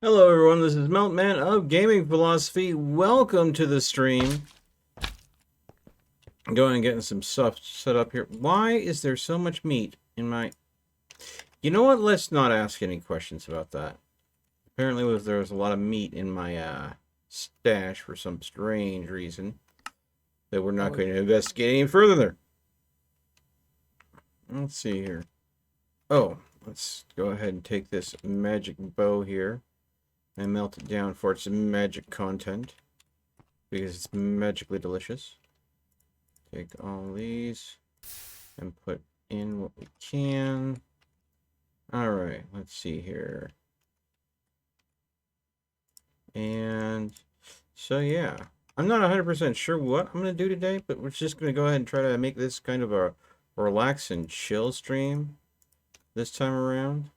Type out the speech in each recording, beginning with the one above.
Hello everyone, this is Meltman of Gaming Philosophy. Welcome to the stream. I'm going and getting some stuff set up here. Why is there so much meat in my... You know what? Let's not ask any questions about that. Apparently there was a lot of meat in my stash for some strange reason that we're not going to investigate any further there. Let's see here. Oh, let's go ahead and take this magic bow here and melt it down for its magic content because it's magically delicious. Take all these and put in what we can. Alright, let's see here. And so yeah, I'm not 100% sure what I'm going to do today, but we're just going to go ahead and try to make this kind of a relax and chill stream this time around.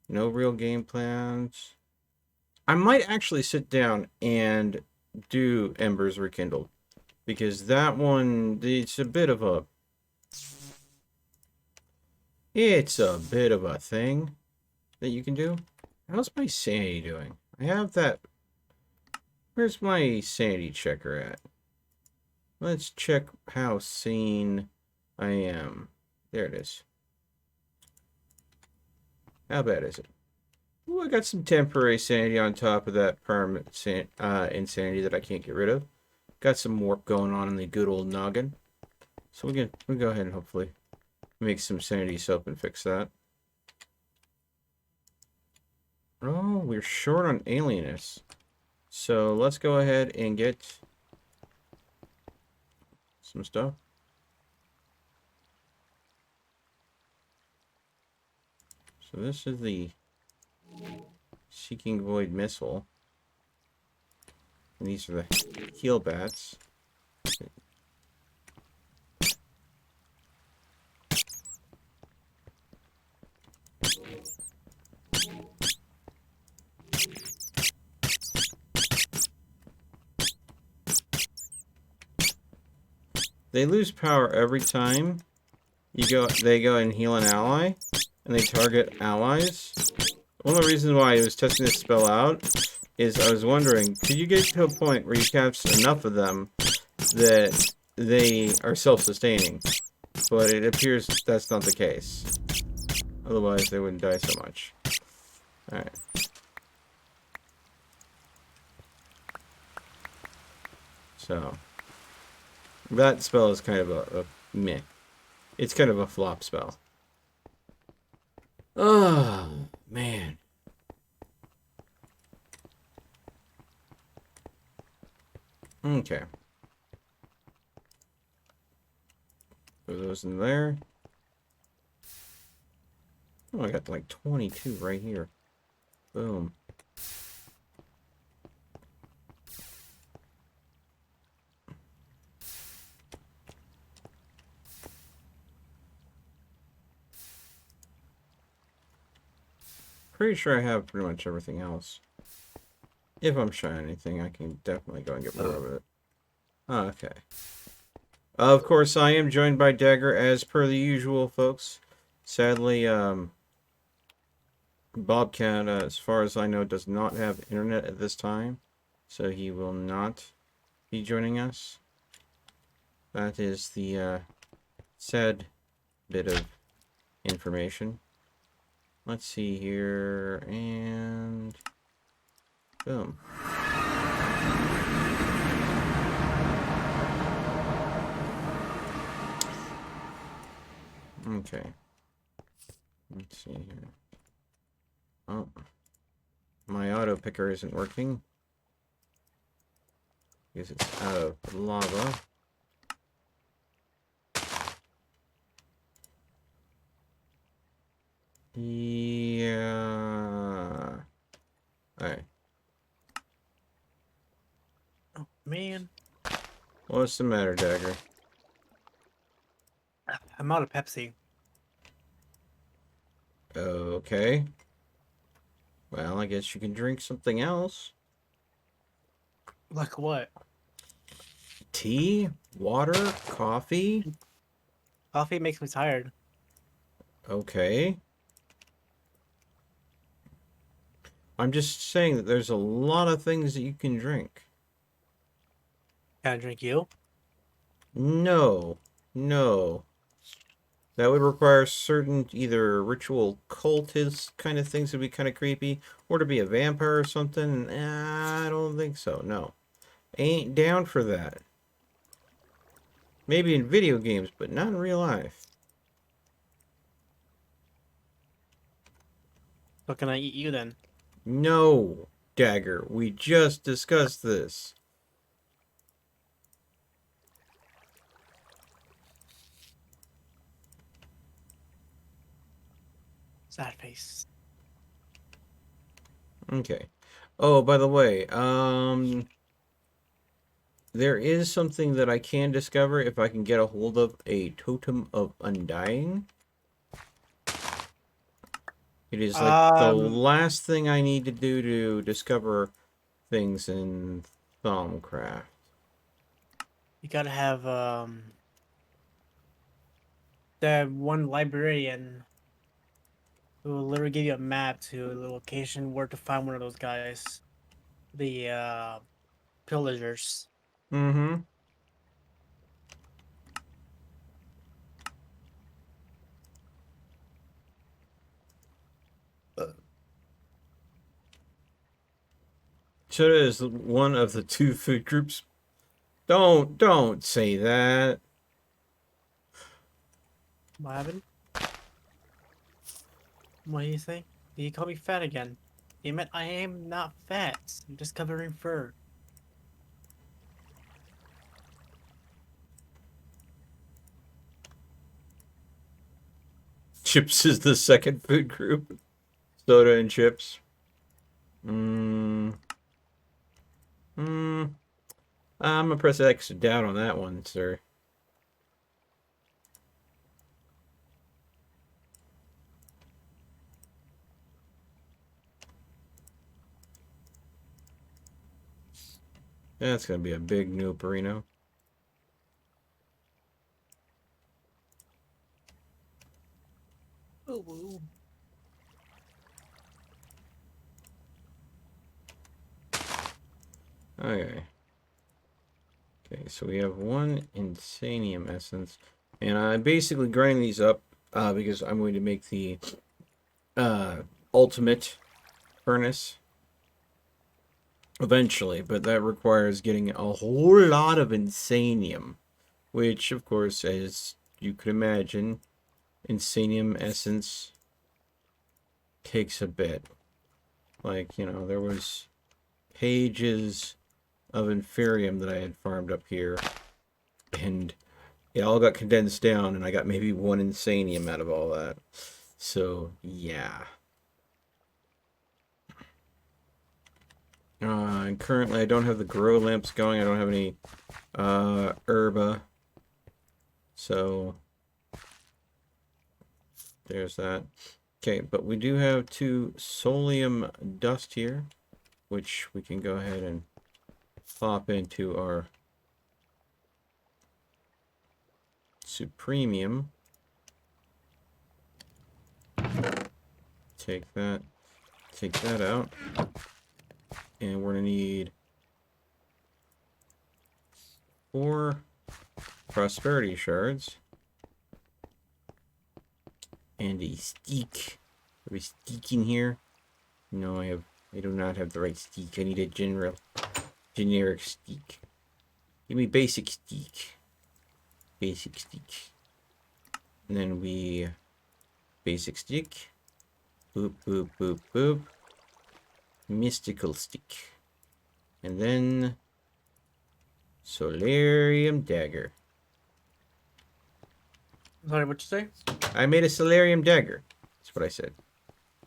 No real game plans. I might actually sit down and do Embers Rekindled, because that one, it's a bit of a thing that you can do. How's my sanity doing? I have that. Where's my sanity checker at? Let's check how sane I am. There it is. How bad is it? Ooh, I got some temporary sanity on top of that permanent insanity that I can't get rid of. Got some warp going on in the good old noggin. So we can go ahead and hopefully make some sanity soap and fix that. Oh, we're short on alienness. So let's go ahead and get some stuff. So this is the Seeking Void missile. And these are the heal bats. They lose power every time they go and heal an ally, and they target allies. One of the reasons why I was testing this spell out is I was wondering, could you get to a point where you catch enough of them that they are self-sustaining? But it appears that's not the case. Otherwise, they wouldn't die so much. Alright. So, that spell is kind of a meh. It's kind of a flop spell. Oh, man. Okay. Put those in there. Oh, I got like 22 right here. Boom. Pretty sure I have pretty much everything else. If I'm showing anything, I can definitely go and get more of it. Oh, okay. Of course, I am joined by Dagger as per the usual, folks. Sadly, Bobcat, as far as I know, does not have internet at this time, so he will not be joining us. That is the sad bit of information. Let's see here, and boom. Okay. Let's see here. Oh. My auto picker isn't working. Because it's out of lava. Yeah. Alright. Oh, man. What's the matter, Dagger? I'm out of Pepsi. Okay. Well, I guess you can drink something else. Like what? Tea? Water? Coffee? Coffee makes me tired. Okay. I'm just saying that there's a lot of things that you can drink. Can I drink you? No. No. That would require certain either ritual cultist kind of things that would be kind of creepy, or to be a vampire or something. I don't think so. No. Ain't down for that. Maybe in video games, but not in real life. So can I eat you then? No, Dagger. We just discussed this. Sad face. Okay. Oh, by the way, there is something that I can discover if I can get a hold of a Totem of Undying. It is like the Um, last thing I need to do to discover things in Thaumcraft. you gotta have the one librarian who will literally give you a map to the location where to find one of those guys, the pillagers. Mm-hmm. Soda is one of the two food groups. Don't say that. What happened? What do you say? Did you call me fat again? Damn it, I am not fat. I'm just covered in fur. Chips is the second food group. Soda and chips. Mm. Mm. I'm gonna press X down on that one, sir. That's gonna be a big new burrito. Ooh, ooh. Okay. Okay, so we have one Insanium essence. And I'm basically grinding these up because I'm going to make the ultimate furnace eventually, but that requires getting a whole lot of Insanium, which, of course, as you could imagine, Insanium essence takes a bit. Like, you know, there was pages of Inferium that I had farmed up here, and it all got condensed down, and I got maybe one Insanium out of all that. So, yeah. And currently I don't have the grow lamps going. I don't have any herba. So, there's that. Okay, but we do have 2 solium dust here, which we can go ahead and pop into our supremium. Take that out. And we're gonna need 4 prosperity shards. And a steak. Have a steak in here? No, I do not have the right steak. I need a generic steak. Give me basic steak. Basic steak. And then we basic stick. Boop, boop, boop, boop. Mystical stick. And then solarium dagger. Sorry, what'd you say? I made a solarium dagger. That's what I said.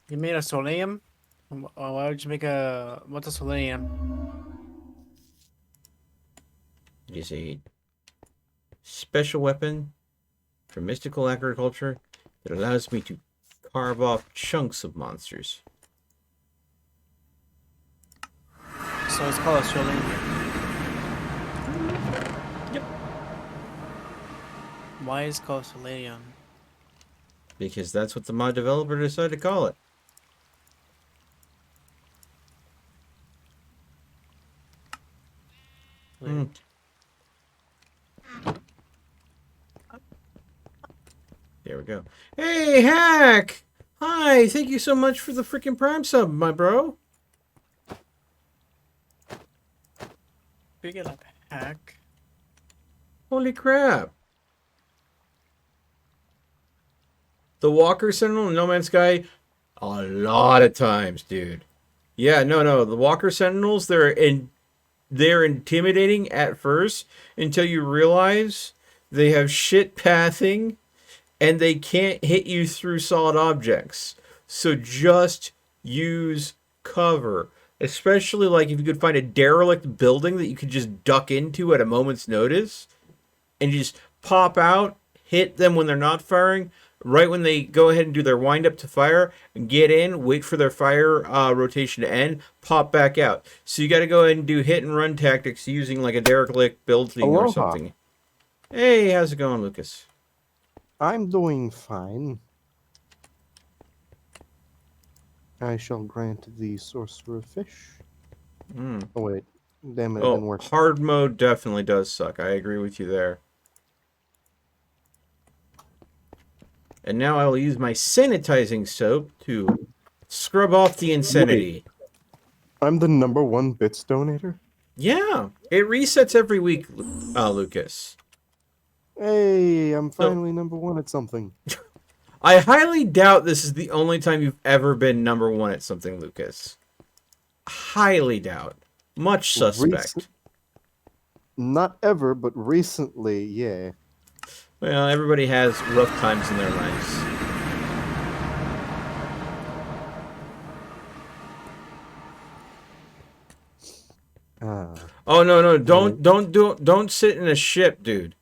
You made a solarium? Why would you make a... What's a solarium? It is a special weapon for mystical agriculture that allows me to carve off chunks of monsters. So it's called a solarium. Yep. Why is it called solarium? Because that's what the mod developer decided to call it. we go. Hey, Hack! Hi, thank you so much for the freaking Prime sub, my bro. Big it up, Hack. Holy crap. The Walker Sentinel in No Man's Sky, a lot of times, dude. Yeah, no. The Walker Sentinels, they're intimidating at first until you realize they have shit pathing and they can't hit you through solid objects. So just use cover. Especially like if you could find a derelict building that you could just duck into at a moment's notice and you just pop out, hit them when they're not firing, right when they go ahead and do their wind up to fire, get in, wait for their fire rotation to end, pop back out. So you got to go ahead and do hit and run tactics using like a derelict building or something. Hey, how's it going, Lucas? I'm doing fine. I shall grant the sorcerer fish. Oh wait, damn it, it didn't work. Hard mode definitely does suck. I agree with you there. And now I will use my sanitizing soap to scrub off the insanity. I'm the #1 bits donator? Yeah, it resets every week, Lucas. Hey, I'm finally #1 at something. I highly doubt this is the only time you've ever been #1 at something, Lucas. Highly doubt. Much suspect. Not ever, but recently, yeah. Well, everybody has rough times in their lives. Oh no, don't sit in a ship, dude.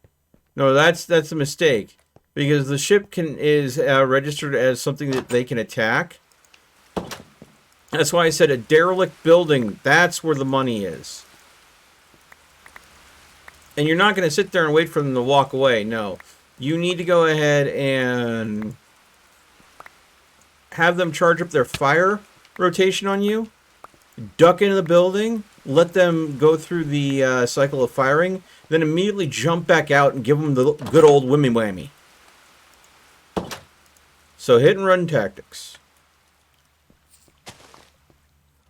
No, that's a mistake. Because the ship is registered as something that they can attack. That's why I said a derelict building, that's where the money is. And you're not going to sit there and wait for them to walk away. No. You need to go ahead and have them charge up their fire rotation on you. Duck into the building. Let them go through the cycle of firing. Then immediately jump back out and give them the good old whammy whammy. So hit and run tactics.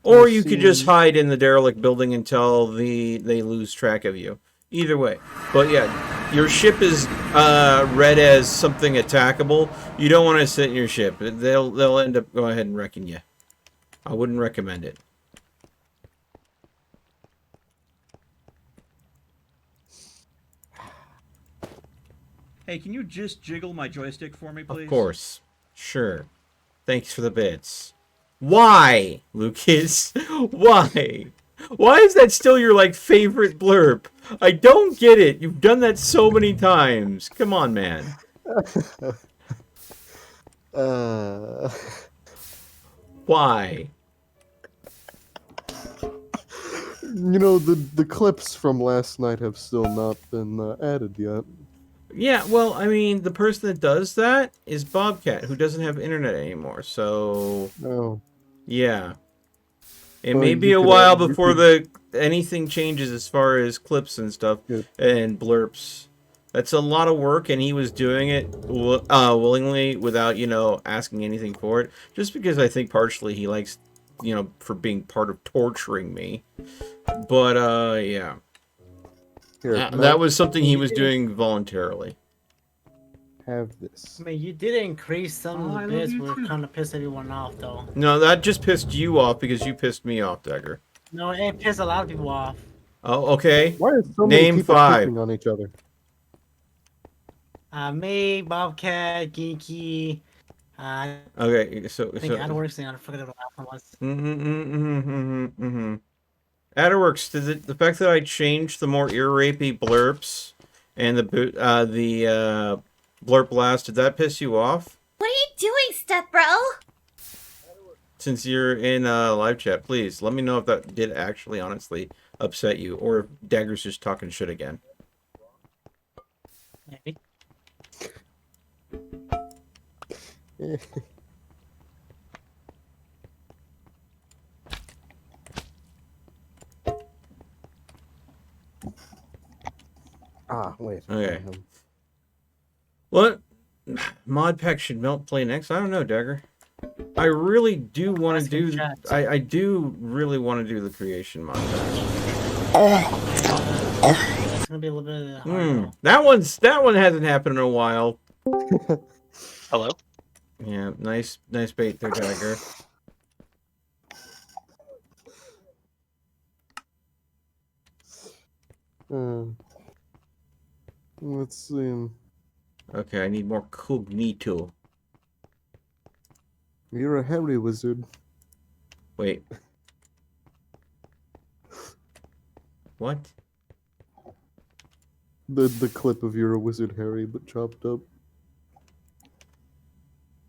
Or you could just hide in the derelict building until they lose track of you. Either way. But yeah, your ship is read as something attackable. You don't want to sit in your ship. They'll end up going ahead and wrecking you. I wouldn't recommend it. Hey, can you just jiggle my joystick for me, please? Of course. Sure. Thanks for the bits. Why, Lucas? Why? Why is that still your, like, favorite blurb? I don't get it. You've done that so many times. Come on, man. Why? You know, the clips from last night have still not been added yet. Yeah, well, I mean, the person that does that is Bobcat, who doesn't have internet anymore, so... Oh. Yeah. It Well, may be you a could while add- you before could- anything changes as far as clips and stuff Good. and blurps. That's a lot of work, and he was doing it willingly without, asking anything for it. Just because I think partially he likes, for being part of torturing me. But, yeah. Here, That was something he was doing voluntarily. have this. I mean, you did increase some of the bits, where it kind of pissed everyone off, though. No, that just pissed you off because you pissed me off, Dagger. No, it pissed a lot of people off. Oh, okay. Why are so many Name people 5. pooping on each other? Me, Bobcat, Geeky, Okay, so... I think AdWorks, and I forget what the last one was. AdWorks, the fact that I changed the more ear-rapey blurps and the blurp blast, did that piss you off? What are you doing, step bro? Since you're in live chat, please let me know if that did actually honestly upset you, or if Dagger's just talking shit again. Maybe. Wait. Okay. What? mod pack should melt play next. I don't know, Dagger. I really do want to do. I do really want to do the creation mod pack. It's gonna be a little bit hard. That one hasn't happened in a while. Hello? Yeah, nice bait there, Dagger. Let's see. Okay, I need more cognito. You're a hairy wizard. Wait. What? The clip of you're a wizard, Harry, but chopped up.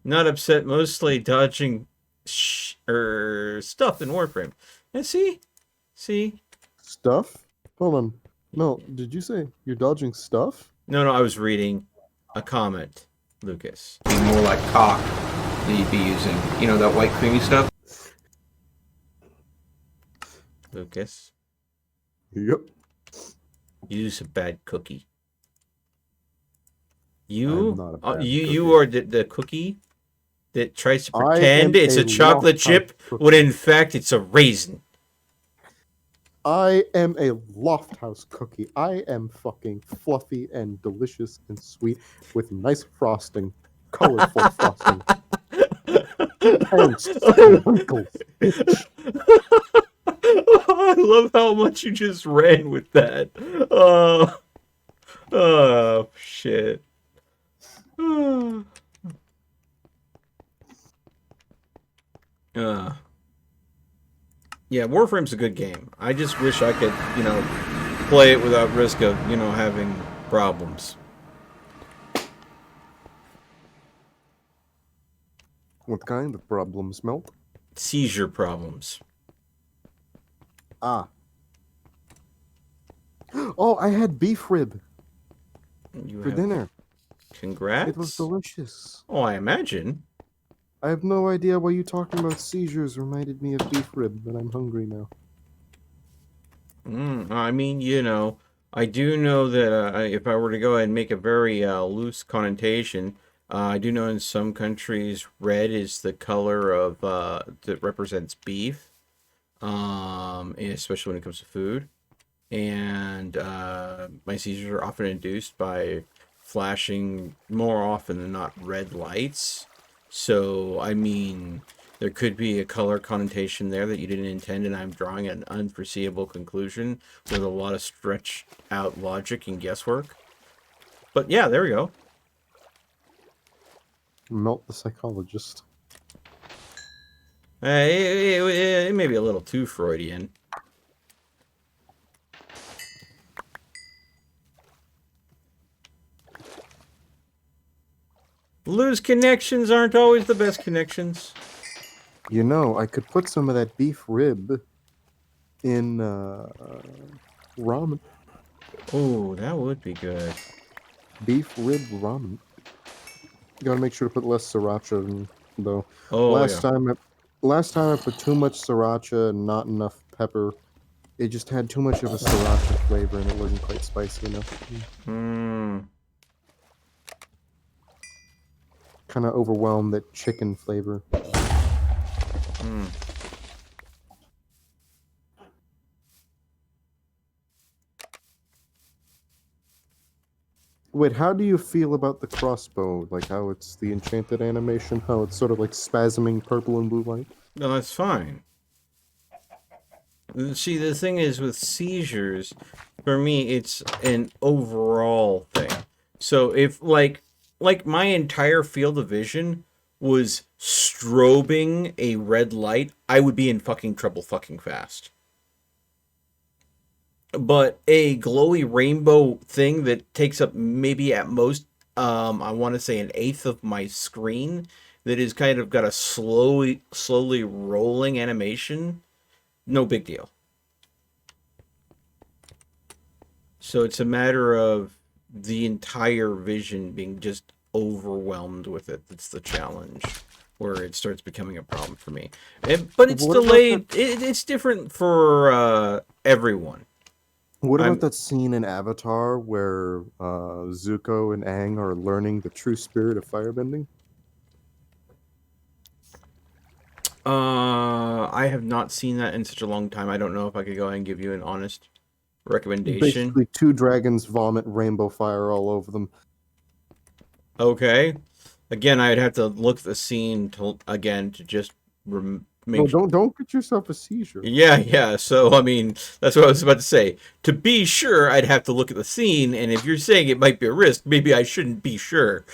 Not upset, mostly dodging stuff in Warframe. And see? Stuff? Hold on. No, did you say you're dodging stuff? No, I was reading a comment, Lucas. Be more like cock that you'd be using. You know, that white creamy stuff? Lucas, Yep. use a bad cookie. I'm You, not a bad you are the cookie that tries to I pretend am it's a chocolate loft chip house cookie. when in fact it's a raisin. I am a loft house cookie. I am fucking fluffy and delicious and sweet with nice frosting, colorful frosting, and sprinkles. I love how much you just ran with that. Oh shit. Yeah, Warframe's a good game. I just wish I could, play it without risk of, having problems. What kind of problems, Melt? Seizure problems. Ah. Oh, I had beef rib You for have- dinner. Congrats. It was delicious. Oh, I imagine. I have no idea why you talking about seizures reminded me of beef rib, but I'm hungry now. I mean, I do know that if I were to go ahead and make a very loose connotation, I do know in some countries red is the color of that represents beef, especially when it comes to food. And my seizures are often induced by flashing more often than not red lights. So, I mean, there could be a color connotation there that you didn't intend, and I'm drawing an unforeseeable conclusion with a lot of stretched out logic and guesswork. But yeah, there we go. Melt the psychologist. It may be a little too Freudian. Loose connections aren't always the best connections. You know, I could put some of that beef rib in ramen. Oh, that would be good. Beef rib ramen. You gotta make sure to put less sriracha in, though. Oh, Last time I put too much sriracha and not enough pepper. It just had too much of a sriracha flavor and it wasn't quite spicy enough. Kind of overwhelmed that chicken flavor. Wait, how do you feel about the crossbow? Like how it's the enchanted animation? How it's sort of like spasming purple and blue light? No, that's fine. See, the thing is with seizures, for me, it's an overall thing. So if, like my entire field of vision was strobing a red light, I would be in fucking trouble fucking fast. But a glowy rainbow thing that takes up maybe at most, I want to say an eighth of my screen, that is kind of got a slowly rolling animation, no big deal. So it's a matter of the entire vision being just overwhelmed with it. That's the challenge, where it starts becoming a problem for me. But it's delayed. It's different for everyone. What I'm- about that scene in Avatar where Zuko and Aang are learning the true spirit of firebending? I have not seen that in such a long time. I don't know if I could go ahead and give you an honest recommendation. Basically, two dragons vomit rainbow fire all over them. Okay. Again, I'd have to look at the scene to just make. No, don't get yourself a seizure. Yeah. So I mean, that's what I was about to say. To be sure, I'd have to look at the scene, and if you're saying it might be a risk, maybe I shouldn't be sure.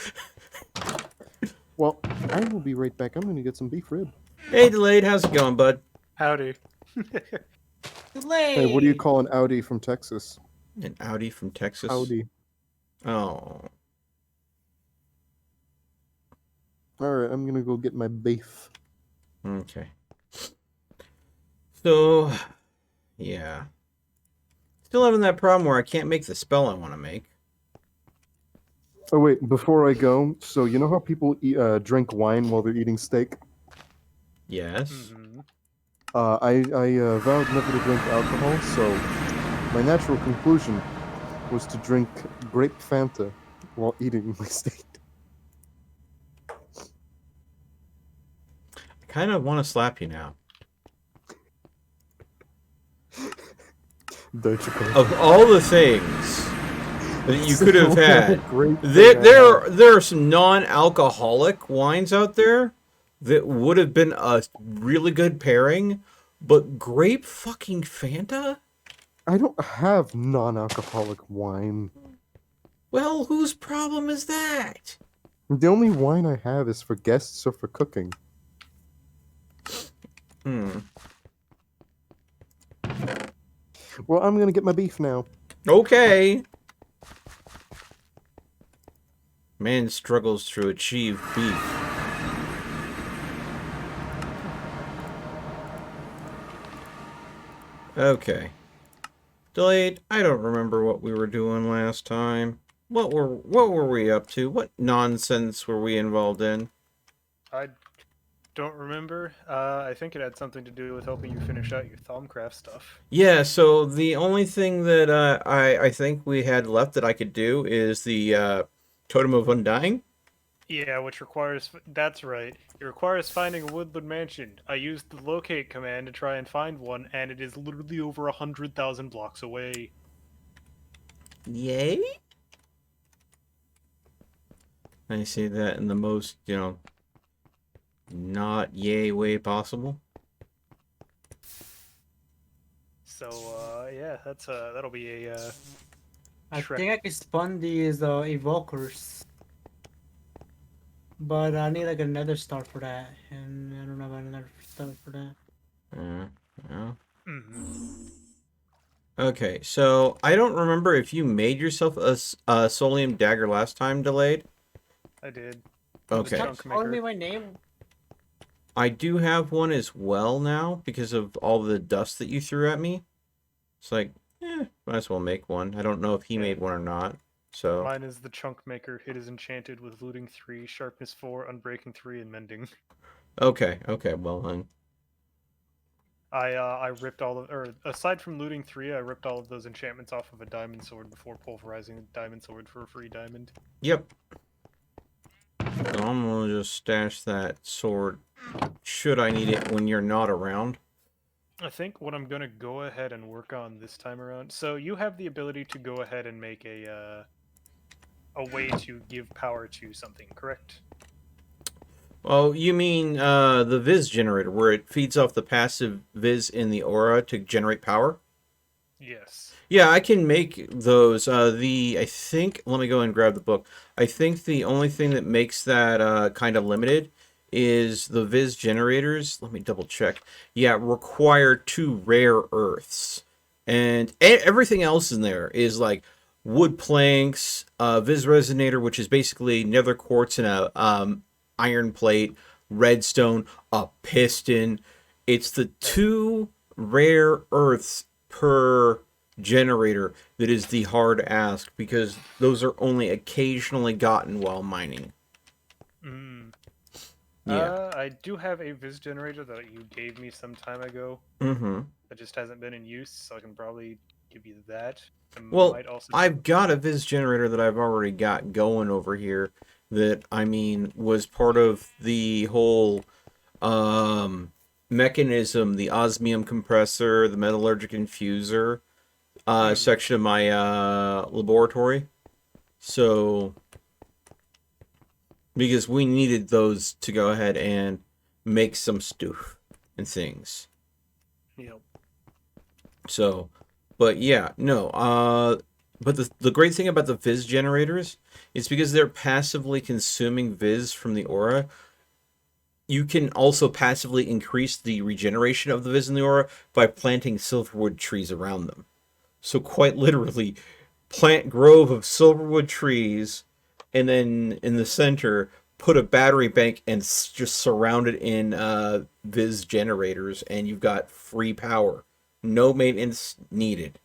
Well, I will be right back. I'm going to get some beef rib. Hey, Delayed, how's it going, bud? Howdy. Delay. Hey, what do you call an Audi from Texas? An Audi from Texas. Audi. Oh. All right, I'm going to go get my beef. Okay. So, yeah. Still having that problem where I can't make the spell I want to make. Oh, wait, before I go, so you know how people drink wine while they're eating steak? Yes. Mm-hmm. I vowed never to drink alcohol, so my natural conclusion was to drink grape Fanta while eating my steak. I kind of want to slap you now. Deutsche Bank. Of all the things that you could have had, Great there are some non-alcoholic wines out there that would have been a really good pairing, but grape fucking Fanta? I don't have non-alcoholic wine. Well, whose problem is that? The only wine I have is for guests or for cooking. Well, I'm gonna get my beef now. Okay. Man struggles to achieve beef. Okay. Delayed. I don't remember what we were doing last time. What were we up to? What nonsense were we involved in? I don't remember. I think it had something to do with helping you finish out your Thaumcraft stuff. Yeah, so the only thing that I think we had left that I could do is the Totem of Undying. Yeah, which requires... That's right. It requires finding a woodland mansion. I used the locate command to try and find one, and it is literally over 100,000 blocks away. Yay? I say that in the most, not yay way possible. So, yeah, that's that'll be a I Shrek. think I can spawn these evokers. But I need like another star for that, and I don't have another star for that. Yeah. Mhm. Okay, so I don't remember if you made yourself a Solium dagger last time, Delayed. I did. Okay. Chunk Stop calling me maker. my name. I do have one as well now because of all the dust that you threw at me. It's like, might as well make one. I don't know if he made one or not. So Mine is the chunk maker. It is enchanted with looting 3, sharpness 4, unbreaking 3, and mending. okay, well then. I ripped all of, or aside from looting 3, I ripped all of those enchantments off of a diamond sword before pulverizing a diamond sword for a free diamond. Yep. So I'm gonna just stash that sword should I need it when you're not around. I think what I'm gonna go ahead and work on this time around. So you have the ability to go ahead and make a way to give power to something, correct? Oh, you mean the Viz generator, where it feeds off the passive Viz in the aura to generate power? Yes. Yeah, I can make those. I think, let me go and grab the book. I think the only thing that makes that kind of limited is the Viz generators. Let me double check. Yeah, require 2 rare earths. And everything else in there is like wood planks, Viz resonator, which is basically nether quartz and a iron plate, redstone, a piston. It's the 2 rare earths per generator that is the hard ask, because those are only occasionally gotten while mining. Mm. Yeah. I do have a Viz generator that you gave me some time ago. Mm-hmm. That just hasn't been in use, so I can probably give you that. I Well, might also I've got a Viz generator that I've already got going over here that, I mean, was part of the whole mechanism, the osmium compressor, the metallurgic infuser section of my laboratory. So, because we needed those to go ahead and make some stuff and things. Yep. So, but yeah, no. But the great thing about the Viz generators is because they're passively consuming Viz from the aura. You can also passively increase the regeneration of the Viz in the aura by planting silverwood trees around them. So quite literally, plant grove of silverwood trees, and then in the center put a battery bank and just surround it in Viz generators, and you've got free power. No maintenance needed.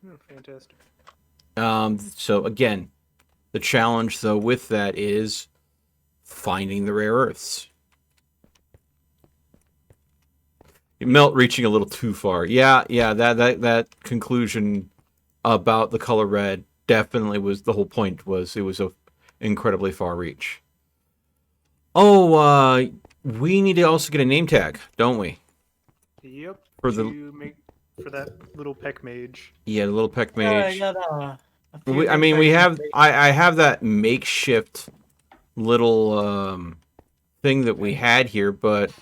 Oh, fantastic. So again, the challenge though with that is finding the rare earths. Melt reaching a little too far. Yeah, that conclusion about the color red definitely was the whole point. Was it was a incredibly far reach. Oh, we need to also get a name tag, don't we? Yep. For For that little peck mage. Yeah, the little peck Yeah, I mage. got a few I mean, things we can have. make. I have that makeshift little thing that we had here, but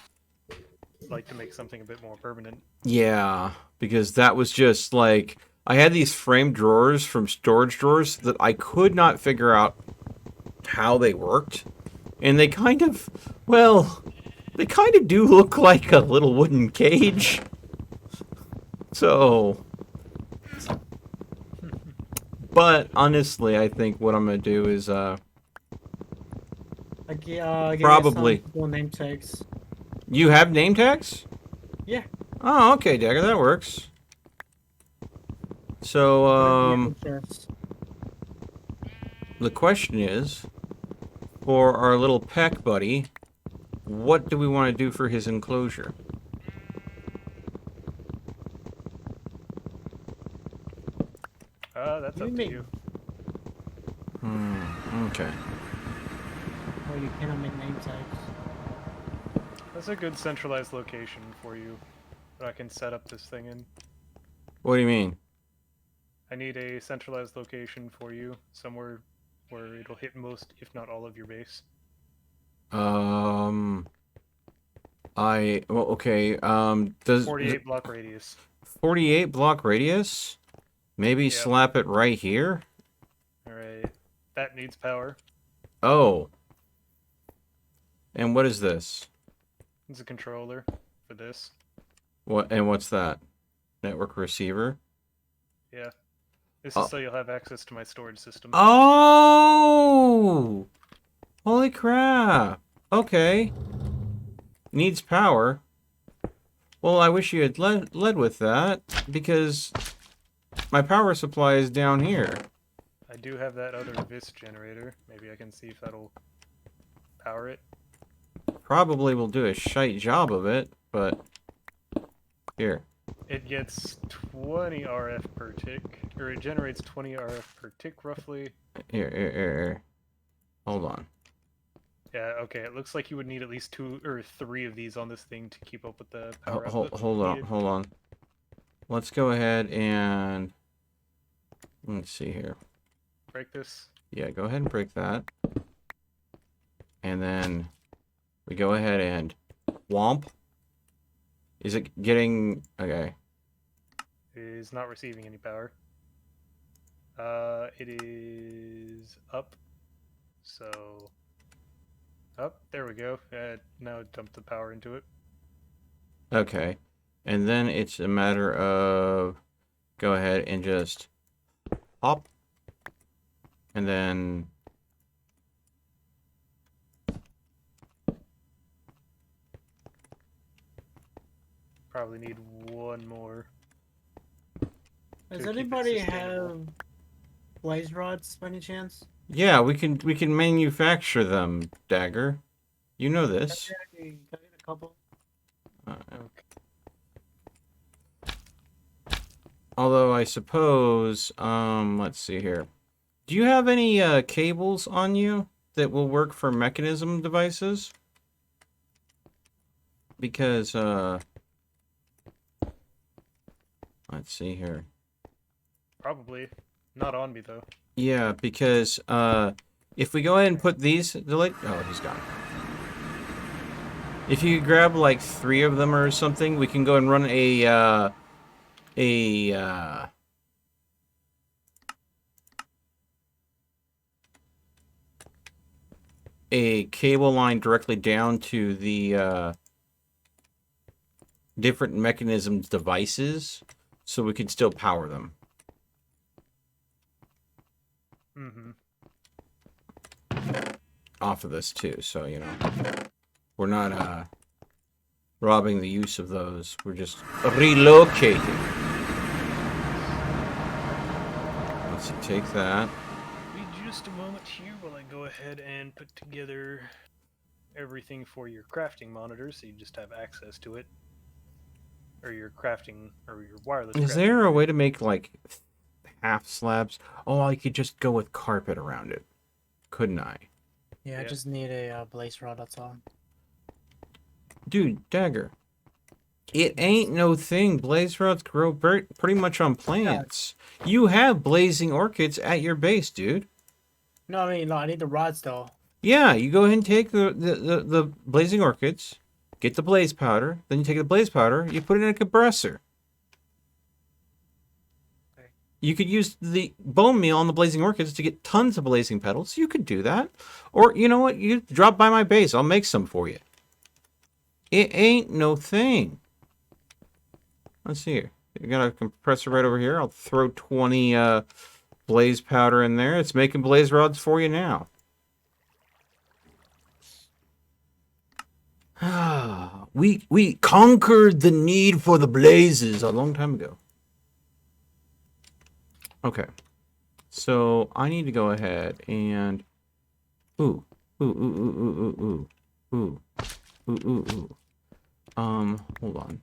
Like to make something a bit more permanent. yeah, because that was just like I had these framed drawers from storage drawers that I could not figure out how they worked, and they kind of, well, they kind of do look like a little wooden cage. So, but honestly, I think what I'm gonna do is Give probably. me some cool name tags. You have name tags? Yeah. Oh, okay, Dagger, that works. So, the question is, for our little peck buddy, what do we want to do for his enclosure? That's You up to make- you. Okay. Oh, you cannot make name tags. That's a good centralized location for you that I can set up this thing in. What do you mean? I need a centralized location for you, somewhere where it'll hit most, if not all, of your base. Well, okay, does 48 block radius. 48 block radius? Maybe Yep. slap it right here? Alright. That needs power. Oh. And what is this? It's a controller for this. What's that? Network receiver? Yeah. This Oh. is so you'll have access to my storage system. Oh! Holy crap. Okay. Needs power. Well, I wish you had led with that, because my power supply is down here. I do have that other vis generator. Maybe I can see if that'll power it. Probably will do a shite job of it, but here. It gets 20 RF per tick, or it generates 20 RF per tick roughly. Here. Hold on. Yeah, okay, it looks like you would need at least 2 or 3 of these on this thing to keep up with the power output Hold needed. on. Let's go ahead and let's see here. Break this. Yeah, go ahead and break that. And then we go ahead and womp. Is it getting okay? It is not receiving any power. It is up. So up. There we go. Now it dumped the power into it. Okay. And then it's a matter of go ahead and just hop. And then Probably need one more. Does to keep it anybody sustainable. have blaze rods by any chance? yeah, we can manufacture them, Dagger. You know this. Can I get a couple? Uh, Okay. Although I suppose, let's see here. Do you have any cables on you that will work for mechanism devices? Because, let's see here. Probably. Not on me, though. Yeah, because, if we go ahead and put these, oh, he's gone. If you grab, like, 3 of them or something, we can go and run a cable line directly down to the, different mechanisms devices, so we can still power them. Mm-hmm. Off of this too, so you know we're not robbing the use of those. We're just relocating. Let's see, take that. Wait just a moment here while I go ahead and put together everything for your crafting monitor, so you just have access to it, or your crafting or your wireless. Is there a way to make like half slabs? Oh, I could just go with carpet around it, couldn't I? Yeah, I just need a blaze rod, that's all. Dude, Dagger. It ain't no thing. Blaze rods grow pretty much on plants. You have blazing orchids at your base, dude. No, I mean, no, I need the rods, though. Yeah, you go ahead and take the blazing orchids, get the blaze powder, then you take the blaze powder, you put it in a compressor. You could use the bone meal on the blazing orchids to get tons of blazing petals. You could do that. Or, you know what? You drop by my base. I'll make some for you. It ain't no thing. Let's see here. You got a compressor right over here. I'll throw 20 blaze powder in there. It's making blaze rods for you now. We conquered the need for the blazes a long time ago. Okay, so I need to go ahead and hold on.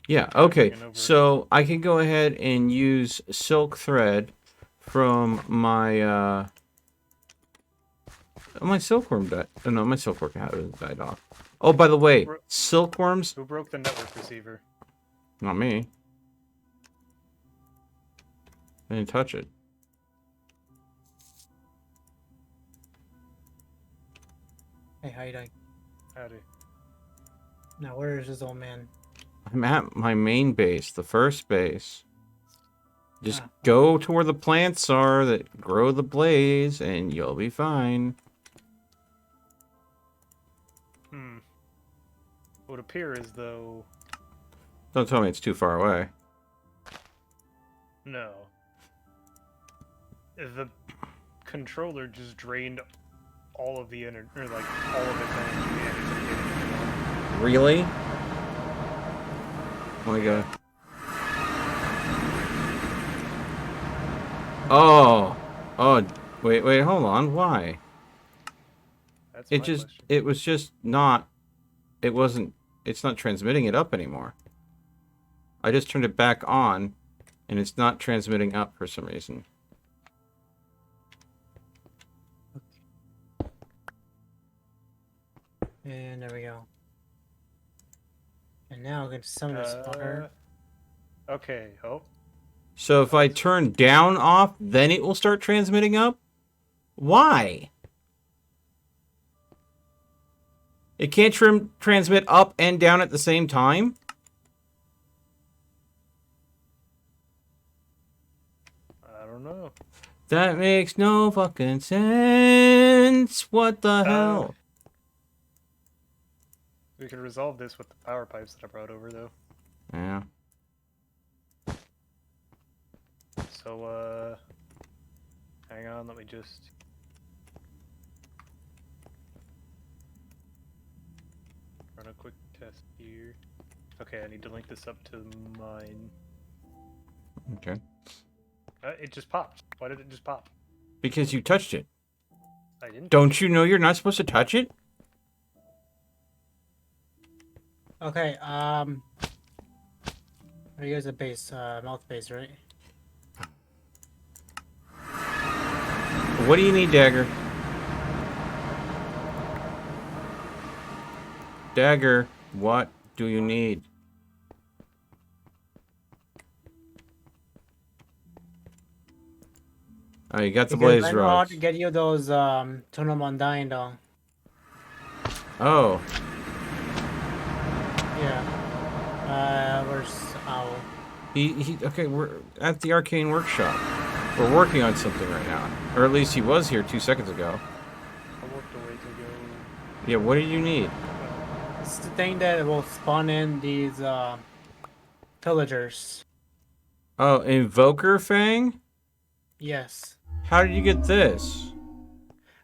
Yeah, okay. So I can go ahead and use silk thread from my my silkworm died. Oh, no, my silkworm died off. Oh, by the way, silkworms. Who broke the network receiver? Not me. I didn't touch it. Hey, how you doing? Howdy. Now, where is this old man? I'm at my main base, the first base. Just go to where the plants are that grow the blaze, and you'll be fine. It would appear as though... Don't tell me it's too far away. No. The controller just drained all of the energy, or like all of its energy. Really? Oh my god. Oh. Oh, wait, hold on. Why? That's it just, question. It was just not, it's not transmitting it up anymore. I just turned it back on, and it's not transmitting up for some reason. And there we go. And now I'm going to summon this fucker. Okay, oh. So if I turn down off, then it will start transmitting up? Why? It can't transmit up and down at the same time? I don't know. That makes no fucking sense. What the hell? We can resolve this with the power pipes that I brought over, though. Yeah. So, hang on, let me just... run a quick test here. Okay, I need to link this up to mine. Okay. It just popped. Why did it just pop? Because you touched it. I didn't. Don't you know you're not supposed to touch it? Okay, Are you guys a base, mouth base, right? What do you need, Dagger? Dagger, what do you need? Oh, you got the Because blaze I know how rods. to get you those, turn them on dying though. Oh, Yeah. Where's Owl? okay, we're at the Arcane Workshop. We're working on something right now. Or at least he was here 2 seconds ago. I worked away to go. Yeah, what do you need? It's the thing that will spawn in these, pillagers. Oh, Invoker Fang? Yes. How did you get this?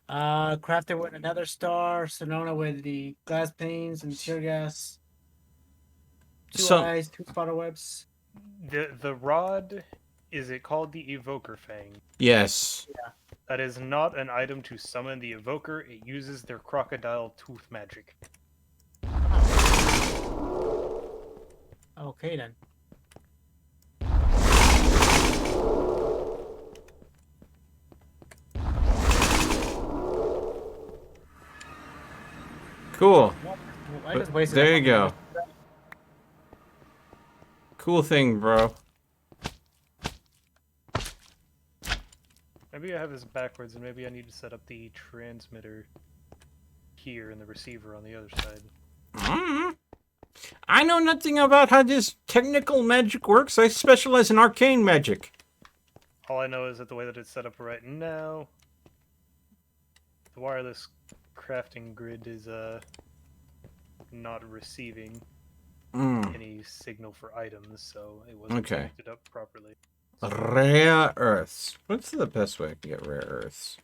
Crafted with another star, Sonona with the glass panes and tear gas. Two So, eyes, two spider webs. The rod, is it called the Evoker Fang? yes. That is not an item to summon the Evoker. It uses their crocodile tooth magic. Okay then. Cool. I just wasted There that you go. fucking- Cool thing, bro. Maybe I have this backwards, and maybe I need to set up the transmitter here and the receiver on the other side. I know nothing about how this technical magic works. I specialize in arcane magic. All I know is that the way that it's set up right now, the wireless crafting grid is not receiving any signal for items, so it wasn't Okay. connected up properly. Rare earths. What's the best way to get rare earths?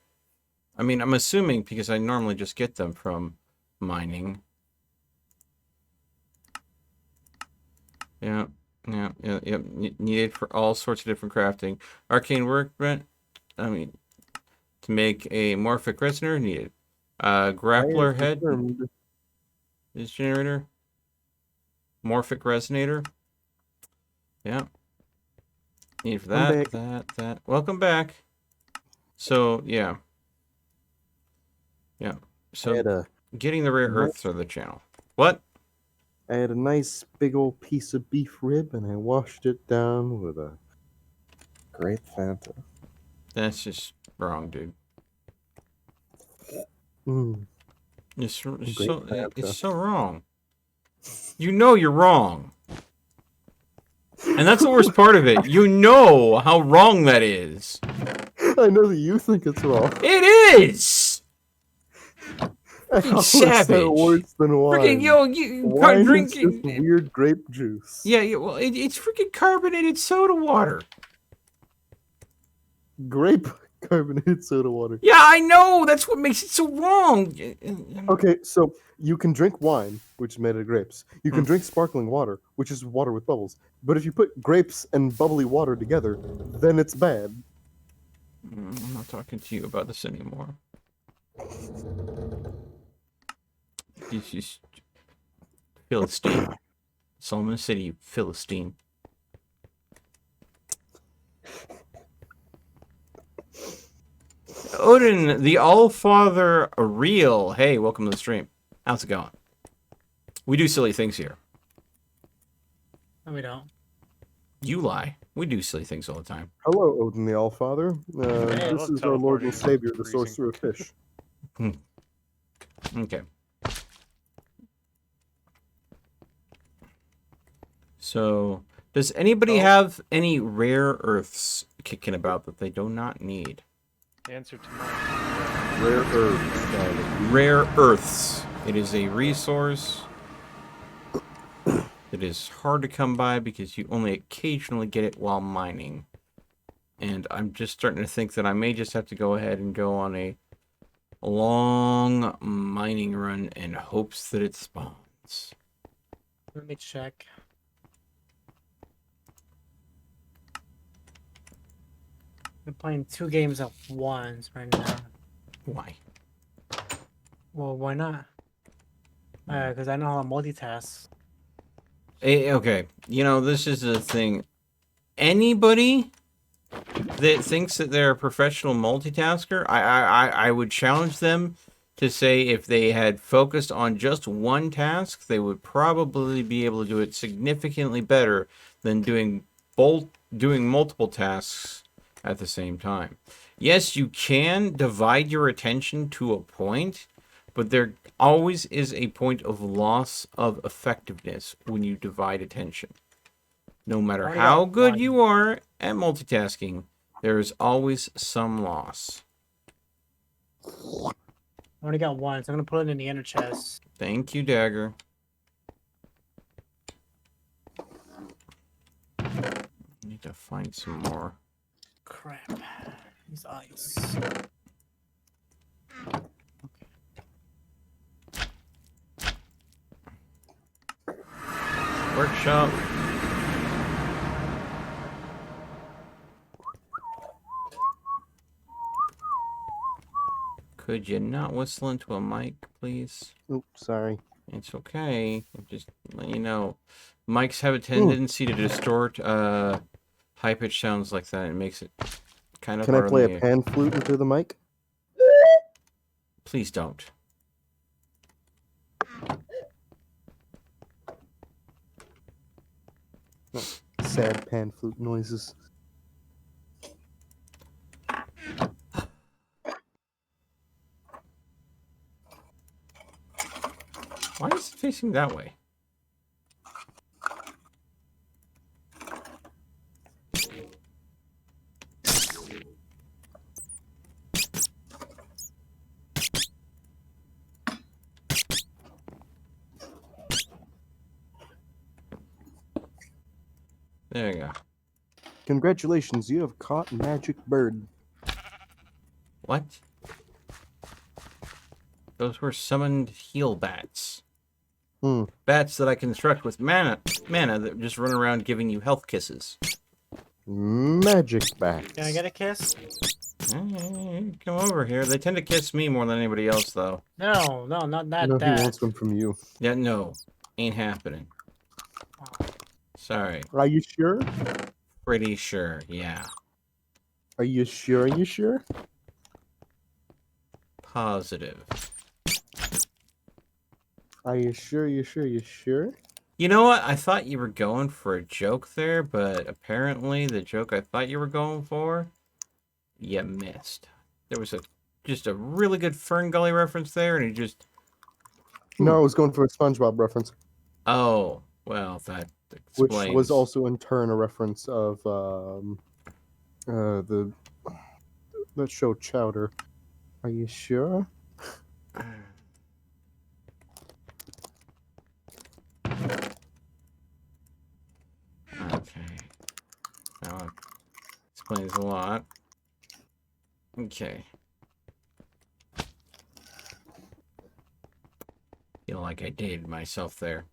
I mean, I'm assuming because I normally just get them from mining. Yeah. Needed for all sorts of different crafting. Arcane workbench. I mean, to make a morphic resonator needed. Grappler head Confirmed. is generator. Morphic resonator. Yeah. Need for I'm that, back. that. Welcome back. So, yeah. Yeah. I had So, a getting the rare earths are the channel. What? I had a nice big old piece of beef rib, and I washed it down with a grape Fanta. That's just wrong, dude. Mm. It's Great so Fanta. so wrong. You know you're wrong. And that's the worst part of it. You know how wrong that is. I know that you think it's wrong. It is! How is savage. that worse than wine? Freaking, yo, you Wine is drinking. just weird grape juice. Yeah, well, it's freaking carbonated soda water. Grape carbonated soda water. Yeah, I know. That's what makes it so wrong. Okay, so you can drink wine, which is made of grapes. You can drink sparkling water, which is water with bubbles. But if you put grapes and bubbly water together, then it's bad. I'm not talking to you about this anymore. It's just Philistine. Solomon City, Philistine. Odin, the All-Father Real. Hey, welcome to the stream. How's it going? We do silly things here. No, we don't. You lie. We do silly things all the time. Hello, Odin the Allfather. Hey, This is our Lord and teleporting Savior, the freezing. Sorcerer of Fish. Okay. So, does anybody have any rare earths kicking about that they do not need? The answer to mine. Rare herbs. darling. Rare earths. It is a resource that is hard to come by because you only occasionally get it while mining. And I'm just starting to think that I may just have to go ahead and go on a long mining run in hopes that it spawns. Let me check. I'm playing 2 games at once right now. Why? Well, why not? Because I know how to multitask. Okay, you know, this is the thing. Anybody that thinks that they're a professional multitasker, I would challenge them to say if they had focused on just one task, they would probably be able to do it significantly better than doing multiple tasks at the same time. Yes, you can divide your attention to a point, but there always is a point of loss of effectiveness when you divide attention. No matter Already how got good one. you are at multitasking, there is always some loss. I only got one, so I'm gonna put it in the inner chest. Thank you, Dagger. Need to find some more. Crap. These eyes. Workshop. Could you not whistle into a mic, please? Oops, sorry. It's okay. Just let you know. Mics have a tendency to distort high-pitched sounds like that. It makes it kind of Can I hard play on a the... pan flute into the mic? Please don't. Sad pan flute noises. Why is it facing that way? There you go. Congratulations, you have caught magic bird. What? Those were summoned heal bats. Bats that I construct with mana that just run around giving you health kisses. Magic bats. Can I get a kiss? Hey, come over here. They tend to kiss me more than anybody else, though. No, not that. No, that. he wants one from you. Yeah, no. Ain't happening. Oh, Sorry. Are you sure? Pretty sure, yeah. Are you sure? Are you sure? Positive. Are you sure? You sure? You sure? You know what? I thought you were going for a joke there, but apparently the joke I thought you were going for, you missed. There was just a really good Fern Gully reference there, and it just... No, I was going for a SpongeBob reference, Oh, well, that which explains. was also in turn a reference of the show Chowder. Are you sure? Okay. That explains a lot. Okay. Feel like I dated myself there.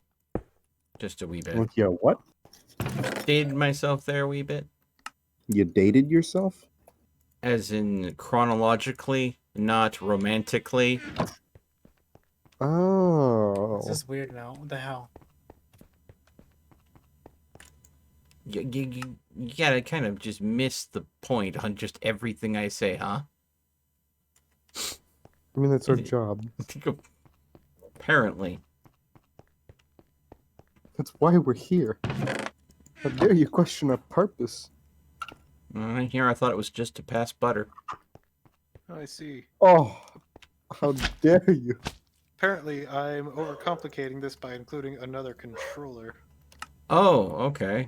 Just a wee bit. Like, yeah, what? Dated myself there a wee bit. You dated yourself? As in chronologically, not romantically. Oh. this is weird now. What the hell? You gotta kind of just miss the point on just everything I say, huh? I mean, that's our job. Apparently. That's why we're here. How dare you question our purpose? Here I thought it was just to pass butter. Oh, I see. Oh, how dare you? Apparently, I'm overcomplicating this by including another controller. Oh, okay.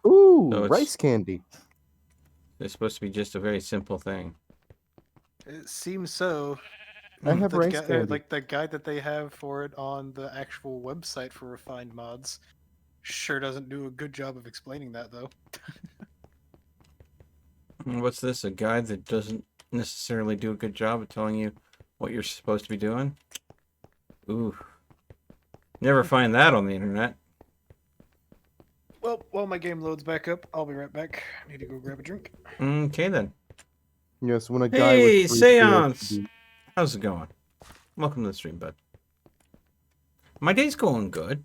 Ooh, So it's- rice candy. It's supposed to be just a very simple thing. It seems so. I have The rice gui- candy. like the guide that they have for it on the actual website for refined mods sure doesn't do a good job of explaining that, though. What's this? A guide that doesn't necessarily do a good job of telling you what you're supposed to be doing? Ooh. Never find that on the internet. Well, while my game loads back up, I'll be right back. I need to go grab a drink. Okay then. Yes, when a guy Hey, with free spirit Seance! should be- How's it going? Welcome to the stream, bud. My day's going good.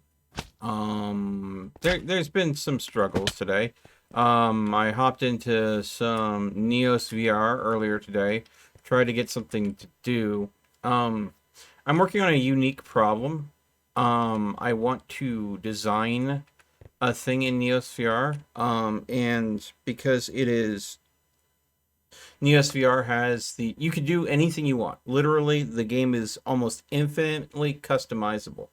There's been some struggles today. I hopped into some Neos VR earlier today, tried to get something to do. I'm working on a unique problem. I want to design a thing in Neos VR, and because it is Neos VR has you can do anything you want. Literally, the game is almost infinitely customizable.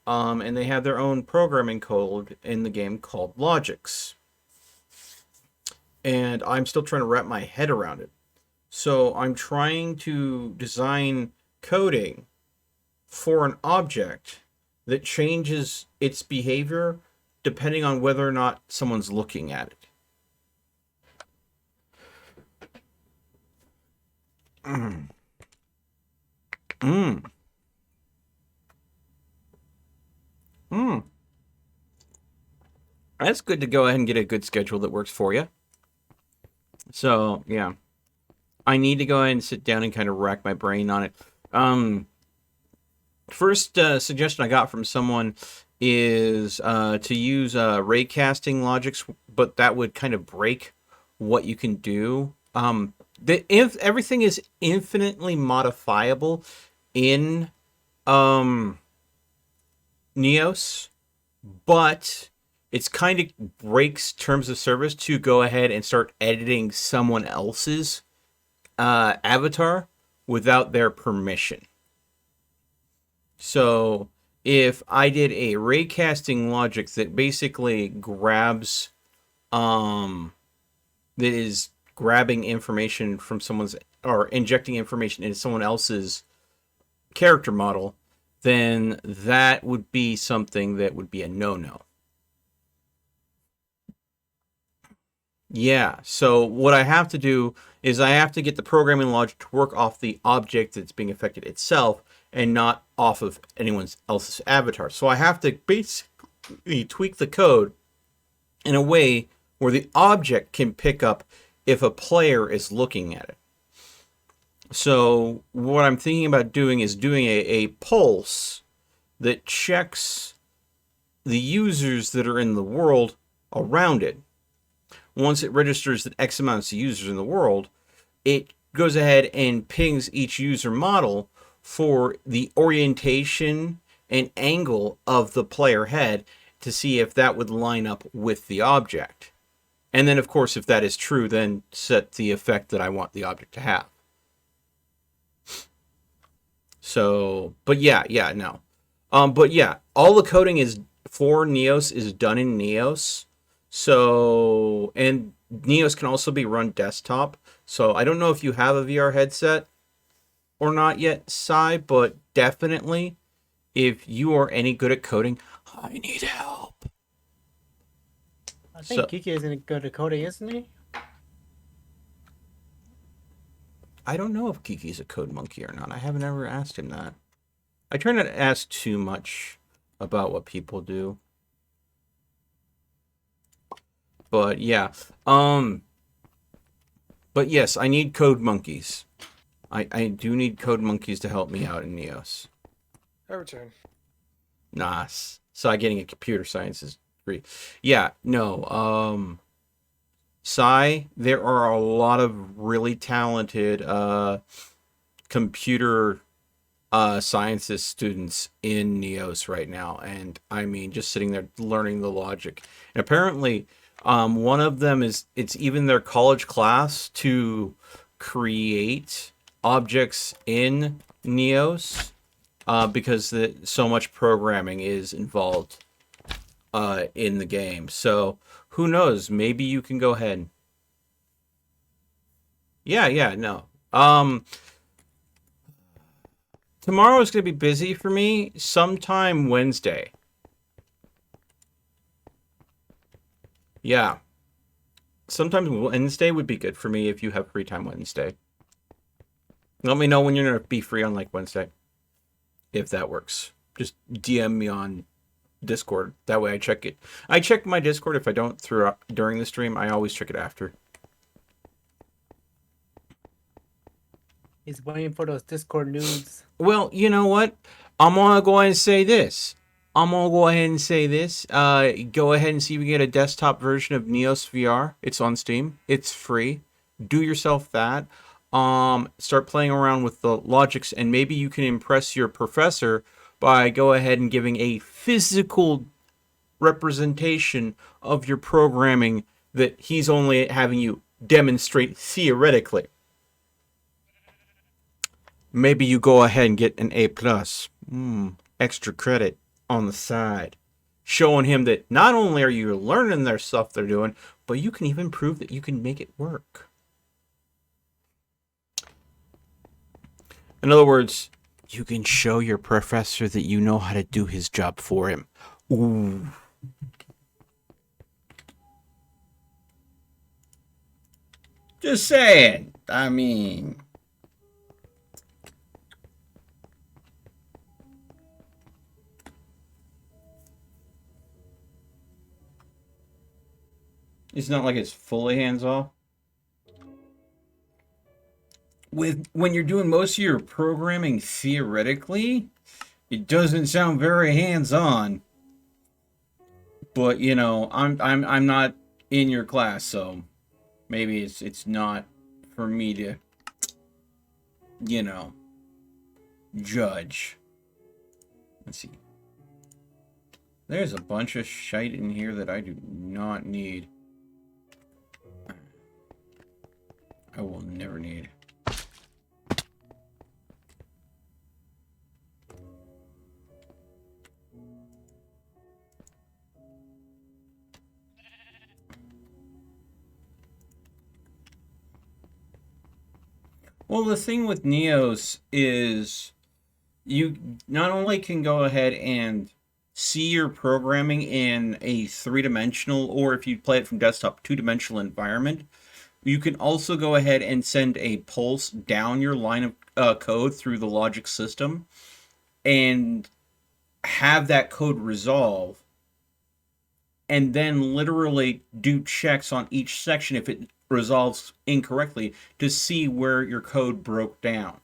And they have their own programming code in the game called logics. And I'm still trying to wrap my head around it. So I'm trying to design coding for an object that changes its behavior depending on whether or not someone's looking at it. Mm. Mm. Mm. That's good to go ahead and get a good schedule that works for you. So, yeah. I need to go ahead and sit down and kind of rack my brain on it. First suggestion I got from someone is to use raycasting logics, but that would kind of break what you can do. If everything is infinitely modifiable in Neos, but it's kind of breaks terms of service to go ahead and start editing someone else's avatar without their permission. So if I did a raycasting logic that basically grabs that is grabbing information from someone's or injecting information into someone else's character model, then that would be something that would be a no-no. Yeah, so what I have to do is I have to get the programming logic to work off the object that's being affected itself and not off of anyone else's avatar. So I have to basically tweak the code in a way where the object can pick up if a player is looking at it. So what I'm thinking about doing is doing a pulse that checks the users that are in the world around it. Once it registers that X amounts of users in the world, it goes ahead and pings each user model for the orientation and angle of the player head to see if that would line up with the object. And then, of course, if that is true, then set the effect that I want the object to have. So, but yeah, no. But yeah, all the coding is for Neos is done in Neos. So, and Neos can also be run desktop. So I don't know if you have a VR headset or not yet, Sai, but definitely if you are any good at coding, I need help. I think Kiki isn't good at coding, isn't he? I don't know if Kiki's a code monkey or not. I haven't ever asked him that. I try not to ask too much about what people do. But yeah. But yes, I need code monkeys. I do need code monkeys to help me out in Neos. I return. Nice. So getting a computer science is free. Yeah, no. Sai, there are a lot of really talented computer sciences students in Neos right now, and I mean just sitting there learning the logic. And apparently, one of them it's even their college class to create objects in Neos because so much programming is involved in the game. So who knows? Maybe you can go ahead. Yeah, no. Tomorrow is going to be busy for me. Sometime Wednesday. Yeah. Sometimes Wednesday would be good for me if you have free time Wednesday. Let me know when you're going to be free on like Wednesday. If that works. Just DM me on Discord. That way I check it. I check my Discord if I don't during the stream. I always check it after. He's waiting for those Discord nudes. Well, you know what? I'm going to go ahead and say this. I'm gonna go ahead and say this. Go ahead and see if you can get a desktop version of Neos VR. It's on Steam. It's free. Do yourself that. Start playing around with the logics, and maybe you can impress your professor by go ahead and giving a physical representation of your programming that he's only having you demonstrate theoretically. Maybe you go ahead and get an A+. Extra credit on the side. Showing him that not only are you learning their stuff they're doing, but you can even prove that you can make it work. In other words, you can show your professor that you know how to do his job for him. Ooh. Just saying. I mean... It's not like it's fully hands-off. When you're doing most of your programming theoretically, it doesn't sound very hands-on. But you know, I'm not in your class, so maybe it's not for me to, you know, judge. Let's see. There's a bunch of shite in here that I do not need. I will never need. Well, the thing with Neos is you not only can go ahead and see your programming in a three-dimensional, or if you play it from desktop, two-dimensional environment, you can also go ahead and send a pulse down your line of code through the logic system and have that code resolve, and then literally do checks on each section if it resolves incorrectly to see where your code broke down.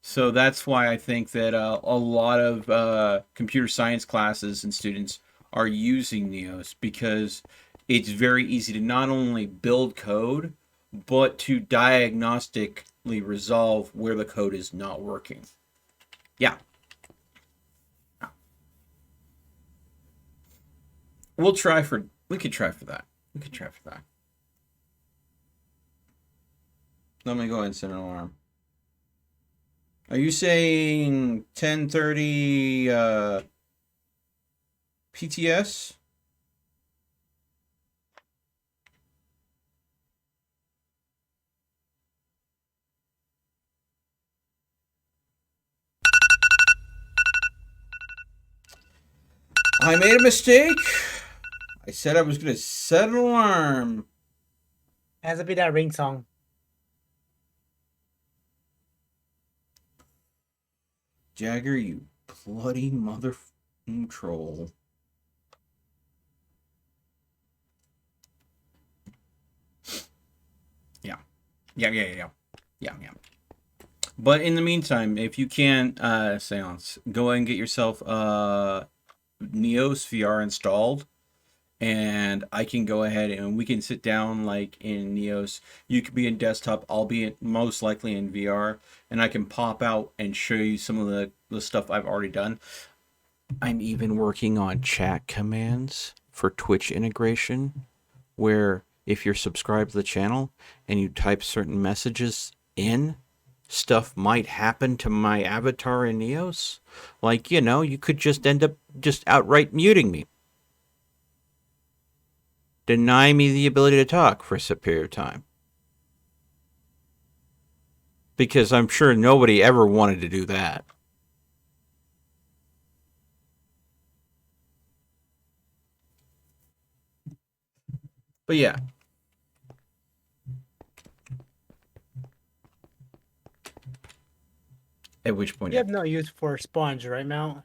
So that's why I think that a lot of computer science classes and students are using Neos, because it's very easy to not only build code, but to diagnostically resolve where the code is not working. Yeah. We could try for that. We could try for that. Let me go ahead and set an alarm. Are you saying 10:30 PTS? I made a mistake. I said I was going to set an alarm. It has to be that ring song. Jagger, you bloody mother troll. Yeah. But in the meantime, if you can, Seance, go ahead and get yourself Neos VR installed. And I can go ahead and we can sit down like in Neos. You could be in desktop, I'll be most likely in VR, and I can pop out and show you some of the stuff I've already done. I'm even working on chat commands for Twitch integration, where if you're subscribed to the channel and you type certain messages in, stuff might happen to my avatar in Neos. Like, you know, you could just end up just outright muting me. Deny me the ability to talk for a period of time. Because I'm sure nobody ever wanted to do that. But yeah. At which point... You have no use for a sponge, right, Mount?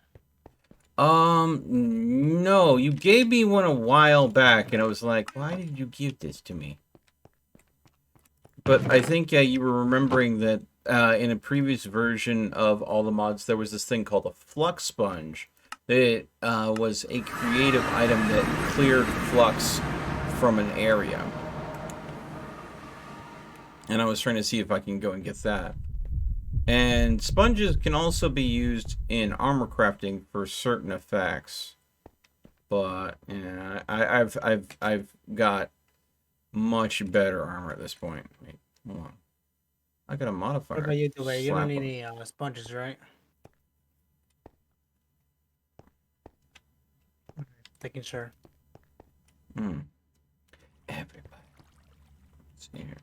No. You gave me one a while back, and I was like, why did you give this to me? But I think you were remembering that in a previous version of all the mods, there was this thing called a flux sponge It was a creative item that cleared flux from an area. And I was trying to see if I can go and get that. And sponges can also be used in armor crafting for certain effects. But yeah, I've got much better armor at this point. Wait, hold on. I got a modifier. What about you, Dwayne? You don't Slap need him. any sponges, right? Making sure. Everybody. Let's see here.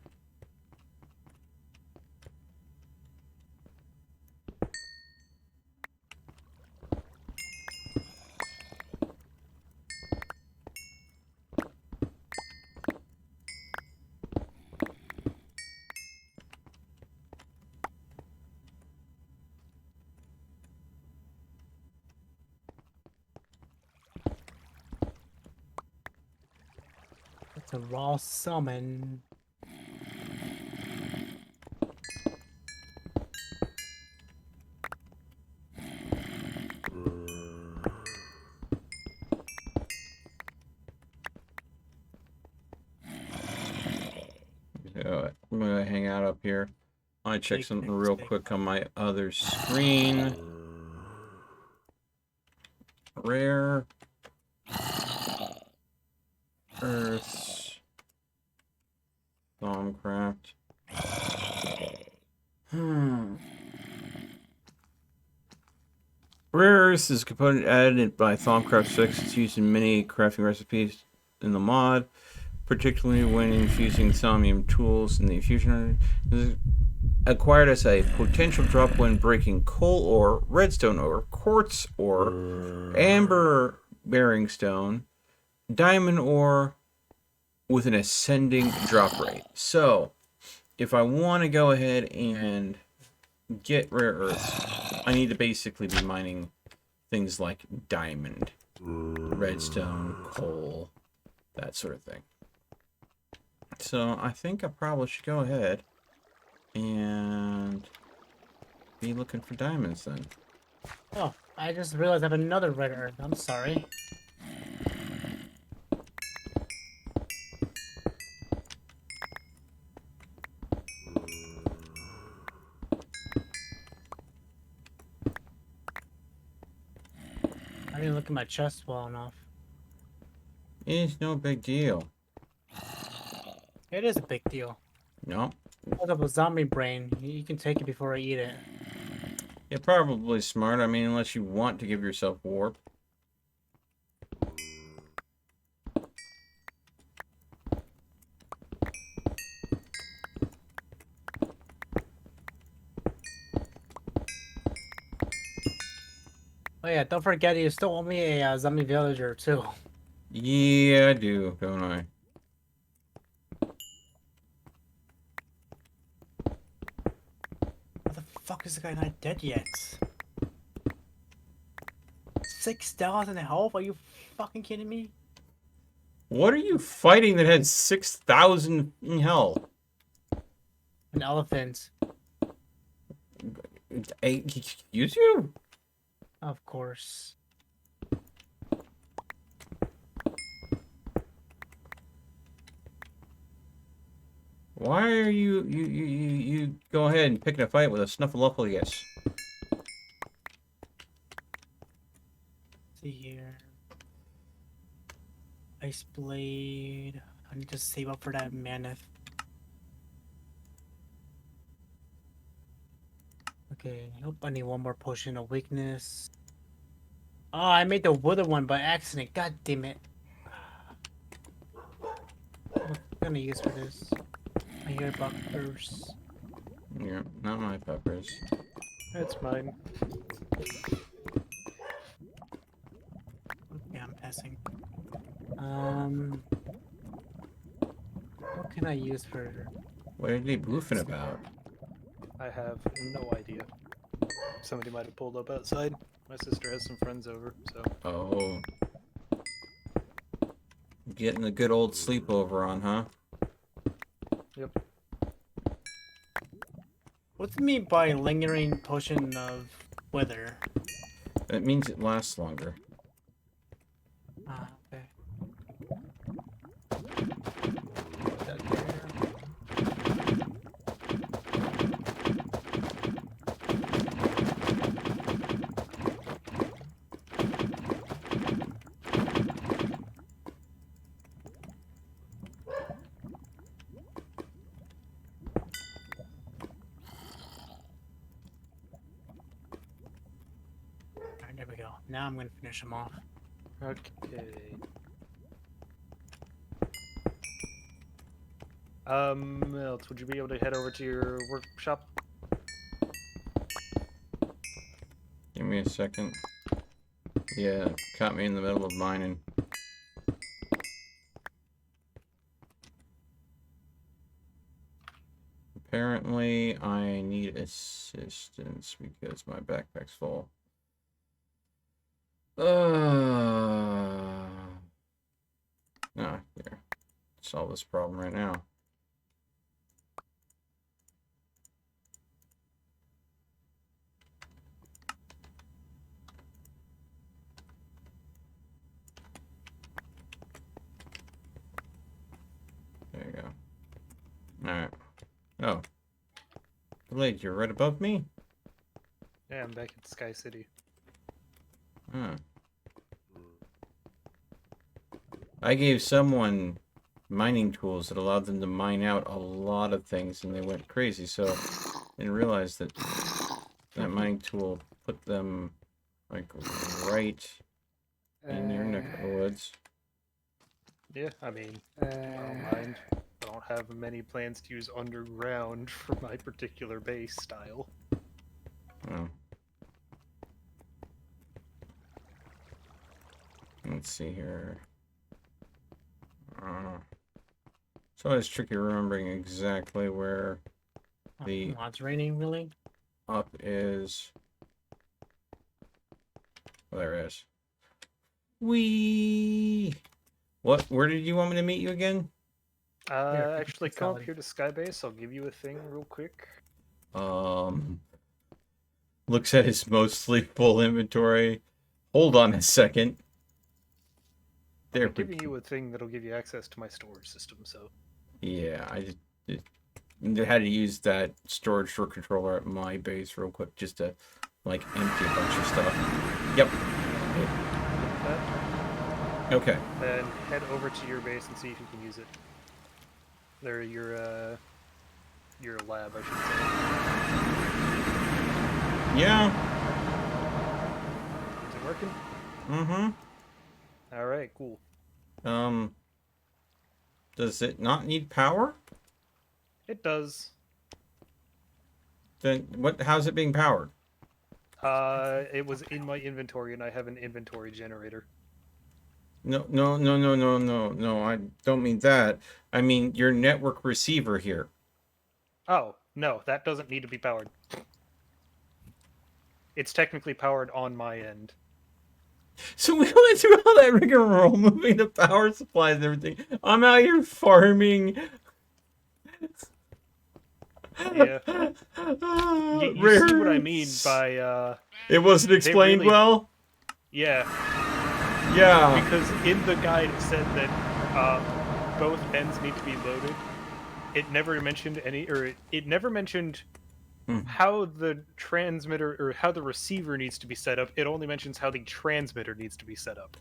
It's a raw summon. So I'm gonna hang out up here. I check Big something things, real big quick on my other screen. Rare Earths. Thaumcraft. Rare Earths is a component added by Thaumcraft 6. It's used in many crafting recipes in the mod, particularly when infusing thaumium tools in the infusion. Acquired as a potential drop when breaking coal ore, redstone ore, quartz ore, amber bearing stone, diamond ore with an ascending drop rate. So, if I want to go ahead and get rare earths, I need to basically be mining things like diamond, redstone, coal, that sort of thing. So, I think I probably should go ahead and be looking for diamonds then. Oh, I just realized I have another red earth. I'm sorry. I didn't look at my chest well enough. It's no big deal. It is a big deal. No. Look up a zombie brain. You can take it before I eat it. You're probably smart. I mean, unless you want to give yourself warp. Oh yeah, don't forget you still owe me a zombie villager too. Yeah, I do, don't I? How the fuck is the guy not dead yet? 6,000 health? Are you fucking kidding me? What are you fighting that had 6,000 in health? An elephant. Excuse you? Of course. Why are you go ahead and pick a fight with a Snuffleupagus? See here. Ice blade. I need to save up for that mammoth. Okay, nope, I need one more potion of weakness. Oh, I made the wither one by accident. God damn it. What am I gonna use for this? I hear buckers. Yeah, not my peppers. That's mine. Yeah, I'm passing. What can I use for? What are they boofing about? I have no idea. Somebody might have pulled up outside. My sister has some friends over, so. Oh. Getting a good old sleepover on, huh? Yep. What do you mean by lingering potion of wither? It means it lasts longer. Ah, okay. That there. Alright, there we go. Now I'm gonna finish them off. Okay. Else, would you be able to head over to your workshop? Give me a second. Yeah, caught me in the middle of mining. Apparently, I need assistance because my backpack's full. Here. Solve this problem right now. There you go. Alright. Oh. Blade, you're right above me? Yeah, I'm back at Sky City. Huh. I gave someone mining tools that allowed them to mine out a lot of things, and they went crazy, so I didn't realize that that mining tool put them, like, right in your neck of the woods. Yeah, I mean, I don't mind. I don't have many plans to use underground for my particular base style. Oh. Let's see here. It's always tricky remembering exactly where the Oh, it's raining, really? up is. Oh, there it is. Whee! What? Where did you want me to meet you again? Actually, come up Solid. here to Skybase. I'll give you a thing real quick. Looks at his mostly full inventory. Hold on a second. There I'm we giving you a thing that'll give you access to my storage system, so... Yeah, I had to use that storage store controller at my base real quick just to, like, empty a bunch of stuff. Yep. Okay. Then head over to your base and see if you can use it. There, your lab, I should say. Yeah. Is it working? Mm-hmm. Alright, cool. Does it not need power? It does. Then how's it being powered? It was in my inventory, and I have an inventory generator. No, I don't mean that. I mean your network receiver here. Oh, no, that doesn't need to be powered. It's technically powered on my end. So we went through all that rigmarole, moving the power supplies and everything. I'm out here farming. Yeah. You see what I mean by, It wasn't explained really- well? yeah. Yeah. Because in the guide it said that both ends need to be loaded. It never mentioned it never mentioned how the transmitter or how the receiver needs to be set up. It only mentions how the transmitter needs to be set up.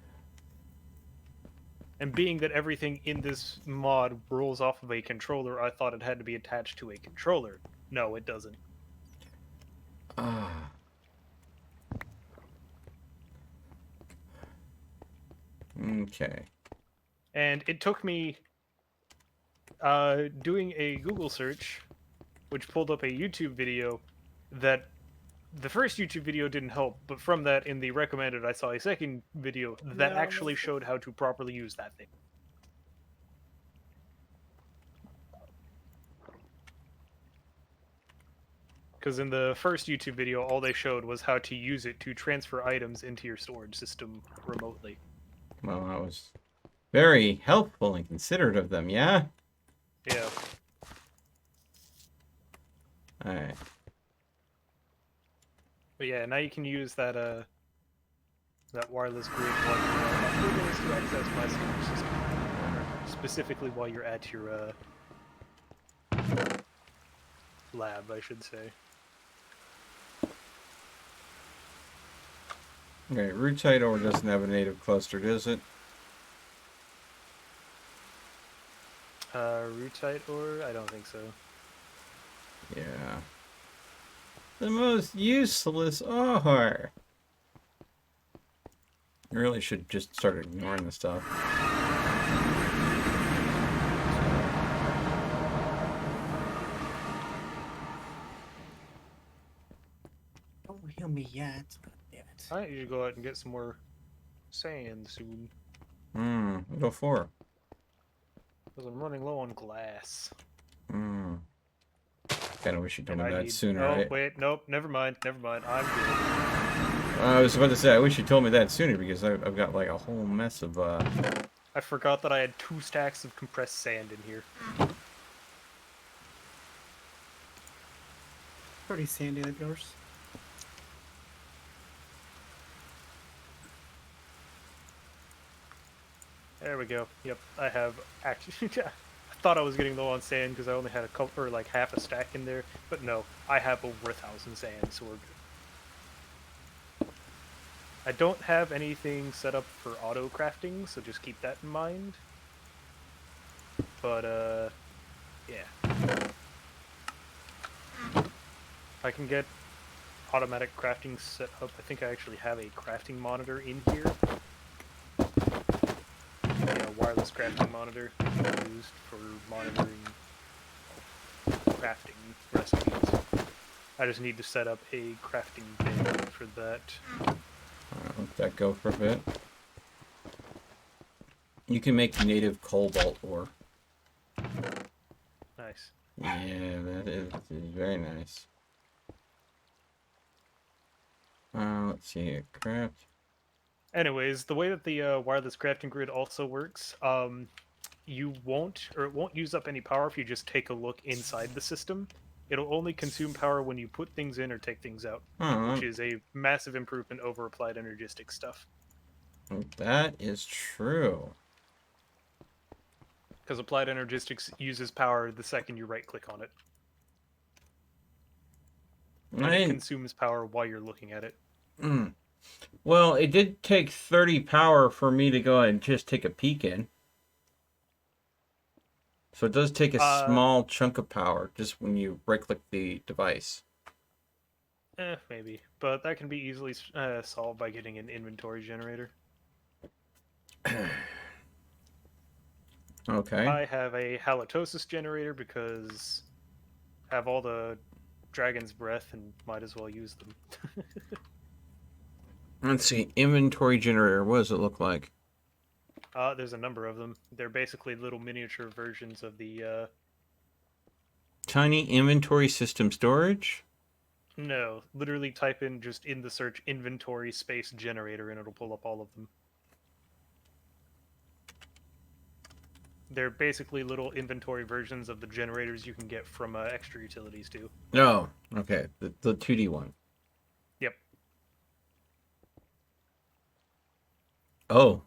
And being that everything in this mod rolls off of a controller, I thought it had to be attached to a controller. No, it doesn't. Okay. And it took me doing a Google search, which pulled up a YouTube video that the first YouTube video didn't help, but from that, in the recommended, I saw a second video that actually showed how to properly use that thing. Because in the first YouTube video, all they showed was how to use it to transfer items into your storage system remotely. Well, that was very helpful and considerate of them, yeah? Yeah. Alright. But yeah, now you can use that that wireless grid while you're able to access my solar system, or specifically while you're at your lab, I should say. Okay, rootite ore doesn't have a native cluster, does it? Rootite ore? I don't think so. Yeah. The most useless ore. You really should just start ignoring the stuff. Don't heal me yet. God damn it. Alright, you should go out and get some more sand soon. Go for it. Because I'm running low on glass. Kinda wish you told And me I that need... sooner, Oh, right? wait, nope, never mind. I'm good. I was about to say, I wish you told me that sooner because I've got like a whole mess of, I forgot that I had 2 stacks of compressed sand in here. Pretty sandy like yours. There we go. Yep, I have actually... I thought I was getting low on sand because I only had a couple, or like half a stack in there. But no, I have over 1,000 sand, so we're good. I don't have anything set up for auto crafting, so just keep that in mind. But, yeah. I can get automatic crafting set up. I think I actually have a crafting monitor in here. Yeah, wireless crafting monitor used for monitoring crafting recipes. I just need to set up a crafting bin for that. I'll let that go for a bit. You can make native cobalt ore. Nice. Yeah, that is very nice. Let's see, craft. Anyways, the way that the wireless crafting grid also works, you won't, or it won't use up any power if you just take a look inside the system. It'll only consume power when you put things in or take things out, which is a massive improvement over applied energistics stuff. That is true. Because applied energistics uses power the second you right-click on it. And it consumes power while you're looking at it. Well, it did take 30 power for me to go and just take a peek in. So it does take a small chunk of power just when you right-click the device. Maybe. But that can be easily solved by getting an inventory generator. Okay. I have a halitosis generator because I have all the dragon's breath and might as well use them. Let's see, inventory generator, what does it look like? There's a number of them. They're basically little miniature versions of the, Tiny inventory system storage? No, literally type in just in the search inventory space generator and it'll pull up all of them. They're basically little inventory versions of the generators you can get from extra utilities too. Oh, okay, the 2D one. Yep. Oh.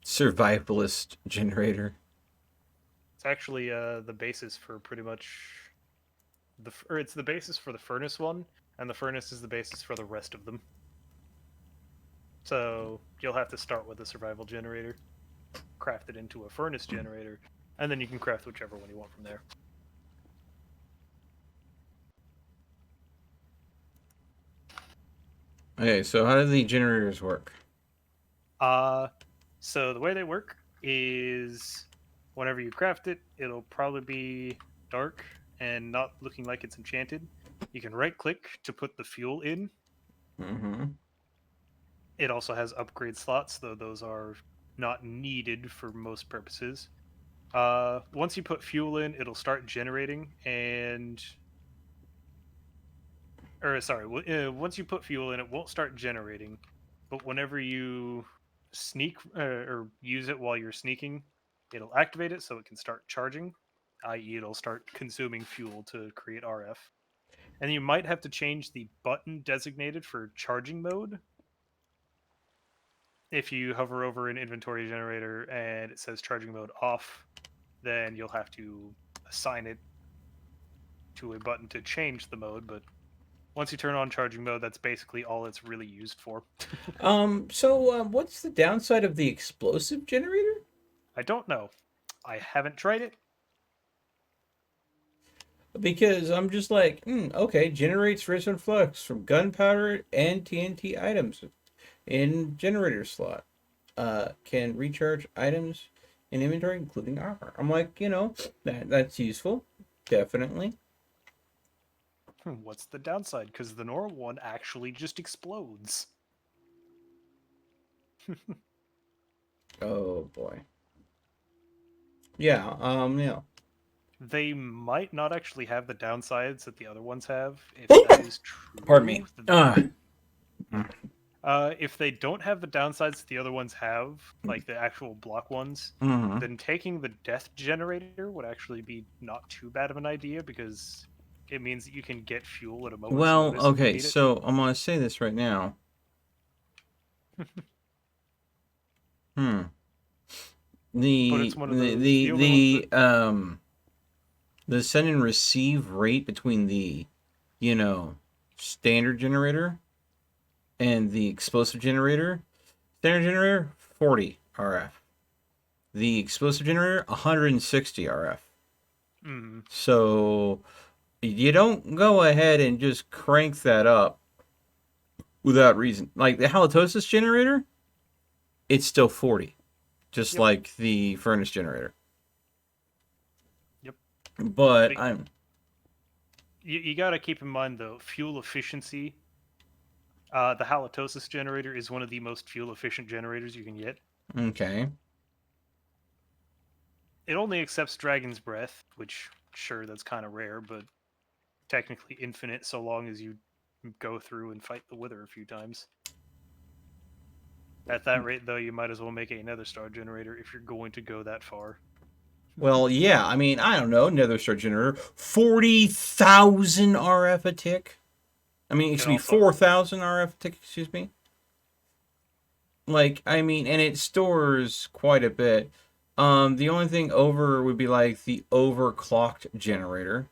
Survivalist generator. It's actually the basis for pretty much it's the basis for the furnace one, and the furnace is the basis for the rest of them. So you'll have to start with a survival generator, craft it into a furnace generator, and then you can craft whichever one you want from there. Okay, so how do the generators work? So the way they work is whenever you craft it, it'll probably be dark and not looking like it's enchanted. You can right click to put the fuel in. Mm-hmm. It also has upgrade slots, though those are not needed for most purposes. Once you put fuel in, it'll start generating, once you put fuel in, it won't start generating, but whenever you sneak or use it while you're sneaking, it'll activate it so it can start charging, i.e. it'll start consuming fuel to create RF. And you might have to change the button designated for charging mode. if you hover over an inventory generator and it says charging mode off, then you'll have to assign it to a button to change the mode, but once you turn on charging mode, that's basically all it's really used for. What's the downside of the explosive generator? I don't know. I haven't tried it. Because I'm just like, okay, generates redstone flux from gunpowder and TNT items in generator slot. Can recharge items in inventory, including armor. I'm like, that's useful, definitely. What's the downside? Because the normal one actually just explodes. Oh boy. Yeah. They might not actually have the downsides that the other ones have. If that is true, Pardon me. If they don't have the downsides that the other ones have, like the actual block ones, then taking the death generator would actually be not too bad of an idea because it means that you can get fuel at a moment's Well, notice if you okay, need it. so I'm gonna say this right now. it's one of those- The send and receive rate between the, standard generator and the explosive generator. Standard generator 40 RF. The explosive generator 160 RF. So you don't go ahead and just crank that up without reason. Like the halitosis generator, it's still 40, just like the furnace generator. Yep. But You got to keep in mind though, fuel efficiency. The halitosis generator is one of the most fuel efficient generators you can get. Okay. It only accepts Dragon's Breath, which, sure, that's kind of rare, but technically infinite so long as you go through and fight the Wither a few times. At that rate, though, you might as well make a Nether Star generator if you're going to go that far. Well, yeah, I mean, I don't know, Nether Star generator, 40,000 RF a tick. I mean, excuse me, 4,000 RF a tick, excuse me. Like, I mean, and it stores quite a bit. The only thing over would be like the overclocked generator.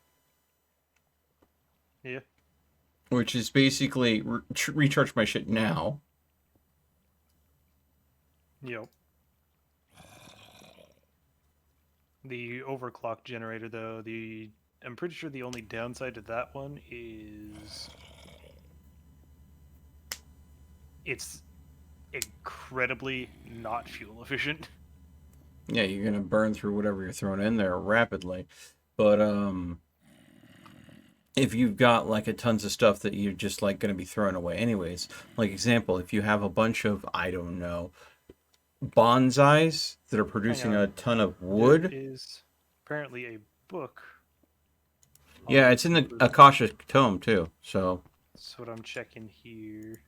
Yeah. Which is basically recharge my shit now. Yep. The overclock generator, though, I'm pretty sure the only downside to that one is it's incredibly not fuel efficient. Yeah, you're gonna burn through whatever you're throwing in there rapidly. But if you've got like a tons of stuff that you're just like gonna be throwing away anyways, like example, if you have a bunch of, I don't know, bonsais that are producing a ton of wood. There is apparently a book. Yeah, it's in the Akasha Tome too. So that's what I'm checking here.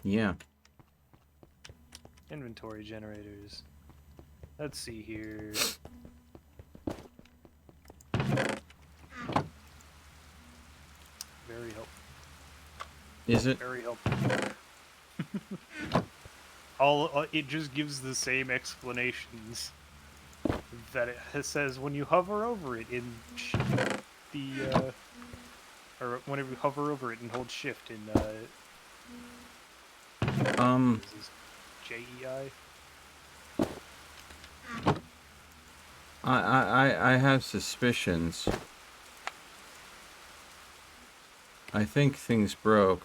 Yeah. Inventory generators. Let's see here. Very helpful. Is it? Very helpful. It just gives the same explanations that it says when you hover over it in or whenever you hover over it and hold shift in JEI. I have suspicions. I think things broke.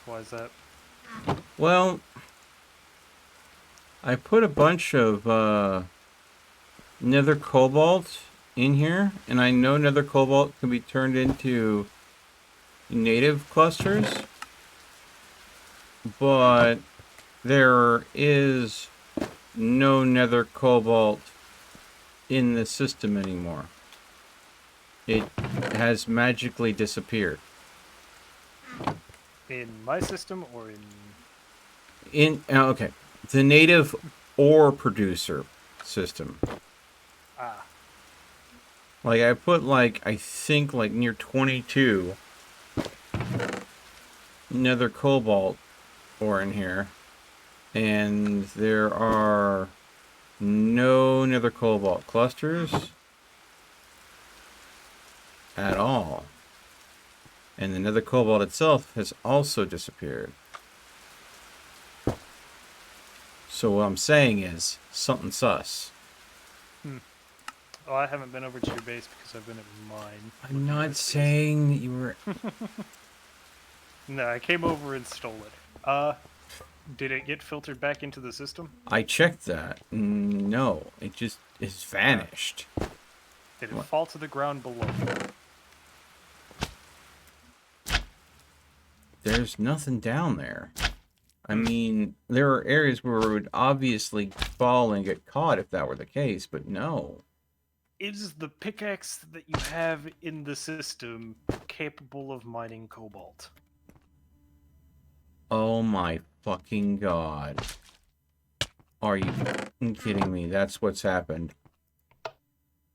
Why is that? Well, I put a bunch of nether cobalt in here, and I know nether cobalt can be turned into native clusters, but there is no nether cobalt in the system anymore. It has magically disappeared. In my system or okay, the native ore producer system. Ah. Like I put I think near 22 nether cobalt ore in here. And there are no nether cobalt clusters at all. And the nether cobalt itself has also disappeared. So what I'm saying is, something sus. Oh, I haven't been over to your base because I've been at mine. I'm not saying that you were... No, I came over and stole it. Did it get filtered back into the system? I checked that. No, it just is vanished. Did it fall to the ground below? There's nothing down there. I mean, there are areas where it would obviously fall and get caught if that were the case, but no. Is the pickaxe that you have in the system capable of mining cobalt? Oh my fucking god. Are you kidding me? That's what's happened.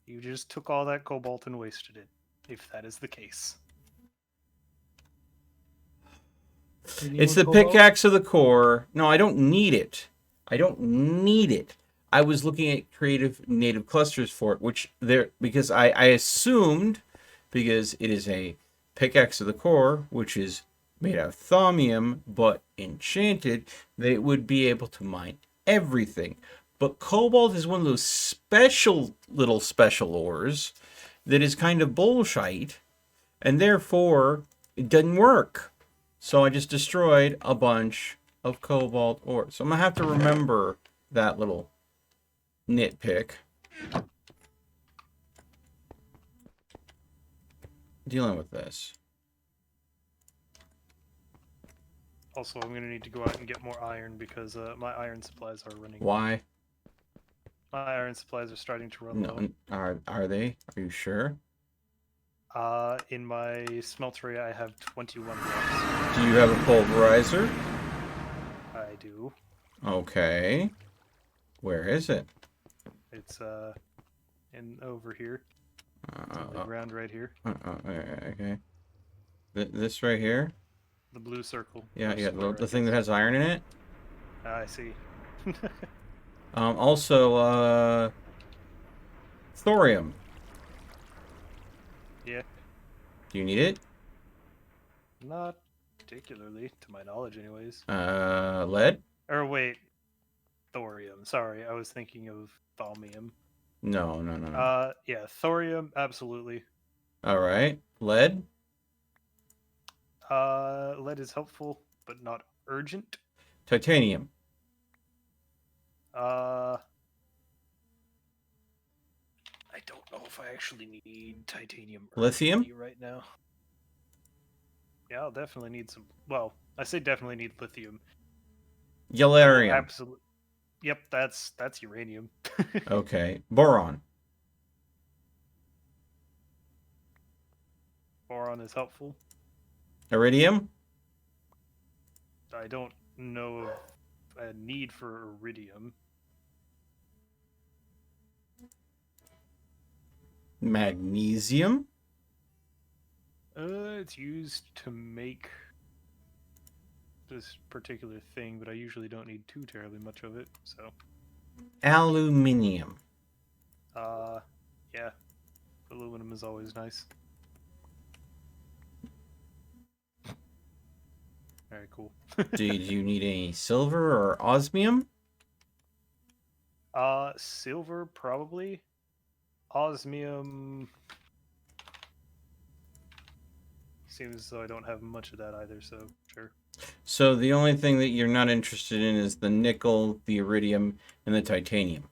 You just took all that cobalt and wasted it, if that is the case. It's the pickaxe of the core. No, I don't need it. I don't need it. I was looking at creative native clusters for it, which there, because I assumed, because it is a pickaxe of the core, which is made out of thaumium, but enchanted, that it would be able to mine everything. But cobalt is one of those special ores that is kind of bullshit, and therefore it doesn't work. So I just destroyed a bunch of cobalt ore. So I'm gonna have to remember that little nitpick. Dealing with this. Also, I'm going to need to go out and get more iron because my iron supplies are running. Why? My iron supplies are starting to run low. No, are they? Are you sure? In my smeltery, I have 21 blocks. Do you have a pulverizer? I do. Okay. Where is it? It's in over here. It's on the ground right here. Okay. This right here? The blue circle. Yeah, Or yeah. square, The thing that has iron in it. I see. Also, thorium. Yeah. Do you need it? Not particularly, to my knowledge, anyways. Lead? Or wait, thorium. Sorry, I was thinking of thaumium. No. Yeah, thorium, absolutely. All right. Lead? Lead is helpful, but not urgent. Titanium. I don't know if I actually need titanium Lithium? urgently right now. Yeah, I'll definitely need some. Well, I say definitely need lithium. Yellarium. Absolutely. Yep, that's uranium. Okay. Boron. Boron is helpful. Iridium? I don't know of a need for iridium. Magnesium? It's used to make this particular thing, but I usually don't need too terribly much of it, so. Aluminium. Yeah. Aluminum is always nice. Very cool. Did you need any silver or osmium? Silver probably. Osmium seems as though I don't have much of that either, so sure. So the only thing that you're not interested in is the nickel, the iridium, and the titanium.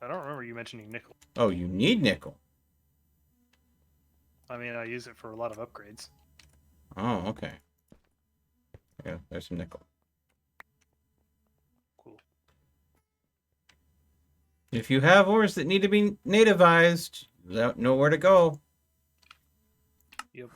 I don't remember you mentioning nickel. Oh, you need nickel. I mean, I use it for a lot of upgrades. Oh, okay. Yeah, there's some nickel. Cool. If you have ores that need to be nativized, you know where to go. Yep.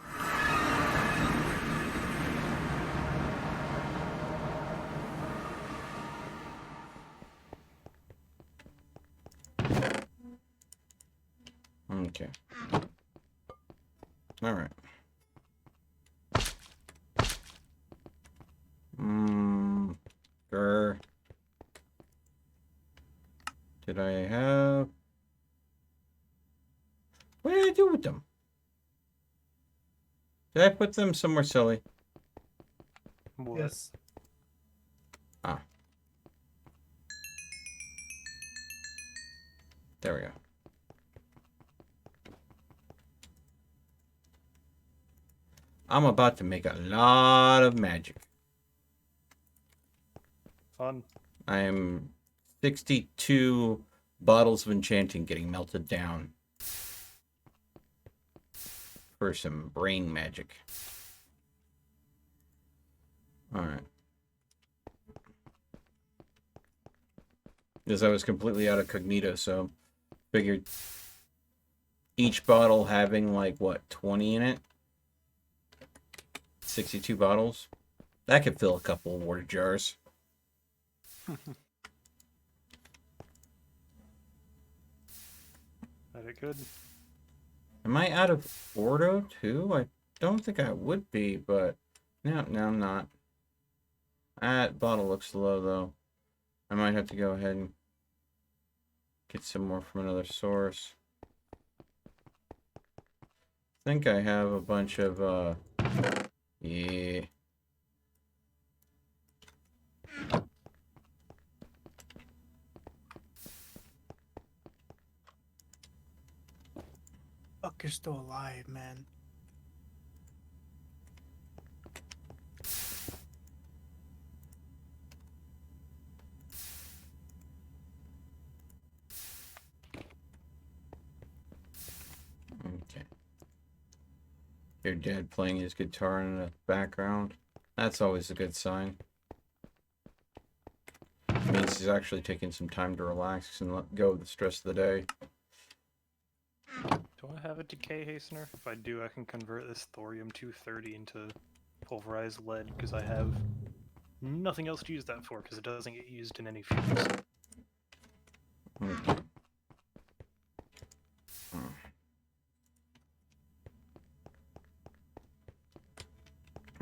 Okay. All right. Did I have... What did I do with them? Did I put them somewhere silly? What? Yes. Ah. There we go. I'm about to make a lot of magic. Fun. I am 62 bottles of enchanting getting melted down for some brain magic. Alright. Because I was completely out of cognito, so figured each bottle having like, what, 20 in it? 62 bottles? That could fill a couple of water jars. That it good? Am I out of Ordo too? I don't think I would be, but no, I'm not. That bottle looks low though. I might have to go ahead and get some more from another source. I think I have a bunch of yeah. Fuck, you're still alive, man. Okay. Your dad playing his guitar in the background. That's always a good sign. It means he's actually taking some time to relax and let go of the stress of the day. Do I have a decay hastener? If I do, I can convert this thorium-230 into pulverized lead, because I have nothing else to use that for, because it doesn't get used in any fuels. Okay.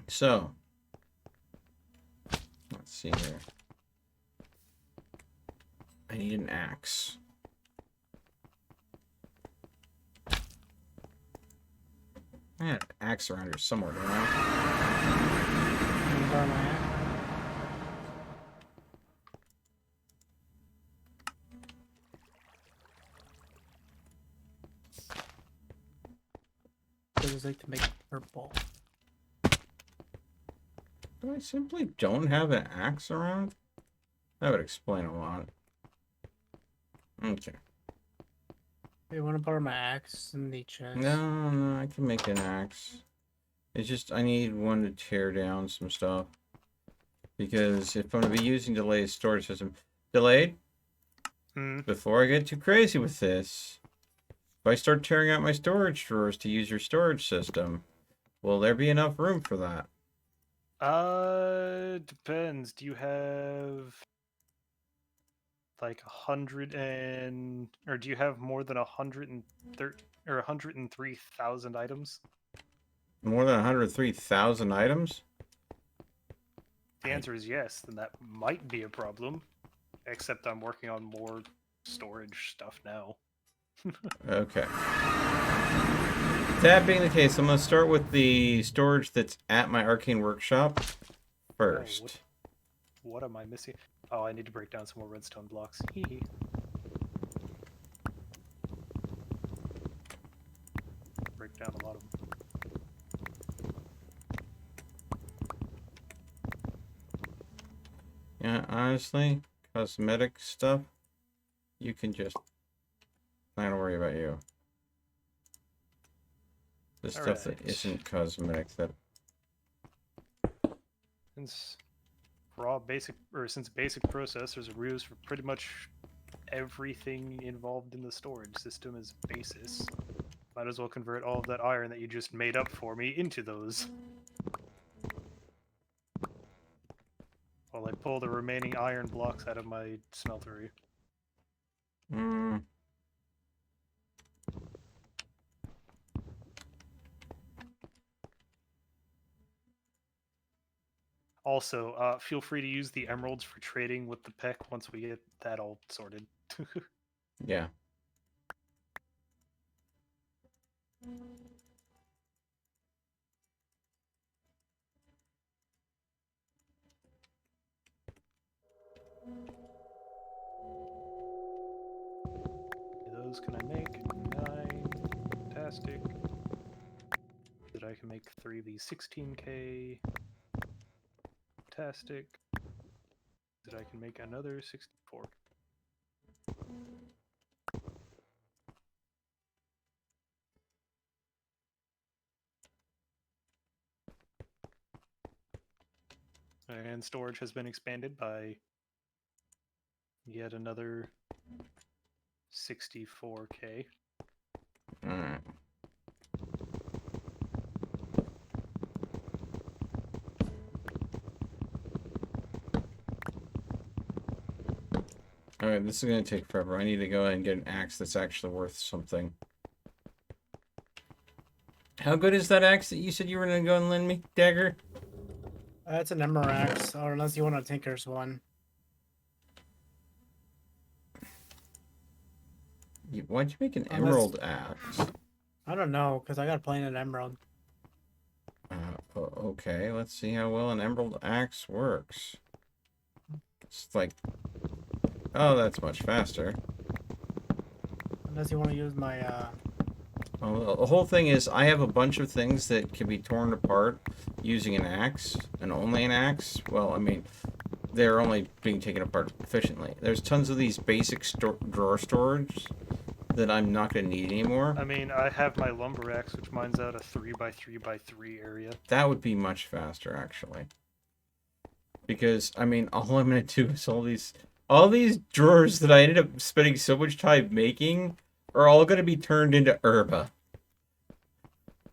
So, let's see here. I need an axe. I had an axe around here somewhere, don't I? Can you borrow my axe? What does it like to make purple? Do I simply don't have an axe around? That would explain a lot. Okay. Hey, you want to borrow my axe in the chest? No, I can make an axe. It's just I need one to tear down some stuff. Because if I'm going to be using delayed storage system... Delayed? Before I get too crazy with this, if I start tearing out my storage drawers to use your storage system, will there be enough room for that? Depends. Do you have like 100 and, or do you have more than 130 or 103,000 items? More than 103,000 items? The answer is yes. Then that might be a problem. Except I'm working on more storage stuff now. Okay. That being the case, I'm going to start with the storage that's at my arcane workshop first. What am I missing? Oh, I need to break down some more redstone blocks. Hee hee. Break down a lot of them. Yeah, honestly, cosmetic stuff, you can just... I don't worry about you. The stuff that Alright. isn't cosmetic, that... Since since basic processors are used for pretty much everything involved in the storage system as basis, might as well convert all of that iron that you just made up for me into those. While I pull the remaining iron blocks out of my smeltery. Also, feel free to use the emeralds for trading with the peck once we get that all sorted. Yeah. Those can I make? 9. Fantastic. That I can make 3 of these 16k. Fantastic. That I can make another 64. And storage has been expanded by yet another 64k. Alright. Alright, this is gonna take forever. I need to go ahead and get an axe that's actually worth something. How good is that axe that you said you were gonna go and lend me, Dagger? It's an emerald axe, or unless you want a tinker's one. Why'd you make an Unless- emerald axe? I don't know, because I got plain an emerald. Okay, let's see how well an emerald axe works. It's like... Oh, that's much faster. Unless you want to use my, Well, the whole thing is, I have a bunch of things that can be torn apart using an axe, and only an axe. Well, I mean, they're only being taken apart efficiently. There's tons of these basic drawer storage that I'm not going to need anymore. I mean, I have my lumber axe, which mines out a 3x3x3 area. That would be much faster, actually. Because, I mean, all I'm going to do is all these drawers that I ended up spending so much time making are all going to be turned into herba.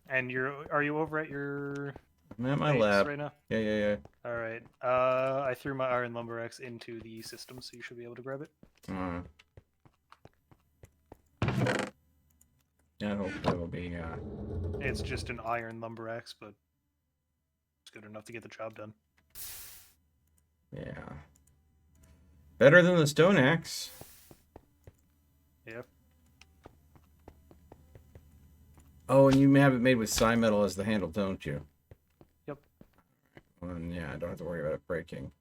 And are you over at your I'm at my base lab. right now? Yeah. All right. I threw my iron lumber axe into the system, so you should be able to grab it. Yeah, hopefully it'll be, It's just an iron lumber axe, but it's good enough to get the job done. yeah. Better than the stone axe. Yeah. Oh, and you have it made with psi metal as the handle, don't you? Yep. Well, then, yeah, I don't have to worry about it breaking.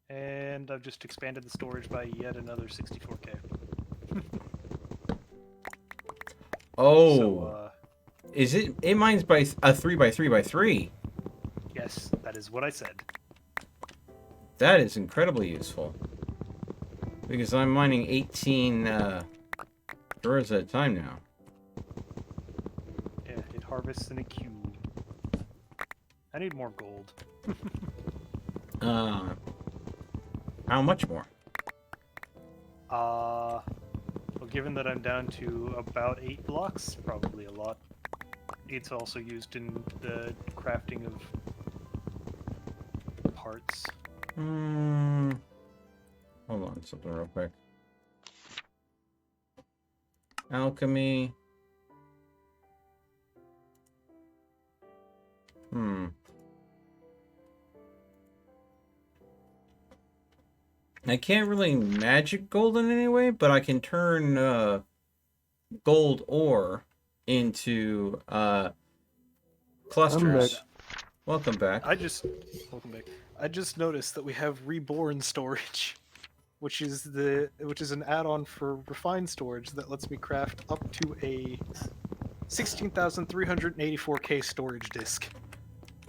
And I've just expanded the storage by yet another 64k. Oh, So, is it? It mines by a 3x3x3. yes, that is what I said. That is incredibly useful. Because I'm mining 18 drawers at a time now. Yeah, it harvests in a cube. I need more gold. How much more? Well, given that I'm down to about 8 blocks, probably a lot. It's also used in the crafting of parts. Hold on, something real quick. Alchemy. I can't really magic gold in any way, but I can turn gold ore into clusters. Welcome back. Welcome back. I just noticed that we have reborn storage, which is an add-on for refined storage that lets me craft up to a 16,384k storage disk.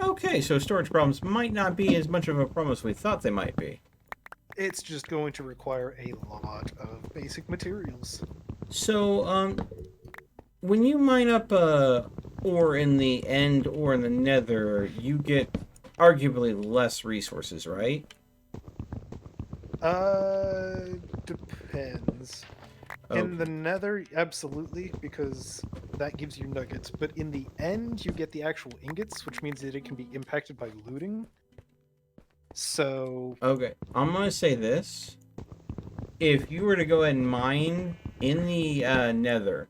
Okay, so storage problems might not be as much of a problem as we thought they might be. It's just going to require a lot of basic materials. So, when you mine up ore in the end or in the nether, you get arguably less resources, right? Depends. Okay. In the nether, absolutely, because that gives you nuggets. But in the end, you get the actual ingots, which means that it can be impacted by looting. So... Okay, I'm gonna say this. If you were to go ahead and mine in the nether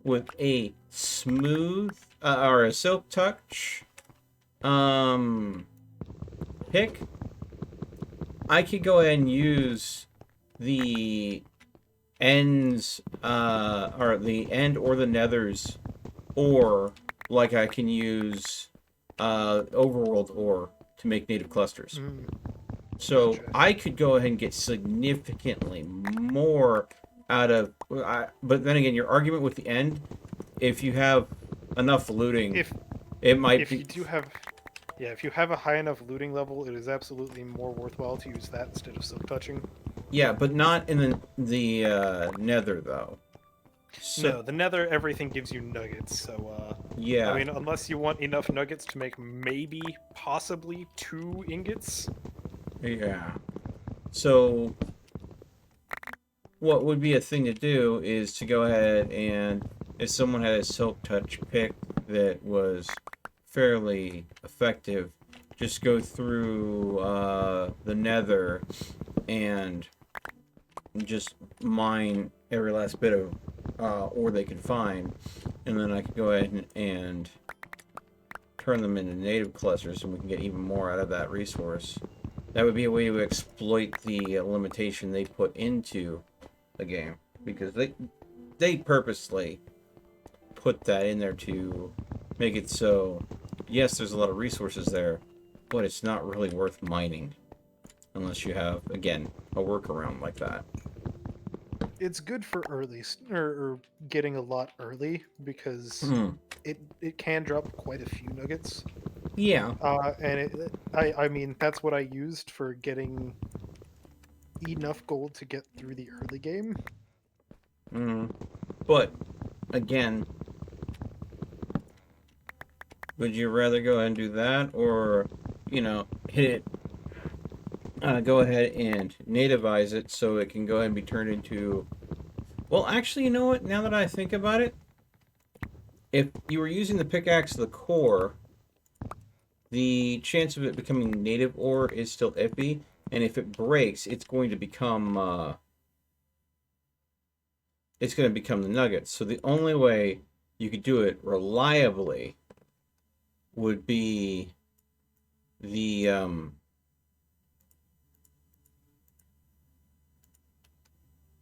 with a smooth or a silk touch pick, I could go ahead and use the ends, or the end or the nethers, or like I can use overworld ore to make native clusters. So Gotcha. I could go ahead and get significantly more out of. But then again, your argument with the end, if you have enough looting, If it might if be. you do have, yeah, if you have a high enough looting level, it is absolutely more worthwhile to use that instead of silk touching. Yeah, but not in the nether though. So No, the nether, everything gives you nuggets, so, yeah. I mean, unless you want enough nuggets to make maybe, possibly 2 ingots. Yeah. So what would be a thing to do is to go ahead and if someone had a silk touch pick that was fairly effective, just go through the nether and just mine every last bit of ore they could find, and then I could go ahead and turn them into native clusters, and we can get even more out of that resource. That would be a way to exploit the limitation they put into the game, because they purposely put that in there to make it so, yes, there's a lot of resources there, but it's not really worth mining unless you have, again, a workaround like that. It's good for early, or getting a lot early, because it can drop quite a few nuggets. Yeah. And I mean, that's what I used for getting enough gold to get through the early game. But, again, would you rather go ahead and do that, or, hit it, go ahead and nativize it so it can go ahead and be turned into... Well, actually, you know what? Now that I think about it, if you were using the pickaxe of the core, the chance of it becoming native ore is still iffy, and if it breaks, it's going to become the nuggets. So the only way you could do it reliably would be the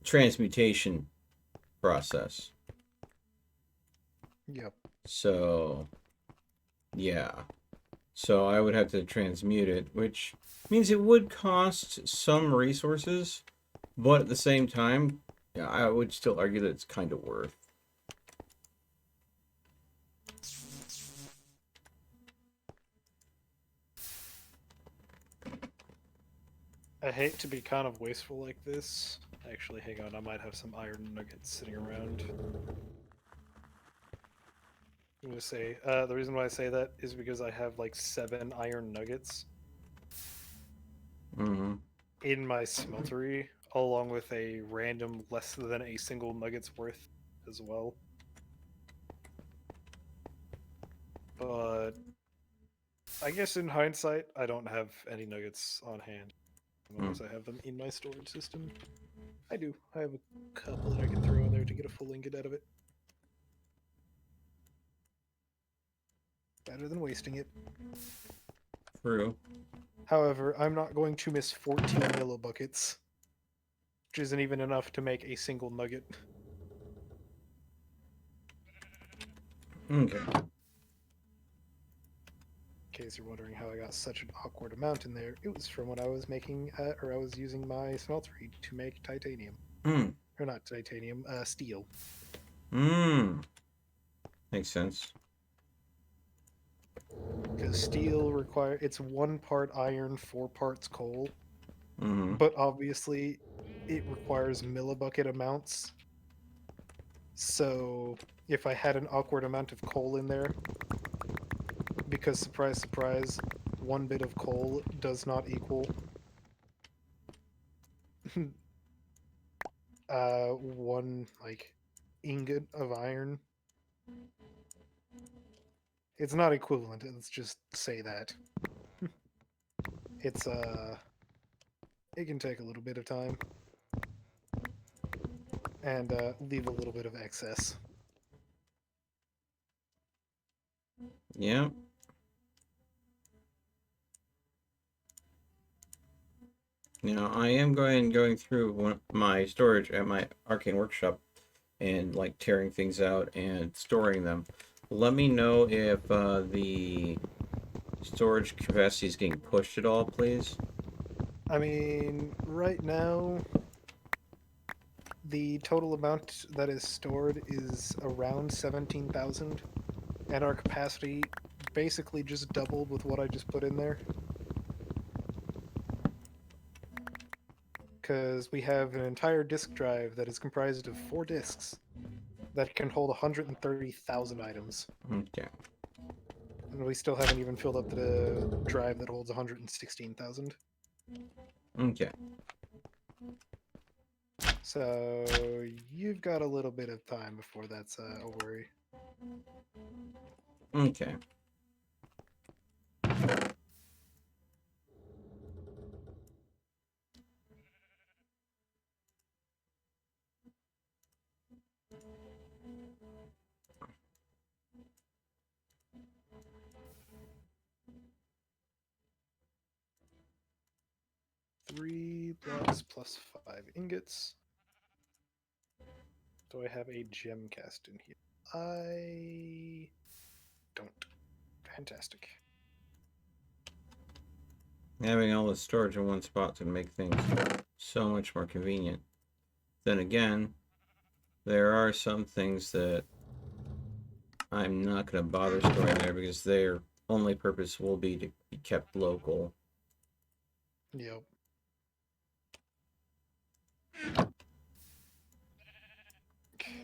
transmutation process. Yep. So, yeah. So I would have to transmute it, which means it would cost some resources, but at the same time, I would still argue that it's kind of worth. I hate to be kind of wasteful like this. Actually, hang on, I might have some iron nuggets sitting around. I'm gonna say, the reason why I say that is because I have like 7 iron nuggets in my smeltery, along with a random less than a single nugget's worth as well. But I guess in hindsight, I don't have any nuggets on hand unless I have them in my storage system. I do. I have a couple that I can throw in there to get a full ingot out of it. Better than wasting it. True. However, I'm not going to miss 14 yellow buckets, which isn't even enough to make a single nugget. Okay. In case you're wondering how I got such an awkward amount in there, it was from when I was making, or I was using my smeltery to make titanium. Or not titanium, steel. Makes sense. Because steel it's 1 part iron, 4 parts coal. Mm-hmm. But obviously, it requires millibucket amounts. So, if I had an awkward amount of coal in there, because surprise, surprise, 1 bit of coal does not equal 1 ingot of iron. It's not equivalent. Let's just say that. It's it can take a little bit of time and leave a little bit of excess. I am going through my storage at my arcane workshop and like tearing things out and storing them. Let me know if the storage capacity is getting pushed at all, please. I mean, right now, the total amount that is stored is around 17,000, and our capacity basically just doubled with what I just put in there. Because we have an entire disk drive that is comprised of 4 disks that can hold 130,000 items. Okay. And we still haven't even filled up the drive that holds 116,000. Okay. So you've got a little bit of time before that's a worry. Okay. Three blocks plus 5 ingots. Do I have a gem cast in here? I don't. Fantastic. Having all the storage in one spot would make things so much more convenient. Then again, there are some things that I'm not going to bother storing there because their only purpose will be to be kept local. Yep. Okay.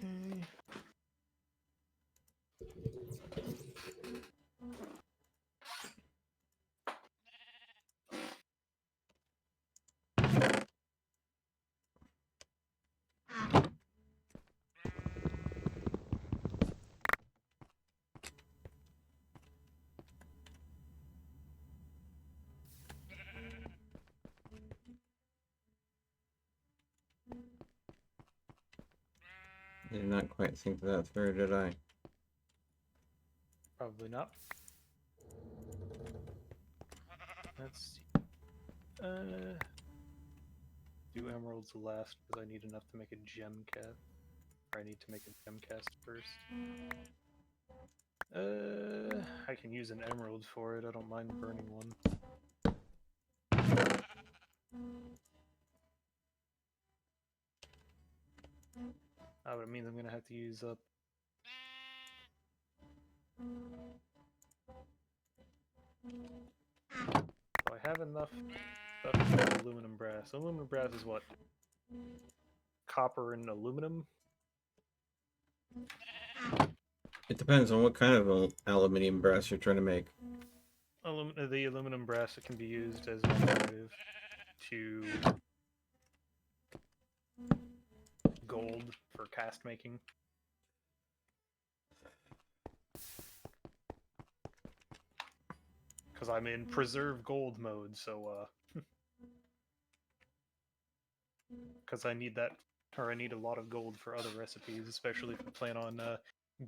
I did not quite think that through, did I? Probably not. Let's see. Do emeralds last because I need enough to make a gem cast. Or I need to make a gem cast first. I can use an emerald for it. I don't mind burning one. Oh, but it means I'm gonna have to use up. Do I have enough stuff for aluminum brass? Aluminum brass is what? Copper and aluminum? It depends on what kind of aluminium brass you're trying to make. The aluminum brass that can be used as an alternative to gold for cast making. Because I'm in preserve gold mode, so because I need that, or I need a lot of gold for other recipes, especially if I plan on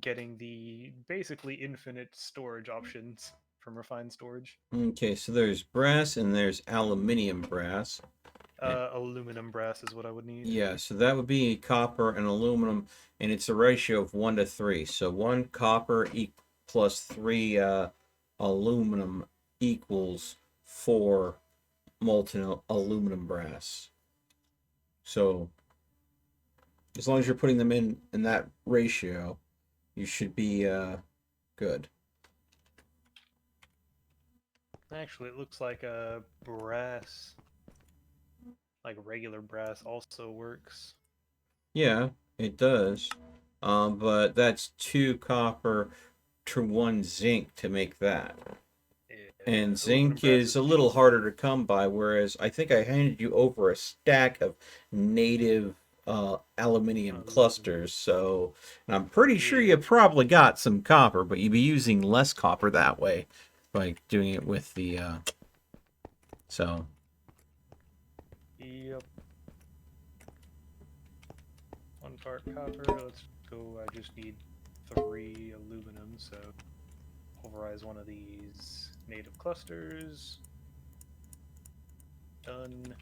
getting the basically infinite storage options from refined storage. Okay, so there's brass and there's aluminium brass. Aluminum brass is what I would need. Yeah, so that would be copper and aluminum, and it's a ratio of 1 to 3. So 1 copper plus 3 aluminum equals 4 molten aluminum brass. So as long as you're putting them in that ratio, you should be good. Actually, it looks like brass, like regular brass, also works. Yeah, it does. But that's 2 copper to 1 zinc to make that. And zinc is a little harder to come by, whereas I think I handed you over a stack of native aluminium clusters, so and I'm pretty sure you probably got some copper, but you'd be using less copper that way by doing it with the so. Yep. 1 part copper. Let's go. I just need 3 aluminum, so pulverize one of these native clusters. Done.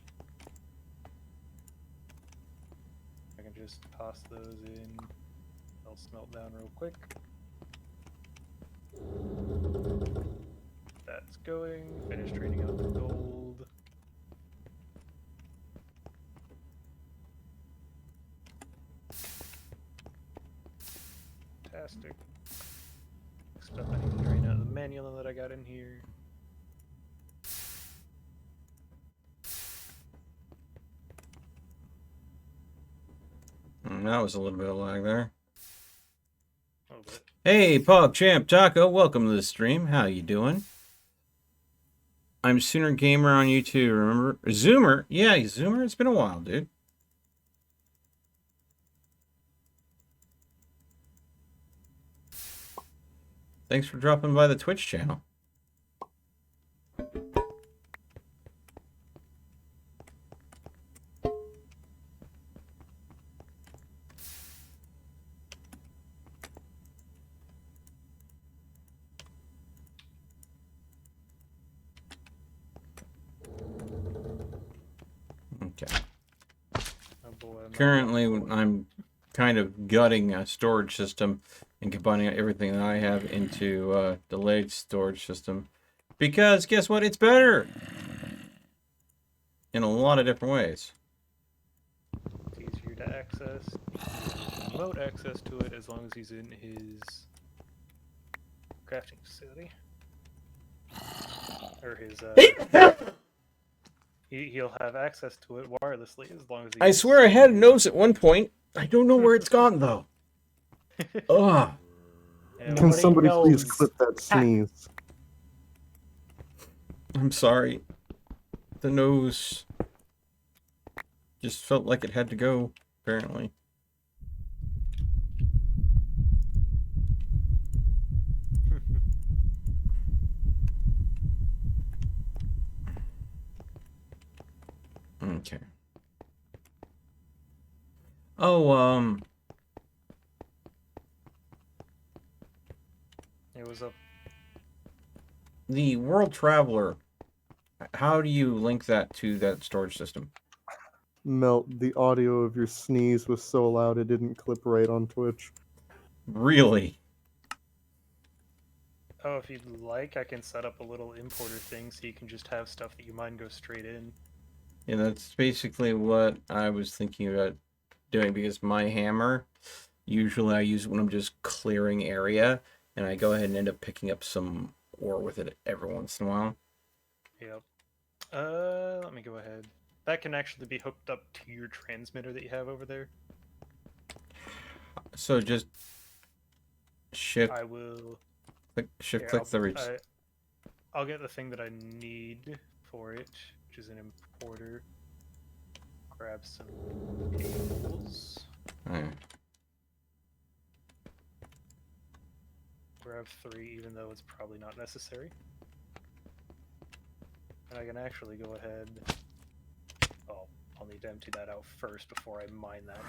just toss those in. They'll smelt down real quick. That's going. Finish trading out the gold. Fantastic. Stuff I need to drain out of the manual that I got in here. That was a little bit of lag there. A little bit. Hey, PogChamp Taco, welcome to the stream. How you doing? I'm Sooner Gamer on YouTube, remember? Zoomer? Yeah, Zoomer, it's been a while, dude. Thanks for dropping by the Twitch channel. Okay. Oh boy, Currently, I'm kind of gutting a storage system and combining everything that I have into a delayed storage system. Because, guess what? It's better! In a lot of different ways. It's easier to access. Remote access to it as long as he's in his crafting facility. Or his, he'll have access to it wirelessly as long as he... I swear I had a nose at one point. I don't know where it's gone, though. Ugh. Yeah, Can somebody please knows. clip that sneeze? I'm sorry. The nose just felt like it had to go, apparently. Okay. Oh, It was up. the World Traveler. How do you link that to that storage system? Melt, the audio of your sneeze was so loud it didn't clip right on Twitch. Really? Oh, if you'd like, I can set up a little importer thing so you can just have stuff that you mine go straight in. Yeah, that's basically what I was thinking about doing, because my hammer, usually I use it when I'm just clearing area, and I go ahead and end up picking up some ore with it every once in a while. Yep. Let me go ahead. That can actually be hooked up to your transmitter that you have over there. So just shift I will... click, shift Here, click the reach. I'll get the thing that I need for it, which is an importer. Grab some cables. Alright. Grab 3, even though it's probably not necessary. And I can actually go ahead... Oh, I'll need to empty that out first before I mine that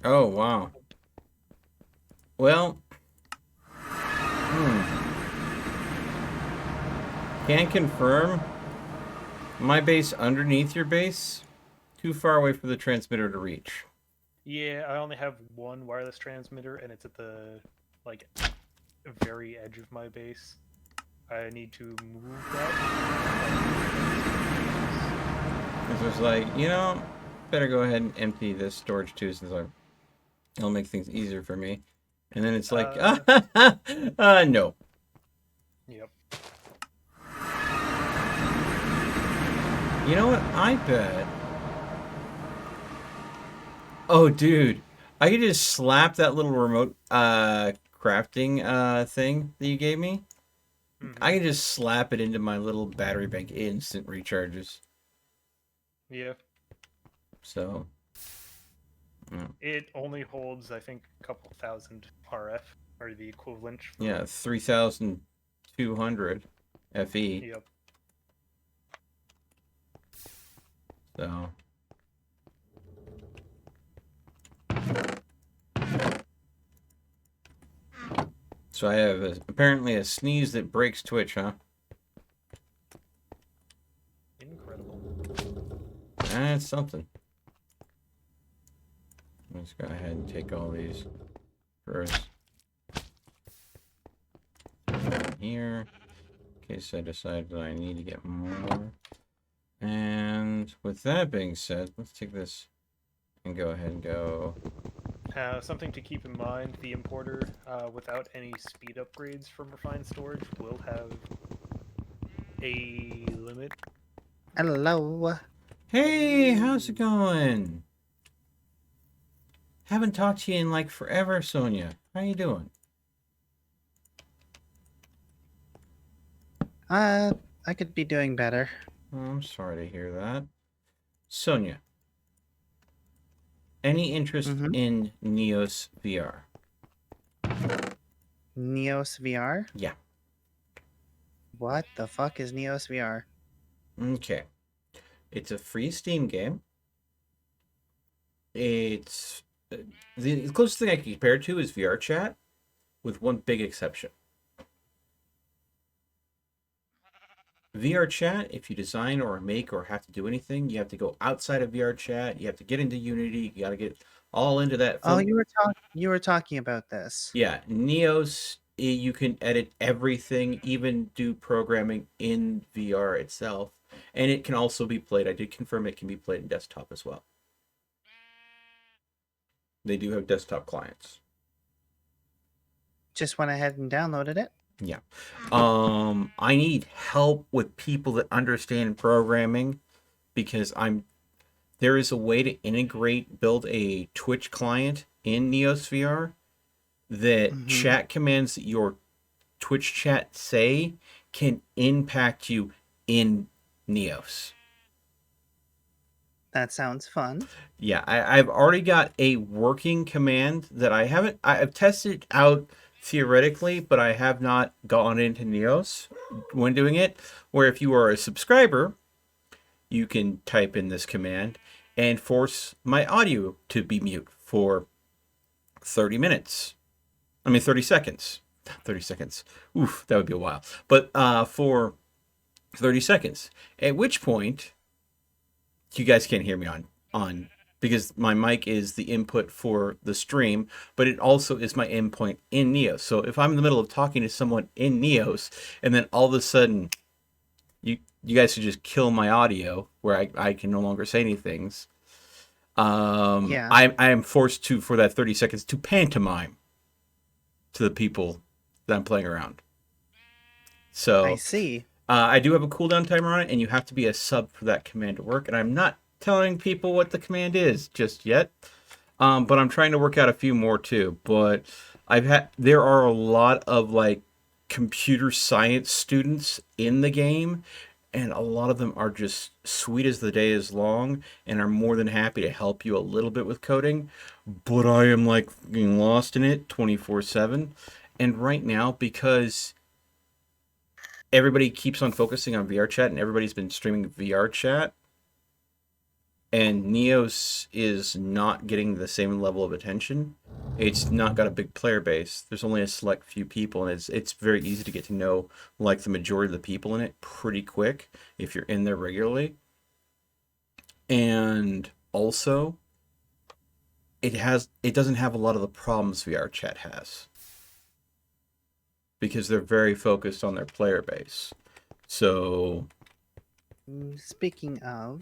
Oh, wow. Well, can confirm my base underneath your base, too far away for the transmitter to reach. Yeah, I only have one wireless transmitter, and it's at the, like, very edge of my base. I need to move that. It was like, you know, better go ahead and empty this storage too, since it'll make things easier for me. And then it's like, no. Yep. You know what? I bet. Oh, dude. I could just slap that little remote crafting thing that you gave me. I can just slap it into my little battery bank. Instant recharges. Yeah. So. It only holds, I think, a couple thousand RF, or the equivalent. Yeah, 3,200 FE. Yep. So. So I have apparently a sneeze that breaks Twitch, huh? Incredible. That's something. Let's go ahead and take all these first. Here, in case I decide that I need to get more. And with that being said, let's take this and go ahead and go. Something to keep in mind, the importer, without any speed upgrades from refined storage, will have a limit. Hello. Hey, how's it going? Haven't talked to you in like forever, Sonia. How you doing? I could be doing better. Oh, I'm sorry to hear that. Sonia, any interest Mhm. in Neos VR? Neos VR? Yeah. What the fuck is Neos VR? Okay. It's a free Steam game. It's the closest thing I can compare it to is VR chat, with one big exception. VR chat, if you design or make or have to do anything, you have to go outside of VR chat. You have to get into Unity. You got to get all into that. Oh, you were talking about this. Yeah, Neos, you can edit everything, even do programming in VR itself, and it can also be played. I did confirm it can be played in desktop as well. They do have desktop clients. Just went ahead and downloaded it. Yeah. I need help with people that understand programming because there is a way to build a Twitch client in Neos VR that chat commands that your Twitch chat say can impact you in Neos. That sounds fun. Yeah, I've already got a working command that I've tested out theoretically, but I have not gone into Neos when doing it, where if you are a subscriber, you can type in this command and force my audio to be mute for 30 minutes. I mean, 30 seconds. 30 seconds. Oof, that would be a while. But for 30 seconds. At which point, you guys can't hear me on because my mic is the input for the stream, but it also is my endpoint in Neos. So if I'm in the middle of talking to someone in Neos, and then all of a sudden, you guys should just kill my audio where I can no longer say anything. Yeah. I am forced to, for that 30 seconds, to pantomime to the people that I'm playing around. So I see. I do have a cooldown timer on it, and you have to be a sub for that command to work. And I'm not telling people what the command is just yet, but I'm trying to work out a few more too. But there are a lot of like computer science students in the game, and a lot of them are just sweet as the day is long and are more than happy to help you a little bit with coding. But I am like getting lost in it 24/7, and right now because everybody keeps on focusing on VR chat and everybody's been streaming VR chat, and Neos is not getting the same level of attention. It's not got a big player base. There's only a select few people, and it's very easy to get to know like the majority of the people in it pretty quick if you're in there regularly. And also, it doesn't have a lot of the problems VR chat has, because they're very focused on their player base. So, Speaking of,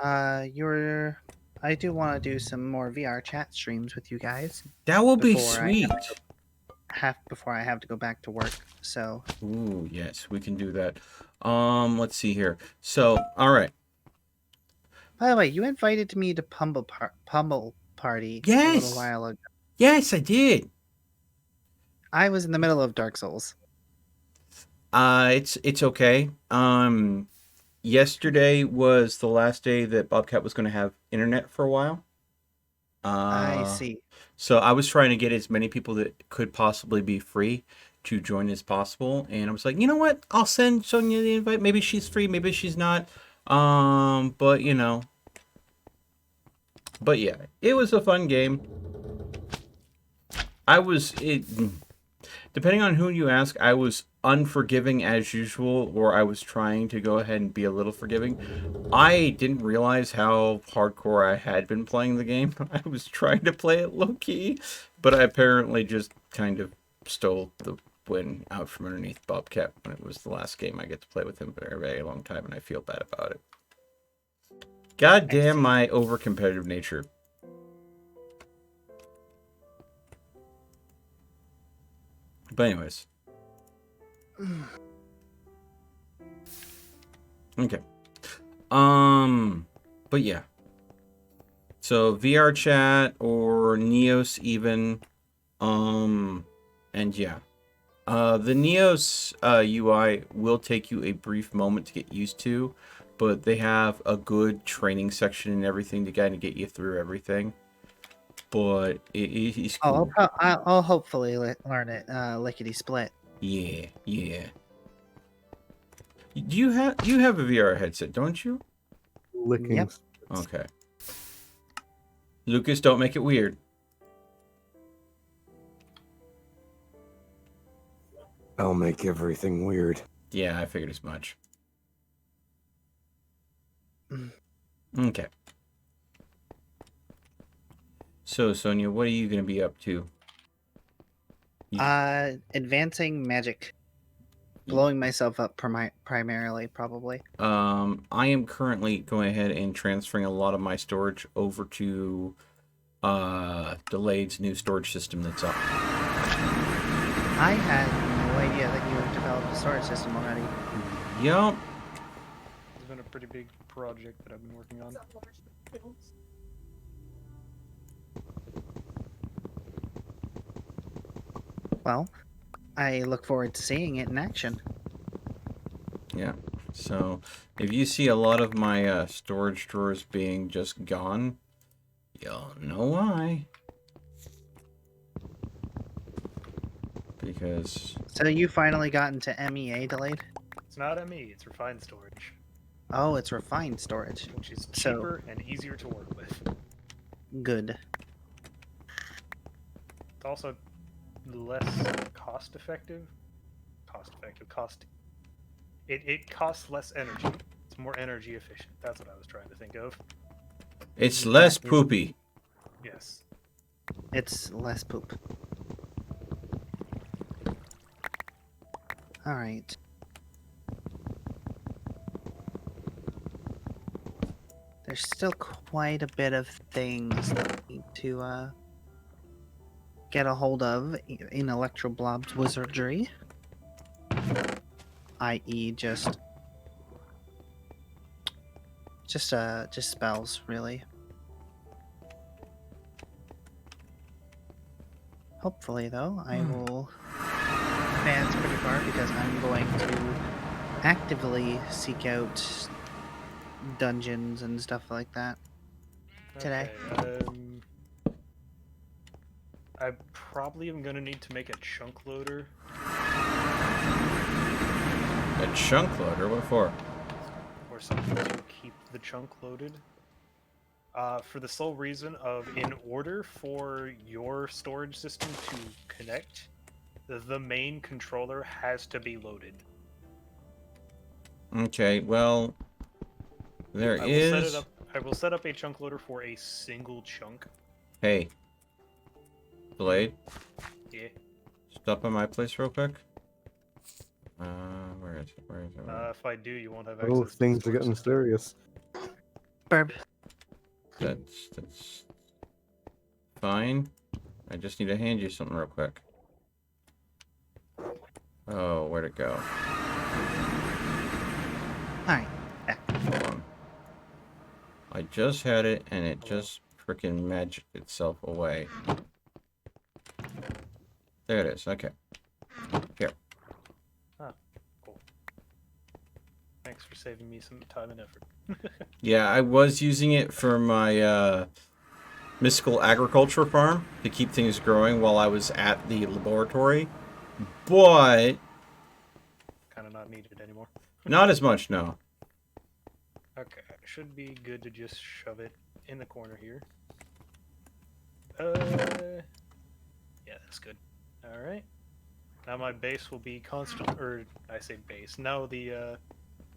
I do want to do some more VR chat streams with you guys that will be Before I sweet. before I have to go back to work. So, Ooh, yes, we can do that. Let's see here. So, all right. by the way, you invited me to Pummel Party a Yes! little while ago. Yes, I did. I was in the middle of Dark Souls. It's okay. Yesterday was the last day that Bobcat was going to have internet for a while. I see. So I was trying to get as many people that could possibly be free to join as possible, and I was like, you know what? I'll send Sonia the invite. Maybe she's free, maybe she's not. But you know. But yeah, it was a fun game. Depending on who you ask, I was unforgiving as usual, or I was trying to go ahead and be a little forgiving. I didn't realize how hardcore I had been playing the game. I was trying to play it low-key, but I apparently just kind of stole the win out from underneath Bobcat when it was the last game I get to play with him for a very long time, and I feel bad about it. God damn my over-competitive nature. But anyways. Okay. But yeah. So VR chat or Neos even. And yeah. The Neos UI will take you a brief moment to get used to, but they have a good training section and everything to kind of get you through everything. But it's cool. I'll hopefully learn it lickety split. Yeah. You have a VR headset, don't you? Licking. Yep. Okay. Lucas, don't make it weird. I'll make everything weird. Yeah, I figured as much. Okay. So, Sonia, what are you going to be up to? Advancing magic. Blowing myself up primarily, probably. I am currently going ahead and transferring a lot of my storage over to Delayed's new storage system that's up. I had no idea that you had developed a storage system already. Yup. It's been a pretty big project that I've been working on. Well, I look forward to seeing it in action. Yeah. So, if you see a lot of my storage drawers being just gone, you'll know why. Because... So you finally got into MEA Delayed? It's not ME, it's refined storage, Oh, it's refined storage. which is cheaper and easier to work with. Good. It's also less cost-effective. It costs less energy. It's more energy efficient. That's what I was trying to think of. It's less poopy. Yes. It's less poop. Alright. There's still quite a bit of things that we need to get a hold of in Electroblob's wizardry. I.e. just spells, really. Hopefully, though, I will advance pretty far because I'm going to actively seek out dungeons and stuff like that today. Okay, I probably am going to need to make a chunk loader. A chunk loader? What for? Or something to keep the chunk loaded. For the sole reason of, in order for your storage system to connect, the main controller has to be loaded. Okay, well... I will set up a chunk loader for a single chunk. Hey. Blade? Yeah. Stop by my place real quick. Where is it? If I do, you won't have access Oh, to the things are storage getting system. mysterious. Burb. That's fine. I just need to hand you something real quick. Oh, where'd it go? Alright. Hold on. I just had it, and it just freaking magicked itself away. There it is. Okay. Here. Cool. Thanks for saving me some time and effort. Yeah, I was using it for my mystical agriculture farm to keep things growing while I was at the laboratory, but Kind of not needed anymore. not as much, no. Okay, should be good to just shove it in the corner here. Yeah, that's good. Alright. Now my base will be constant, or I say base. Now the Now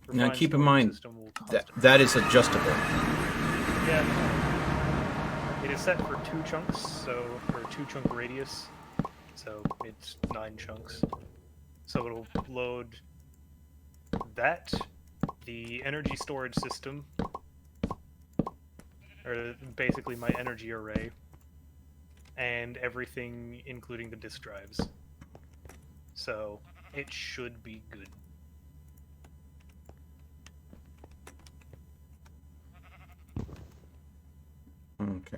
refined keep in storage mind system will that is adjustable. Yeah. It is set for 2 chunks, so for a 2-chunk radius, so it's 9 chunks. So it'll load that, the energy storage system, or basically my energy array, and everything including the disk drives. So it should be good. Okay.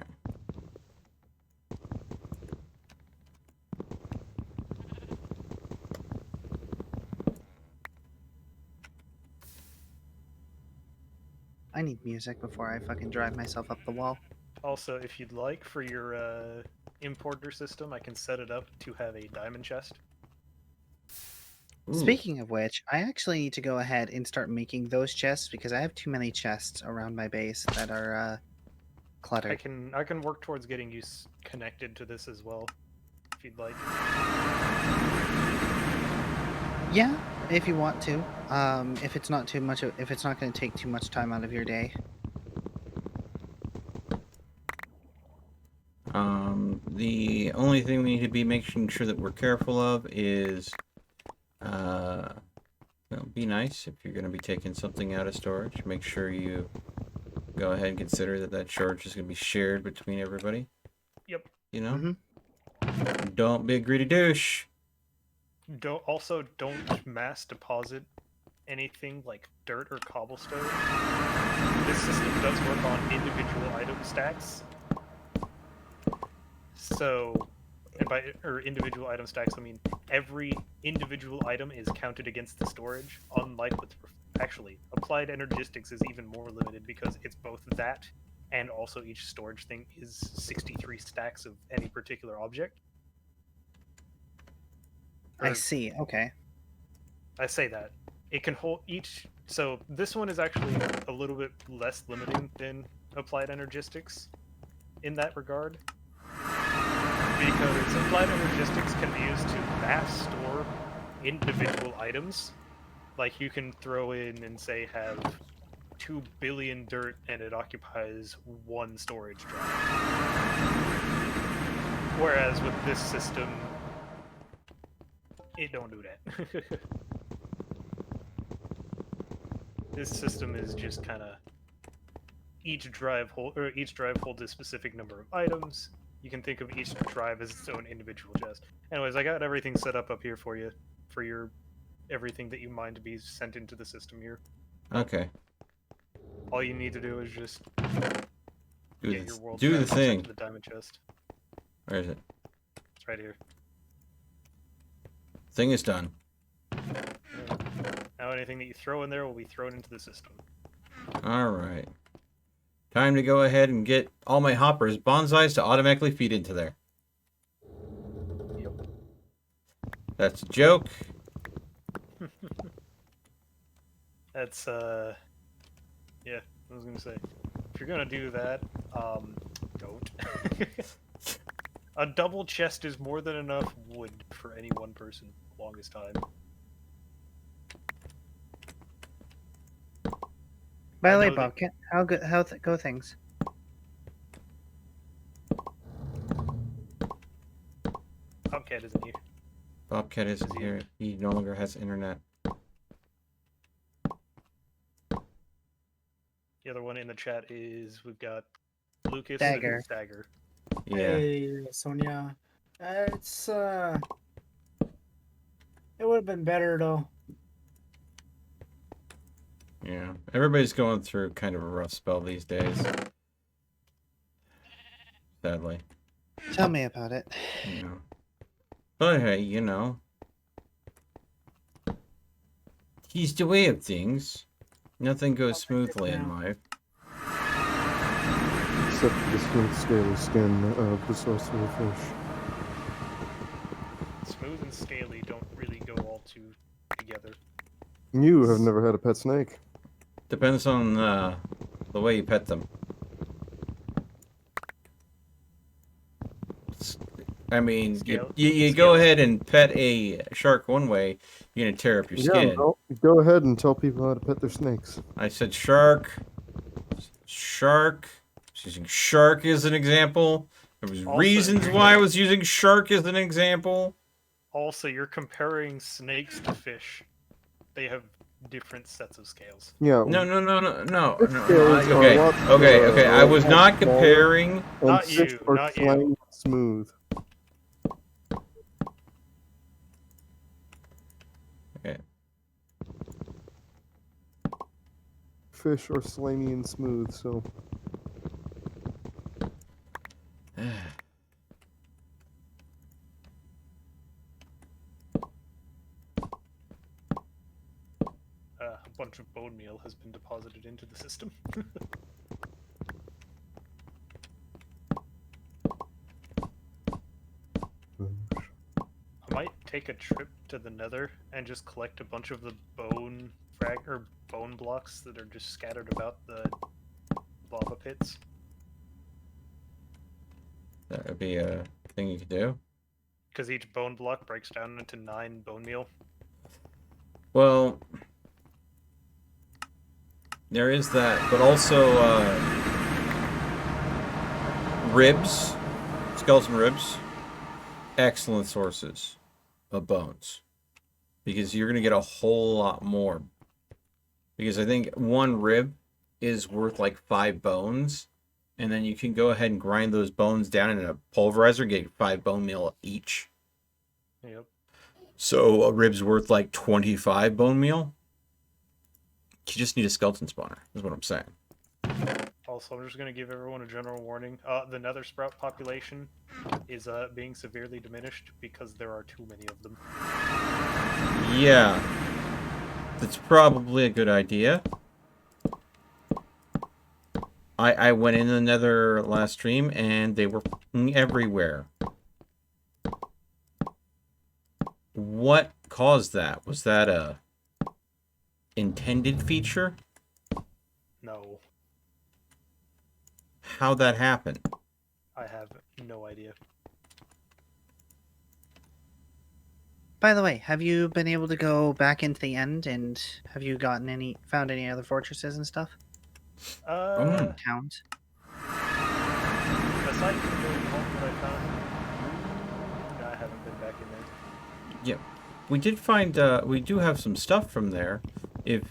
I need music before I fucking drive myself up the wall. Also, if you'd like, for your importer system, I can set it up to have a diamond chest. Ooh. Speaking of which, I actually need to go ahead and start making those chests because I have too many chests around my base that are cluttered. I can work towards getting you connected to this as well, if you'd like. Yeah, if you want to. If it's not too much, if it's not going to take too much time out of your day. The only thing we need to be making sure that we're careful of is, be nice if you're going to be taking something out of storage. Make sure you go ahead and consider that that storage is going to be shared between everybody. Yep. You know? Mm-hmm. Don't be a greedy douche. Don't mass deposit anything like dirt or cobblestone. This system does work on individual item stacks. So, and by individual item stacks, I mean every individual item is counted against the storage. Unlike with actually applied energistics is even more limited because it's both that and also each storage thing is 63 stacks of any particular object. I see. Okay. I say that it can hold each. So this one is actually a little bit less limiting than applied energistics in that regard, because applied energistics can be used to mass store individual items. Like you can throw in and say have 2 billion dirt and it occupies 1 storage drive. Whereas with this system, it don't do that. This system is just kind of each drive holds a specific number of items. You can think of each drive as its own individual chest. Anyways, I got everything set up here for you, for your everything that you mind to be sent into the system here. Okay. All you need to do is just get your world do the sent thing. to the diamond chest. Where is it? It's right here. Thing is done. Now anything that you throw in there will be thrown into the system. Alright. Time to go ahead and get all my hoppers bonsais to automatically feed into there. Yep. That's a joke. That's yeah, I was gonna say, if you're gonna do that, don't. A double chest is more than enough wood for any one person for the longest time. By I the way, know that- Bobcat, how go things? Bobcat isn't here. Bobcat isn't here. He no longer has internet. The other one in the chat is we've got Lucas Dagger. and Dagger. Yeah. Hey, Sonia. It's it would have been better though. Yeah. Everybody's going through kind of a rough spell these days. Sadly. Tell me about it. You know. But hey, you know. He's the way of things. Nothing goes smoothly in life. Except for the smooth, scaly skin of the sorcerer fish. Smooth and scaly don't really go all too together. You have never had a pet snake. Depends on the way you pet them. I mean, Scale- you go scales. ahead and pet a shark one way, you're gonna tear up your skin. Go ahead and tell people how to pet their snakes. I said shark. Shark. I was using shark as an example. There was Also, reasons why I was using shark as an example. Also, you're comparing snakes to fish. They have different sets of scales. Yeah. No. Fish scales are Okay, a lot, okay. I was lot not smaller, comparing. and Not fish you, are not you. slimy and smooth. Okay. Fish are slimy and smooth, so A bunch of bone meal has been deposited into the system. I might take a trip to the Nether and just collect a bunch of the bone bone blocks that are just scattered about the lava pits. That would be a thing you could do. Because each bone block breaks down into 9 bone meal. Well, there is that, but also ribs, skeleton ribs, excellent sources of bones, because you're gonna get a whole lot more. Because I think one rib is worth like 5 bones, and then you can go ahead and grind those bones down in a pulverizer, get 5 bone meal each. Yep. So a rib's worth like 25 bone meal. You just need a skeleton spawner, is what I'm saying. Also, I'm just going to give everyone a general warning. The nether sprout population is being severely diminished because there are too many of them. Yeah. That's probably a good idea. I went in the nether last stream and they were everywhere. What caused that? Was that a intended feature? No, How'd that happen? I have no idea. By the way, have you been able to go back into the end and have you found any other fortresses and stuff? Towns? Aside from the one that I found, I haven't been back in there. Yeah. We did find, we do have some stuff from there. Is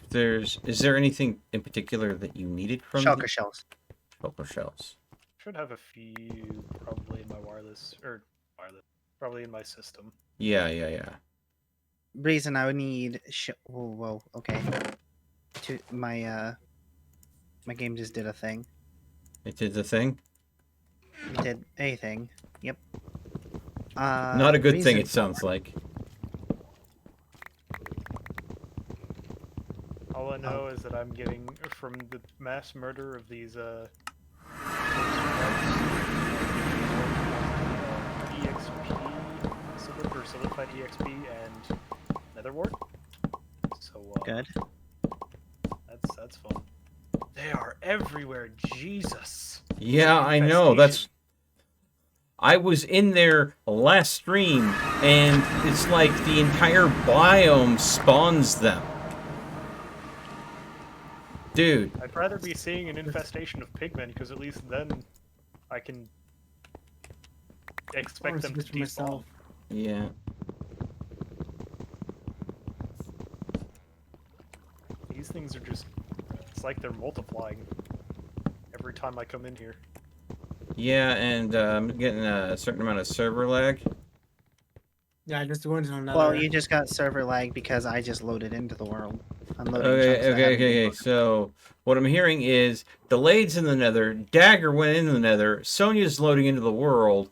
there anything in particular that you needed from Shulker shells. Shulker shells. Should have a few probably in my probably in my system. Yeah. Reason I would need whoa, okay. My game just did a thing. It did the thing? It did a thing. Yep. Not a good thing, it sounds like. All I know is that I'm getting, from the mass murder of these, EXP, or solidified EXP and nether wart. So, good. That's fun. They are everywhere, Jesus! Yeah, I know, I was in there last stream, and it's like the entire biome spawns them. Dude. I'd rather be seeing an infestation of pigmen, because at least then I can expect them to despawn. Yeah. These things are just, it's like they're multiplying every time I come in here. Yeah, and I'm getting a certain amount of server lag. Yeah, I just went to another. Well, you just got server lag because I just loaded into the world. Okay. So what I'm hearing is Delayed's in the nether, Dagger went into the nether, Sonya's loading into the world,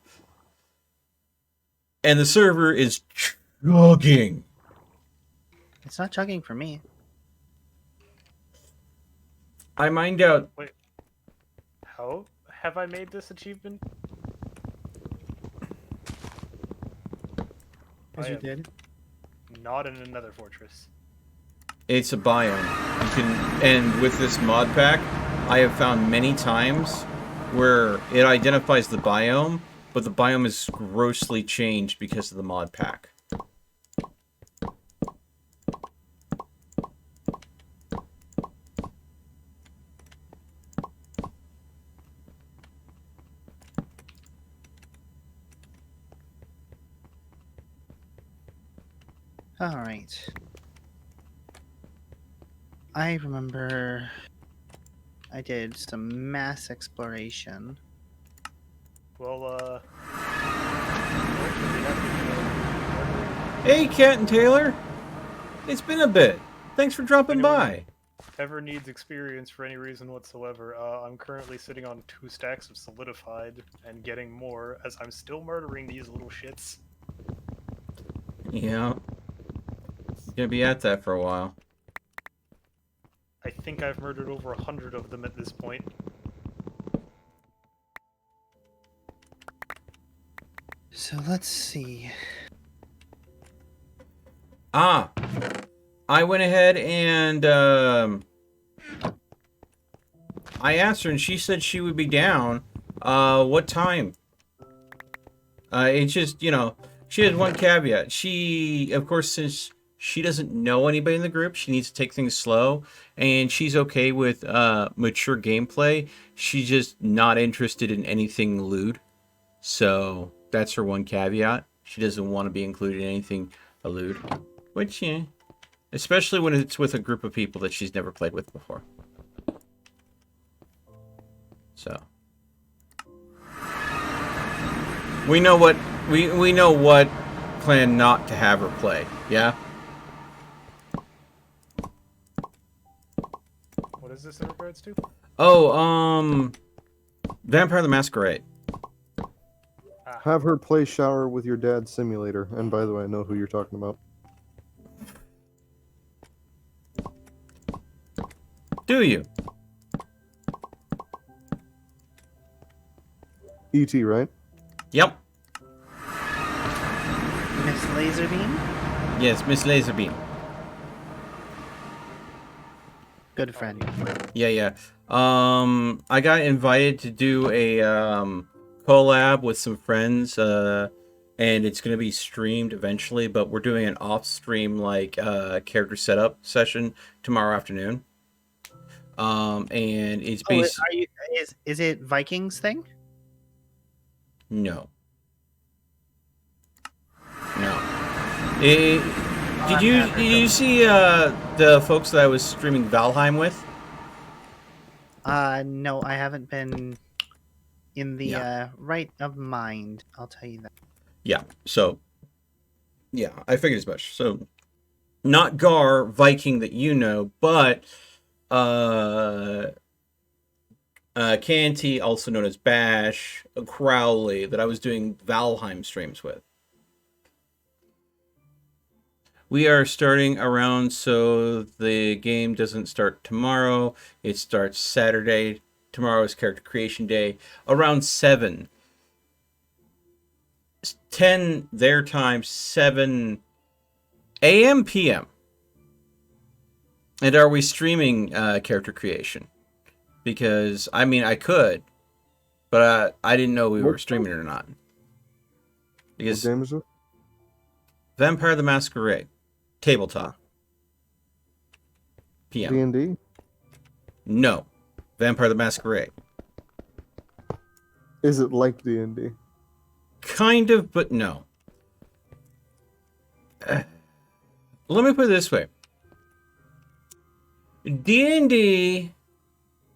and the server is chugging. It's not chugging for me. I mined out. Wait, how have I made this achievement? As you did. Not in another fortress. It's a biome. You can, and with this mod pack, I have found many times where it identifies the biome, but the biome is grossly changed because of the mod pack. All right. I remember I did some mass exploration. Well, Hey, Cat and Taylor! It's been a bit. Thanks for dropping by. ever needs experience for any reason whatsoever, I'm currently sitting on 2 stacks of solidified and getting more as I'm still murdering these little shits. Yeah. Gonna be at that for a while. I think I've murdered over 100 of them at this point. So let's see. Ah! I went ahead and, I asked her and she said she would be down. What time? It's just, you know, she has one caveat. She, of course, since she doesn't know anybody in the group, she needs to take things slow, and she's okay with mature gameplay. She's just not interested in anything lewd. So that's her one caveat. She doesn't want to be included in anything lewd. Which, yeah, especially when it's with a group of people that she's never played with before. So we know what we know what clan not to have her play. Yeah. What is this in regards to? Oh, Vampire the Masquerade. Have her play Shower with Your Dad Simulator. And by the way, I know who you're talking about. Do you? E.T., right? Yep. Miss Laserbeam? Yes, Miss Laserbeam. Good friend. Yeah. I got invited to do a collab with some friends, and it's gonna be streamed eventually. But we're doing an off-stream like character setup session tomorrow afternoon. And it's based. Is it Vikings thing? No. Did you see the folks that I was streaming Valheim with? No, I haven't been in the right of mind. I'll tell you that. Yeah. So, yeah, I figured as much. So, not Gar Viking that you know, but Canty, also known as Bash, Crowley, that I was doing Valheim streams with. We are starting around, so the game doesn't start tomorrow. It starts Saturday. Tomorrow is character creation day. Around 7. 10 their time, 7 a.m. p.m. And are we streaming character creation? Because, I mean, I could, but I didn't know we were streaming it or not. Because what game is it? Vampire the Masquerade. Tabletop. PM. D&D? No. Vampire the Masquerade. Is it like D&D? Kind of, but no. Let me put it this way. D&D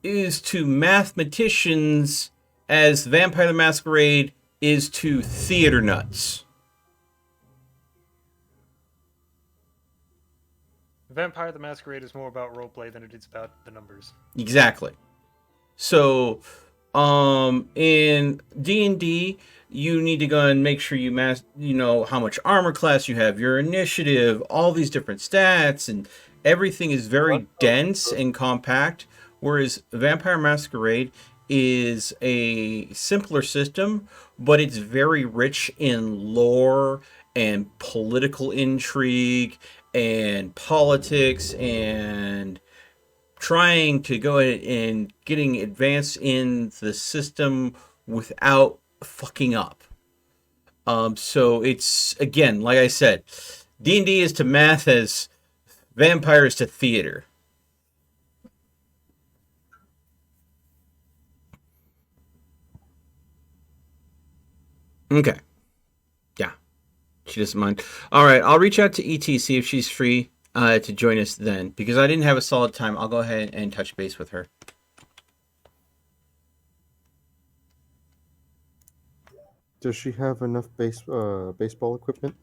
is to mathematicians as Vampire the Masquerade is to theater nuts. Vampire the Masquerade is more about roleplay than it is about the numbers. Exactly. So, in D&D, you need to go and make sure you know how much armor class you have, your initiative, all these different stats, and everything is very dense and compact. Whereas Vampire Masquerade is a simpler system, but it's very rich in lore and political intrigue and politics and trying to go ahead and getting advanced in the system without fucking up. So it's, again, like I said, D&D is to math as vampires to theater. Okay. Yeah. She doesn't mind. All right. I'll reach out to ET, see if she's free to join us then. Because I didn't have a solid time, I'll go ahead and touch base with her. Does she have enough baseball equipment?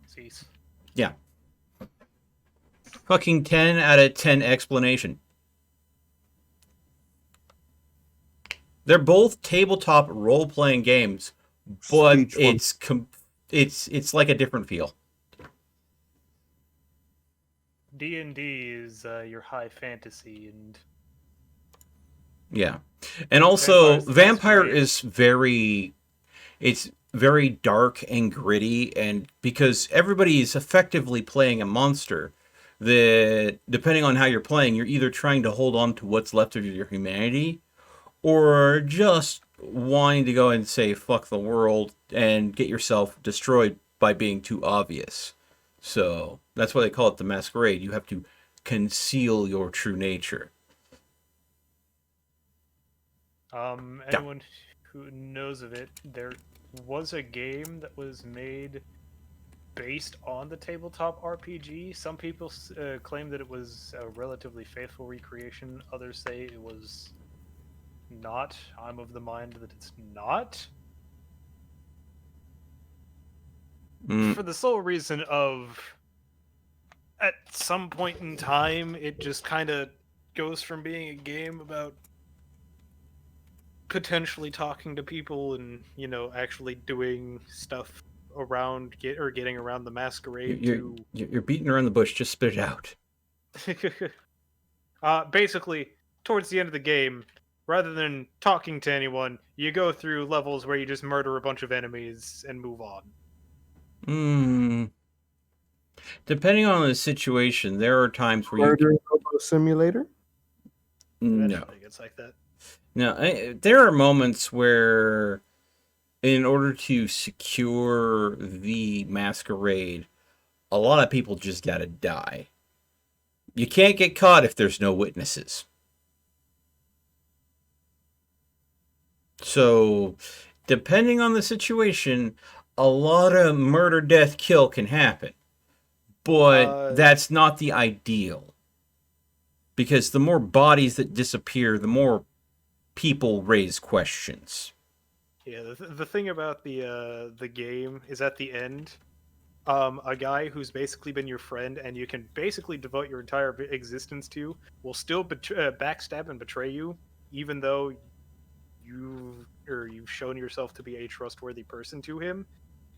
Cease. Yeah. Fucking 10 out of 10 explanation. They're both tabletop role-playing games, but it's like a different feel. D&D is your high fantasy, and yeah, and also Vampire great. is very dark and gritty, and because everybody is effectively playing a monster, that depending on how you're playing, you're either trying to hold on to what's left of your humanity, or just wanting to go and say fuck the world and get yourself destroyed by being too obvious. So that's why they call it the masquerade. You have to conceal your true nature. Anyone who knows of it, there was a game that was made based on the tabletop RPG. Some people claim that it was a relatively faithful recreation. Others say it was not. I'm of the mind that it's not. For the sole reason of, at some point in time, it just kind of goes from being a game about potentially talking to people and, you know, actually doing stuff around getting around the masquerade. You're beating around the bush. Just spit it out. Basically, towards the end of the game, rather than talking to anyone, you go through levels where you just murder a bunch of enemies and move on. Depending on the situation, there are times where Murdering Hobo Simulator? No. It's like that. No, there are moments where, in order to secure the masquerade, a lot of people just gotta die. You can't get caught if there's no witnesses. So, depending on the situation, a lot of murder, death, kill can happen. But that's not the ideal. Because the more bodies that disappear, the more people raise questions. Yeah, the thing about the game is at the end, a guy who's basically been your friend and you can basically devote your entire existence to will still backstab and betray you, even though you've shown yourself to be a trustworthy person to him.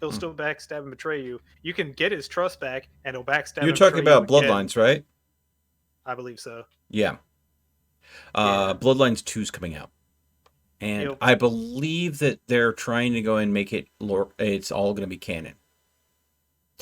He'll still backstab and betray you. You can get his trust back, and he'll backstab. You're talking about Bloodlines, right? I believe so. Yeah. Bloodlines 2's coming out. And I believe that they're trying to go and make it lore. It's all going to be canon.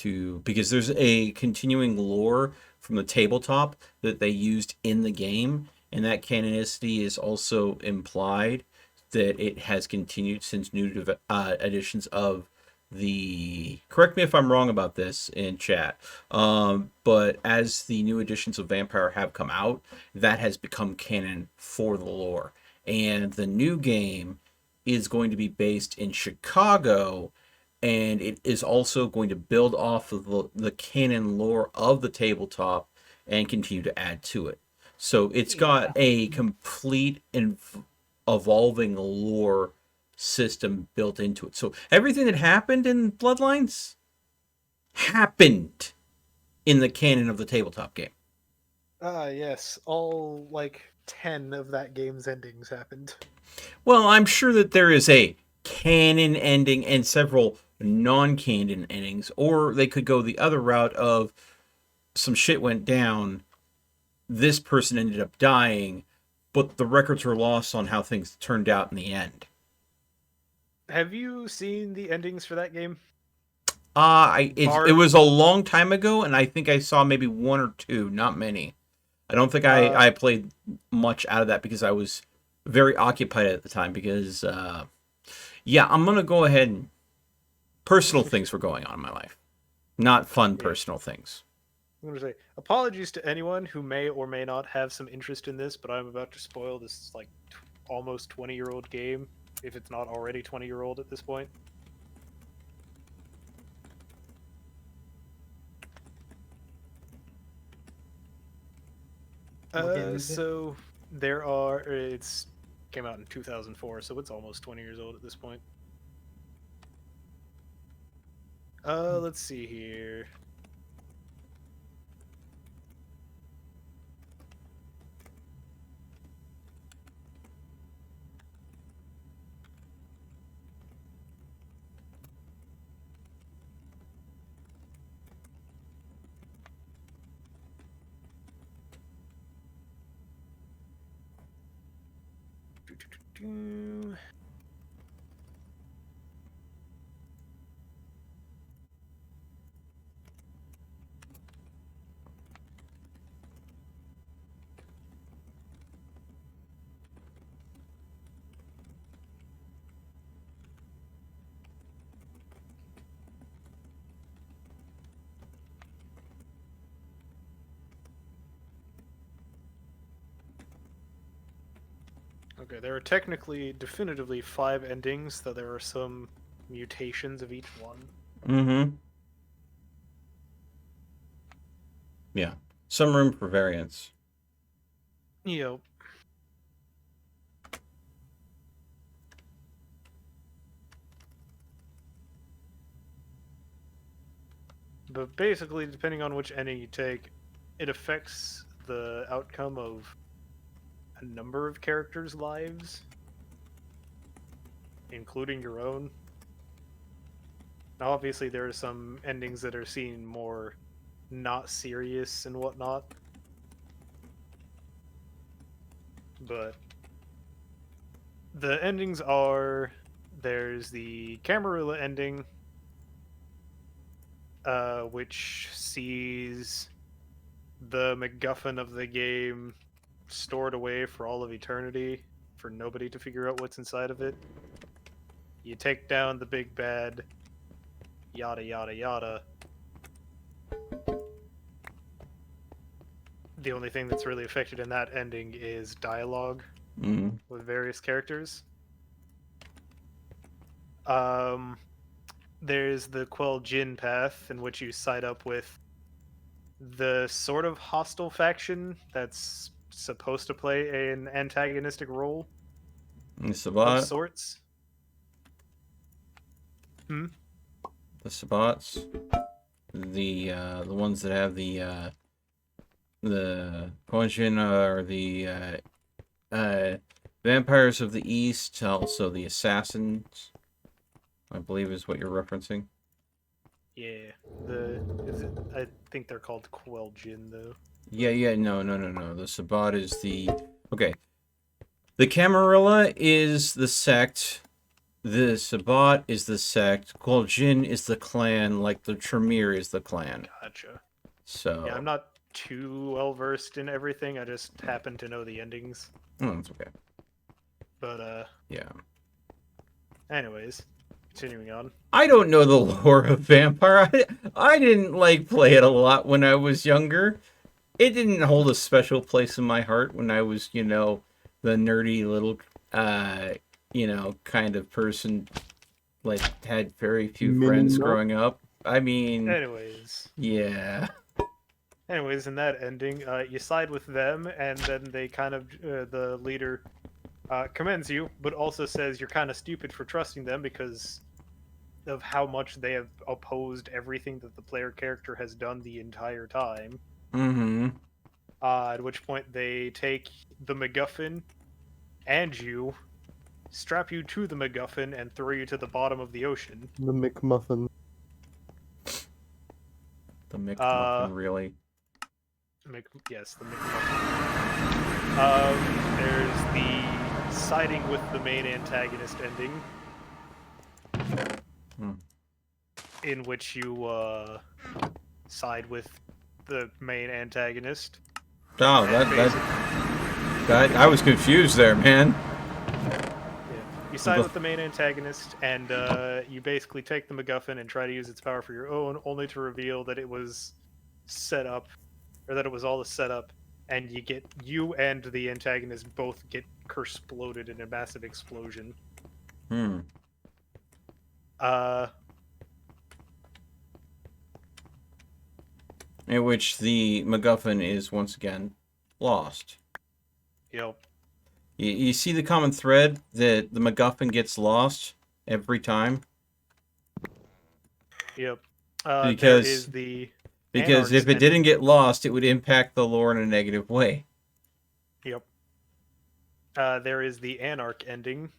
Because there's a continuing lore from the tabletop that they used in the game, and that canonicity is also implied that it has continued since new editions of the, correct me if I'm wrong about this in chat, but as the new editions of Vampire have come out, that has become canon for the lore. And the new game is going to be based in Chicago, and it is also going to build off of the canon lore of the tabletop and continue to add to it. So it's got a complete and evolving lore system built into it. So everything that happened in Bloodlines happened in the canon of the tabletop game. Yes. All, 10 of that game's endings happened. Well, I'm sure that there is a canon ending and several non-canon endings, or they could go the other route of some shit went down, this person ended up dying, but the records were lost on how things turned out in the end. Have you seen the endings for that game? It was a long time ago, and I think I saw maybe one or two, not many. I don't think I played much out of that because I was very occupied at the time because Yeah, I'm gonna go ahead and personal things were going on in my life, not fun personal things. I'm going to say apologies to anyone who may or may not have some interest in this, but I'm about to spoil this like almost 20-year-old game, if it's not already 20-year-old at this point. So there are. It's came out in 2004, so it's almost 20 years old at this point. Let's see here. Okay, there are technically, definitively 5 endings, though there are some mutations of each one. Mm-hmm. Yeah. Some room for variance. Yep. But basically, depending on which ending you take, it affects the outcome of a number of characters' lives, including your own. Now, obviously, there are some endings that are seen more not serious and whatnot, but the endings are, there's the Camarilla ending, which sees the MacGuffin of the game stored away for all of eternity, for nobody to figure out what's inside of it. You take down the big bad, yada yada yada. The only thing that's really affected in that ending is dialogue with various characters. There's the Quell Jin path, in which you side up with the sort of hostile faction that's supposed to play an antagonistic role of sorts. The Sabbats, the ones that have the Quenjin are the vampires of the East, also the assassins, I believe is what you're referencing. Yeah, I think they're called Quell Jin, though. Yeah, no. The Sabbat is the... Okay. The Camarilla is the sect. The Sabbat is the sect. Quell Jin is the clan, like the Tremere is the clan. Gotcha. So... Yeah, I'm not too well-versed in everything, I just happen to know the endings. Oh, that's okay. But, yeah. Anyways, continuing on. I don't know the lore of Vampire. I didn't, play it a lot when I was younger. It didn't hold a special place in my heart when I was, the nerdy little, kind of person, had very few friends growing up. I mean... Anyways. Yeah. Anyways, in that ending, you side with them, and then they kind of, the leader commends you, but also says you're kind of stupid for trusting them because of how much they have opposed everything that the player character has done the entire time. Mm-hmm. At which point they take the MacGuffin and you, strap you to the MacGuffin, and throw you to the bottom of the ocean. The McMuffin. The McMuffin, really? Yes, the McMuffin. There's the siding with the main antagonist ending, in which you side with the main antagonist. Oh, that I was confused there, man. You side with the main antagonist, and you basically take the MacGuffin and try to use its power for your own, only to reveal that it was set up, or that it was all a setup, and you and the antagonist both get exploded in a massive explosion. Hmm. In which the MacGuffin is once again lost. Yep. You see the common thread that the MacGuffin gets lost every time? Yep. Because if it didn't get lost, it would impact the lore in a negative way. Yep. There is the Anarch ending,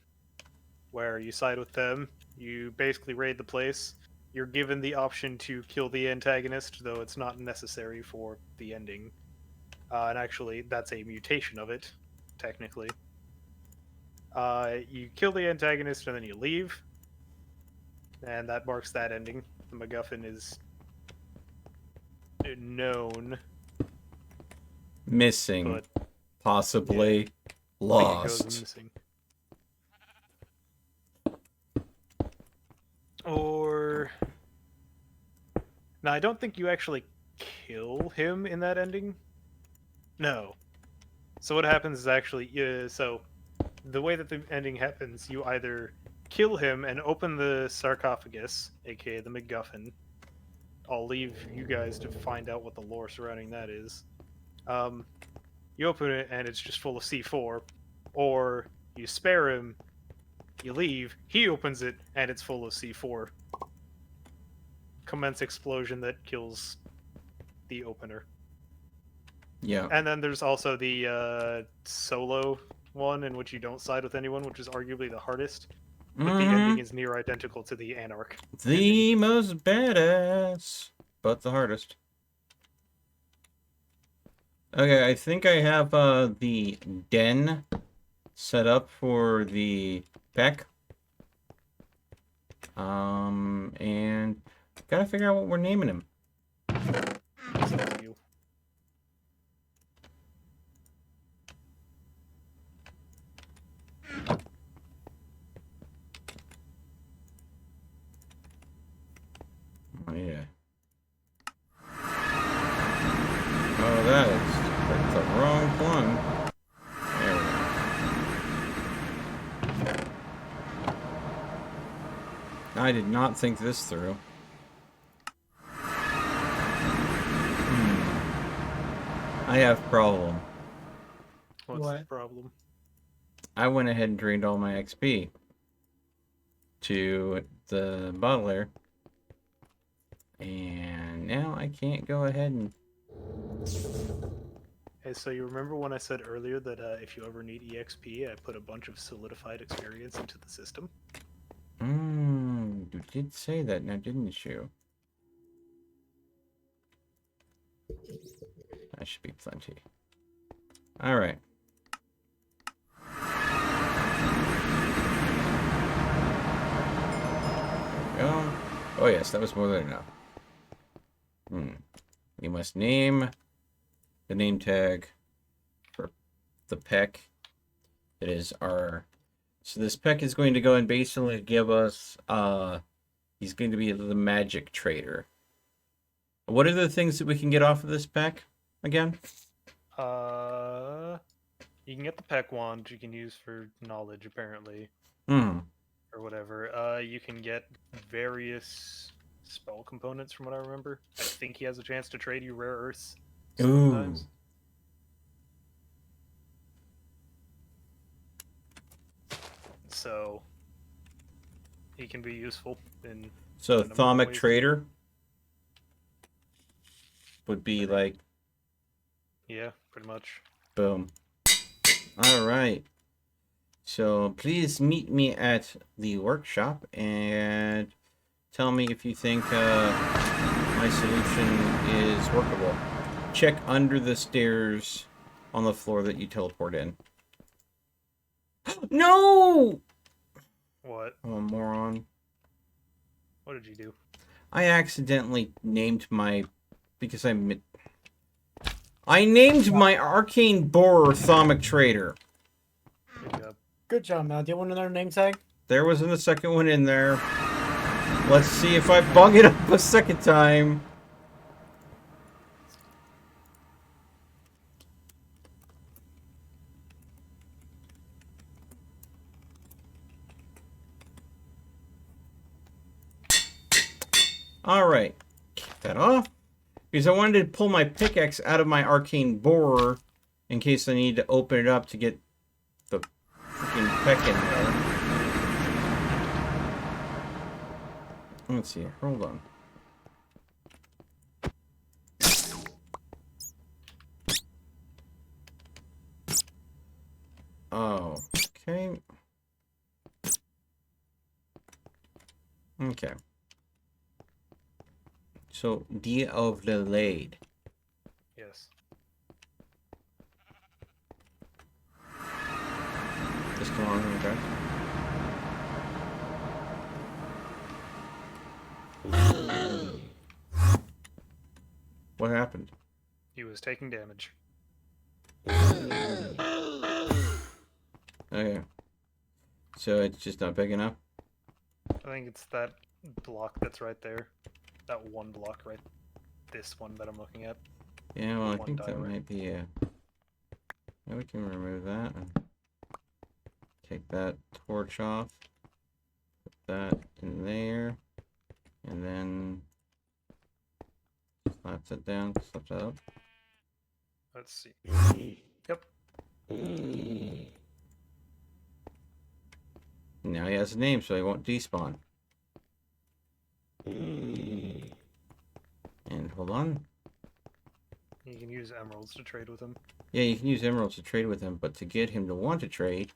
where you side with them, you basically raid the place, you're given the option to kill the antagonist, though it's not necessary for the ending. And actually, that's a mutation of it, technically. You kill the antagonist and then you leave, and that marks that ending. The MacGuffin is known. Missing. But, possibly lost. Missing. Or... Now, I don't think you actually kill him in that ending. No. So what happens is actually... so, the way that the ending happens, you either kill him and open the sarcophagus, aka the MacGuffin. I'll leave you guys to find out what the lore surrounding that is. You open it and it's just full of C4. Or you spare him, you leave, he opens it, and it's full of C4. Commence explosion that kills the opener. Yeah. And then there's also the solo one in which you don't side with anyone, which is arguably the hardest. But the ending is near identical to the Anarch. The most badass, but the hardest. Okay, I think I have the den set up for the Peck. And gotta figure out what we're naming him. Oh, yeah. Oh, that's the wrong one. There we go. I did not think this through. I have a problem. What's the problem? I went ahead and drained all my XP to the bottler. And now I can't go ahead and... Hey, so you remember when I said earlier that if you ever need EXP, I put a bunch of solidified experience into the system? You did say that now, didn't you? That should be plenty. Alright. There we go. Oh yes, that was more than enough. You must name the name tag for the Peck. It is our... So this Peck is going to go and basically give us... he's going to be the magic trader. What are the things that we can get off of this Peck again? You can get the Peck wand you can use for knowledge, apparently. Or whatever. You can get various spell components from what I remember. I think he has a chance to trade you rare earths sometimes. So he can be useful in... So Thaumic Trader would be like... Yeah, pretty much. Boom. Alright. So please meet me at the workshop and tell me if you think my solution is workable. Check under the stairs on the floor that you teleport in. No! What? Oh, moron. What did you do? I accidentally named my... Because I named my Arcane Borer Thaumic Trader. Good job. Good job, Mal. Do you want another name tag? There wasn't a second one in there. Let's see if I bung it up a second time. Alright. Kick that off. Because I wanted to pull my pickaxe out of my arcane borer in case I need to open it up to get the freaking peck in there. Let's see. Hold on. Oh, okay. Okay. So, Dia of the Lade. Yes. Just along the What happened? He was taking damage. Okay. So it's just not big enough? I think it's that block that's right there. That one block right. This one that I'm looking at. Yeah, well, I One think that dimer. might be a... Yeah, we can remove that. And take that torch off. Put that in there. And then... Slaps it down, slaps it up. Let's see. Yep. Now he has a name, so he won't despawn. And hold on. You can use emeralds to trade with him. Yeah, you can use emeralds to trade with him, but to get him to want to trade...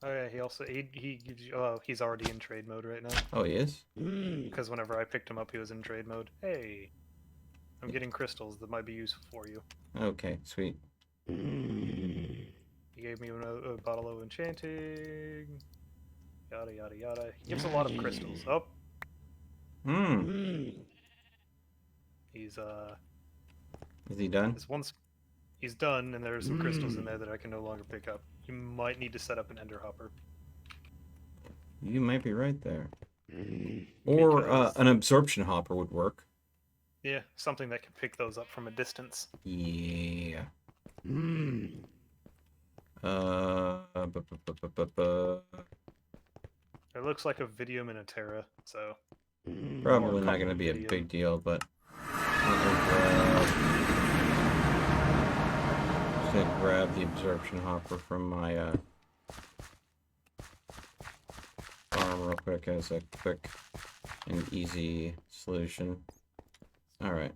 Oh yeah, he also he gives you. Oh, he's already in trade mode right now. Oh, he is? Because whenever I picked him up, he was in trade mode. Hey, I'm getting crystals that might be useful for you. Okay, sweet. He gave me a bottle of enchanting. Yada yada yada. He gives a lot of crystals. Oh, Hmm. he's Is he done? this one's he's done, and there's some crystals in there that I can no longer pick up. You might need to set up an ender hopper. You might be right there. Or Because- an absorption hopper would work. Yeah, something that can pick those up from a distance. Yeah. It looks like a video Minotera, so Probably not going to common be a video. big deal, but... Just gonna grab the absorption hopper from my farm real quick as a quick and easy solution. Alright.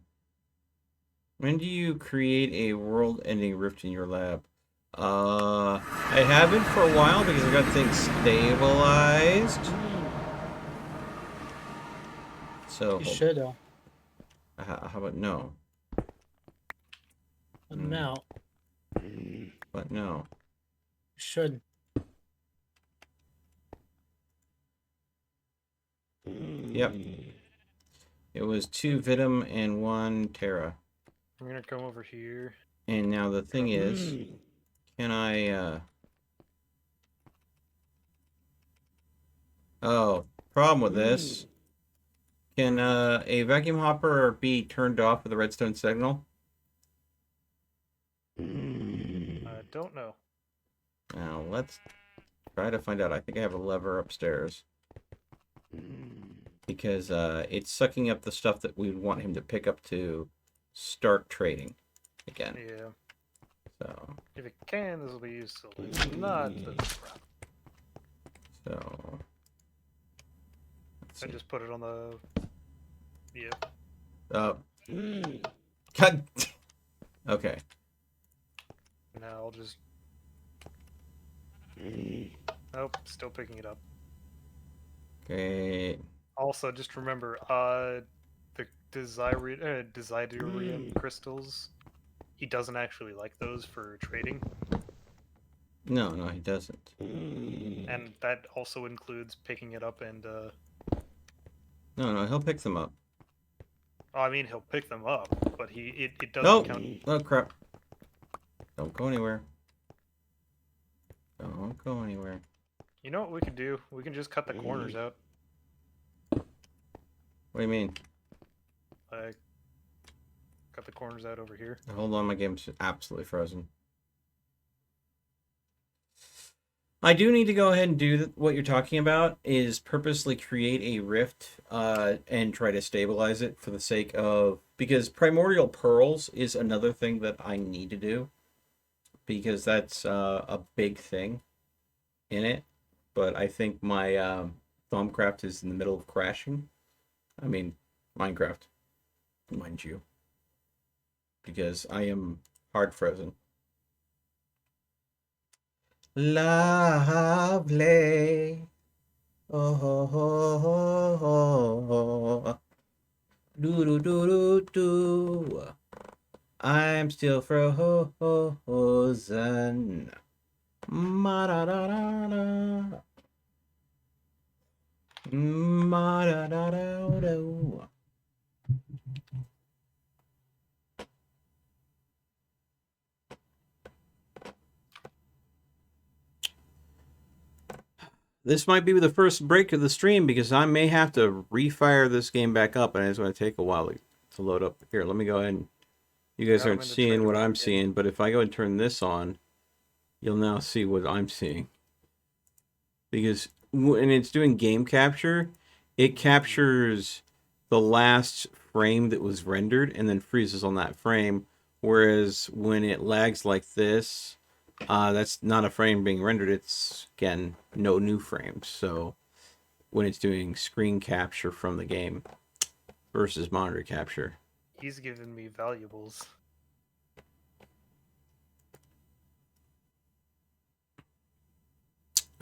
When do you create a world-ending rift in your lab? I haven't for a while because I got things stabilized. So, You should, though. how about no? Mal. But no. You should. Yep. It was 2 Vitum and 1 Terra. I'm gonna come over here. And now the thing is, can I, Oh, problem with this. Can, a vacuum hopper be turned off with a redstone signal? I don't know. Now, let's try to find out. I think I have a lever upstairs. Because, it's sucking up the stuff that we want him to pick up to start trading again. Yeah. So, If it can, this will be useful. If not, then so... Let's I see. just put it on the. Yeah. God. Okay. Now I'll just. Nope, still picking it up. Okay. Also, just remember, the Desiderium crystals. He doesn't actually like those for trading, No, he doesn't. and that also includes picking it up and. No, he'll pick them up. I mean, he'll pick them up, but it doesn't Nope. count. Oh, crap. Don't go anywhere. Don't Don't go anywhere. You know what we could do? We can just cut the corners out. What do you mean? Like, cut the corners out over here. Hold on, my game's absolutely frozen. I do need to go ahead and do what you're talking about, is purposely create a rift and try to stabilize it for the sake of... Because primordial pearls is another thing that I need to do. Because that's a big thing in it. But I think my Thumbcraft is in the middle of crashing. I mean, Minecraft, mind you. Because I am hard frozen. Lovely. Oh, ho, ho, ho, ho. Do, do, do, do, do. I'm still frozen. Ma da da da da. Ma da da da da. This might be the first break of the stream because I may have to refire this game back up, and it's going to take a while to load up. Here, let me go ahead and... You guys aren't seeing what I'm seeing, but if I go and turn this on, you'll now see what I'm seeing. Because when it's doing game capture, it captures the last frame that was rendered and then freezes on that frame. Whereas when it lags like this, that's not a frame being rendered. It's, again, no new frames. So when it's doing screen capture from the game versus monitor capture. He's giving me valuables.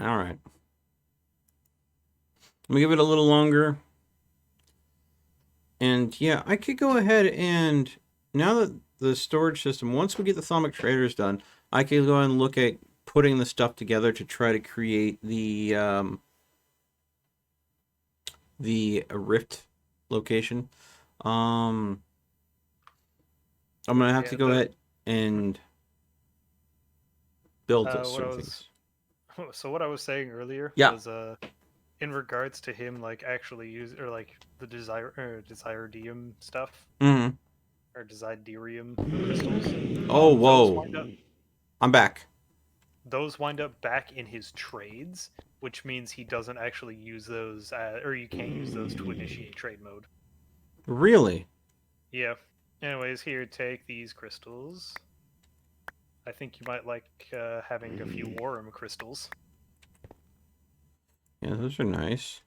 All right. Let me give it a little longer. And yeah, I could go ahead and, now that the storage system, once we get the Thaumic Traders done, I could go and look at putting the stuff together to try to create the rift location. I'm gonna have to go ahead and build certain things. So what I was saying earlier was in regards to him like actually use or like the Desiredium stuff. Mm-hmm. Or Desiderium crystals. Oh, whoa. I'm back. Those wind up back in his trades, which means he doesn't actually use those, or you can't use those to initiate trade mode. Really? Yeah. Anyways, here, take these crystals. I think you might like having a few Warm crystals. Yeah, those are nice.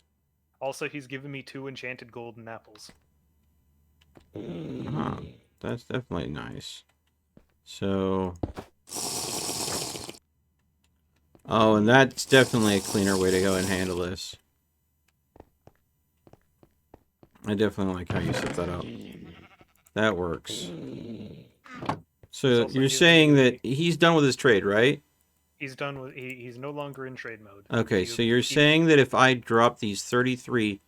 Also, he's given me 2 enchanted golden apples. Huh. That's definitely nice. So... Oh, and that's definitely a cleaner way to go and handle this. I definitely like how you set that up. That works. So you're saying that he's done with his trade, right? He's done with. He's no longer in trade mode. Okay, so you're saying that if I drop these 33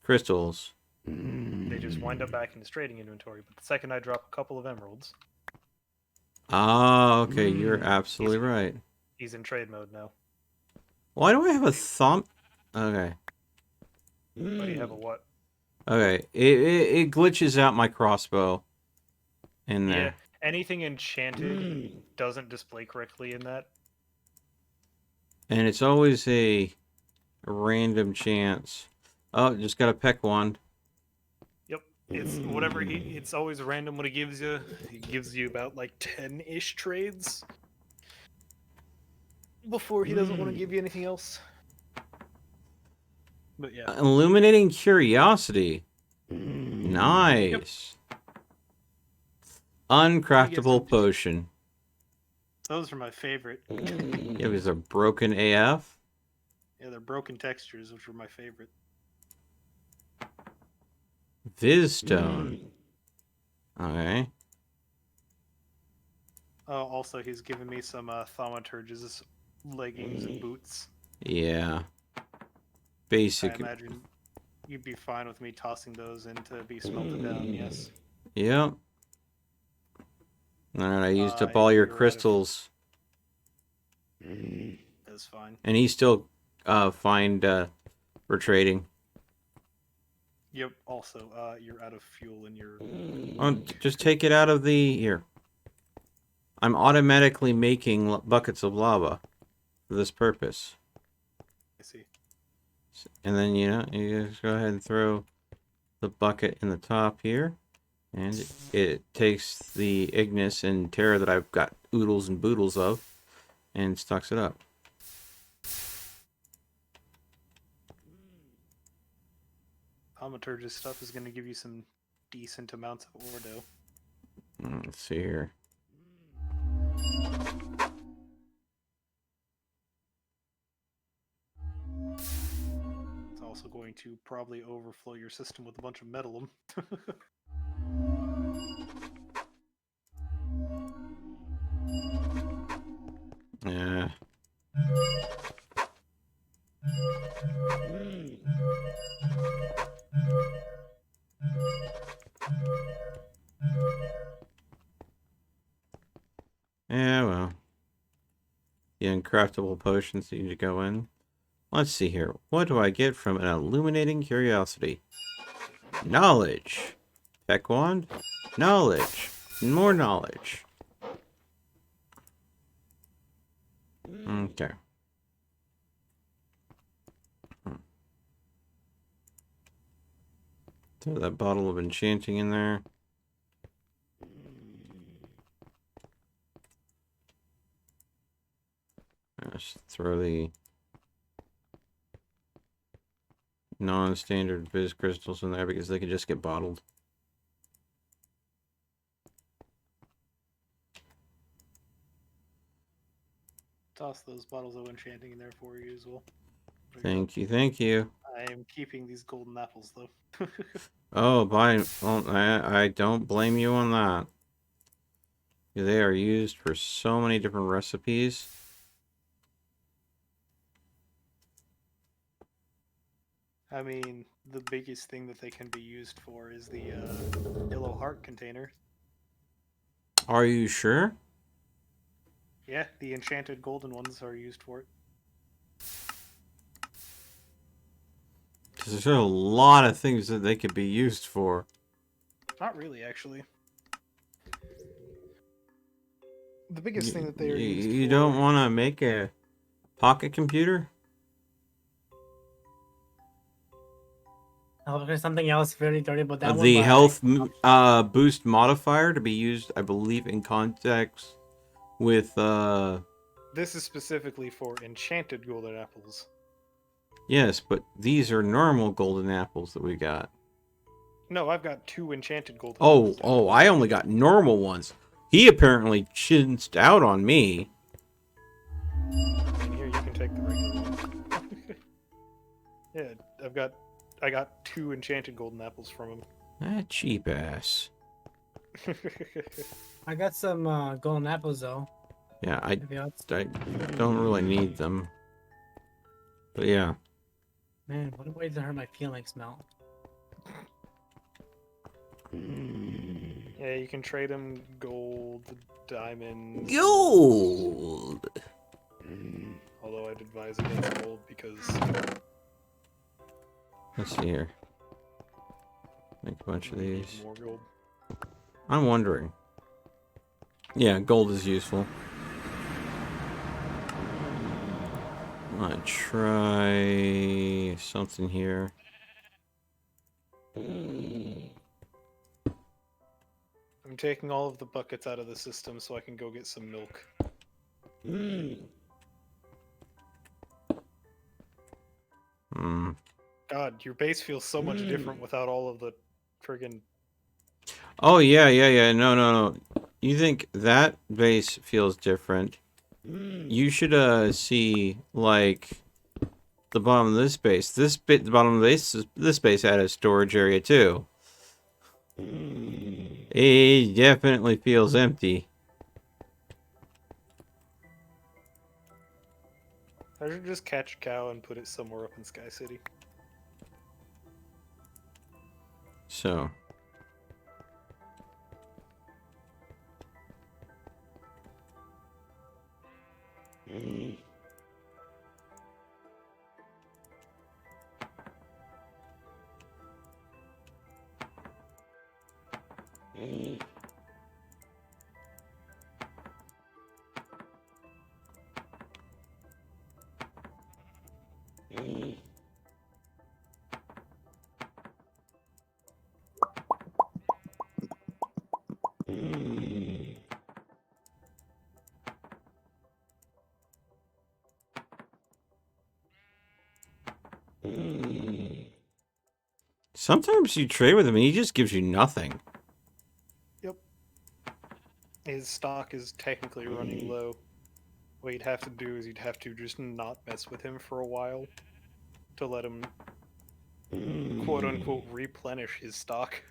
crystals, they just wind up back in his trading inventory. But the second I drop a couple of emeralds. Ah, okay, you're absolutely right. He's in trade mode now. Why do I have a thumb? Okay. Why do you have a what? Okay, it glitches out my crossbow in there. Yeah, anything enchanted doesn't display correctly in that. And it's always a random chance. Oh, just got a peck wand. Yep, it's whatever it's always random what it gives you. It gives you about like 10-ish trades before he doesn't want to give you anything else. But yeah. Illuminating Curiosity. Nice. Yep. Uncraftable potion. Those are my favorite. Yeah, because they're broken AF. Yeah, they're broken textures, which are my favorite. Vizstone. Okay. Oh, also, he's given me some thaumaturge's leggings and boots. Yeah. Basic. I imagine you'd be fine with me tossing those in to be smelted down, yes. Yep. Alright, I used up all your crystals. That's is fine. And he's still fined for trading. Yep. Also, you're out of fuel in your. Oh, just take it out of the... Here. I'm automatically making buckets of lava for this purpose. I see. And then, you know, you just go ahead and throw the bucket in the top here. And it takes the Ignis and Terra that I've got oodles and boodles of and stocks it up. Thaumaturgist stuff is going to give you some decent amounts of ore, though. Let's see here. It's also going to probably overflow your system with a bunch of metalum. Yeah. Yeah, well. The uncraftable potions need to go in. Let's see here. What do I get from an illuminating curiosity? Knowledge. Peck wand. Knowledge. More knowledge. Okay. Throw that bottle of enchanting in there. Just throw the non-standard Viz crystals in there because they can just get bottled. Toss those bottles of enchanting in there for you as well. Thank you, thank you. I am keeping these golden apples, though. Oh, well, I don't blame you on that. They are used for so many different recipes. I mean, the biggest thing that they can be used for is the yellow heart container. Are you sure? Yeah, the enchanted golden ones are used for it. Because there's a lot of things that they could be used for. Not really, actually. The biggest thing that they are used for... You don't want to make a pocket computer? Oh, there's something else very dirty about that one. The but health boost modifier to be used, I believe, in context with... This is specifically for enchanted golden apples. Yes, but these are normal golden apples that we got. No, I've got 2 enchanted golden apples. Oh, I only got normal ones. He apparently chinsed out on me. And here, you can take the regular one. Yeah, I got 2 enchanted golden apples from him. That cheap ass. I got some golden apples though. Yeah, I don't really need them. But yeah. Man, what a way to hurt my feelings, Mel. Yeah, you can trade them gold, diamonds. Gold! Although I'd advise against gold because... Let's see here. Make a bunch of these. More gold. I'm wondering. Yeah, gold is useful. I'm gonna try something here. I'm taking all of the buckets out of the system so I can go get some milk. God, your base feels so much different without all of the friggin'... Oh, yeah. No. You think that base feels different. You should see, like, the bottom of this base. The bottom of this base had a storage area, too. It definitely feels empty. I should just catch a cow and put it somewhere up in Sky City. So. Sometimes you trade with him and he just gives you nothing. Yep. His stock is technically running low. What you'd have to do is you'd have to just not mess with him for a while to let him quote-unquote replenish his stock.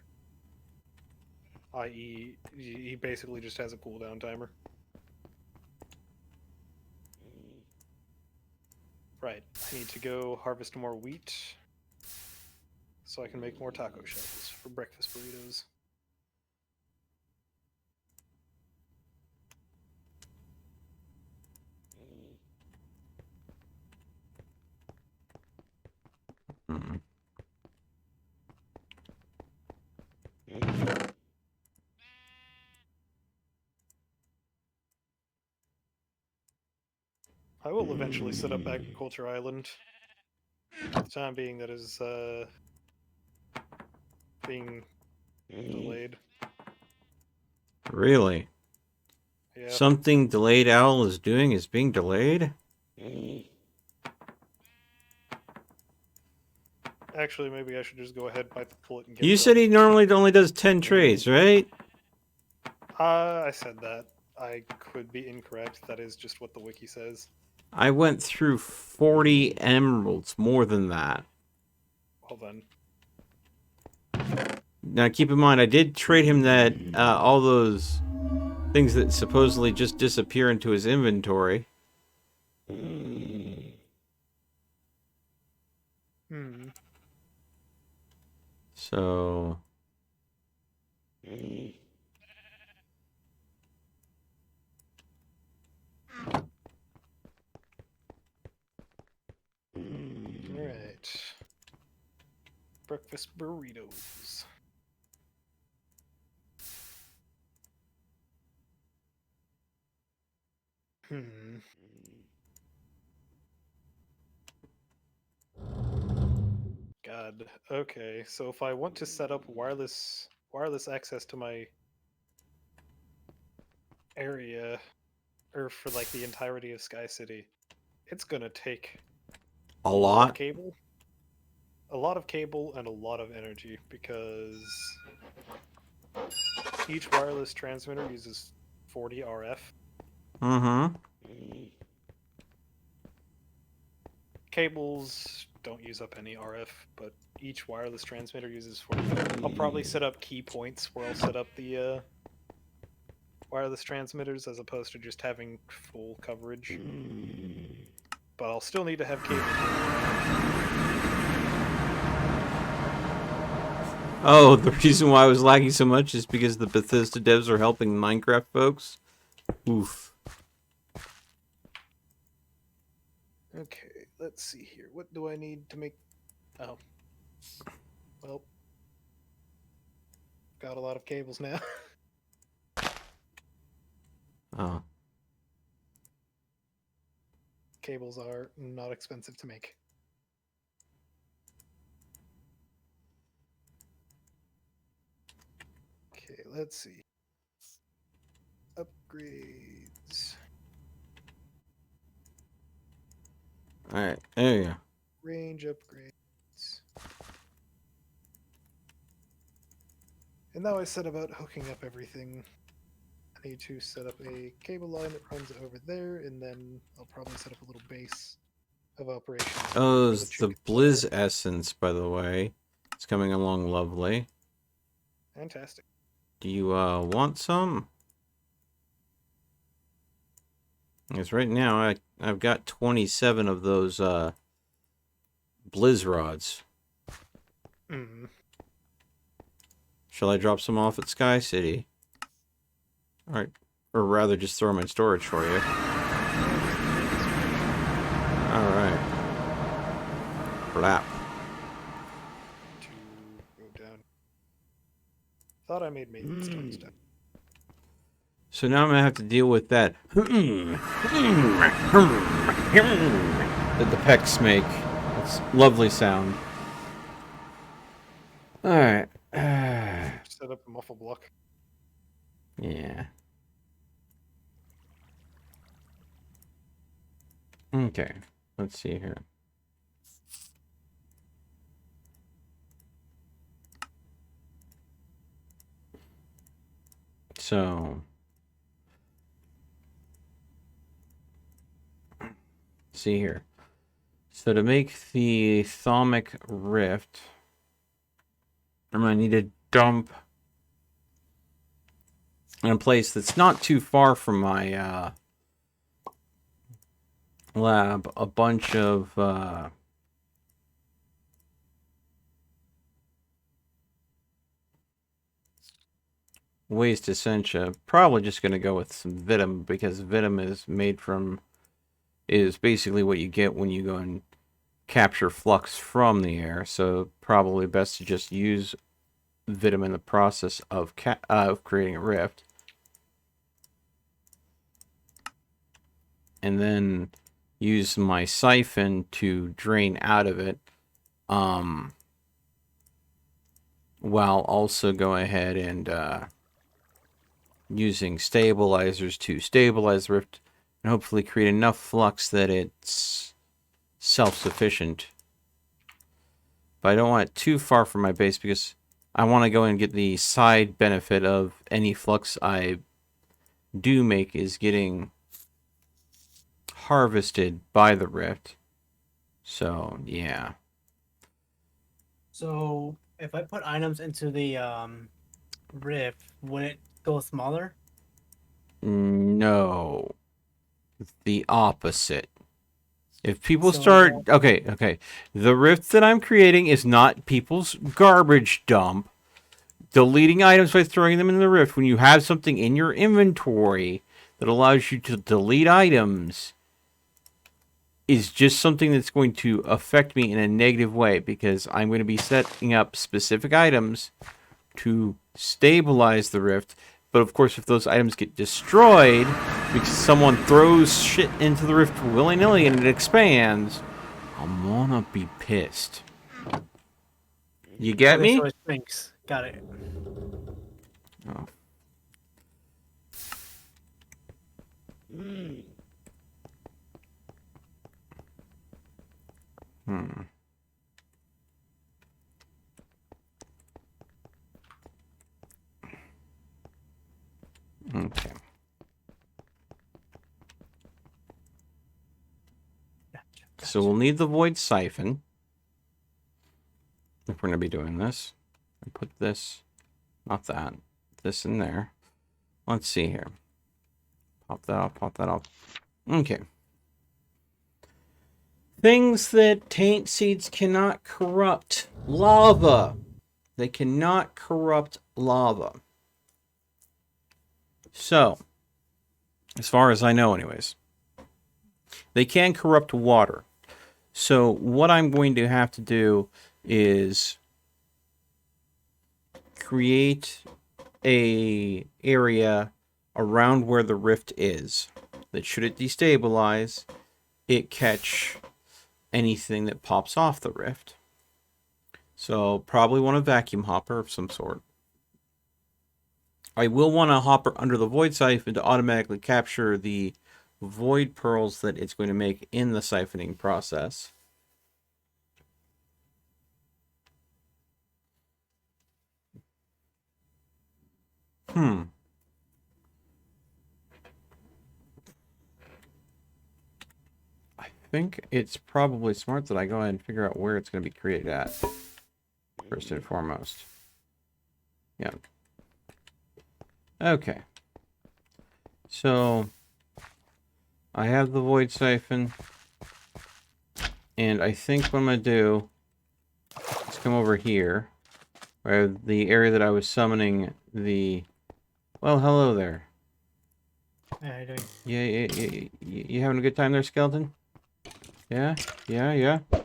I.e., he basically just has a cooldown timer. Right, I need to go harvest more wheat so I can make more taco shells for breakfast burritos. Hmm. I will eventually set up Agriculture Island. For the time being, that is being delayed. Really? Yeah. Something Delayed Owl is doing is being delayed? Actually, maybe I should just go ahead, bite the bullet, and get You it said done. he normally only does 10 trades, right? I said that. I could be incorrect. That is just what the wiki says. I went through 40 emeralds, more than that. Hold on. Now keep in mind, I did trade him that all those things that supposedly just disappear into his inventory. So... Alright. Breakfast burritos. God. Okay, so if I want to set up wireless access to my area, or for like the entirety of Sky City, it's gonna take A of lot? cable, a lot of cable, and a lot of energy, because each wireless transmitter uses 40 RF. Mm-hmm. Cables don't use up any RF, but each wireless transmitter uses 40. I'll probably set up key points where I'll set up the wireless transmitters as opposed to just having full coverage. But I'll still need to have cable. Oh, the reason why I was lagging so much is because the Bethesda devs are helping Minecraft folks? Oof. Okay, let's see here. What do I need to make... Oh. Well. Got a lot of cables now. Oh. Cables are not expensive to make. Okay, let's see. Upgrades. Alright, there you go. Range upgrades. And now I set about hooking up everything. I need to set up a cable line that runs over there, and then I'll probably set up a little base of operations. Oh, for it's the chicken Blizz farm. Essence, by the way. It's coming along lovely. Fantastic. Do you, want some? Because right now, I've got 27 of those, Blizz rods. Mm. Shall I drop some off at Sky City? Alright. Or rather, just throw them in storage for you. Alright. Flap. To go down. Thought I made maintenance tungsten. So now I'm gonna have to deal with that that the pecs make. It's lovely sound. Alright. Set up a muffle block. Yeah. Okay. Let's see here. So see here. So to make the thermic rift, I'm gonna need to dump in a place that's not too far from my lab a bunch of waste essentia. Probably just gonna go with some Vitum because Vitum is basically what you get when you go and capture flux from the air. So probably best to just use Vitum in the process of creating a rift. And then use my siphon to drain out of it, while also go ahead and using stabilizers to stabilize the rift and hopefully create enough flux that it's self-sufficient. But I don't want it too far from my base because I want to go and get the side benefit of any flux I do make is getting harvested by the rift. So yeah. So if I put items into the rift, would it go smaller? No. The opposite. If people So, start... Okay. The rift that I'm creating is not people's garbage dump. Deleting items by throwing them in the rift. When you have something in your inventory that allows you to delete items is just something that's going to affect me in a negative way because I'm going to be setting up specific items to stabilize the rift. But of course, if those items get destroyed because someone throws shit into the rift willy-nilly and it expands, I'm gonna be pissed. You get me? So it shrinks. Got it. Oh. Okay. So we'll need the void siphon if we're going to be doing this. And put this, not that, this in there. Let's see here. Pop that off, pop that off. Okay. Things that taint seeds cannot corrupt. Lava. They cannot corrupt lava. So, as far as I know anyways, they can corrupt water. So what I'm going to have to do is create a area around where the rift is that should it destabilize, it catch anything that pops off the rift. So probably want a vacuum hopper of some sort. I will want a hopper under the void siphon to automatically capture the void pearls that it's going to make in the siphoning process. I think it's probably smart that I go ahead and figure out where it's going to be created at. First and foremost. Yeah. Okay. So I have the void siphon. And I think what I'm going to do is come over here. Where the area that I was summoning the... Well, hello there. How you doing? Yeah, you having a good time there, skeleton? Yeah? Yeah, I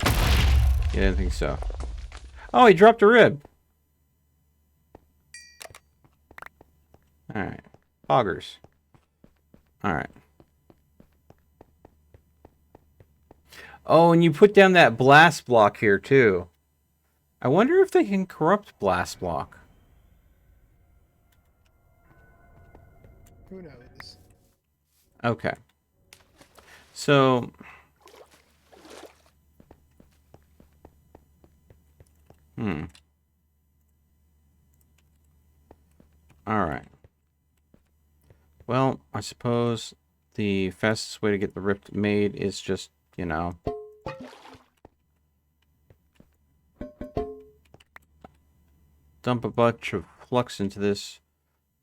didn't think so. Oh, he dropped a rib. Alright. Poggers. Alright. Oh, and you put down that blast block here, too. I wonder if they can corrupt blast block. Who knows? Okay. So... Alright. Well, I suppose the fastest way to get the rift made is just, you know... dump a bunch of flux into this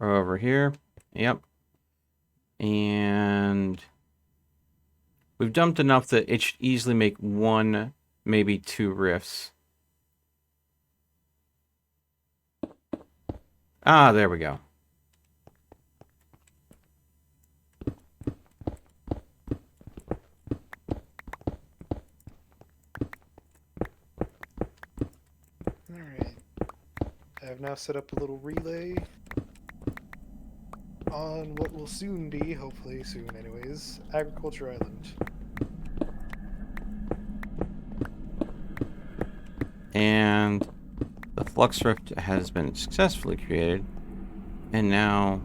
over here. Yep. And... we've dumped enough that it should easily make 1, maybe 2 rifts. Ah, there we go. Alright. I have now set up a little relay on what will soon be, hopefully soon anyways, Agriculture Island. And the flux rift has been successfully created. And now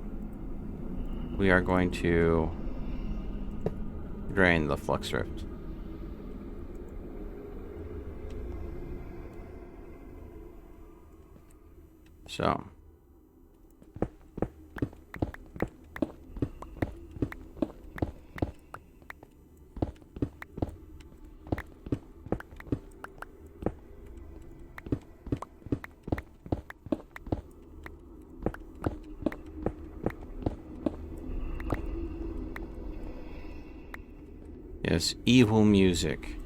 we are going to drain the flux rift. So. Yes, evil music.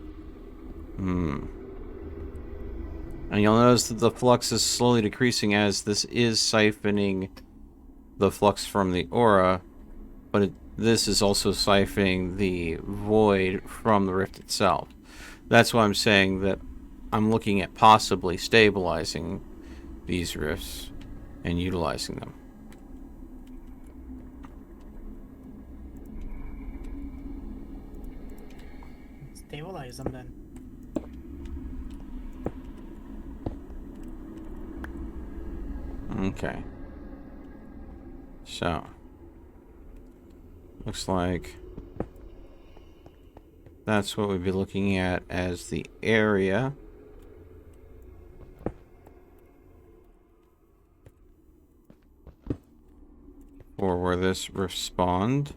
And you'll notice that the flux is slowly decreasing as this is siphoning the flux from the aura, but this is also siphoning the void from the rift itself. That's why I'm saying that I'm looking at possibly stabilizing these rifts and utilizing them. Stabilize them then. Okay. So. Looks like that's what we'd be looking at as the area. For where this rift spawned.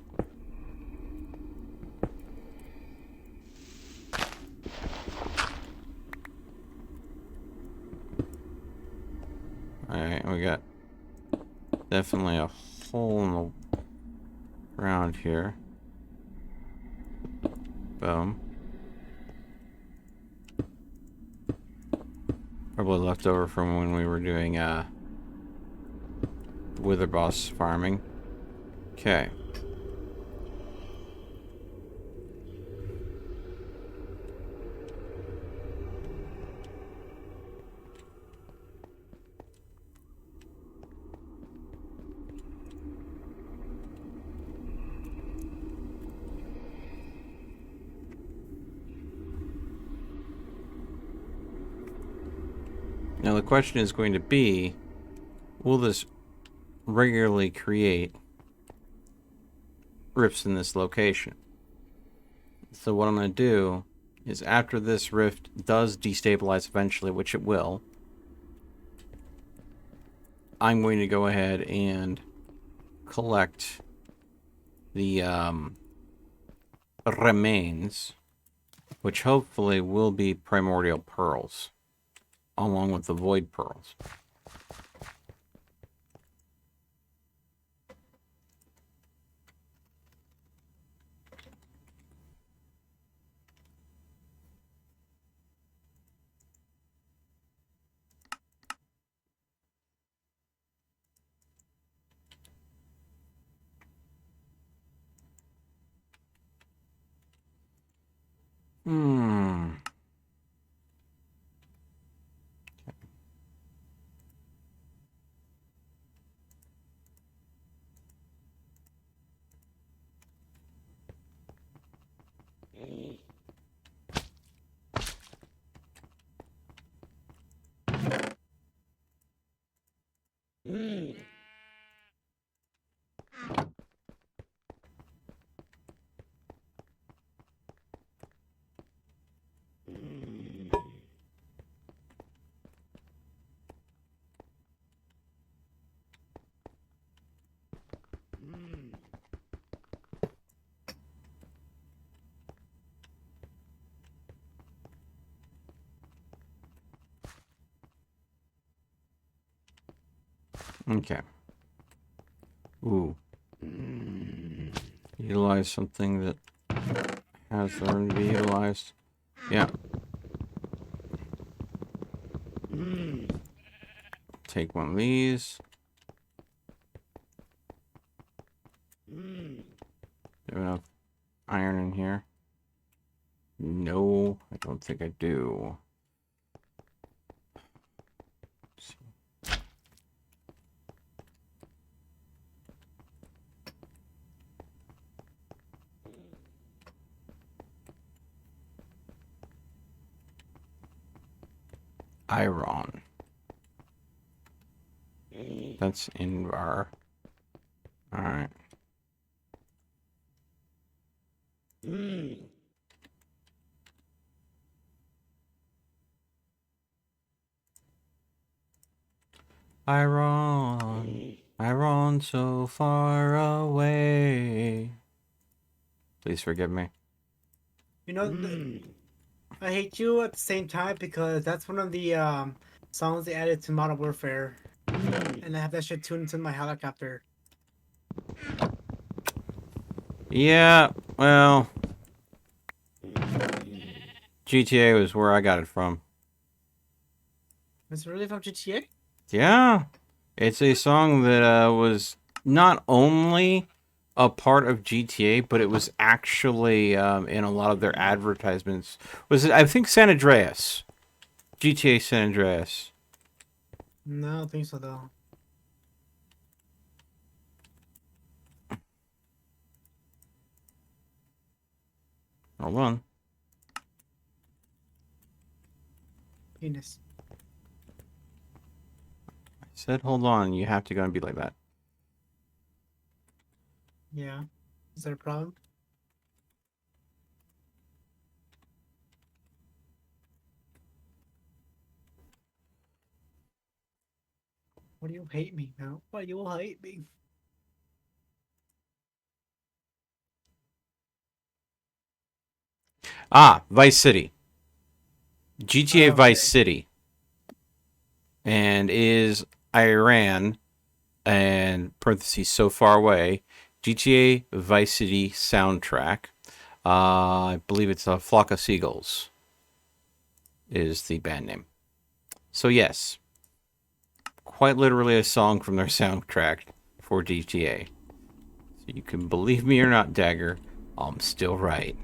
Alright, we got definitely a hole in the ground here. Boom. Probably left over from when we were doing Wither Boss farming. Okay. Now the question is going to be, will this regularly create rifts in this location? So what I'm going to do is after this rift does destabilize eventually, which it will, I'm going to go ahead and collect the remains, which hopefully will be primordial pearls, along with the void pearls. Okay. Ooh. Utilize something that has the room to be utilized. Yeah. Take one of these. Do I have enough iron in here? No, I don't think I do. Let's see. Iron. That's in our. Alright. Iron so far away. Please forgive me. You know, I hate you at the same time because that's one of the songs they added to Modern Warfare, and I have that shit tuned into my helicopter. Yeah, well, GTA was where I got it from. Is it really from GTA? Yeah, it's a song that was not only a part of GTA, but it was actually in a lot of their advertisements. Was it? I think San Andreas, GTA San Andreas. No, I don't think so though. Hold on. Penis. I said, hold on. You have to go and be like that. Yeah. Is that a problem? Why do you hate me now? Why do you hate me? Ah, Vice City. GTA Oh, Vice okay. City. And is Iran and parentheses so far away. GTA Vice City soundtrack. I believe it's a Flock of Seagulls is the band name. So yes, quite literally a song from their soundtrack for GTA. So you can believe me or not, Dagger, I'm still right.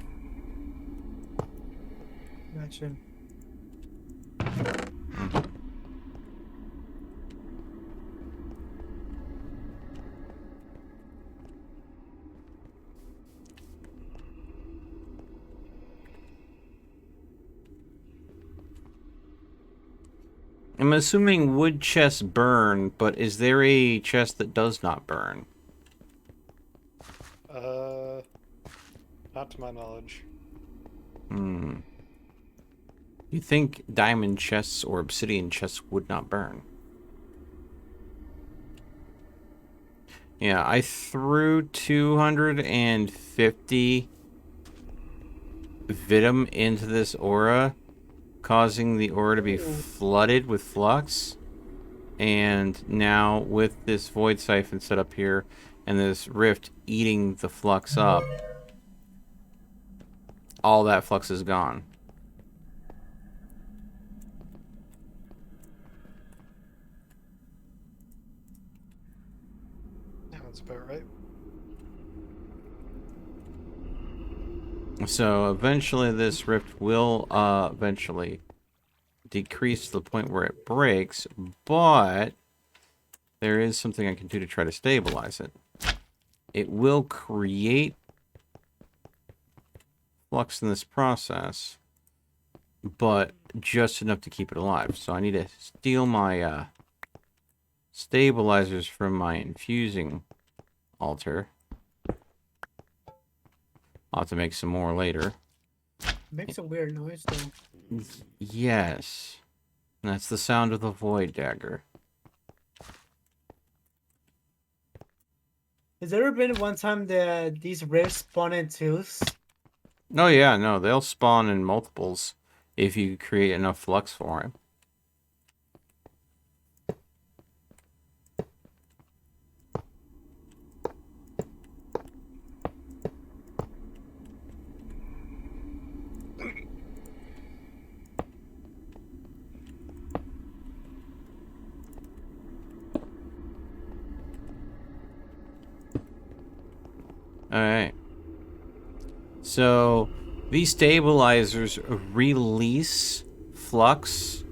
Gotcha. I'm assuming wood chests burn, but is there a chest that does not burn? Not to my knowledge. Hmm. You think diamond chests or obsidian chests would not burn? Yeah, I threw 250 Vitum into this aura, causing the aura to be flooded with flux. And now with this void siphon set up here and this rift eating the flux up, all that flux is gone. Sounds about right. So eventually this rift will eventually decrease to the point where it breaks, but there is something I can do to try to stabilize it. It will create flux in this process, but just enough to keep it alive. So I need to steal my stabilizers from my infusing altar. I'll have to make some more later. It makes a weird noise though. Yes. That's the sound of the void dagger. Has there ever been one time that these rifts spawn in twos? Oh yeah, no, they'll spawn in multiples if you create enough flux for it. Alright. So, these stabilizers release flux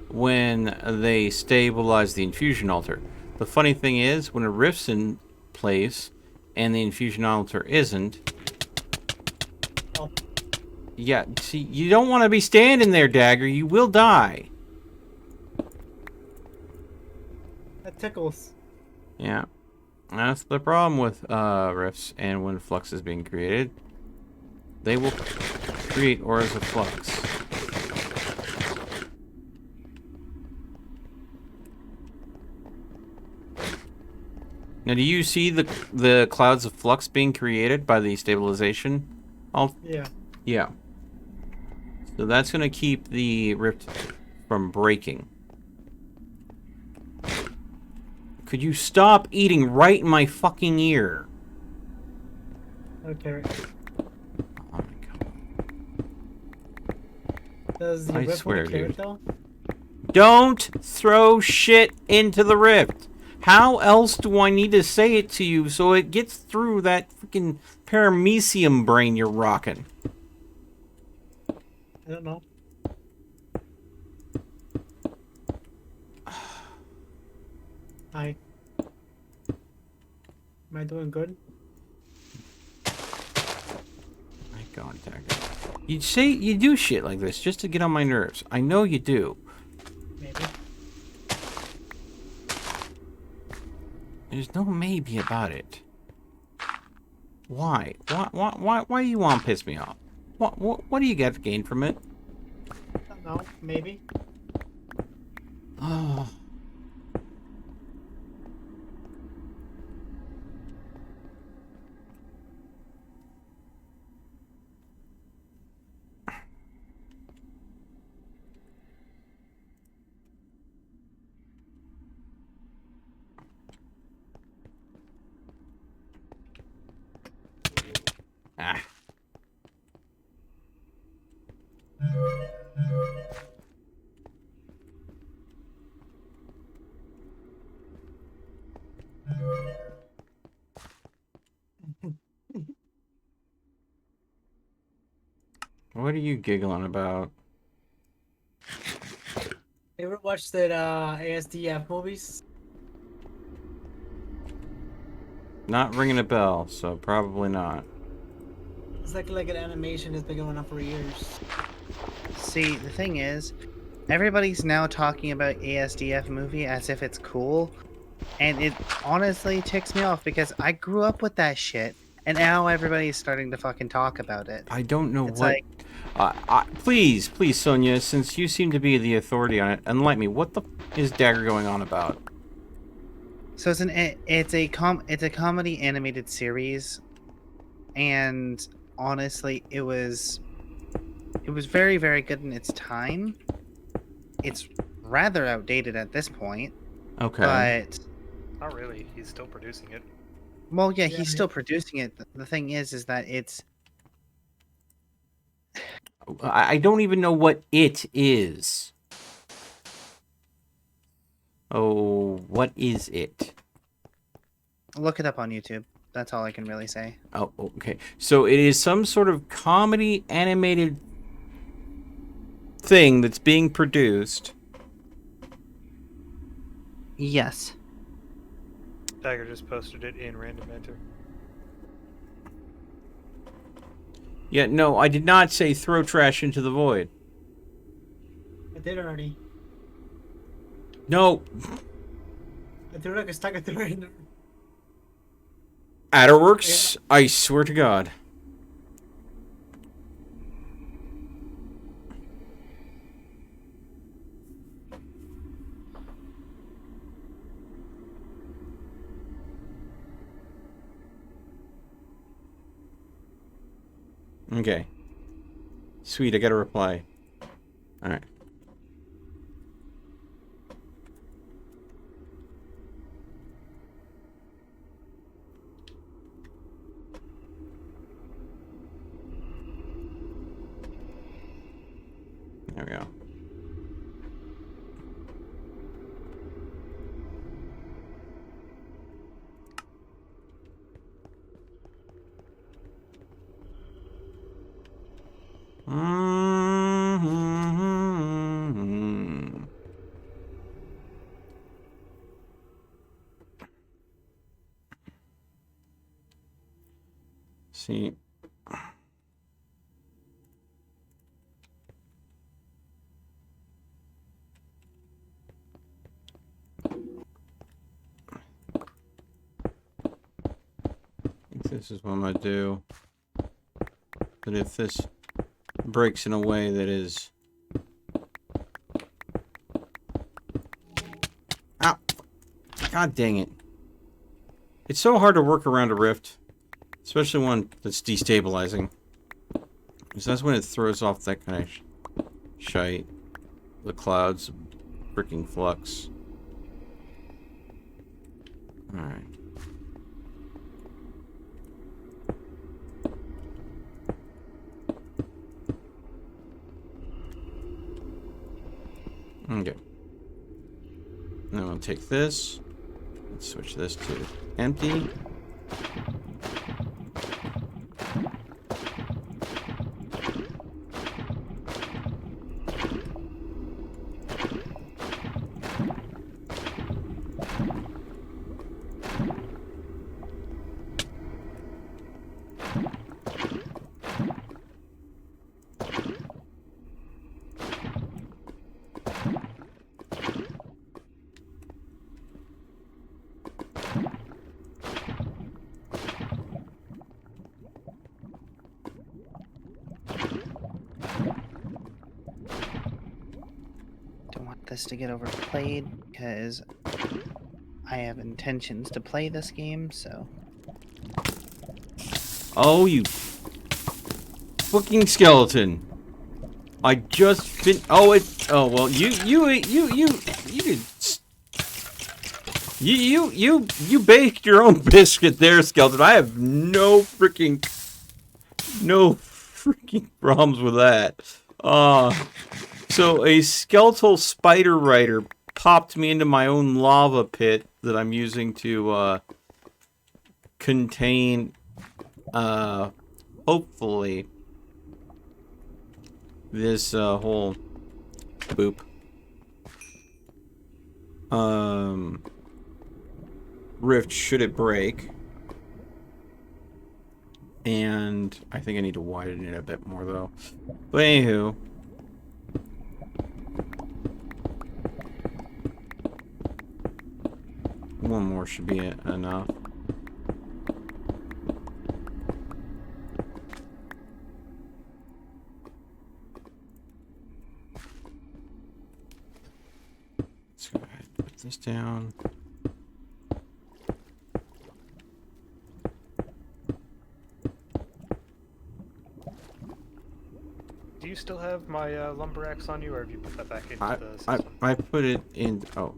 when they stabilize the infusion altar. The funny thing is, when a rift's in place and the infusion altar isn't, Oh. yeah, see, you don't want to be standing there, Dagger. You will die. That tickles. Yeah. That's the problem with rifts and when flux is being created. They will create auras of flux. Now, do you see the clouds of flux being created by the stabilization? Yeah. Yeah. So that's going to keep the rift from breaking. Could you stop eating right in my fucking ear? Okay. Oh my god. Does the I rift swear, want to carrot dude. though? Don't throw shit into the rift. How else do I need to say it to you so it gets through that freaking paramecium brain you're rocking? I don't know. Hi. Am I doing good? My god, Dagger. You say you do shit like this just to get on my nerves. I know you do. Maybe. There's no maybe about it. Why? Why do you want to piss me off? What do you get to gain from it? I don't know. Maybe. Oh. Ah. What are you giggling about? You ever watched that ASDF movies? Not ringing a bell, so probably not. It's like an animation that's been going on for years. See, the thing is, everybody's now talking about ASDF movie as if it's cool, and it honestly ticks me off because I grew up with that shit, and now everybody's starting to fucking talk about it. I don't know It's what. like, Please, Sonia, since you seem to be the authority on it, enlighten me. What the is Dagger going on about? so it's a comedy animated series, and honestly, it was very, very good in its time. It's rather outdated at this point. Okay. But Not really. He's still producing it. well, yeah, Yeah, he's still producing it. The thing is that it's I don't even know what it is. Oh, what is it? look it up on YouTube. That's all I can really say. Oh, okay. So it is some sort of comedy animated thing that's being produced. Yes. Tiger just posted it in Random Enter. Yeah, no, I did not say throw trash into the void. I did already. No. I threw like a stack of three in there. Adderworks, I swear to God. Okay. Sweet, I got a reply. Alright. There we go. See. This is what I'm gonna do. But if this breaks in a way that is... Ow! God dang it. It's so hard to work around a rift. Especially one that's destabilizing. Because that's when it throws off that kind of shite. The clouds, freaking flux. Alright. Okay. Now I'll take this. Let's switch this to empty. This to get overplayed because I have intentions to play this game, so. Oh, you fucking skeleton! I just been. Oh, it. Oh well, you baked your own biscuit there, skeleton. I have no freaking problems with that. So a skeletal spider rider popped me into my own lava pit that I'm using to contain, hopefully, this whole boop. Rift should it break. And I think I need to widen it a bit more though. But anywho. One more should be enough. Let's go ahead and put this down. Do you still have my lumber axe on you, or have you put that back into the system? I put it in. Oh.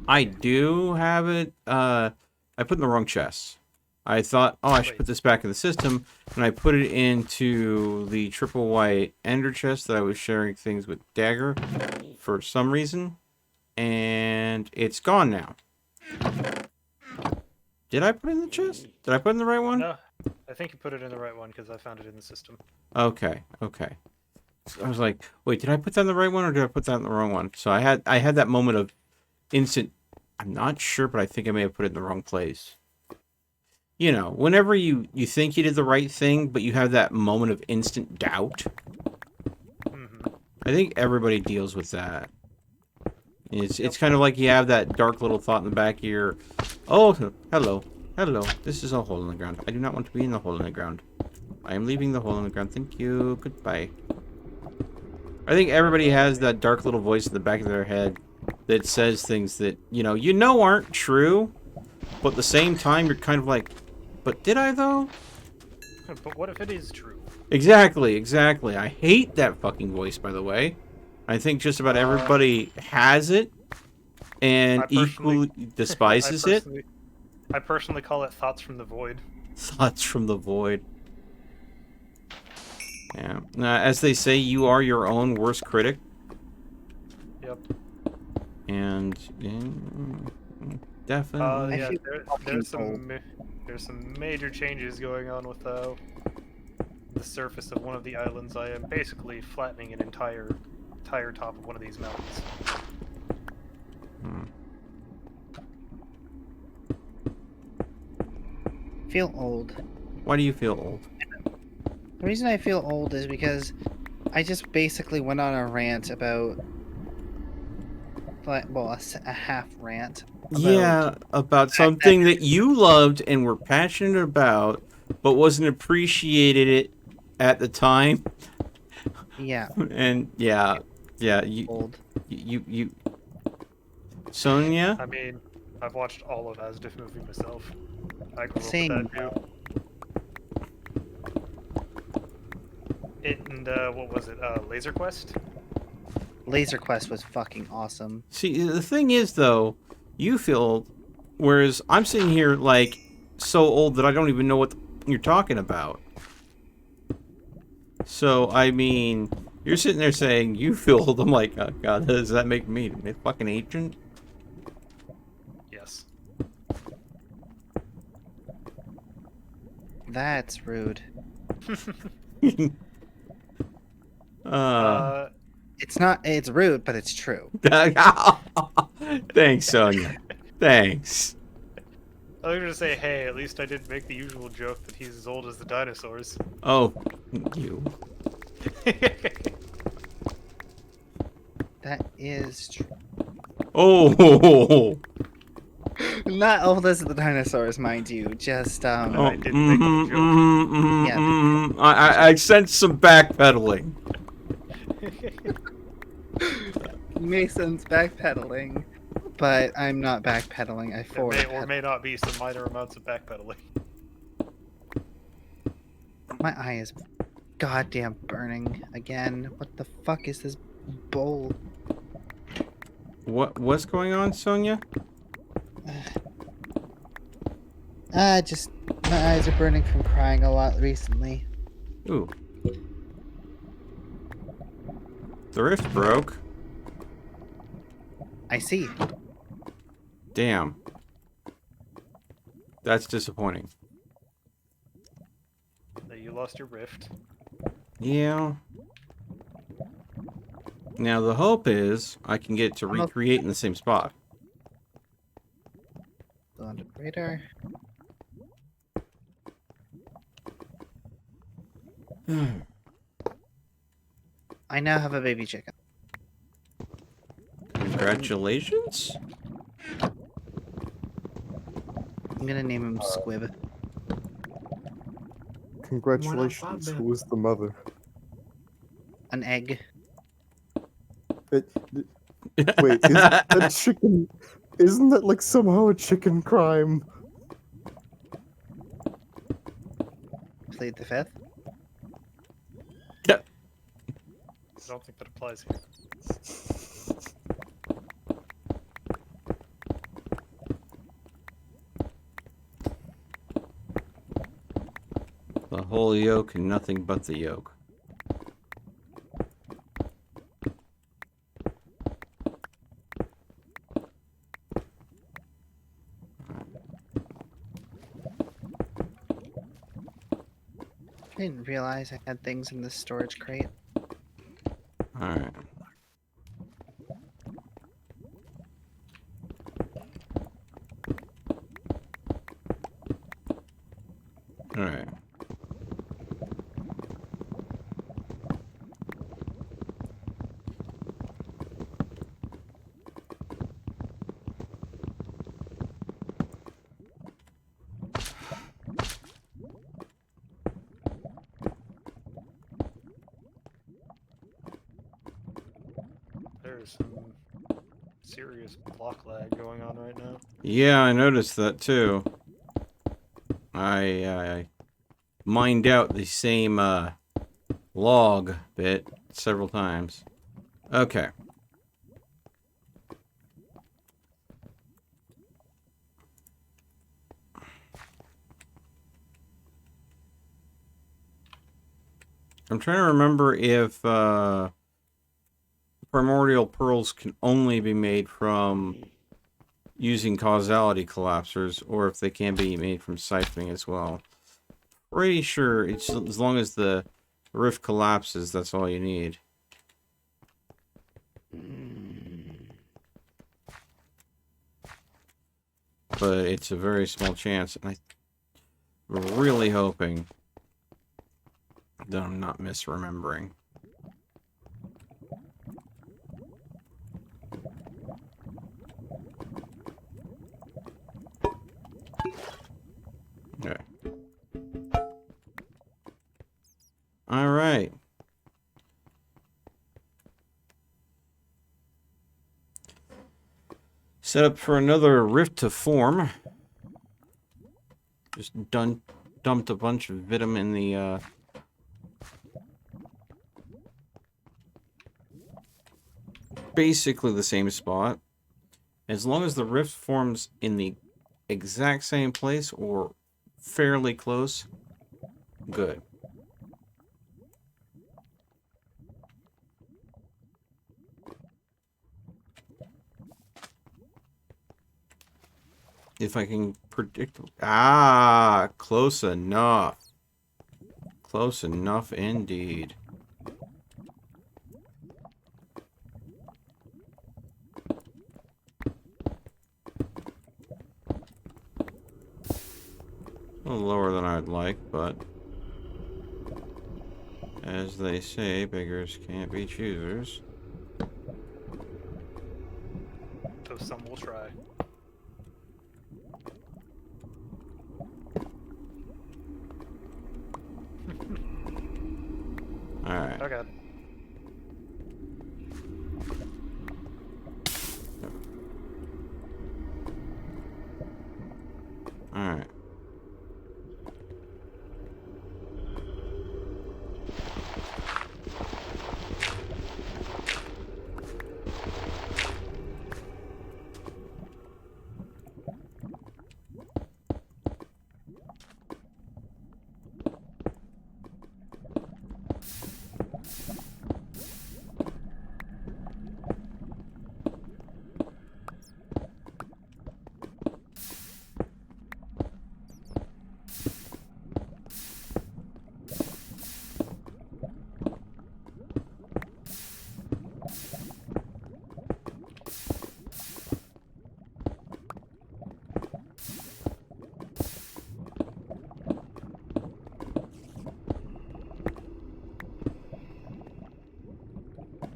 I do have it. I put it in the wrong chest. I thought, oh, I should put this back in the system, and I put it into the triple white ender chest that I was sharing things with Dagger for some reason, and it's gone now. Did I put it in the chest? Did I put it in the right one? No, I think you put it in the right one because I found it in the system. Okay, okay. So I was like, wait, did I put that in the right one or did I put that in the wrong one? So I had that moment of instant. I'm not sure, but I think I may have put it in the wrong place. You know, whenever you think you did the right thing, but you have that moment of instant doubt. I think everybody deals with that. It's kind of like you have that dark little thought in the back of your... Oh, hello. Hello. This is a hole in the ground. I do not want to be in the hole in the ground. I am leaving the hole in the ground. Thank you. Goodbye. I think everybody has that dark little voice in the back of their head that says things that, you know aren't true, but at the same time, you're kind of like, but did I, though? But what if it is true? Exactly, exactly. I hate that fucking voice, by the way. I think just about everybody has it and equally despises it. I personally call it thoughts from the void. Thoughts from the void. Yeah. As they say, you are your own worst critic. Yep. And definitely. Yeah, there's some major changes going on with the surface of one of the islands. I am basically flattening an entire top of one of these mountains. Feel old. Why do you feel old? The reason I feel old is because I just basically went on a rant about, well, a half rant. Yeah, about something that you loved and were passionate about, but wasn't appreciated it at the time. Yeah. And yeah, you, Sonia. I mean, I've watched all of Asdif movie myself. I grew Same. up with that too. And what was it? Laser Quest? Laser Quest was fucking awesome. See, the thing is, though, you feel old, whereas I'm sitting here, like, so old that I don't even know what you're talking about. So, I mean, you're sitting there saying you feel old. I'm like, oh, God, does that make me a fucking agent? Yes. That's rude. It's not. It's rude, but it's true. Thanks, Sonia. Thanks. I was gonna say, hey, at least I didn't make the usual joke that he's as old as the dinosaurs. Oh, you. That is true. Oh. Not old as the dinosaurs, mind you. Just I didn't make the joke. Yeah. I sense some backpedaling. Mason's backpedaling, but I'm not backpedaling. I There forward. may or may not be some minor amounts of backpedaling. My eye is goddamn burning again. What the fuck is this bowl? What's going on, Sonia? Just my eyes are burning from crying a lot recently. Ooh. The rift broke. I see. Damn. That's disappointing. You lost your rift. Yeah. Now the hope is I can get to recreate in the same spot. Go under the radar. I now have a baby chicken. Congratulations. I'm gonna name him Squib. Congratulations. Who was the mother? An egg. Wait, is that chicken? Isn't that like somehow a chicken crime? Plead the fifth. Yep. I don't think that applies here. The whole yolk and nothing but the yolk. I didn't realize I had things in this storage crate. Alright. Alright. There's some serious block lag going on right now. Yeah, I noticed that too. I mined out the same log bit several times. Okay. I'm trying to remember if primordial pearls can only be made from using causality collapsers, or if they can be made from siphoning as well. Pretty sure it's as long as the rift collapses, that's all you need. But it's a very small chance. And really hoping that I'm not misremembering. Okay. All right. Set up for another rift to form. Just dumped a bunch of Vitum in the basically the same spot. As long as the rift forms in the exact same place or fairly close, good. If I can predict... Ah, close enough. Close enough indeed. A little lower than I'd like, but as they say, beggars can't be choosers. So some will try. Alright. Oh god. Alright.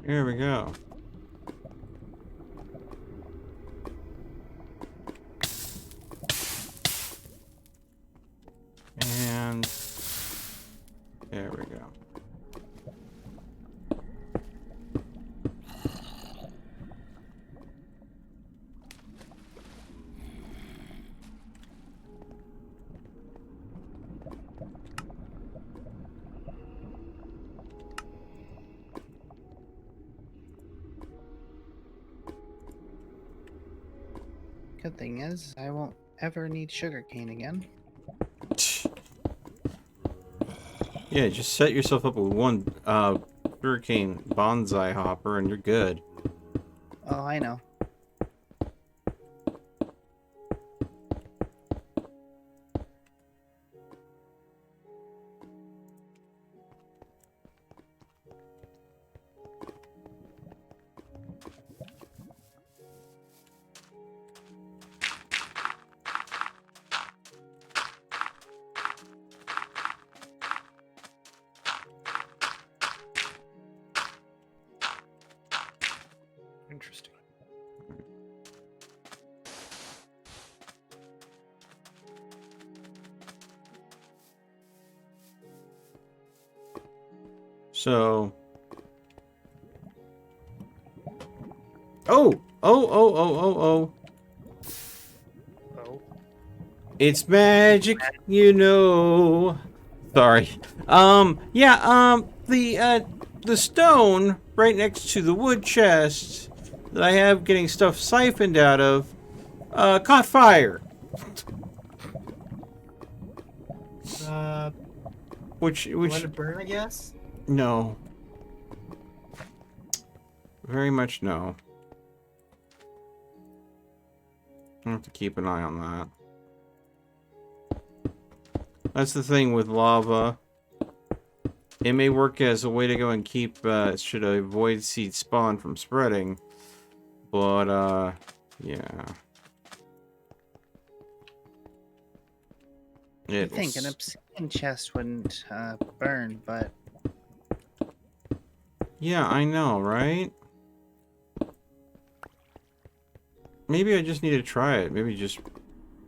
Here we go. And there we go. Good thing is, I won't ever need sugarcane again. Yeah, just set yourself up with one hurricane bonsai hopper and you're good. Oh, I know. Interesting. So... Oh! Oh! Oh. It's magic, you know. Sorry. The stone right next to the wood chest that I have getting stuff siphoned out of, caught fire. Which Let it burn, I guess? No. Very much no. I have to keep an eye on that. That's the thing with lava. It may work as a way to go and keep, should a void seed spawn from spreading. But, yeah. I think an obsidian chest wouldn't burn, but Yeah, I know, right? Maybe I just need to try it. Maybe just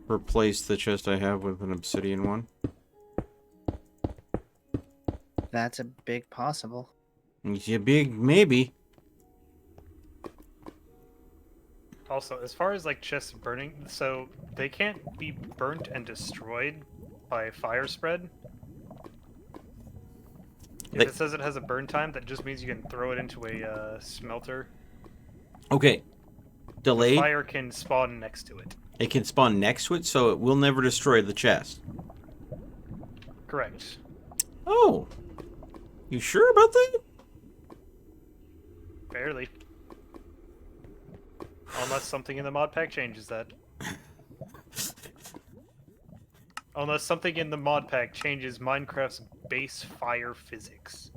replace the chest I have with an obsidian one. that's a big possible. It's a big maybe. Also, as far as like chests burning, so they can't be burnt and destroyed by fire spread. If it says it has a burn time, that just means you can throw it into a smelter. Okay. Delayed. The fire can spawn next to it. It can spawn next to it, so it will never destroy the chest. Correct. Oh. You sure about that? Barely. Unless something in the mod pack changes that. Unless something in the mod pack changes Minecraft's base fire physics.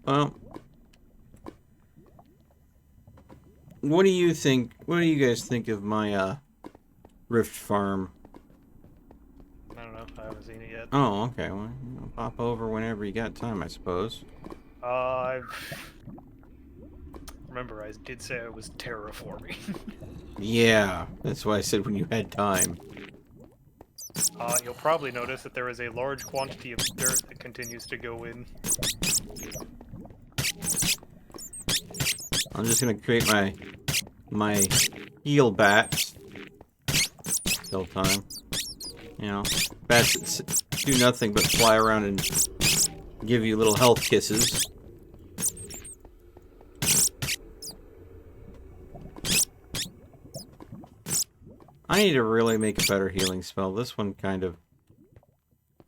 Well, what do you think? What do you guys think of my Rift Farm? I don't know. I haven't seen it yet. Oh, okay. Well, pop over whenever you got time, I suppose. Remember, I did say I was terraforming. Yeah, that's why I said when you had time. You'll probably notice that there is a large quantity of dirt that continues to go in. I'm just gonna create my heal bats. Kill time. You know, bats that do nothing but fly around and give you little health kisses. I need to really make a better healing spell. This one kind of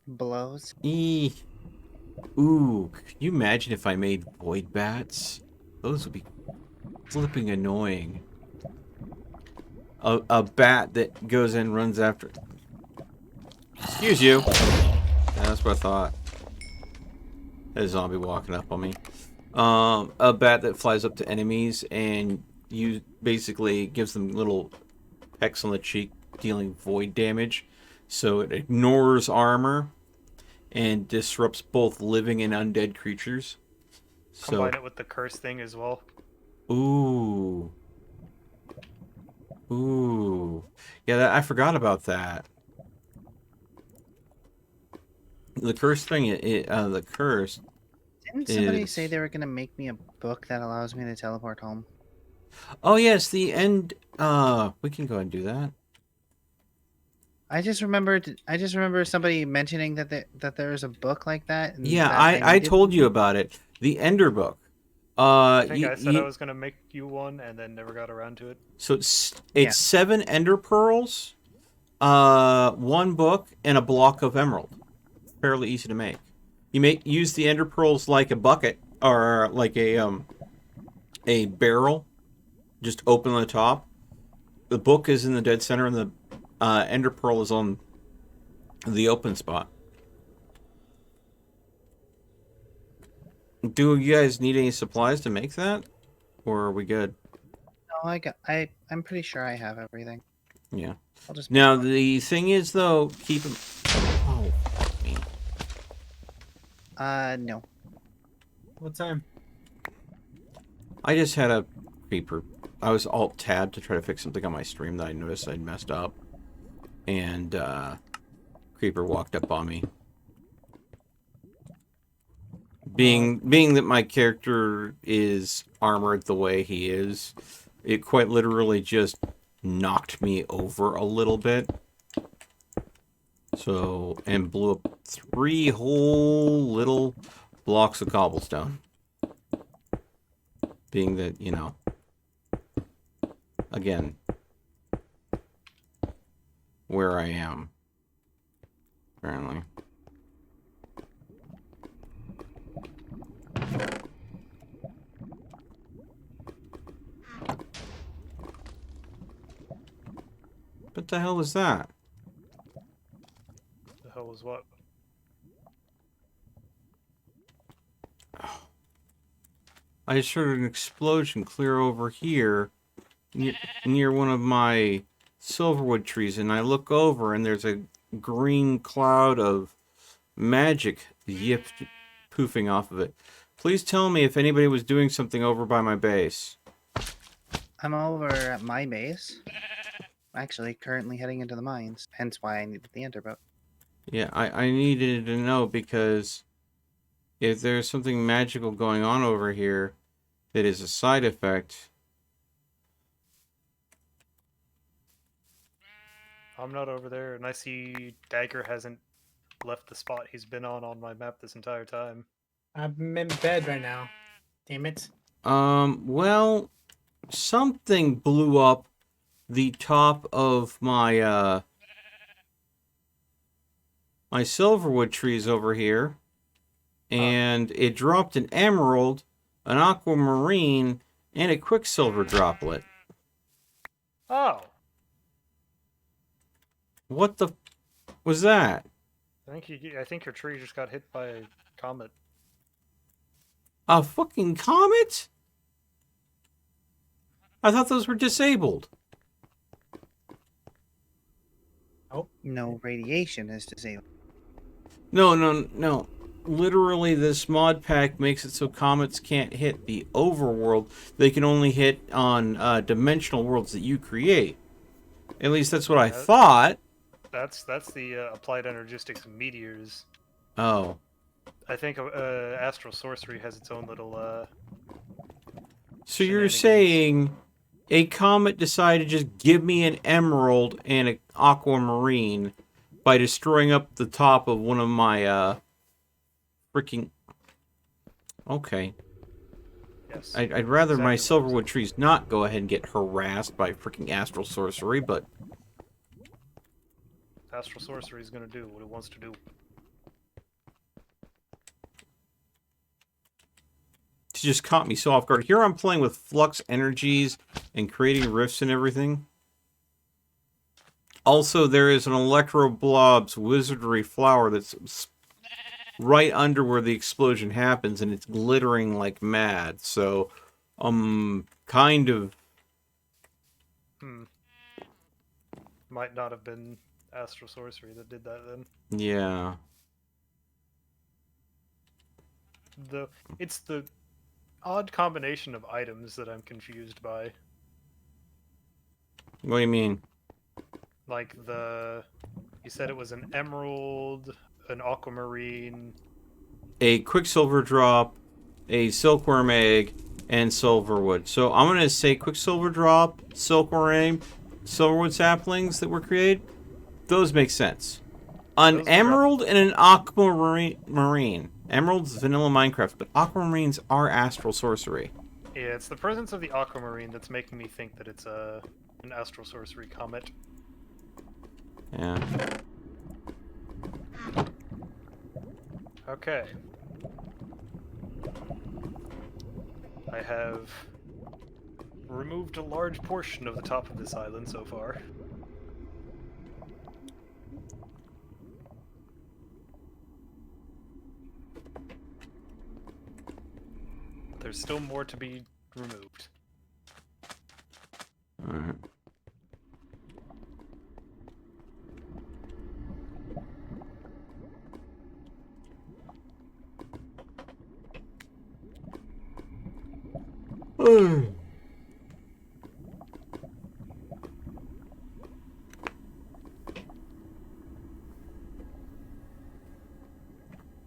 blows. Ooh, could you imagine if I made void bats? Those would be flipping annoying. A bat that goes in and runs after... Excuse you. Yeah, that's what I thought. A zombie walking up on me. A bat that flies up to enemies and you basically gives them little pecks on the cheek, dealing void damage. So it ignores armor and disrupts both living and undead creatures. Combine it with the curse thing as well. Ooh. Ooh. Yeah, I forgot about that. The curse thing, the curse. Didn't somebody say they were going to make me a book that allows me to teleport home? Oh, yes, the end. We can go ahead and do that. I just remember somebody mentioning that there's a book like that. And Yeah, that I told you about it. The Ender book. I think I said I was going to make you one and then never got around to it. So it's 7 Ender Pearls, 1 book, and a block of emerald. Fairly easy to make. You use the Ender Pearls like a bucket or like a barrel. Just open the top. The book is in the dead center, and the Ender Pearl is on the open spot. Do you guys need any supplies to make that, or are we good? No, I'm pretty sure I have everything. Yeah. I'll just Now the thing is, though, keep them. Oh, fuck me. No. What time? I just had a creeper. I was alt-tab to try to fix something on my stream that I noticed I'd messed up. And, creeper walked up on me. Being that my character is armored the way he is, it quite literally just knocked me over a little bit. So, and blew up 3 whole little blocks of cobblestone. Being that, you know, again, where I am, apparently. What the hell was that? The hell was what? I just heard an explosion clear over here near one of my silverwood trees, and I look over, and there's a green cloud of magic poofing off of it. Please tell me if anybody was doing something over by my base. I'm over at my base. Actually, currently heading into the mines. Hence why I needed the enderboat. Yeah, I needed to know because if there's something magical going on over here that is a side effect. I'm not over there, and I see Dagger hasn't left the spot he's been on my map this entire time. I'm in bed right now. Damn it. Well, something blew up the top of my, my silverwood trees over here. And it dropped an emerald, an aquamarine, and a quicksilver droplet. Oh! What the was that? I think your tree just got hit by a comet. A fucking comet? I thought those were disabled. Oh. No, radiation is disabled. No. Literally, this mod pack makes it so comets can't hit the overworld. They can only hit on dimensional worlds that you create. At least that's what I thought. That's the applied energistics of meteors. Oh. I think astral sorcery has its own little. So you're saying a comet decided to just give me an emerald and an aquamarine by destroying up the top of one of my freaking. Okay. Yes. I'd rather my Exactly silverwood trees not go ahead and get harassed by freaking astral sorcery, but. Astral sorcery is going to do what it wants to do. It just caught me so off guard. Here I'm playing with flux energies and creating rifts and everything. Also, there is an Electro Blob's Wizardry flower that's right under where the explosion happens, and it's glittering like mad. So, kind of. Might not have been astral sorcery that did that then. Yeah. It's the odd combination of items that I'm confused by. What do you mean? Like you said it was an emerald, an aquamarine, A quicksilver drop, a silkworm egg, and silverwood. So I'm gonna say quicksilver drop, silkworm egg, silverwood saplings that were created. Those make sense. An emerald and an aquamarine. Emerald's vanilla Minecraft, but aquamarines are astral sorcery. Yeah, it's the presence of the aquamarine that's making me think that it's an astral sorcery comet. Yeah. Okay. I have removed a large portion of the top of this island so far. There's still more to be removed. Alright.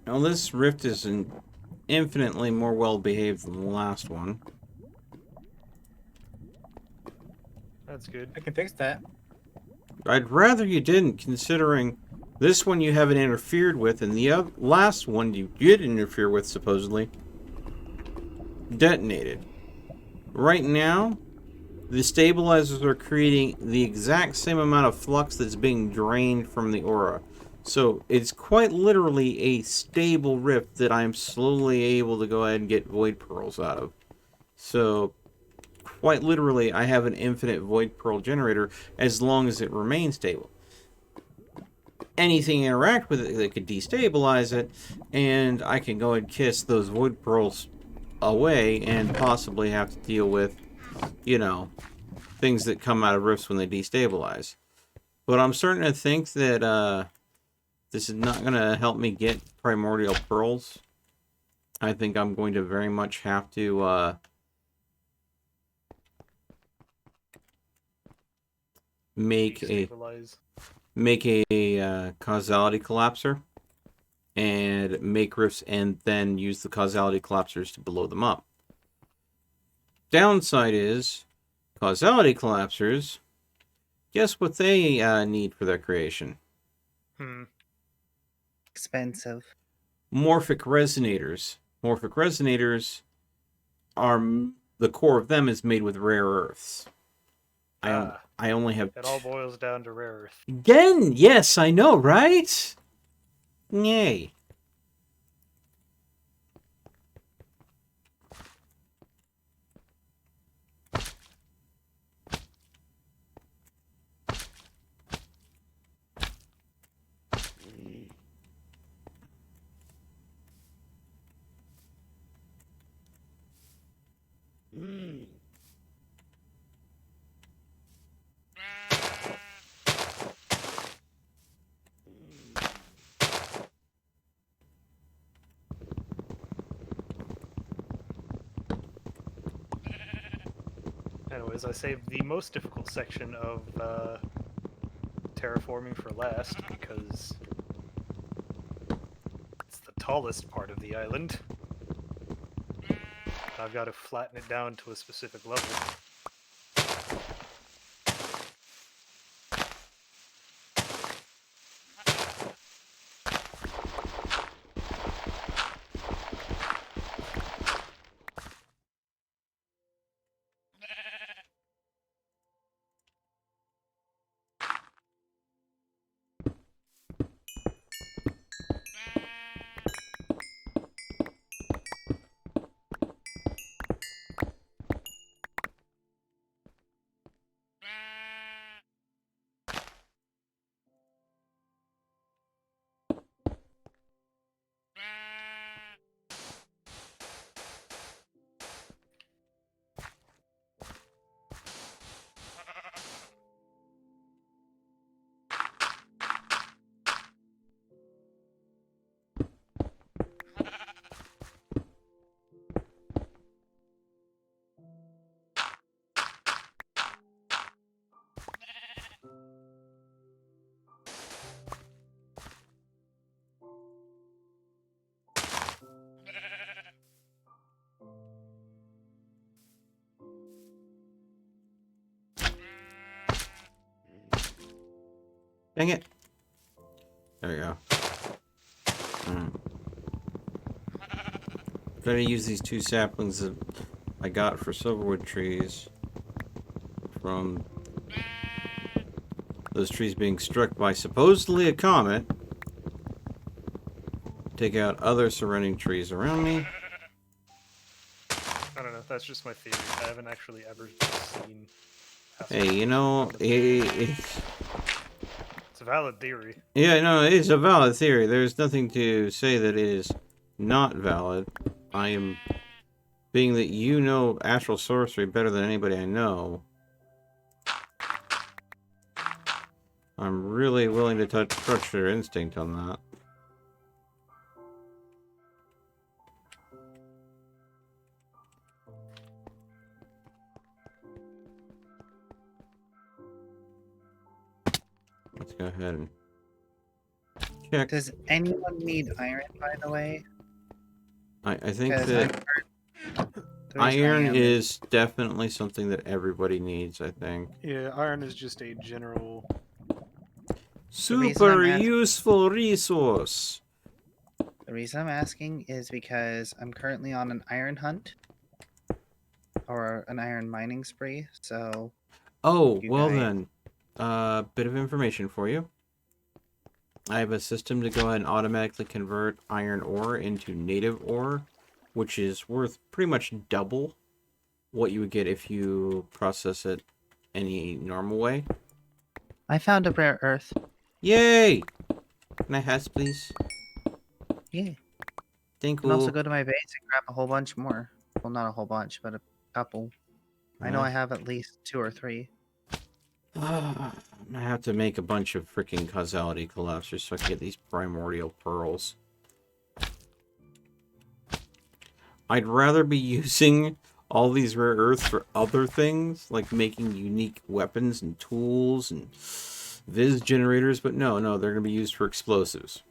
Now this rift is infinitely more well behaved than the last one. That's good. I can fix that. I'd rather you didn't, considering this one you haven't interfered with, and the last one you did interfere with, supposedly, detonated. Right now, the stabilizers are creating the exact same amount of flux that's being drained from the aura. So it's quite literally a stable rift that I'm slowly able to go ahead and get void pearls out of. So quite literally, I have an infinite void pearl generator as long as it remains stable. Anything interact with it that could destabilize it, and I can go and kiss those void pearls away and possibly have to deal with, you know, things that come out of rifts when they destabilize. But I'm starting to think that this is not going to help me get primordial pearls. I think I'm going to very much have to make a causality collapser and make rifts and then use the causality collapsers to blow them up. Downside is causality collapsers. Guess what they need for their creation? Expensive. Morphic resonators. Morphic resonators are the core of them is made with rare earths. I only have. It all boils down to rare earth. Again, yes, I know, right? Yay. Anyways, I saved the most difficult section of terraforming for last because it's the tallest part of the island. I've got to flatten it down to a specific level. Dang it. There we go. Gotta use these 2 saplings that I got for silverwood trees from those trees being struck by supposedly a comet. Take out other surrounding trees around me. I don't know, that's just my theory. I haven't actually ever seen... Hey, you know, it's a valid theory. Yeah, no, it is a valid theory. There's nothing to say that it is not valid. I am... Being that you know astral sorcery better than anybody I know, I'm really willing to trust your instinct on that. Let's go ahead and check. Does anyone need iron, by the way? I think 'Cause that the reason I iron am is definitely something that everybody needs, I think. Yeah, iron is just a general... Super useful resource. The reason I'm asking is because I'm currently on an iron hunt. Or an iron mining spree, so... Oh, well guys... then. Bit of information for you. I have a system to go ahead and automatically convert iron ore into native ore, which is worth pretty much double what you would get if you process it any normal way. I found a rare earth. Yay! Can I has, please? Yeah. Thank You can you. also go to my base and grab a whole bunch more. Well, not a whole bunch, but a couple. I know I have at least 2 or 3. I have to make a bunch of freaking causality collapsers so I can get these primordial pearls. I'd rather be using all these rare earths for other things, like making unique weapons and tools and viz generators, but no, they're going to be used for explosives.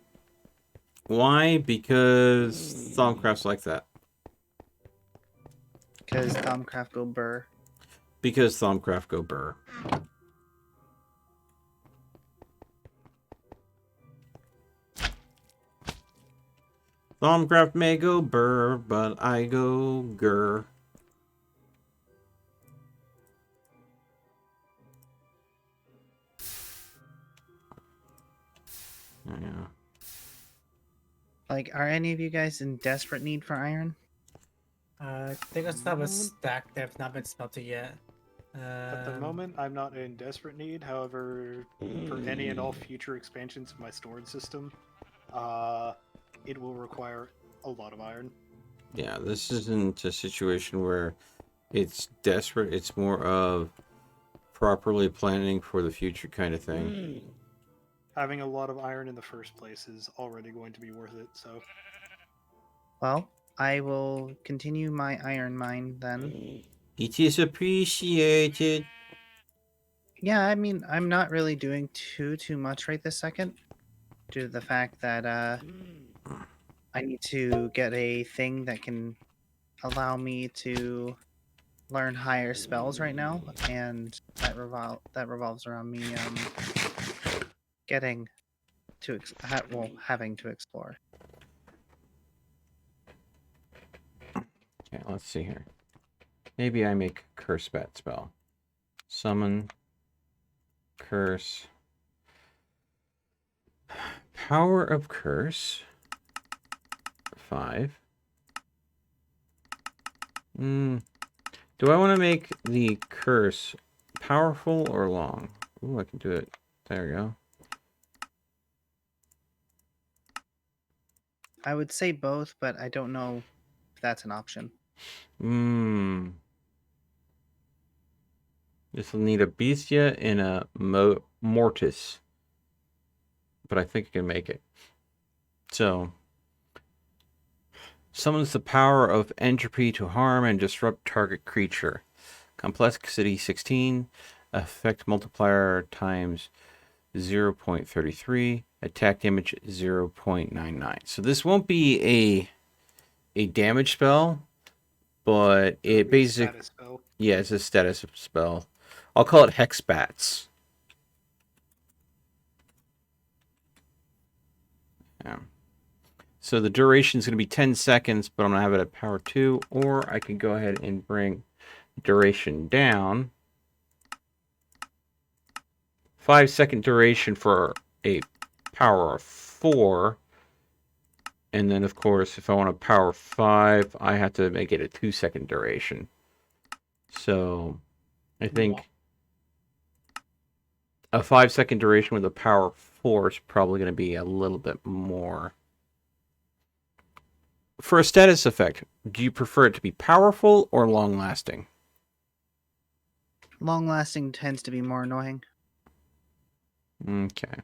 Why? Because Thaumcraft's like that. Because Thaumcraft go burr. Because Thaumcraft go burr. Thaumcraft may go burr, but I go grr. Yeah. Like, are any of you guys in desperate need for iron? I think I still have a stack that have not been smelted yet. At the moment, I'm not in desperate need. However, for any and all future expansions of my storage system, it will require a lot of iron. Yeah, this isn't a situation where it's desperate. It's more of properly planning for the future kind of thing. Having a lot of iron in the first place is already going to be worth it, so... Well, I will continue my iron mine then. It is appreciated. Yeah, I mean, I'm not really doing too much right this second, due to the fact that I need to get a thing that can allow me to learn higher spells right now, and that revolves around me getting to having to explore. Okay, let's see here. Maybe I make curse bat spell. Summon. Curse. Power of curse. 5. Do I want to make the curse powerful or long? Ooh, I can do it. There we go. I would say both, but I don't know if that's an option. This will need a Bestia and a Mortis. But I think I can make it. So, summons the power of entropy to harm and disrupt target creature. Complexity 16. Effect multiplier times 0.33. Attack damage 0.99. So this won't be a damage spell, but it basically... Yeah, it's a status spell. I'll call it Hex Bats. Yeah. So the duration is going to be 10 seconds, but I'm going to have it at power 2, or I can go ahead and bring duration down. 5-second duration for a power of 4. And then, of course, if I want a power 5, I have to make it a 2-second duration. So, I think a 5-second duration with a power 4 is probably going to be a little bit more. For a status effect, do you prefer it to be powerful or long-lasting? Long-lasting tends to be more annoying. Okay.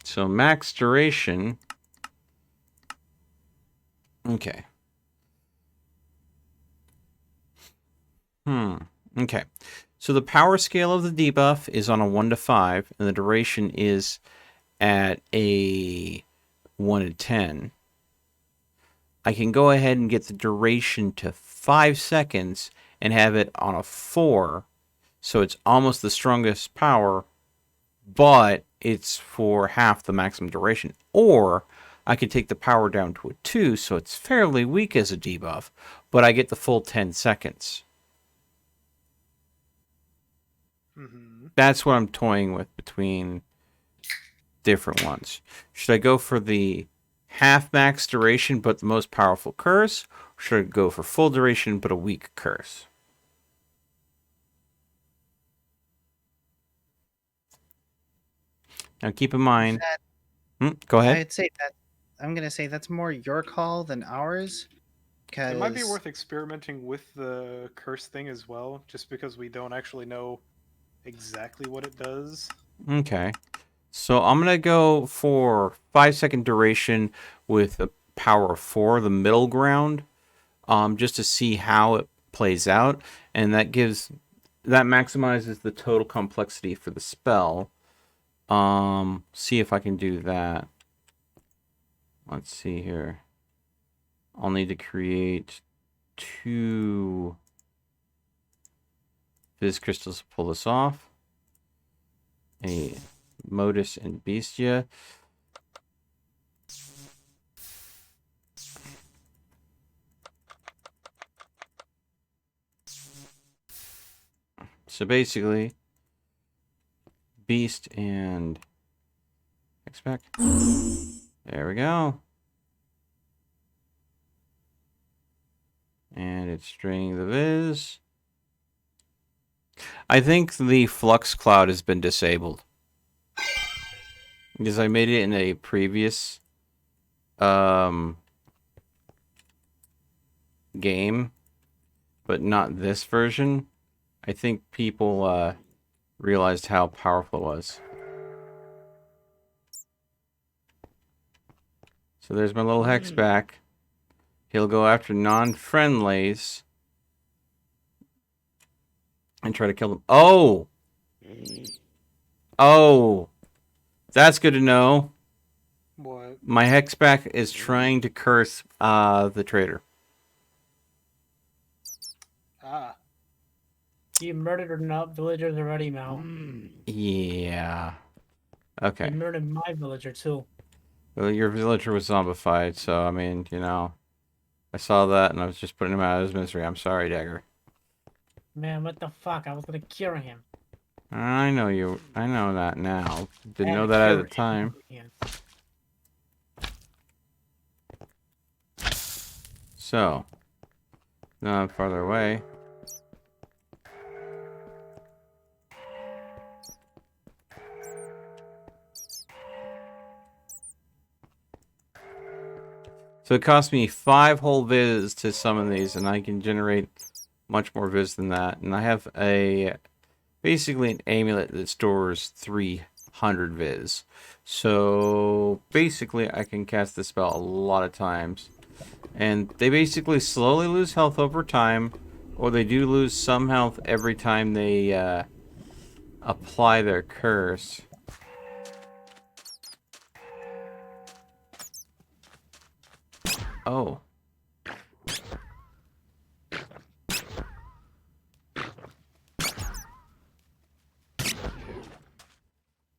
So max duration. Okay. Okay. So the power scale of the debuff is on a 1 to 5, and the duration is at a 1 to 10. I can go ahead and get the duration to 5 seconds and have it on a 4. So it's almost the strongest power, but it's for half the maximum duration. Or I could take the power down to a 2, so it's fairly weak as a debuff, but I get the full 10 seconds. That's what I'm toying with between different ones. Should I go for the half max duration but the most powerful curse? Or should I go for full duration but a weak curse? Now keep in mind... Go ahead. I'd say that I'm gonna say that's more your call than ours, It might be worth experimenting with the curse thing as well, just because we don't actually know exactly what it does. Okay. So I'm going to go for 5-second duration with a power of 4, the middle ground, just to see how it plays out. And that maximizes the total complexity for the spell. See if I can do that. Let's see here. I'll need to create 2 Fizz crystals to pull this off. A Modus and Bestia. So basically, Beast and Expect. There we go. And it's draining the Viz. I think the Flux Cloud has been disabled. Because I made it in a previous game, but not this version. I think people realized how powerful it was. So there's my little Hex back. He'll go after non-friendlies and try to kill them. Oh! Oh! That's good to know. What? My Hexback is trying to curse the trader. Ah. You murdered enough villagers already, Mal. Yeah. Okay. You murdered my villager, too. Well, your villager was zombified, so, I mean, you know. I saw that, and I was just putting him out of his misery. I'm sorry, Dagger. Man, what the fuck? I was gonna cure him. I know that now. Didn't know And that at cure the time. him. So, now I'm farther away. So it cost me 5 whole viz to summon these, and I can generate much more viz than that. And I have basically an amulet that stores 300 viz. So basically I can cast this spell a lot of times. And they basically slowly lose health over time, or they do lose some health every time they apply their curse. Oh.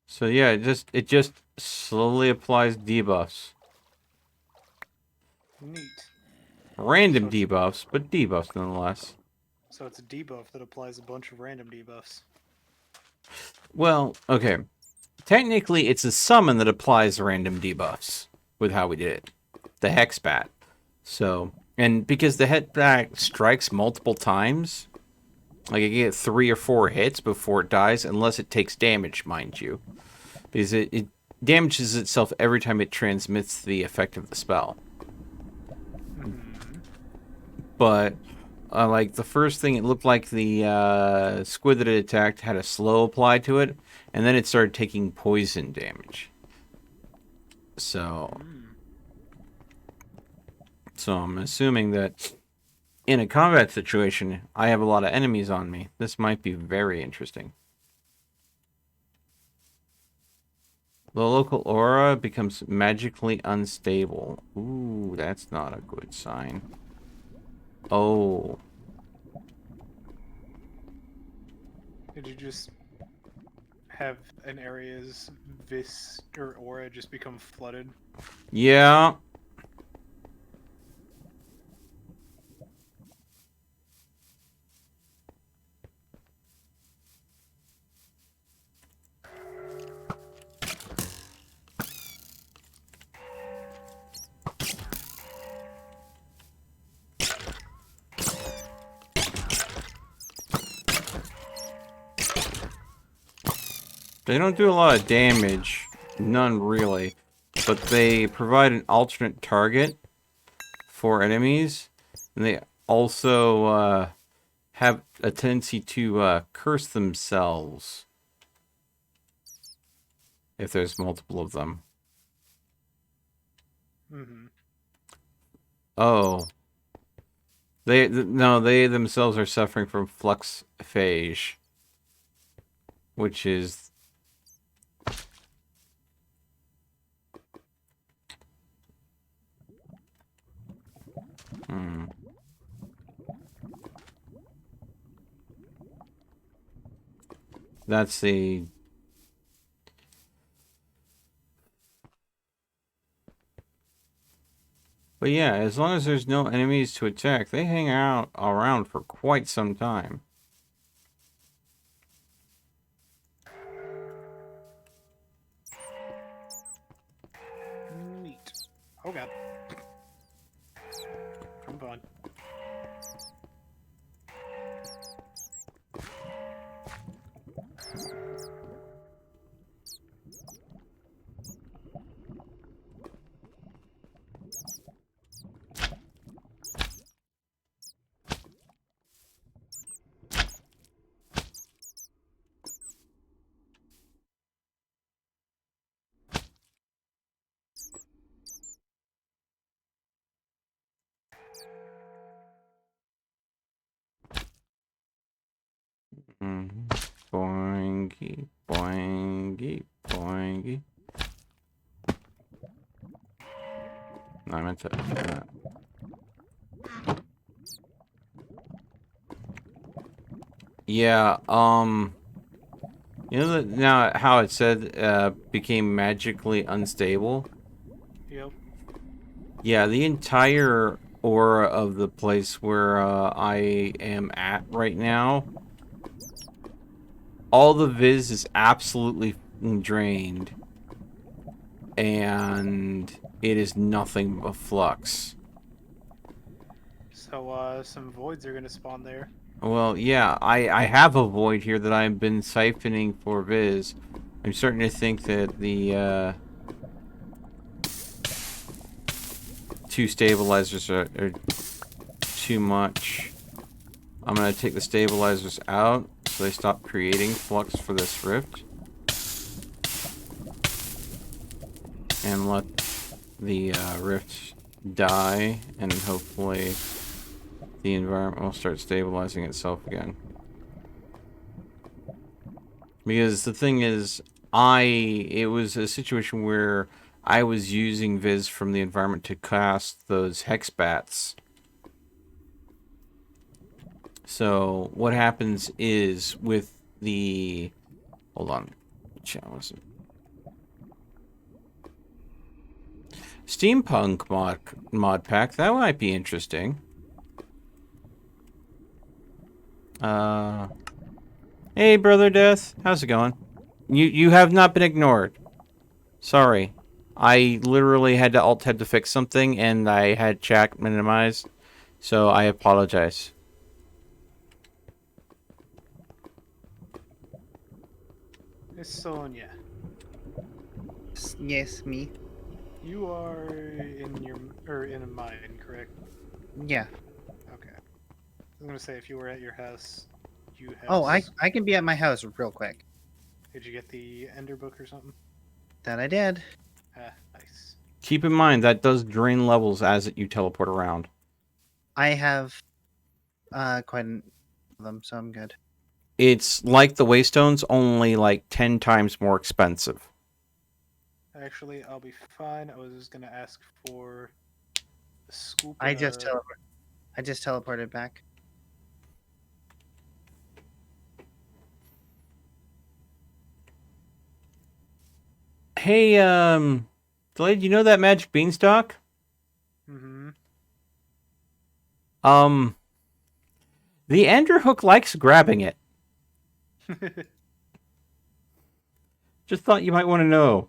So yeah, it just slowly applies debuffs. Neat. Random debuffs, but debuffs nonetheless. So it's a debuff that applies a bunch of random debuffs. Well, okay. Technically, it's a summon that applies random debuffs with how we did it. The Hexbat. So, and because the Hexbat strikes multiple times, like it gets 3 or 4 hits before it dies, unless it takes damage, mind you. Because it damages itself every time it transmits the effect of the spell. But, like, the first thing, it looked like the squid that it attacked had a slow apply to it, and then it started taking poison damage. So I'm assuming that in a combat situation, I have a lot of enemies on me. This might be very interesting. The local aura becomes magically unstable. Ooh, that's not a good sign. Oh. Did you just have an area's vis or aura just become flooded? Yeah. They don't do a lot of damage, none really, but they provide an alternate target for enemies, And they also have a tendency to curse themselves if there's multiple of them. Mm-hmm. Oh. No, they themselves are suffering from flux phage, which is that's the But yeah, as long as there's no enemies to attack, they hang out around for quite some time. Neat. Oh god. I'm fine. Boingy, boingy, boingy. No, I meant to. Yeah. You know that now how it said became magically unstable. Yep. Yeah, the entire aura of the place where I am at right now, all the viz is absolutely drained, and it is nothing but flux. So, some voids are gonna spawn there. Well, yeah, I have a void here that I've been siphoning for viz. I'm starting to think that the two stabilizers are too much. I'm gonna take the stabilizers out so they stop creating flux for this rift. And let the rift die, and hopefully the environment will start stabilizing itself again. Because the thing is, it was a situation where I was using viz from the environment to cast those hex bats. So what happens is with the hold on, was it? Steampunk mod pack, that might be interesting. Hey brother Death, how's it going? You have not been ignored. Sorry. I literally had to alt-tab to fix something and I had chat minimized, so I apologize. Miss Sonia. Yes, me. You are in a mine, correct? Yeah. Okay. I was gonna say if you were at your house, you have. Oh, I can be at my house real quick. Did you get the Ender book or something? That I did. Ah, nice. Keep in mind that does drain levels as you teleport around. I have quite a of them, so I'm good. It's like the Waystones, only like 10 times more expensive. Actually, I'll be fine. I was just gonna ask for a scoop. I just teleported back. Hey, Glade, you know that magic beanstalk? Mm-hmm. The Enderhook likes grabbing it. Just thought you might want to know.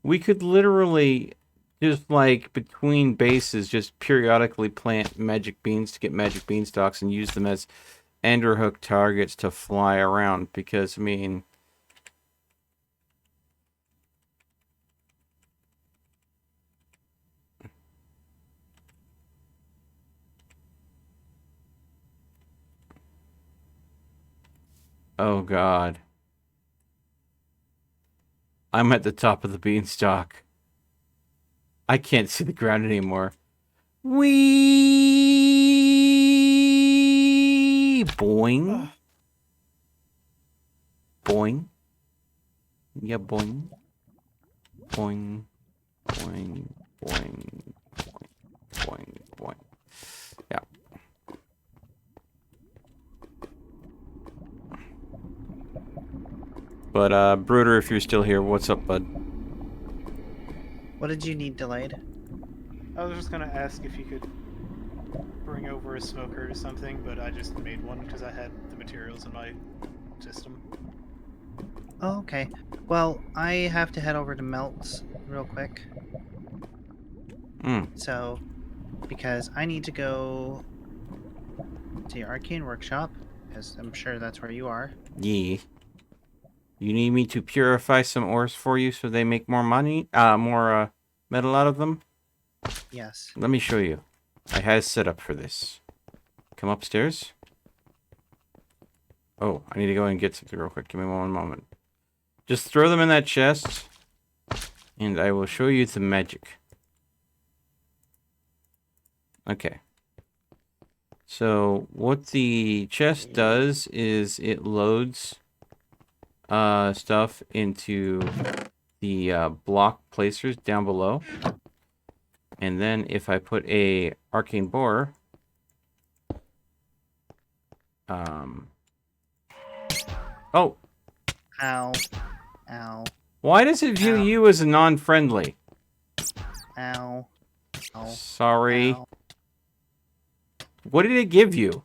We could literally just like between bases just periodically plant magic beans to get magic beanstalks and use them as Enderhook targets to fly around, because I mean, Oh god. I'm at the top of the beanstalk. I can't see the ground anymore. Wee boing. Boing. Yeah, boing. Boing. Boing. Boing. Boing. Boing. Boing. Yeah. But Bruder, if you're still here, what's up, bud? What did you need delayed? I was just gonna ask if you could bring over a smoker or something, but I just made one because I had the materials in my system. Oh, okay. Well, I have to head over to Melt's real quick. So, because I need to go to your arcane workshop, because I'm sure that's where you are. Yee. You need me to purify some ores for you so they make more money, more metal out of them? Yes. Let me show you. I had a setup for this. Come upstairs. Oh, I need to go and get something real quick. Give me one moment. Just throw them in that chest, and I will show you the magic. Okay. So, what the chest does is it loads stuff into the block placers down below. And then if I put a arcane borer, oh. Ow. Ow. Why does it view you as a non-friendly? Ow. Ow. Sorry. Ow. What did it give you?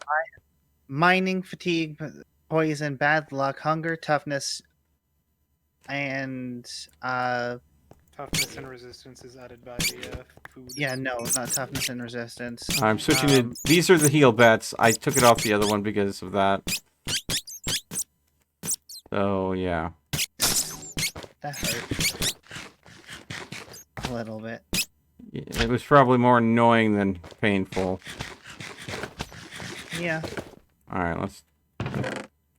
Mining, fatigue, poison, bad luck, hunger, toughness, and Toughness and resistance is added by the food. yeah, no, not toughness and resistance. I'm switching to... These are the heal bats. I took it off the other one because of that. So, yeah. That hurt. A little bit. It was probably more annoying than painful. Yeah. Alright, let's... Try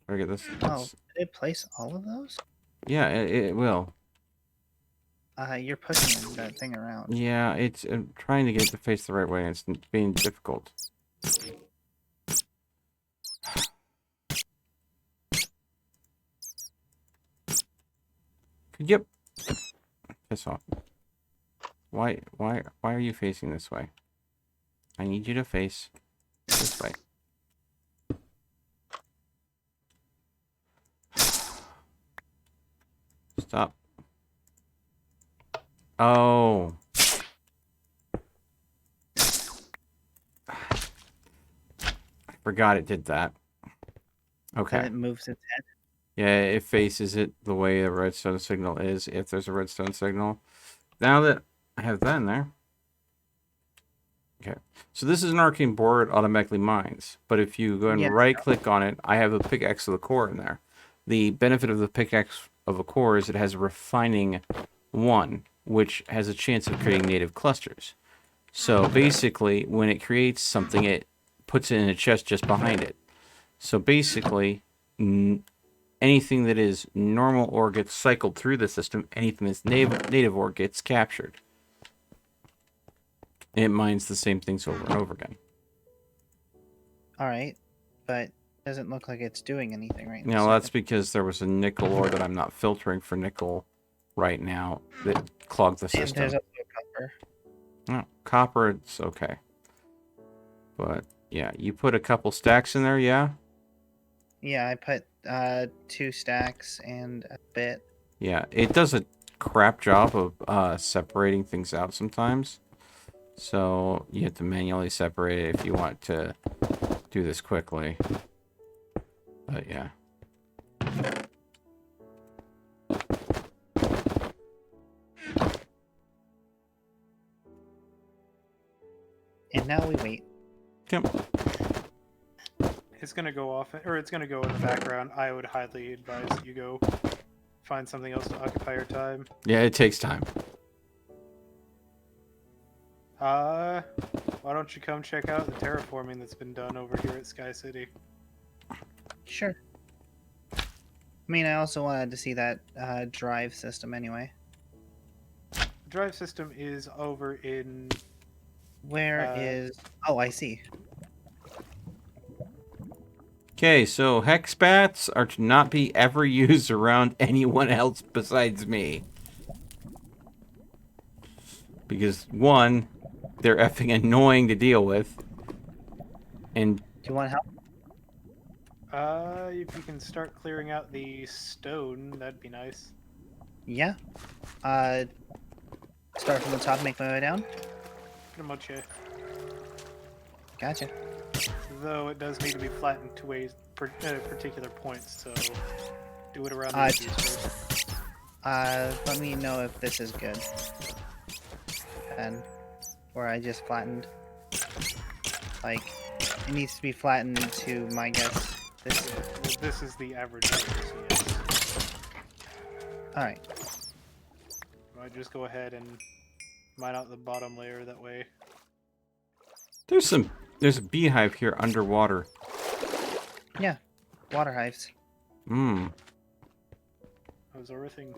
to get this... Oh, did it place all of those? Yeah, it will. You're pushing that thing around. Yeah, it's trying to get it to face the right way, and it's being difficult. Yep. Piss off. Why are you facing this way? I need you to face this way. Stop. Oh. I forgot it did that. Okay. And it moves its head. Yeah, it faces it the way the redstone signal is, if there's a redstone signal. Now that I have that in there. Okay. So this is an arcane borer, it automatically mines. But if you go and right-click on it, I have a pickaxe of the core in there. The benefit of the pickaxe of a core is it has a refining 1, which has a chance of creating native clusters. So basically, when it creates something, it puts it in a chest just behind it. So basically, anything that is normal ore gets cycled through the system. Anything that's native ore gets captured. And it mines the same things over and over again. Alright, but doesn't look like it's doing anything right now. That's because there was a nickel ore that I'm not filtering for nickel right now that clogged the system. And there's also copper. No, copper, it's okay. But, yeah, you put a couple stacks in there, yeah? Yeah, I put 2 stacks and a bit. Yeah, it does a crap job of separating things out sometimes. So you have to manually separate it if you want to do this quickly. But yeah. And now we wait. Yep. It's gonna go off, or it's gonna go in the background. I would highly advise that you go find something else to occupy your time. Yeah, it takes time. Why don't you come check out the terraforming that's been done over here at Sky City? Sure. I mean, I also wanted to see that drive system anyway. The drive system is over in. Where is? Oh, I see. Okay, so hex bats are to not be ever used around anyone else besides me. Because, one, they're effing annoying to deal with. And Do you want help? If you can start clearing out the stone, that'd be nice. Yeah. Start from the top, make my way down. Pretty much, yeah. Gotcha. Though it does need to be flattened to a particular point, so do it around the Uh, edges first. Let me know if this is good. And where I just flattened. Like, it needs to be flattened to my guess. This. Well, this is the average area, so yes. Alright. Might just go ahead and mine out the bottom layer that way. there's a beehive here underwater. Yeah. Water hives. Mmm. How's everything?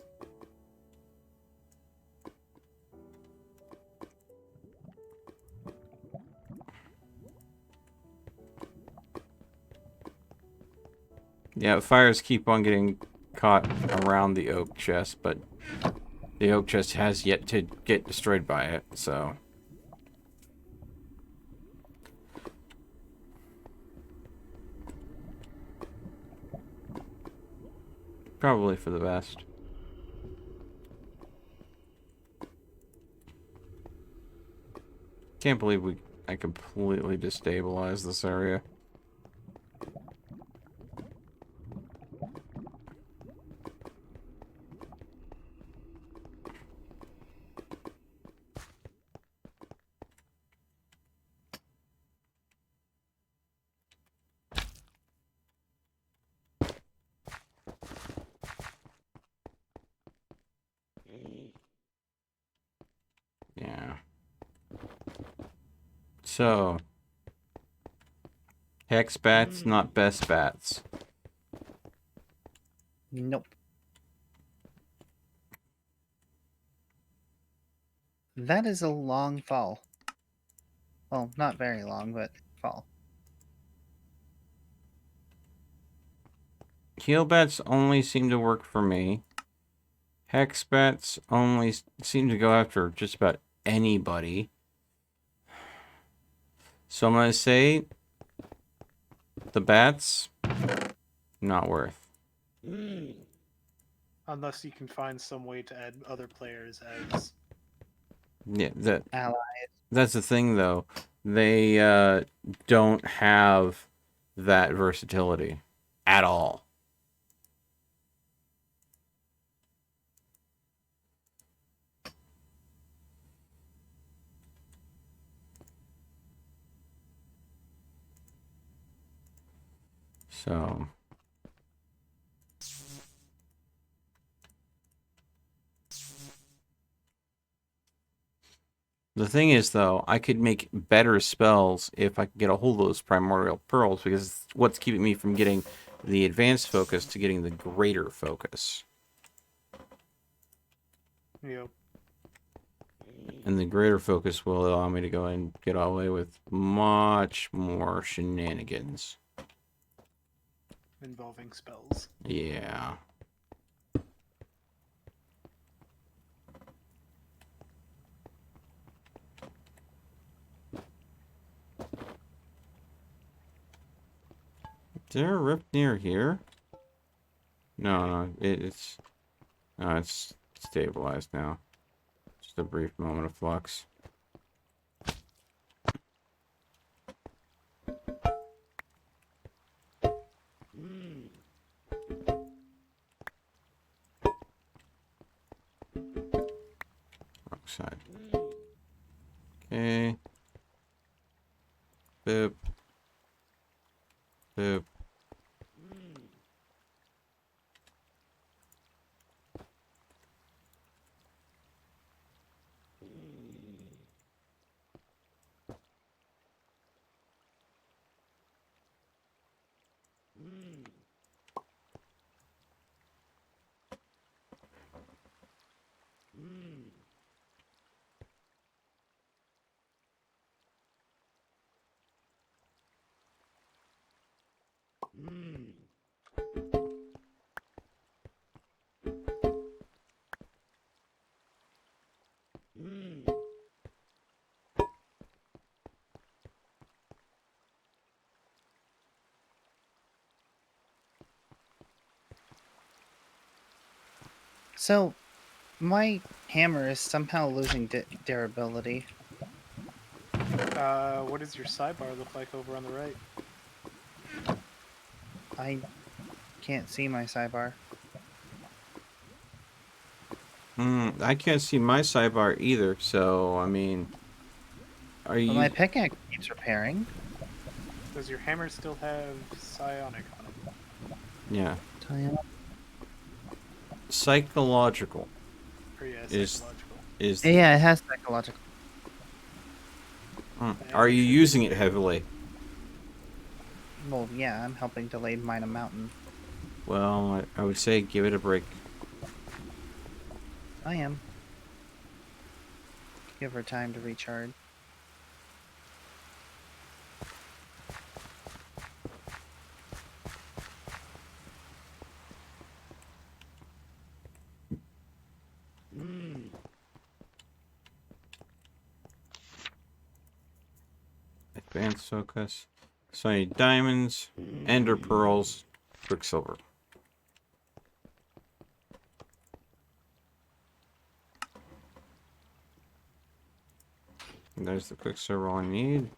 Yeah, fires keep on getting caught around the oak chest, but the oak chest has yet to get destroyed by it, so... Probably for the best. Can't believe I completely destabilized this area. Yeah. So, hex bats, not best bats. Nope. That is a long fall. Well, not very long, but fall. Heal bats only seem to work for me. Hex bats only seem to go after just about anybody. So I'm going to say the bats, not worth. Unless you can find some way to add other players as... Yeah, Allies. that's the thing, though. They don't have that versatility at all. So... The thing is, though, I could make better spells if I could get a hold of those primordial pearls, because it's what's keeping me from getting the advanced focus to getting the greater focus. Yep. And the greater focus will allow me to go and get away with much more shenanigans. Involving spells. Yeah. Is there a rift near here? No, it's stabilized now. Just a brief moment of flux. Wrong side. Okay. Boop. Boop. So, my hammer is somehow losing durability. What does your sidebar look like over on the right? I can't see my sidebar. I can't see my sidebar either, so, I mean... Are But you... my pickaxe keeps repairing. Does your hammer still have psionic on it? Yeah. Tell Psychological. Or yeah, Is- psychological. Is... Yeah, it has psychological. Are you using it heavily? Well, yeah, I'm helping to mine a mountain. Well, I would say give it a break. I am. Give her time to recharge. Advanced focus. So I need diamonds, ender pearls, quicksilver. And there's the quicksilver I need.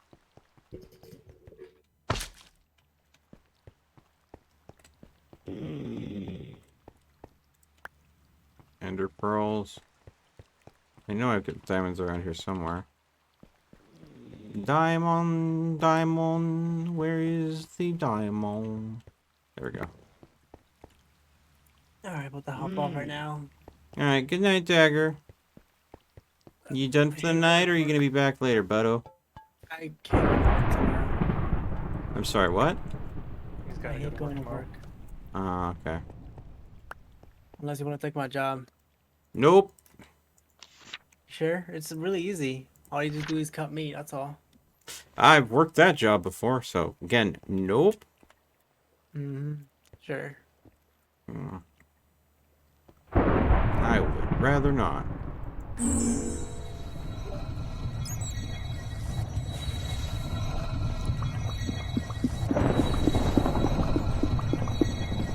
Ender pearls. I know I've got diamonds around here somewhere. Diamond, where is the diamond? There we go. Alright, about to hop off right now. Alright, good night, Dagger. You done for the night, or are you gonna be back later, buddo? I can't. I'm sorry, what? He's I got to go hate to going work to tomorrow. work. Okay. Unless you want to take my job. Nope. Sure, it's really easy. All you just do is cut meat, that's all. I've worked that job before, so again, nope. Sure. I would rather not.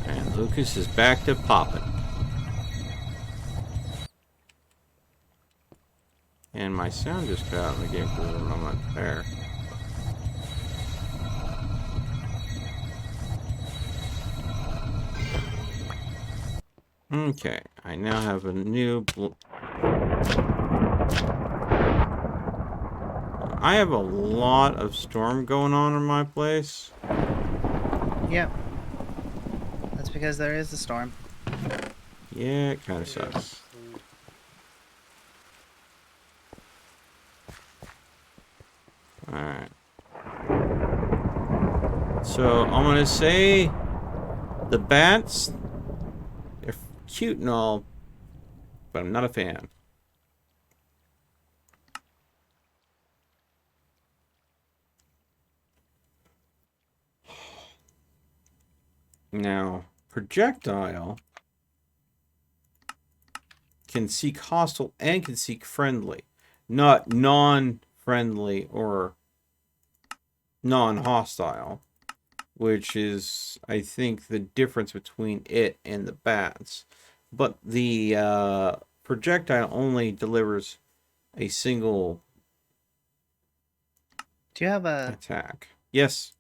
And Lucas is back to popping. And my sound just cut out in the game for a moment there. Okay, I now have a new... I have a lot of storm going on in my place. Yep. That's because there is a storm. Yeah, it kind of sucks. Alright. So, I'm gonna say... The bats... They're cute and all, but I'm not a fan. Now, projectile can seek hostile and can seek friendly, not non-friendly or non-hostile, which is, I think, the difference between it and the bats. But the projectile only delivers a single Do you have a... attack. Yes.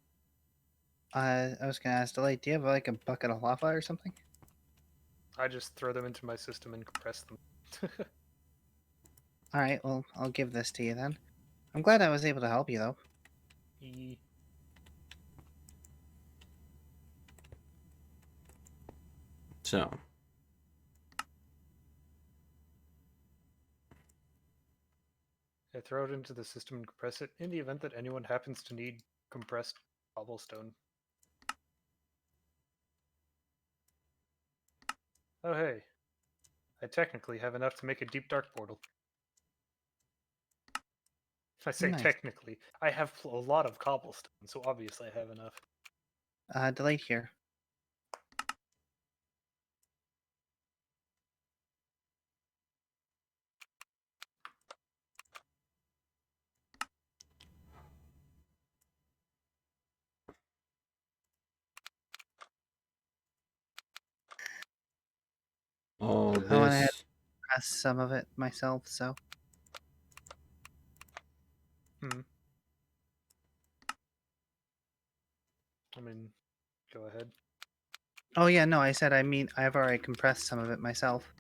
I was gonna ask Delay, do you have like a bucket of lava or something? I just throw them into my system and compress them. Alright, well, I'll give this to you then. I'm glad I was able to help you, though. So. I throw it into the system and compress it in the event that anyone happens to need compressed cobblestone. Oh hey, I technically have enough to make a deep dark portal. I say Nice. technically. I have a lot of cobblestone, so obviously I have enough. Delete here. All I went ahead this. and pressed some of it myself, so. I mean, go ahead. Oh yeah, no, I said I've already compressed some of it myself.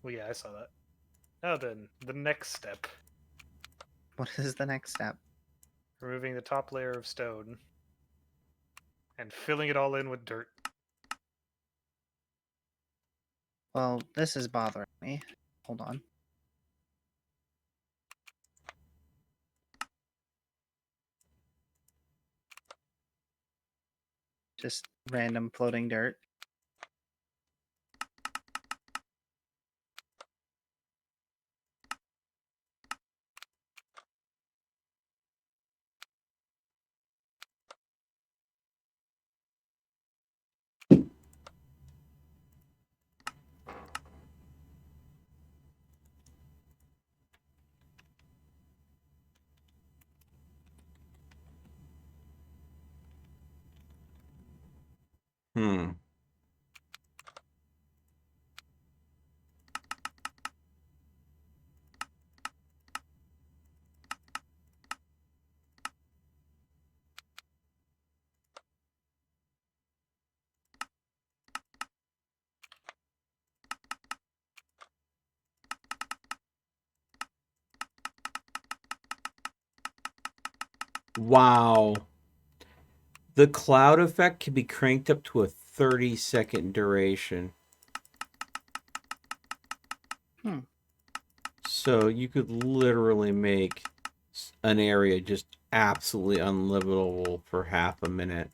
Well, yeah, I saw that. Now then, the next step. What is the next step? Removing the top layer of stone. And filling it all in with dirt. Well, this is bothering me. Hold on. Just random floating dirt. Hmm. Wow. The cloud effect can be cranked up to a 30-second duration. So you could literally make an area just absolutely unlivable for half a minute.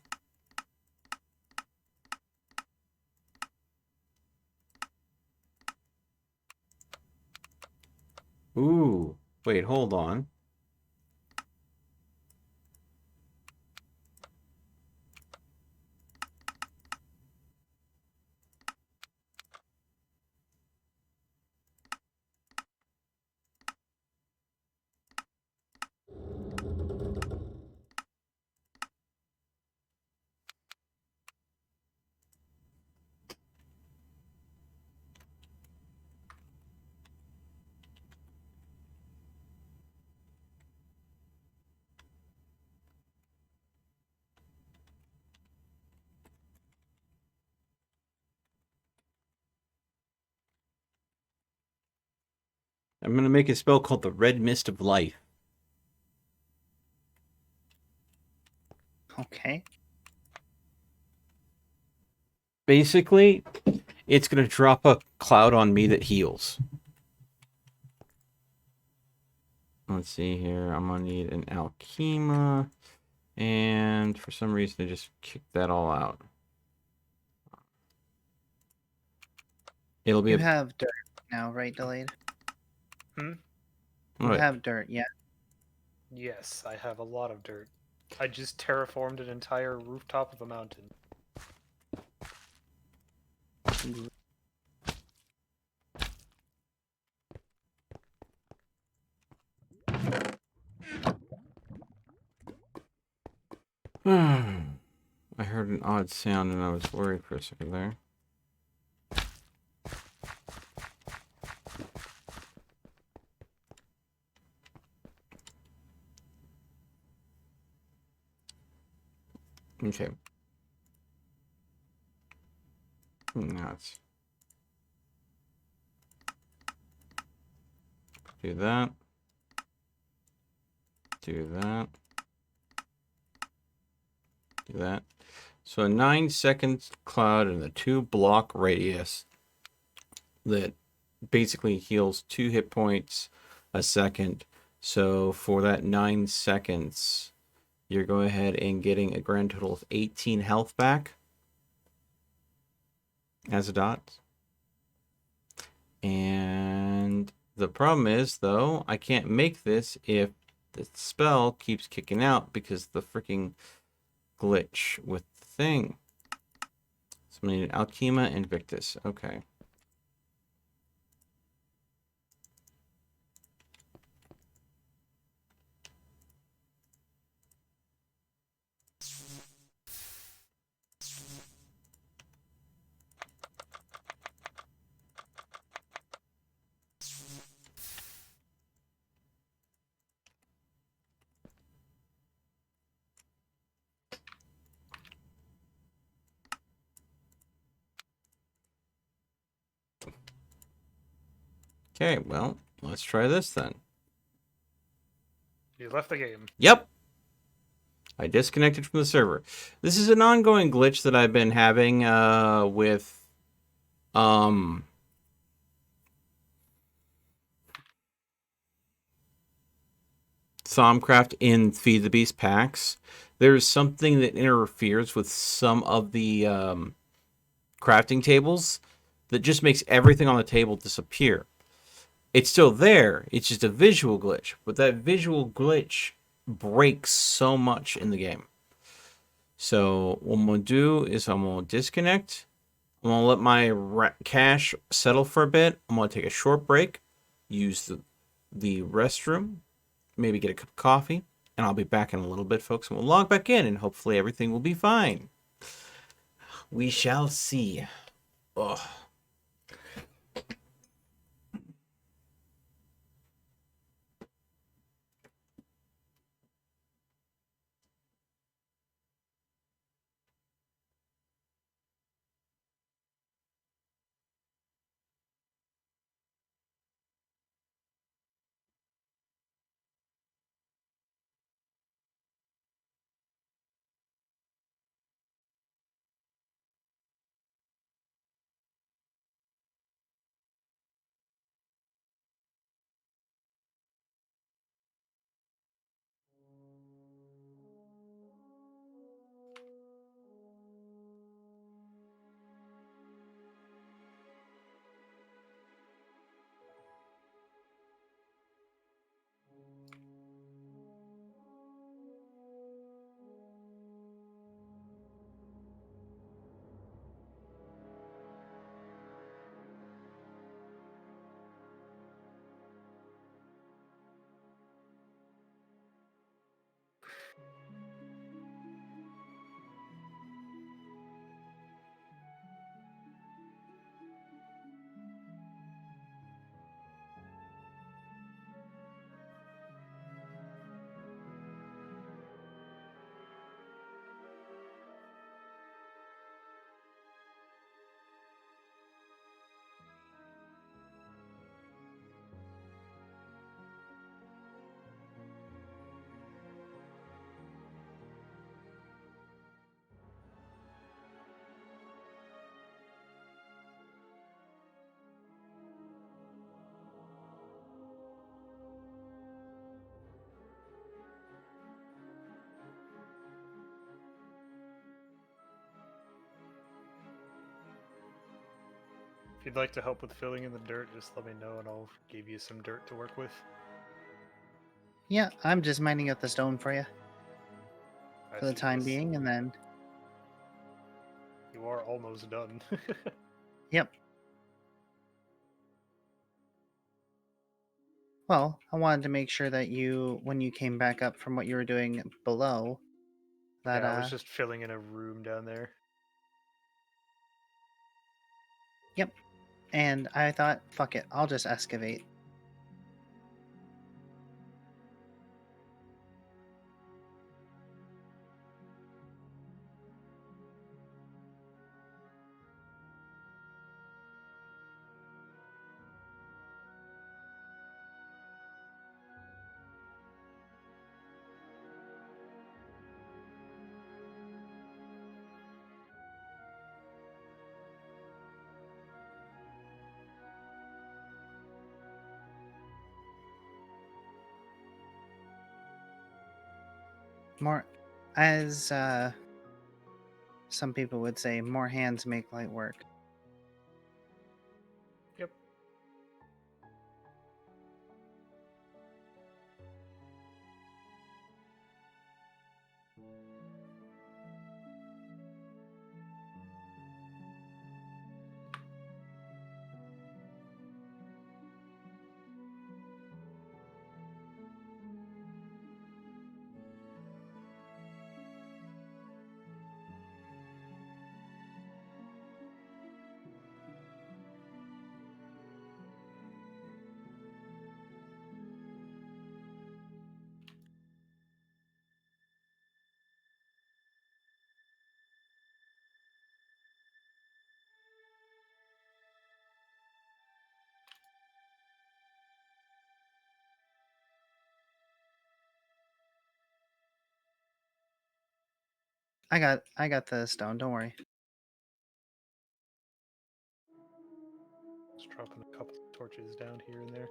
Ooh, wait, hold on. I'm going to make a spell called the Red Mist of Life. Okay. Basically, it's going to drop a cloud on me that heals. Let's see here. I'm going to need an Alchema. And for some reason, I just kicked that all out. It'll be You have dirt now, right, Delayed? You have dirt, yeah. Yes, I have a lot of dirt. I just terraformed an entire rooftop of a mountain. I heard an odd sound and I was worried for a second there. Okay. Now it's do that. Do that. Do that. So a 9-second cloud and a 2-block radius that basically heals 2 hit points a second. So for that 9 seconds, you're going ahead and getting a grand total of 18 health back as a dot. And the problem is, though, I can't make this if the spell keeps kicking out because the freaking glitch with the thing. So I'm gonna need Alkema and Victus. Okay. Okay, well, let's try this then. You left the game. Yep. I disconnected from the server. This is an ongoing glitch that I've been having with Thaumcraft in Feed the Beast packs. There's something that interferes with some of the crafting tables that just makes everything on the table disappear. It's still there. It's just a visual glitch. But that visual glitch breaks so much in the game. So what I'm going to do is I'm going to disconnect. I'm going to let my cache settle for a bit. I'm going to take a short break, use the restroom, maybe get a cup of coffee, and I'll be back in a little bit, folks. And we'll log back in, and hopefully everything will be fine. We shall see. Ugh. If you'd like to help with filling in the dirt, just let me know and I'll give you some dirt to work with. Yeah, I'm just mining out the stone for you I for the see time this. being, and then You are almost done. yep. Well, I wanted to make sure that you, when you came back up from what you were doing below, that Yeah, I was just filling in a room down there. yep. And I thought, fuck it, I'll just excavate. More, as some people would say, more hands make light work. Yep. I got the stone. Don't worry. Just dropping a couple of torches down here and there.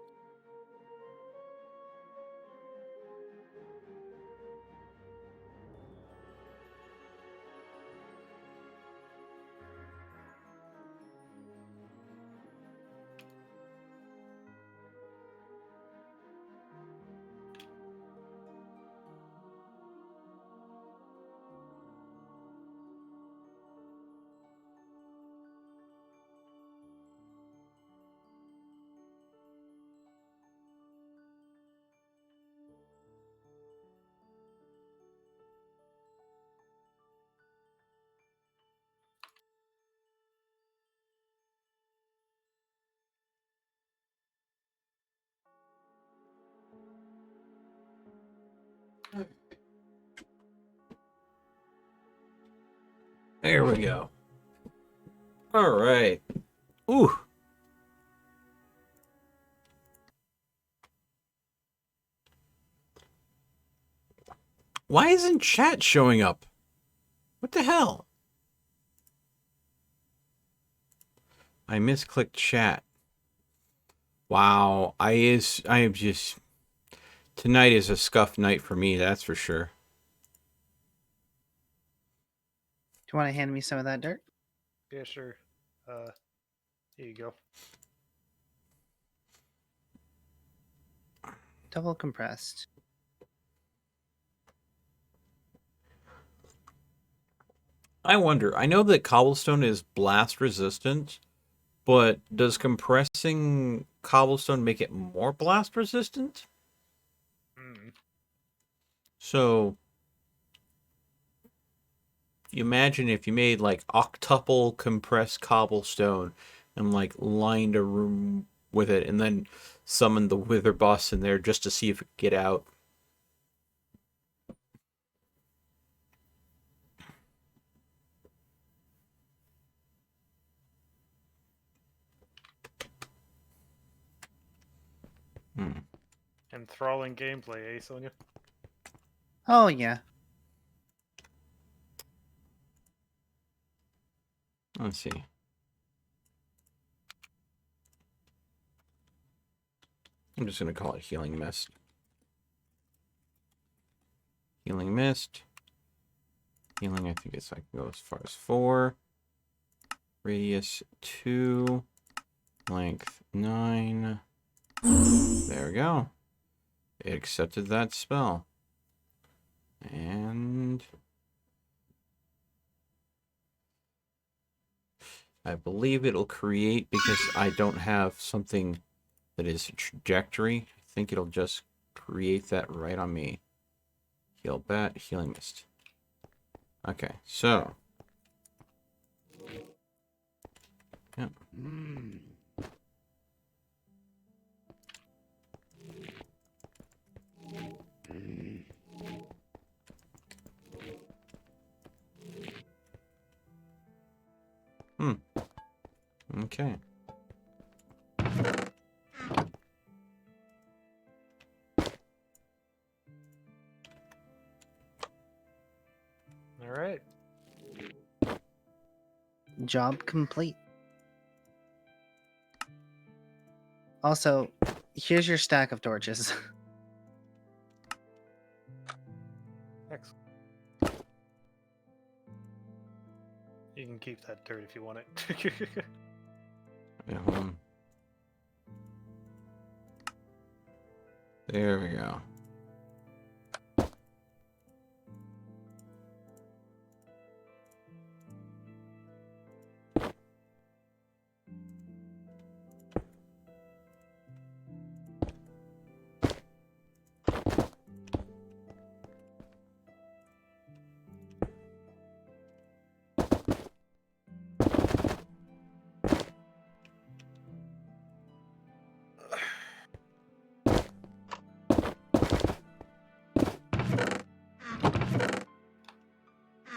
There we go. All right. Ooh. Why isn't chat showing up? What the hell? I misclicked chat. Wow. I am just... Tonight is a scuffed night for me, that's for sure. Do you want to hand me some of that dirt? Yeah, sure. Here you go. Double compressed. I wonder, I know that cobblestone is blast resistant, but does compressing cobblestone make it more blast resistant? So, you imagine if you made like octuple compressed cobblestone and like lined a room with it and then summoned the wither boss in there just to see if it could get out. Enthralling gameplay, eh, Sonia? Oh yeah. Let's see. I'm just going to call it Healing Mist. Healing Mist. Healing, I think it's I can go as far as 4. Radius 2. Length 9. There we go. It accepted that spell. And I believe it'll create, because I don't have something that is a trajectory. I think it'll just create that right on me. Heal bat, healing mist. Okay, so. Yep. Okay. All right. Job complete. Also, here's your stack of torches. Excellent. You can keep that dirt if you want it. Yeah, hold on. There we go.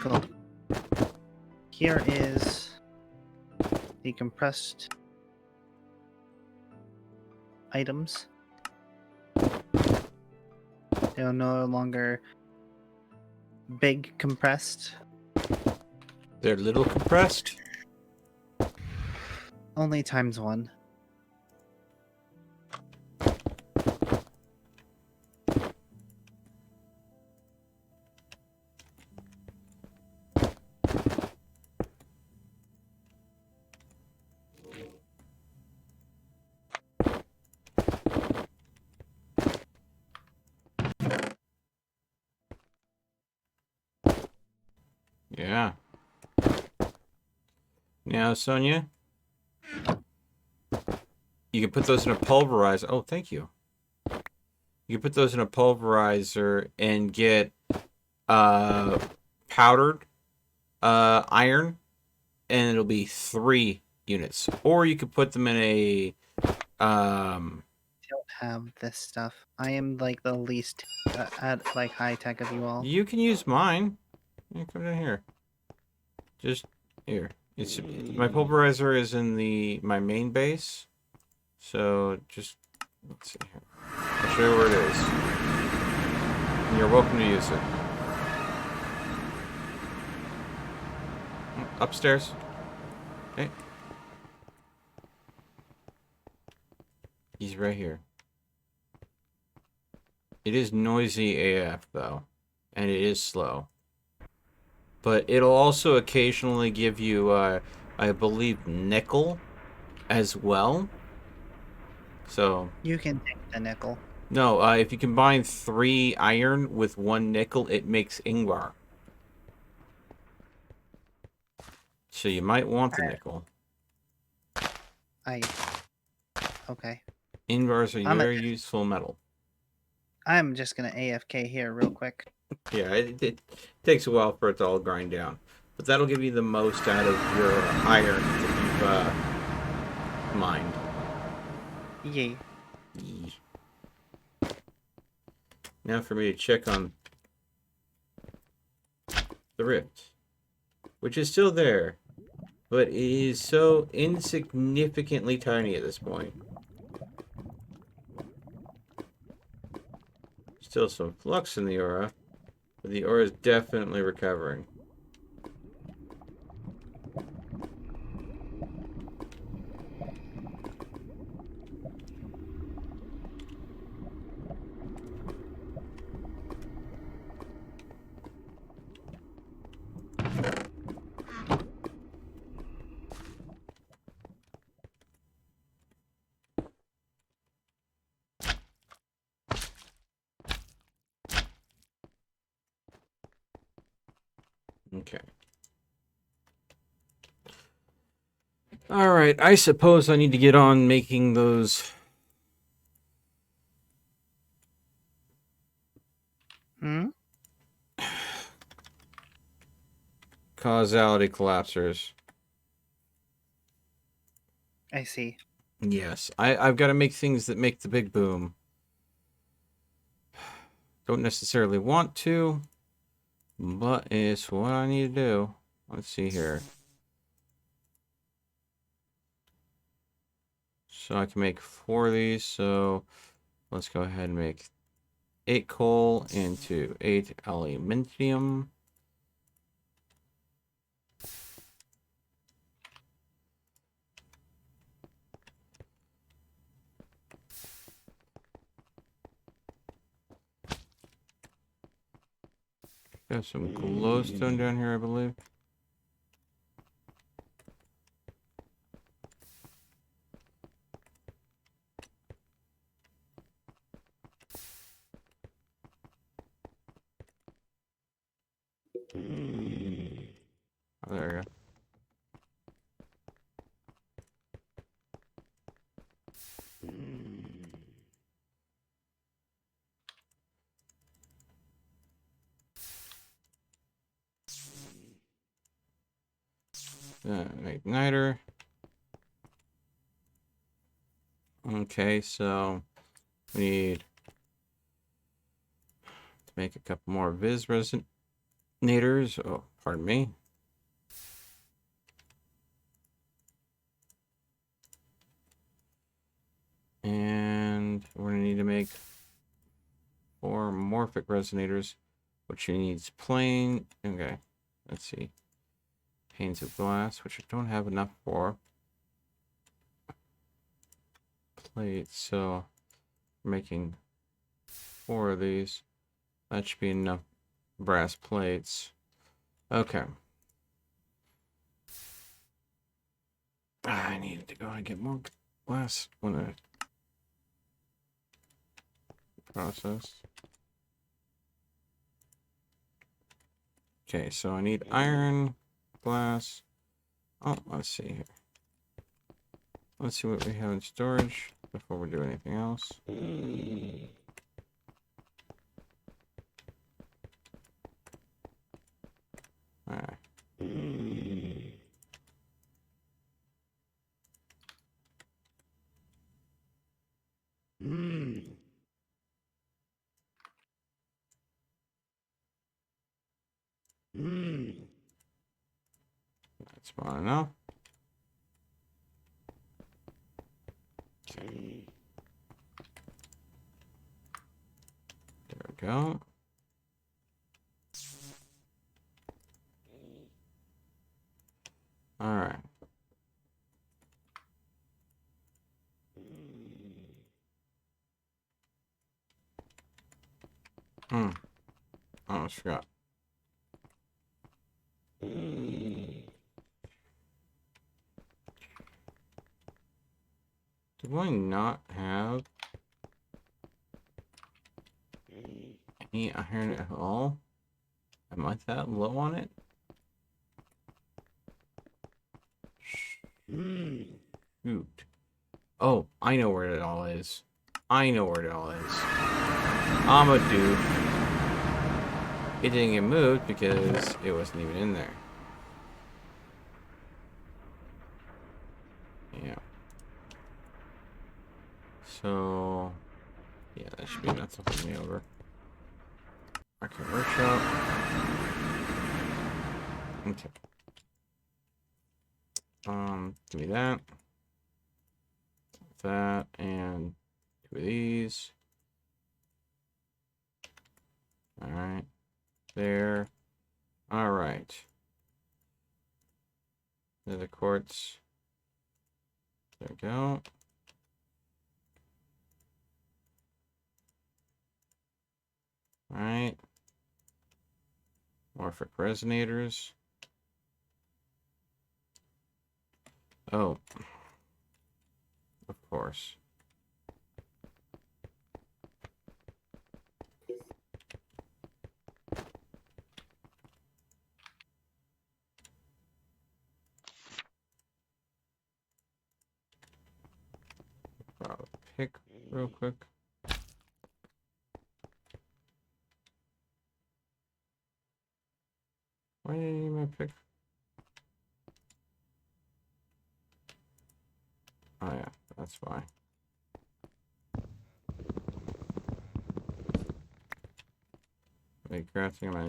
Cool. Here is the compressed items. They are no longer big compressed. They're a little compressed. Only times 1. Yeah. Now, Sonia, you can put those in a pulverizer. Oh, thank you. You can put those in a pulverizer and get powdered iron, and it'll be 3 units. Or you could put them in a Don't have this stuff. I am like the least at like high tech of you all. You can use mine. Yeah, come down here. Just here. It's my pulverizer is in my main base. So just let's see here. I'll show you where it is. And you're welcome to use it. Upstairs. Okay. He's right here. It is noisy AF though, and it is slow. But it'll also occasionally give you, I believe, nickel as well. So You can take the nickel. no, if you combine 3 iron with 1 nickel, it makes Ingvar. So you might want the nickel. Okay. Ingvars are very useful metal. I'm just gonna AFK here real quick. Yeah, it takes a while for it to all grind down. But that'll give you the most out of your iron that you've mined. Yay. Yee. Now for me to check on the rift, which is still there, but it is so insignificantly tiny at this point. Still some flux in the aura, but the aura is definitely recovering. Okay. Alright, I suppose I need to get on making those... causality collapsers. I see. Yes, I've got to make things that make the big boom. Don't necessarily want to, but it's what I need to do. Let's see here. So I can make 4 of these, so let's go ahead and make 8 coal into 8 aluminium. Got some glowstone down here, I believe. Oh, there we go. Igniter. Okay, so we need to make a couple more Viz resonators. Oh, pardon me. And we're going to need to make 4 morphic resonators, which needs plain. Okay. let's see. Panes of glass, which I don't have enough for. Plates, so we're making 4 of these. That should be enough brass plates. Okay. I needed to go and get more glass when I process. Okay, so I need iron, glass. Oh, let's see here. Let's see what we have in storage before we do anything else. Alright. That's about enough. Okay. There we go. All right. I almost forgot. Do I not have any iron at all? Am I that low on it? Shoot. Oh, I know where it all is. I know where it all is. I'm a dude. It didn't get moved because it wasn't even in there. Yeah. So, yeah, that should be enough to hold me over. Okay, workshop. Okay. Give me that. That, and 2 of these. Alright. There. Alright. There the quartz. There we go. Alright. Morphic resonators. Oh. Of course. Grab a pick real quick. Why didn't you need my pick? Oh yeah, that's why. Like crafting, I'm gonna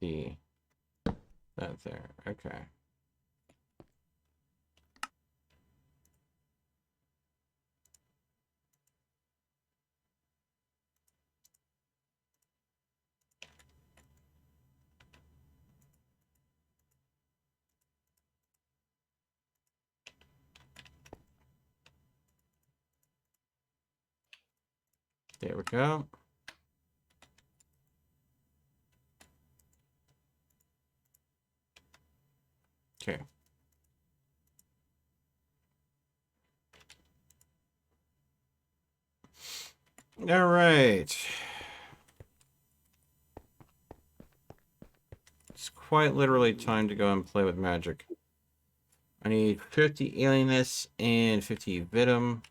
need that there. Okay. There we go. Okay. All right. It's quite literally time to go and play with magic. I need 50 alienness and 50 Vitum.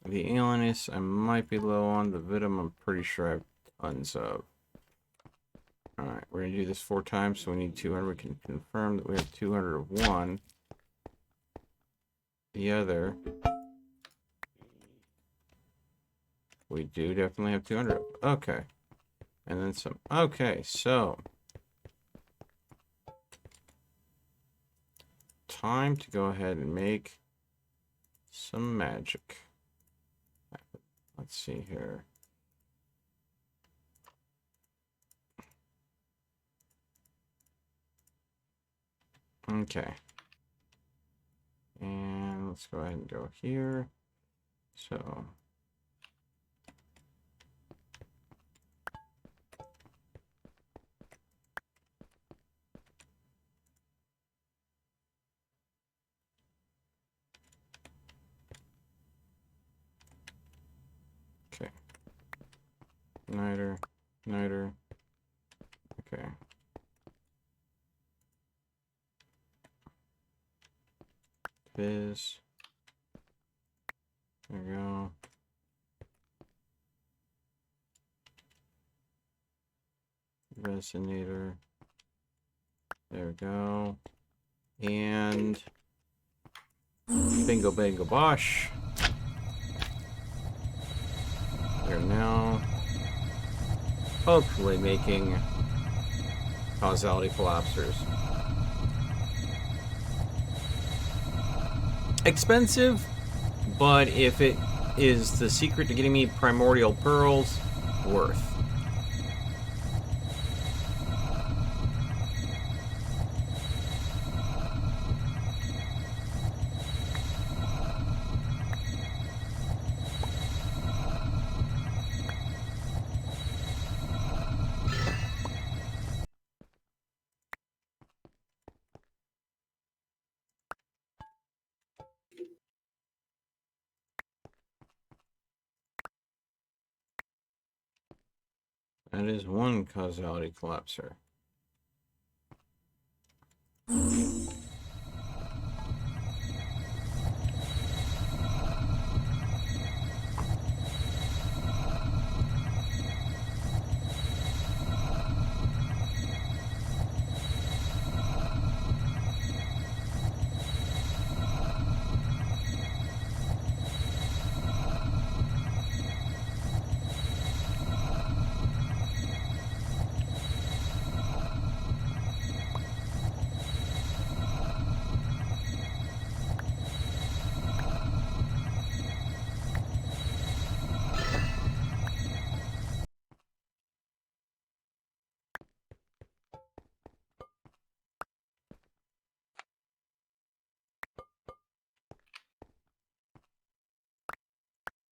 The alienness I might be low on. The Vitum I'm pretty sure I have tons of. Alright, we're going to do this 4 times, so we need 200. We can confirm that we have 200 of one. The other, we do definitely have 200 of. Okay. And then some. Okay, so time to go ahead and make some magic. Let's see here. Okay. And let's go ahead and go here. So. Okay. Niter. Okay. Biz. There we go. Resonator. There we go. And bingo bango bosh. They're now hopefully making causality collapsers. Expensive, but if it is the secret to getting me primordial pearls, worth. That is one causality collapser.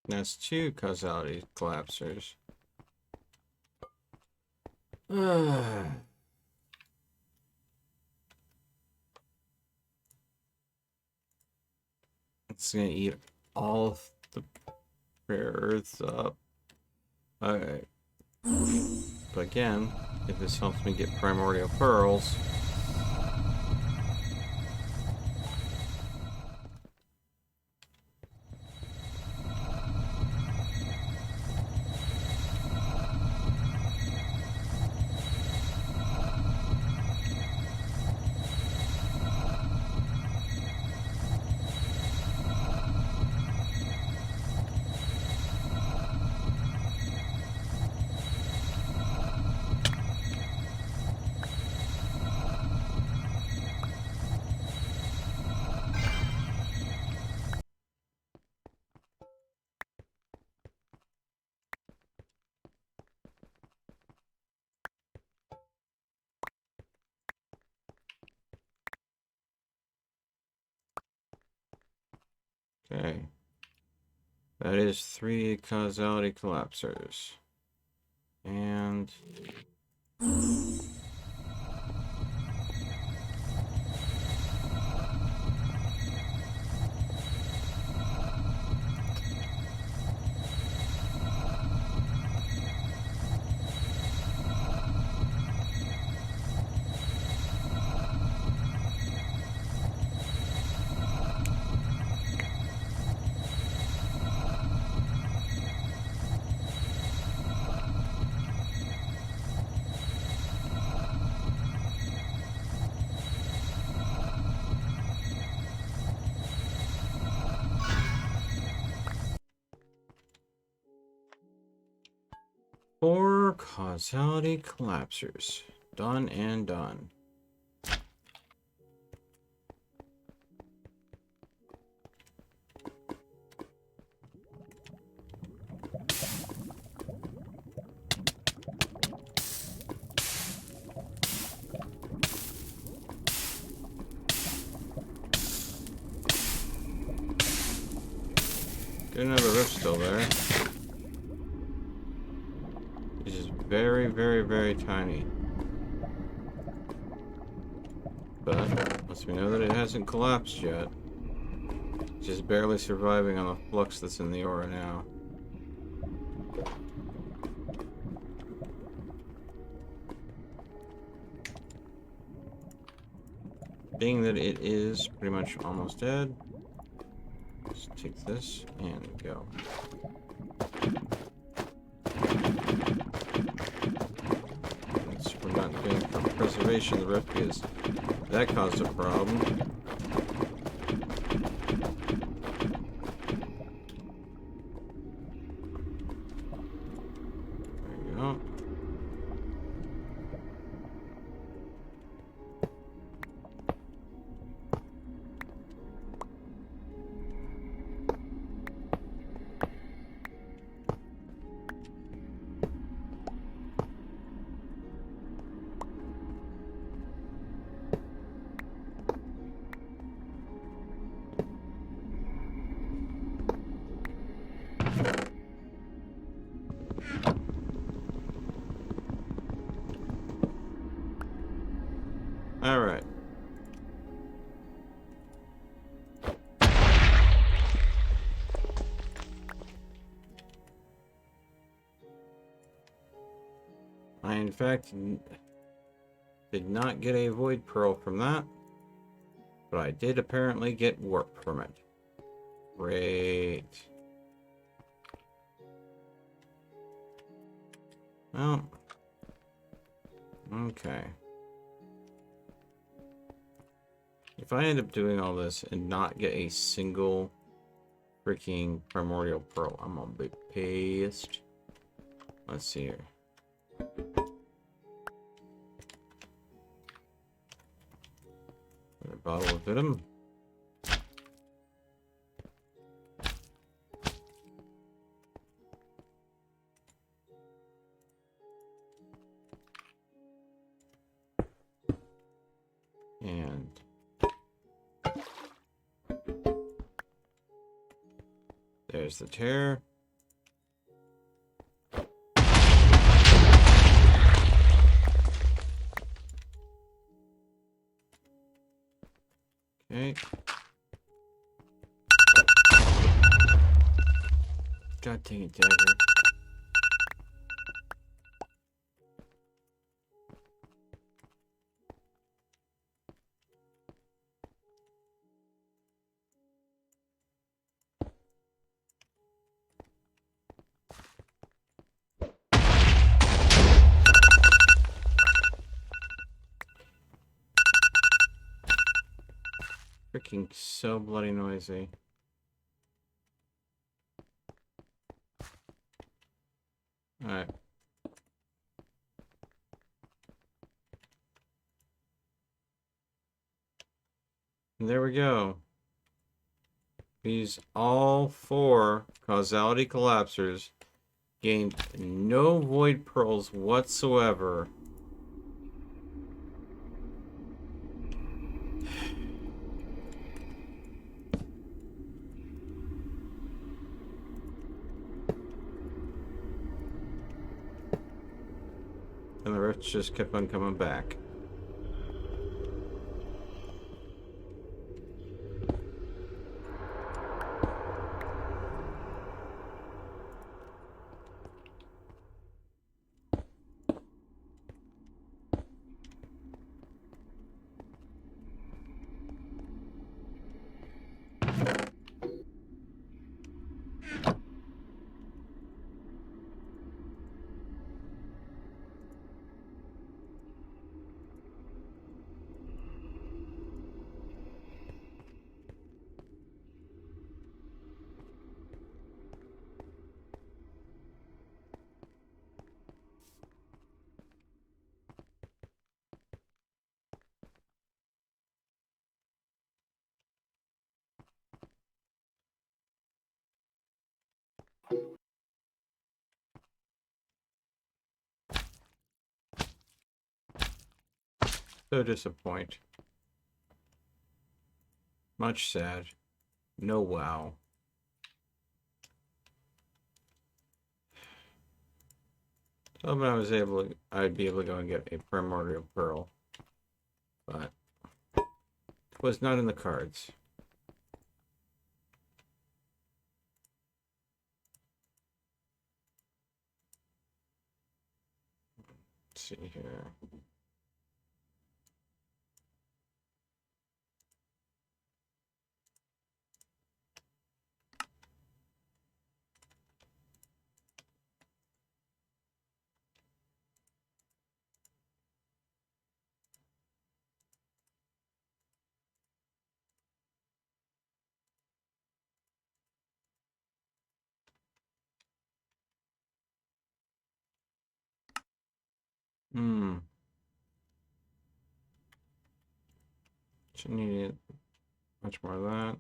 That's two causality collapsers. It's gonna eat all of the rare earths up. Alright. But again, if this helps me get primordial pearls. Okay. That is 3 causality collapsers. And four causality collapsers. Done and done. Good enough, the rift's still there. It's just very, very, very tiny. But, lets me know that it hasn't collapsed yet. It's just barely surviving on the flux that's in the aura now. Being that it is pretty much almost dead, let's take this and go. We're not doing it for preservation of the rift because that caused a problem. There you go. All right. I, in fact, did not get a void pearl from that, but I did apparently get warp from it. Great. Well, okay. If I end up doing all this and not get a single freaking primordial pearl, I'm gonna be pissed. Let's see here. Another bottle of venom. And there's the tear. Okay. God dang it, dagger. Freaking so bloody noisy. Alright. There we go. These all 4 causality collapsers gained no void pearls whatsoever. And the rifts just kept on coming back. So disappoint. Much sad. No wow. Oh, but I'd be able to go and get a primordial pearl. But it was not in the cards. Let's see here. Hmm. Shouldn't need much more of that.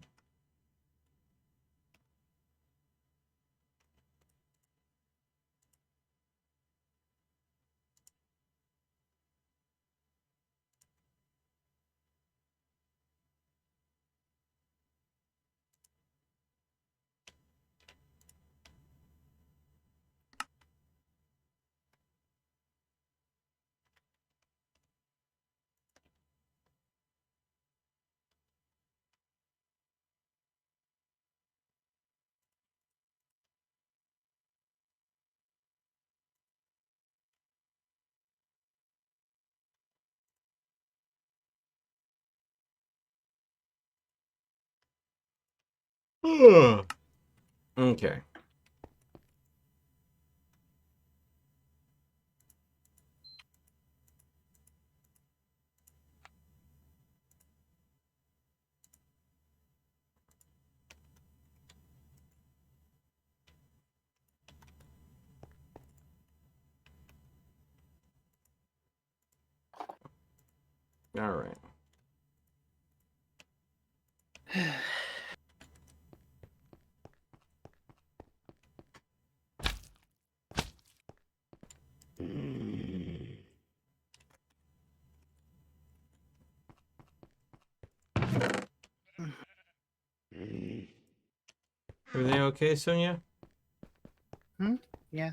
Okay. All right. Everything okay, Sonia? Yeah.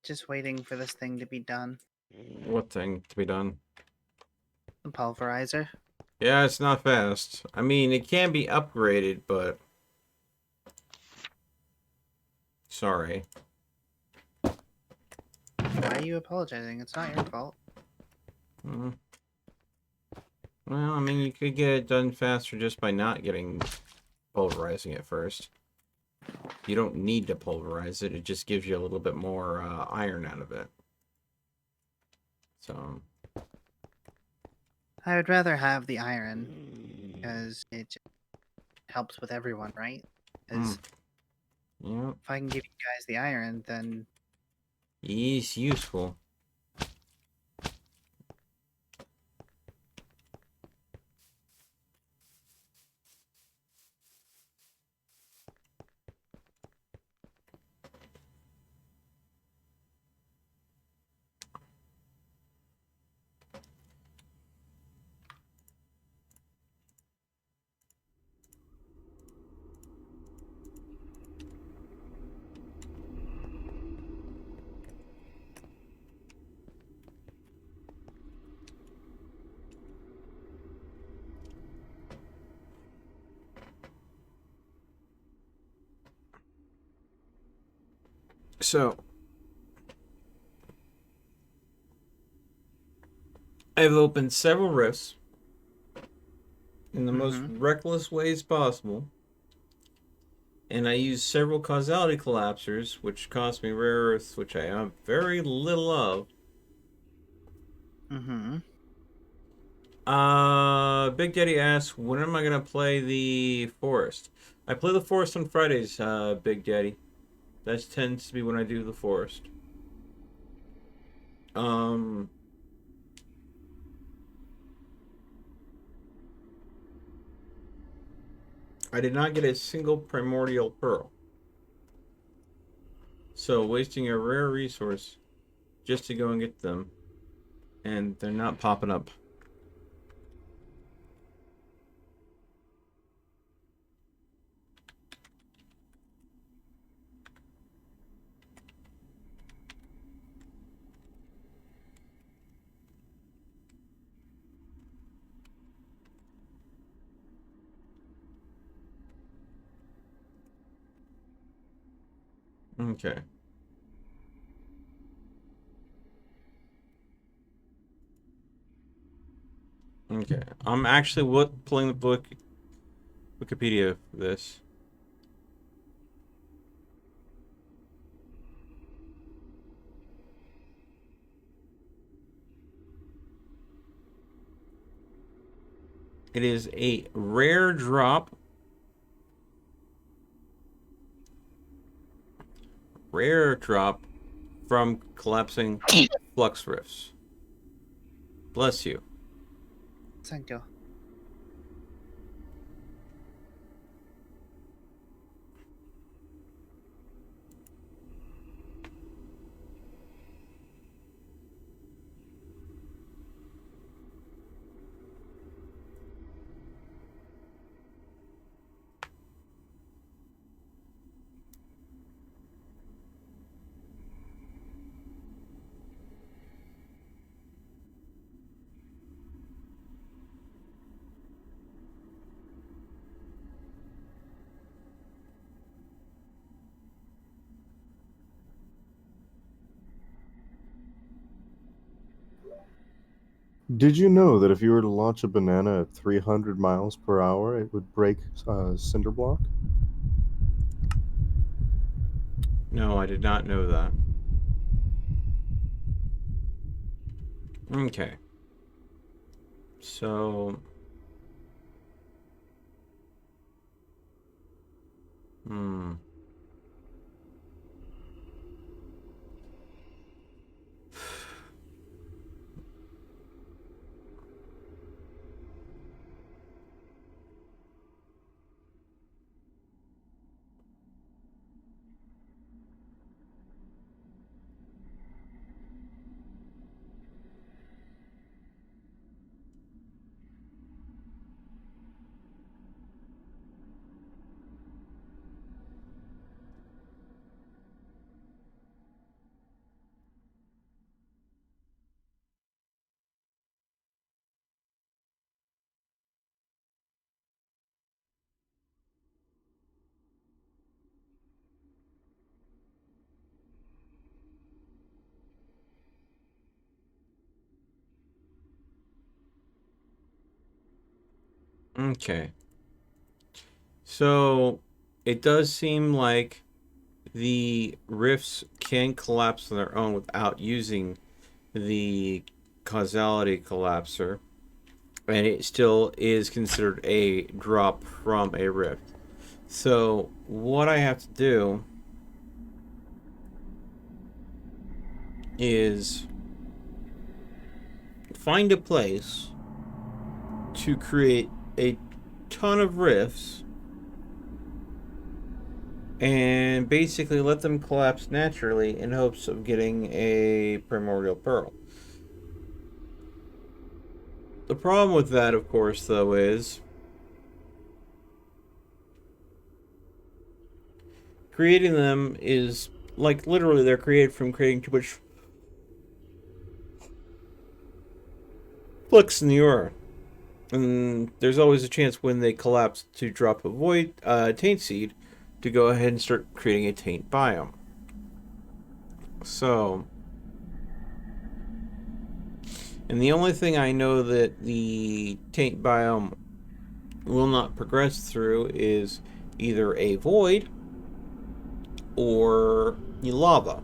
Just waiting for this thing to be done. What thing to be done? The pulverizer. Yeah, it's not fast. I mean, it can be upgraded, but... Sorry. Why are you apologizing? It's not your fault. Well, I mean, you could get it done faster just by not pulverizing it first. You don't need to pulverize it. It just gives you a little bit more iron out of it. So... I would rather have the iron because it just helps with everyone, right? Because yeah. if I can give you guys the iron, then It's useful. So, I've opened several rifts in the most reckless ways possible, and I used several causality collapsers, which cost me rare earths, which I have very little of. Big Daddy asks, when am I gonna play the forest? I play the forest on Fridays, Big Daddy. That tends to be when I do the forest. I did not get a single primordial pearl. So, wasting a rare resource. just to go and get them. And they're not popping up. Okay. Okay. I'm actually pulling the book Wikipedia for this. It is a rare drop. Rare drop from collapsing flux rifts. Bless you. Thank you. Did you know that if you were to launch a banana at 300 miles per hour, it would break cinder block? No, I did not know that. Okay. So... Okay. So, it does seem like the rifts can collapse on their own without using the causality collapser. And it still is considered a drop from a rift. So, what I have to do is find a place to create a ton of rifts and basically let them collapse naturally in hopes of getting a primordial pearl. The problem with that, of course, though, is creating them is like literally they're created from creating too much flux in the aura. And there's always a chance when they collapse to drop a void taint seed to go ahead and start creating a taint biome. So, and the only thing I know that the taint biome will not progress through is either a void or lava.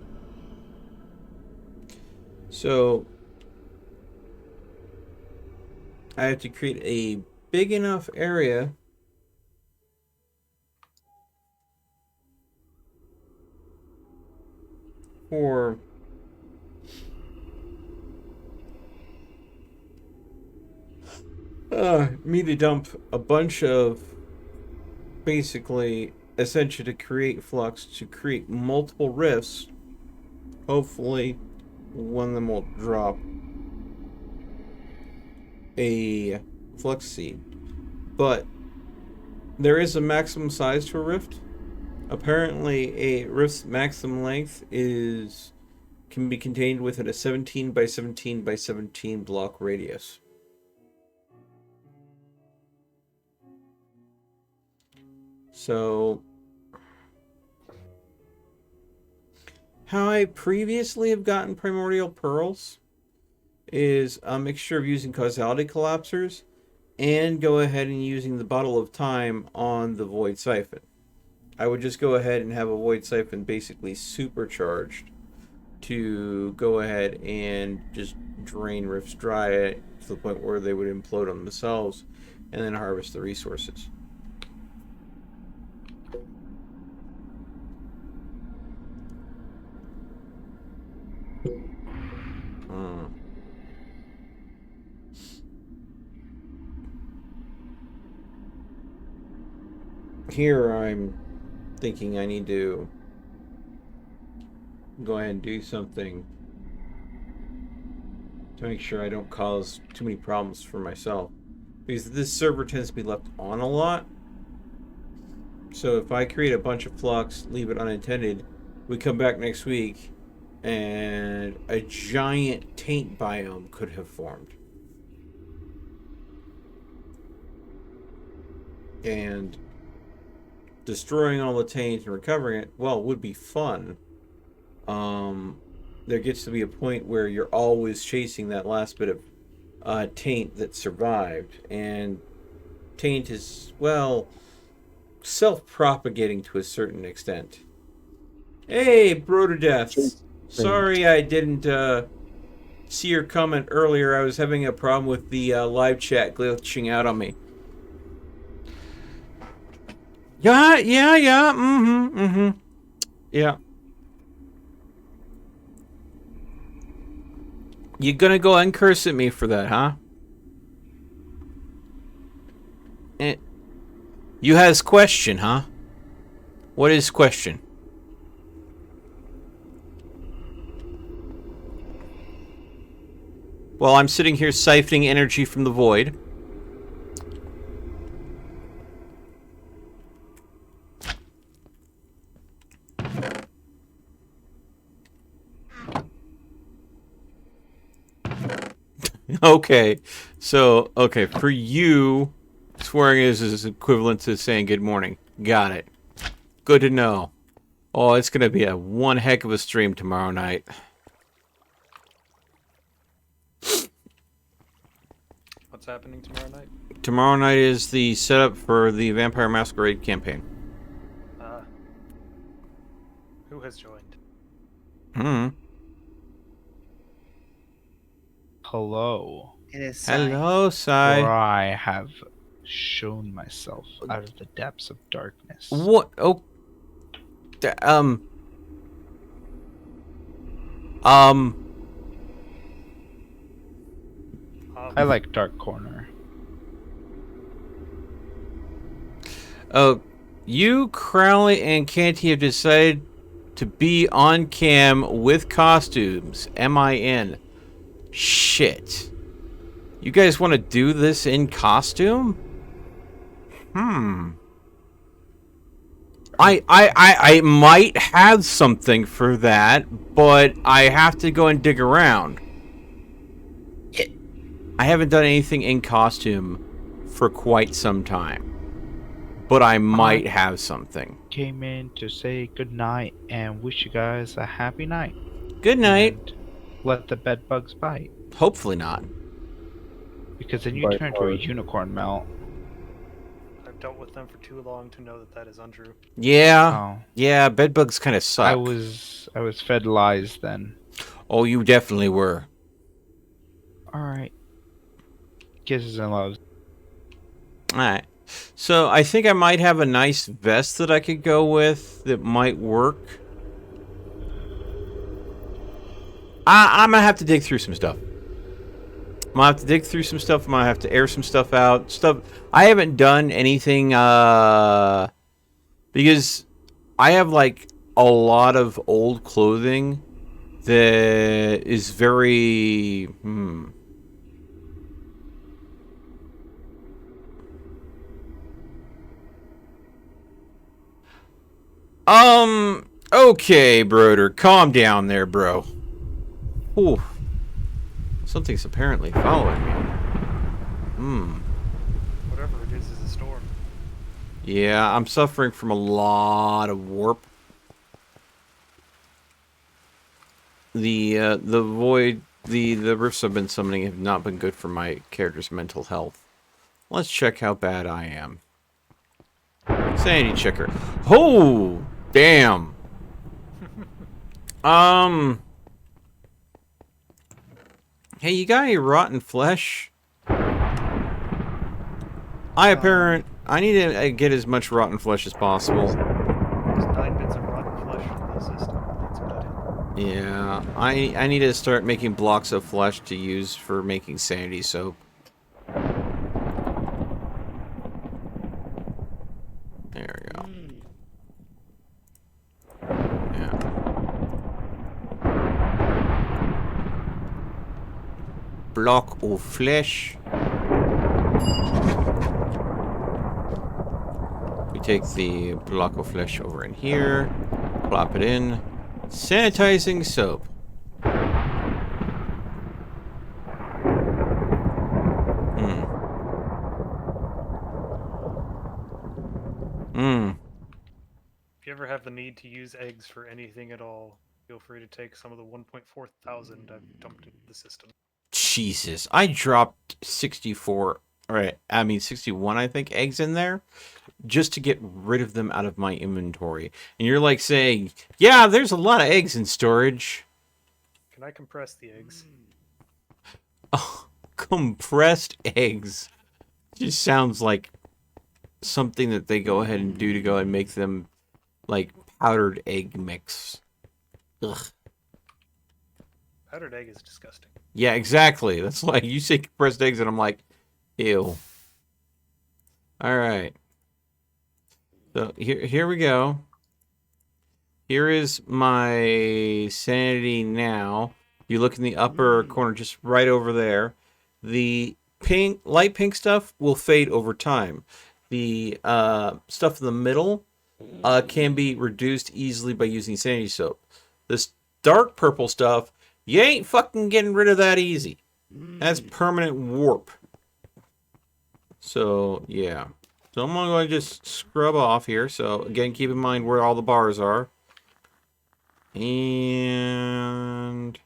So I have to create a big enough area for me to dump a bunch of basically essentially to create flux to create multiple rifts, hopefully one of them will drop a flux seed. But there is a maximum size to a rift. Apparently, a rift's maximum length can be contained within a 17 by 17 by 17 block radius. So, how I previously have gotten primordial pearls is a mixture of using causality collapsers and go ahead and using the bottle of time on the void siphon. I would just go ahead and have a void siphon basically supercharged to go ahead and just drain rifts dry to the point where they would implode on themselves and then harvest the resources. Here I'm thinking I need to go ahead and do something to make sure I don't cause too many problems for myself, because this server tends to be left on a lot. So if I create a bunch of flux, leave it unattended, we come back next week and a giant taint biome could have formed. And destroying all the taint and recovering it, well, would be fun. There gets to be a point where you're always chasing that last bit of taint that survived, and taint is, well, self-propagating to a certain extent. Hey, bro to death. Sorry I didn't see your comment earlier. I was having a problem with the live chat glitching out on me. Yeah, yeah. You gonna go and curse at me for that, huh? You has question, huh? What is question? Well, I'm sitting here siphoning energy from the void. Okay, so, okay, for you, swearing is equivalent to saying good morning. Got it. Good to know. Oh, it's gonna be one heck of a stream tomorrow night. What's happening tomorrow night? Tomorrow night is the setup for the Vampire Masquerade campaign. Who has joined? Hello. It is Hello, Sai. For I have shown myself out of the depths of darkness. What? Oh. I like Dark Corner. Oh, you, Crowley, and Canty have decided to be on cam with costumes. MIN. Shit. You guys want to do this in costume? I might have something for that, but I have to go and dig around. I haven't done anything in costume for quite some time, but I might have something. Came in to say good night and wish you guys a happy night. Good night. And let the bed bugs bite. Hopefully not. Because then you turn to a unicorn melt. I've dealt with them for too long to know that that is untrue. Yeah. Yeah, bedbugs kind of suck. I was fed lies then. Oh, you definitely were. Alright. Kisses and loves. Alright. So, I think I might have a nice vest that I could go with that might work. I'm gonna have to dig through some stuff. I'm gonna have to dig through some stuff. I'm gonna have to air some stuff out. I haven't done anything, because I have, like, a lot of old clothing that is very okay, Broder, calm down there, bro. Ooh. Something's apparently following me. Whatever it is a storm. Yeah, I'm suffering from a lot of warp. The void, the rifts I've been summoning have not been good for my character's mental health. Let's check how bad I am. Sanity checker. Oh, damn. Hey, you got any rotten flesh? I need to get as much rotten flesh as possible. There's 9 bits of rotten flesh in the system. That's about it. Yeah, I need to start making blocks of flesh to use for making sanity soap. There we go. Yeah. Block of flesh. We take the block of flesh over in here, plop it in. Sanitizing soap. If you ever have the need to use eggs for anything at all, feel free to take some of the 1.4 thousand I've dumped into the system. Jesus, I dropped 64, I mean 61, I think, eggs in there just to get rid of them out of my inventory. And you're like saying, yeah, there's a lot of eggs in storage. Can I compress the eggs? Oh, compressed eggs. Just sounds like something that they go ahead and do to go and make them like powdered egg mix. Ugh. Powdered egg is disgusting. Yeah, exactly. That's like you say compressed eggs and I'm like, ew. Alright. So here we go. Here is my sanity now. You look in the upper corner, just right over there. The pink, light pink stuff will fade over time. The stuff in the middle can be reduced easily by using sanity soap. This dark purple stuff, you ain't fucking getting rid of that easy. That's permanent warp. So, yeah. So I'm going to just scrub off here. So, again, keep in mind where all the bars are. And...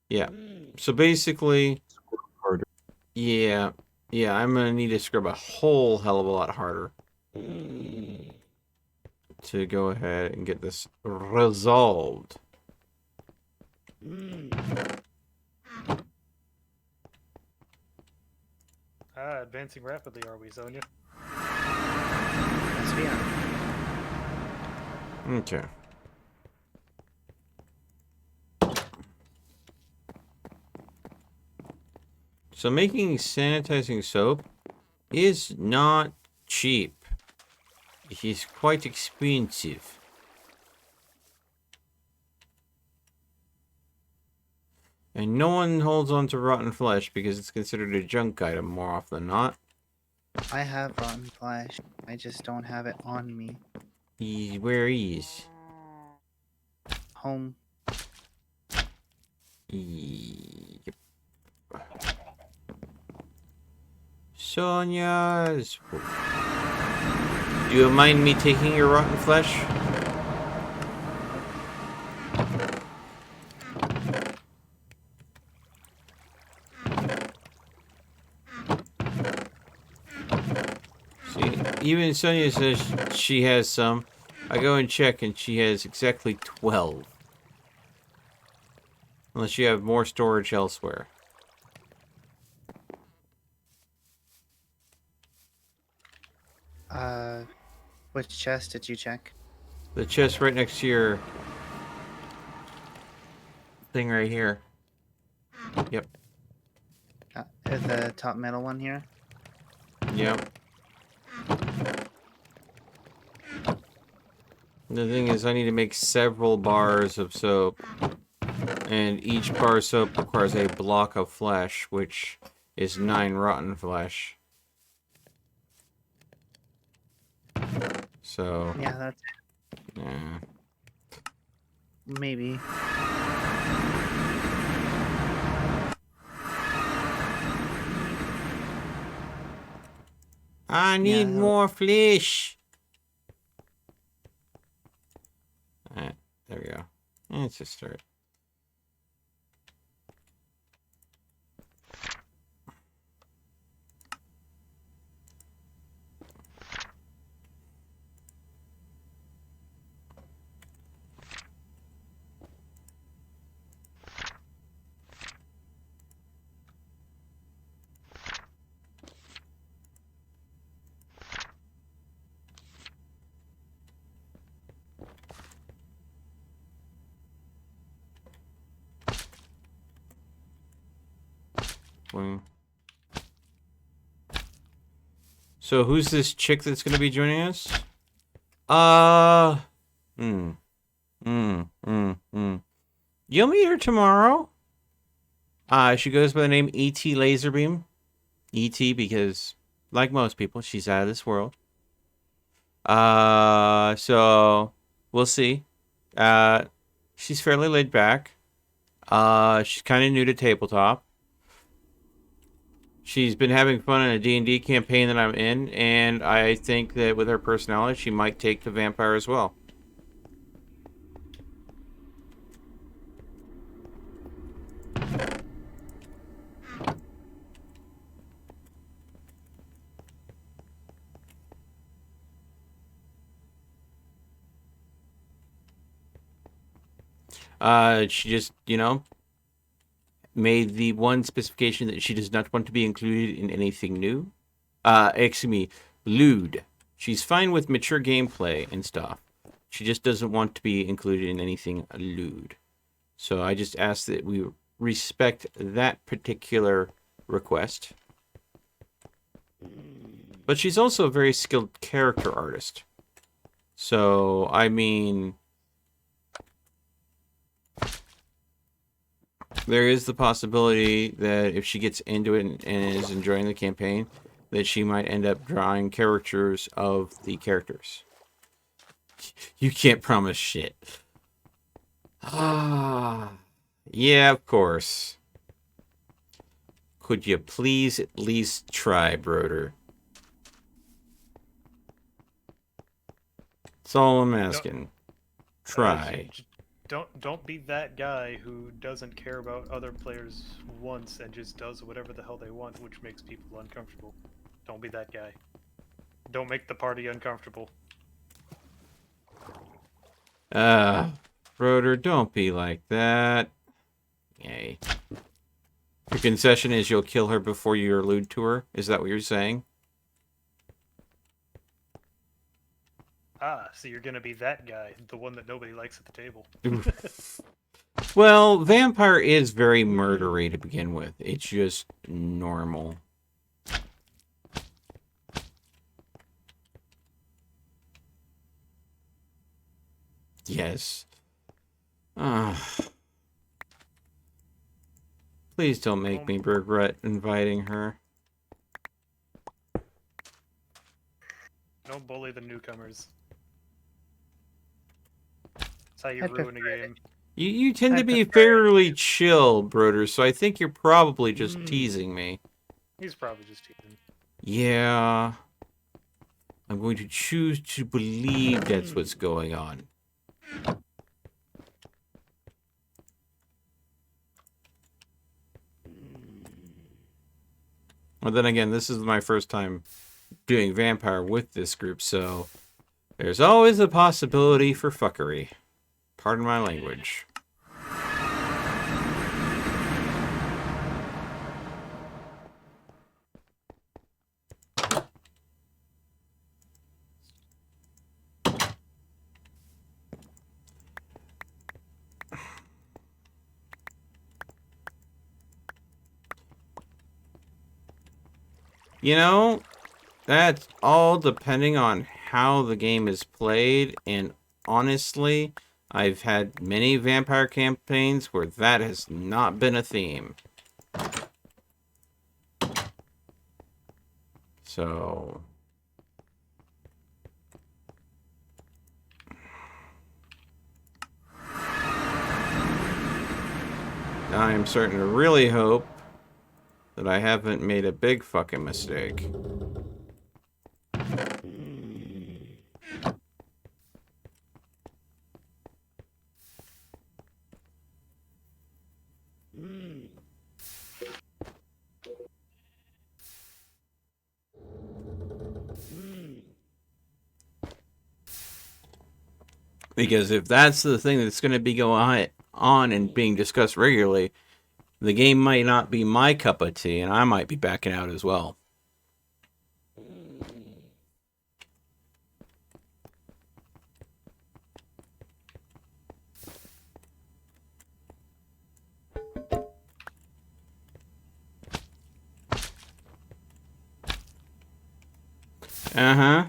yeah. So, basically... yeah. Yeah, I'm going to need to scrub a whole hell of a lot harder. To go ahead and get this resolved. Advancing rapidly, are we, Sonia? Yes, we are. Okay. So making sanitizing soap is not cheap. It is quite expensive. And no one holds on to rotten flesh because it's considered a junk item more often than not. I have rotten flesh. I just don't have it on me. Where is? Home. Yep. Sonia's. Do you mind me taking your rotten flesh? See, even Sonia says she has some. I go and check and she has exactly 12. Unless you have more storage elsewhere. Which chest did you check? The chest right next to your thing right here. Yep. The top middle one here? Yep. The thing is, I need to make several bars of soap. And each bar of soap requires a block of flesh, which is 9 rotten flesh. So... Yeah, that's Yeah. maybe. I need more flesh. Alright, there we go. Let's just start. So who's this chick that's gonna be joining us? You'll meet her tomorrow. She goes by the name E.T. Laserbeam. E.T. because, like most people, she's out of this world. So we'll see. She's fairly laid back. She's kind of new to tabletop. She's been having fun in a D&D campaign that I'm in, and I think that with her personality, she might take to vampire as well. She just, you know, made the one specification that she does not want to be included in anything new. Excuse me, lewd. She's fine with mature gameplay and stuff. She just doesn't want to be included in anything lewd. So I just ask that we respect that particular request. But she's also a very skilled character artist. So, I mean... there is the possibility that if she gets into it and is enjoying the campaign, that she might end up drawing caricatures of the characters. You can't promise shit. Ah, yeah, of course. Could you please at least try, Broder? That's all I'm asking. Try. Don't be that guy who doesn't care about other players once and just does whatever the hell they want, which makes people uncomfortable. Don't be that guy. Don't make the party uncomfortable. Broder, don't be like that. Yay. Your concession is you'll kill her before you allude to her? Is that what you're saying? Ah, so you're gonna be that guy, the one that nobody likes at the table. Well, vampire is very murdery to begin with. It's just normal. Yes. Please don't make me regret inviting her. Don't bully the newcomers. That's how you ruin a game. You tend to be fairly chill, Broder, so I think you're probably just teasing me. He's probably just teasing. Yeah. I'm going to choose to believe that's what's going on. Well, then again, this is my first time doing vampire with this group, so there's always a possibility for fuckery. Pardon my language. You know, that's all depending on how the game is played and honestly, I've had many vampire campaigns where that has not been a theme. So... I'm starting to really hope that I haven't made a big fucking mistake. Because if that's the thing that's going to be going on and being discussed regularly, the game might not be my cup of tea, and I might be backing out as well. Uh-huh.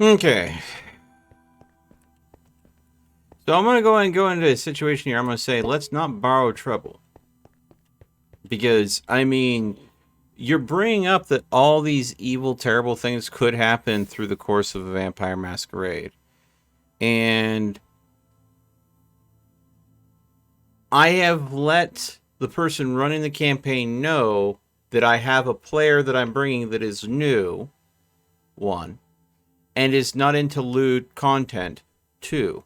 Okay. So I'm going to go into a situation here. I'm going to say, let's not borrow trouble. Because, I mean, you're bringing up that all these evil, terrible things could happen through the course of a Vampire Masquerade. And I have let the person running the campaign know that I have a player that I'm bringing that is new, 1, and is not into lewd content, 2.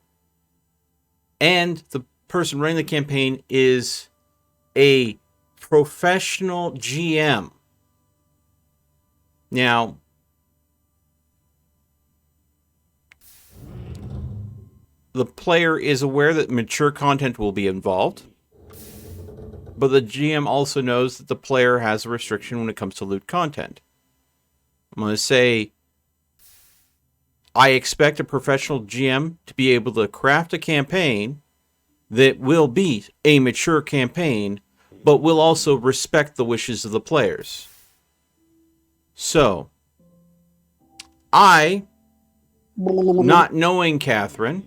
And the person running the campaign is a professional GM. Now, the player is aware that mature content will be involved, but the GM also knows that the player has a restriction when it comes to lewd content. I'm going to say, I expect a professional GM to be able to craft a campaign that will be a mature campaign, but will also respect the wishes of the players. So, I, not knowing Catherine,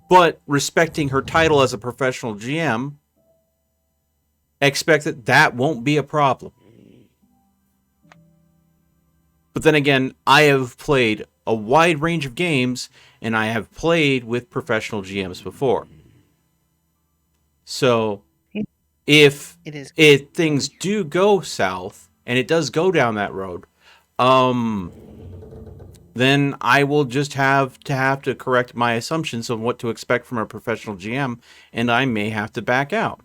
but respecting her title as a professional GM, expect that that won't be a problem. But then again, I have played a wide range of games, and I have played with professional GMs before. So, if things do go south, and it does go down that road, then I will just have to correct my assumptions of what to expect from a professional GM, and I may have to back out.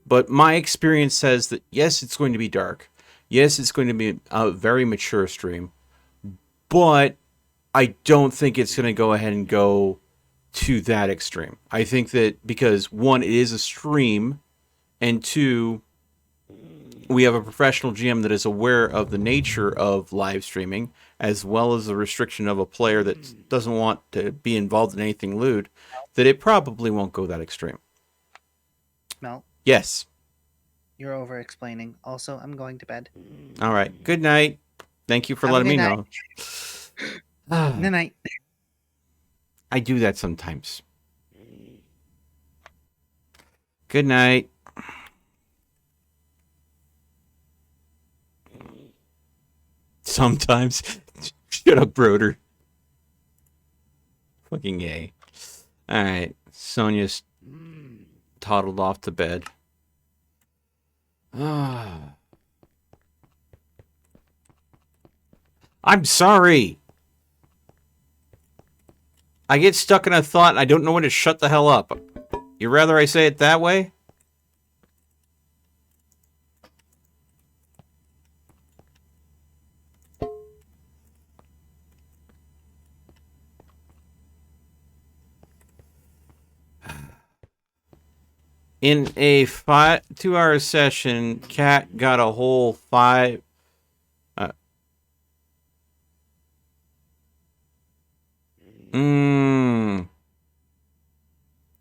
But my experience says that, yes, it's going to be dark. Yes, it's going to be a very mature stream. But I don't think it's going to go ahead and go to that extreme. I think that because, 1, it is a stream, and 2, we have a professional GM that is aware of the nature of live streaming, as well as the restriction of a player that doesn't want to be involved in anything lewd, that it probably won't go that extreme. Mel? Yes. You're over-explaining. Also, I'm going to bed. All right. Good night. Thank you for Have a letting me good know. Good night. I do that sometimes. Good night. Sometimes. Shut up, Broder. Fucking gay. Alright. Sonia's toddled off to bed. I'm sorry. I get stuck in a thought and I don't know when to shut the hell up. You rather I say it that way? In a 2-hour session, Cat got a whole 5...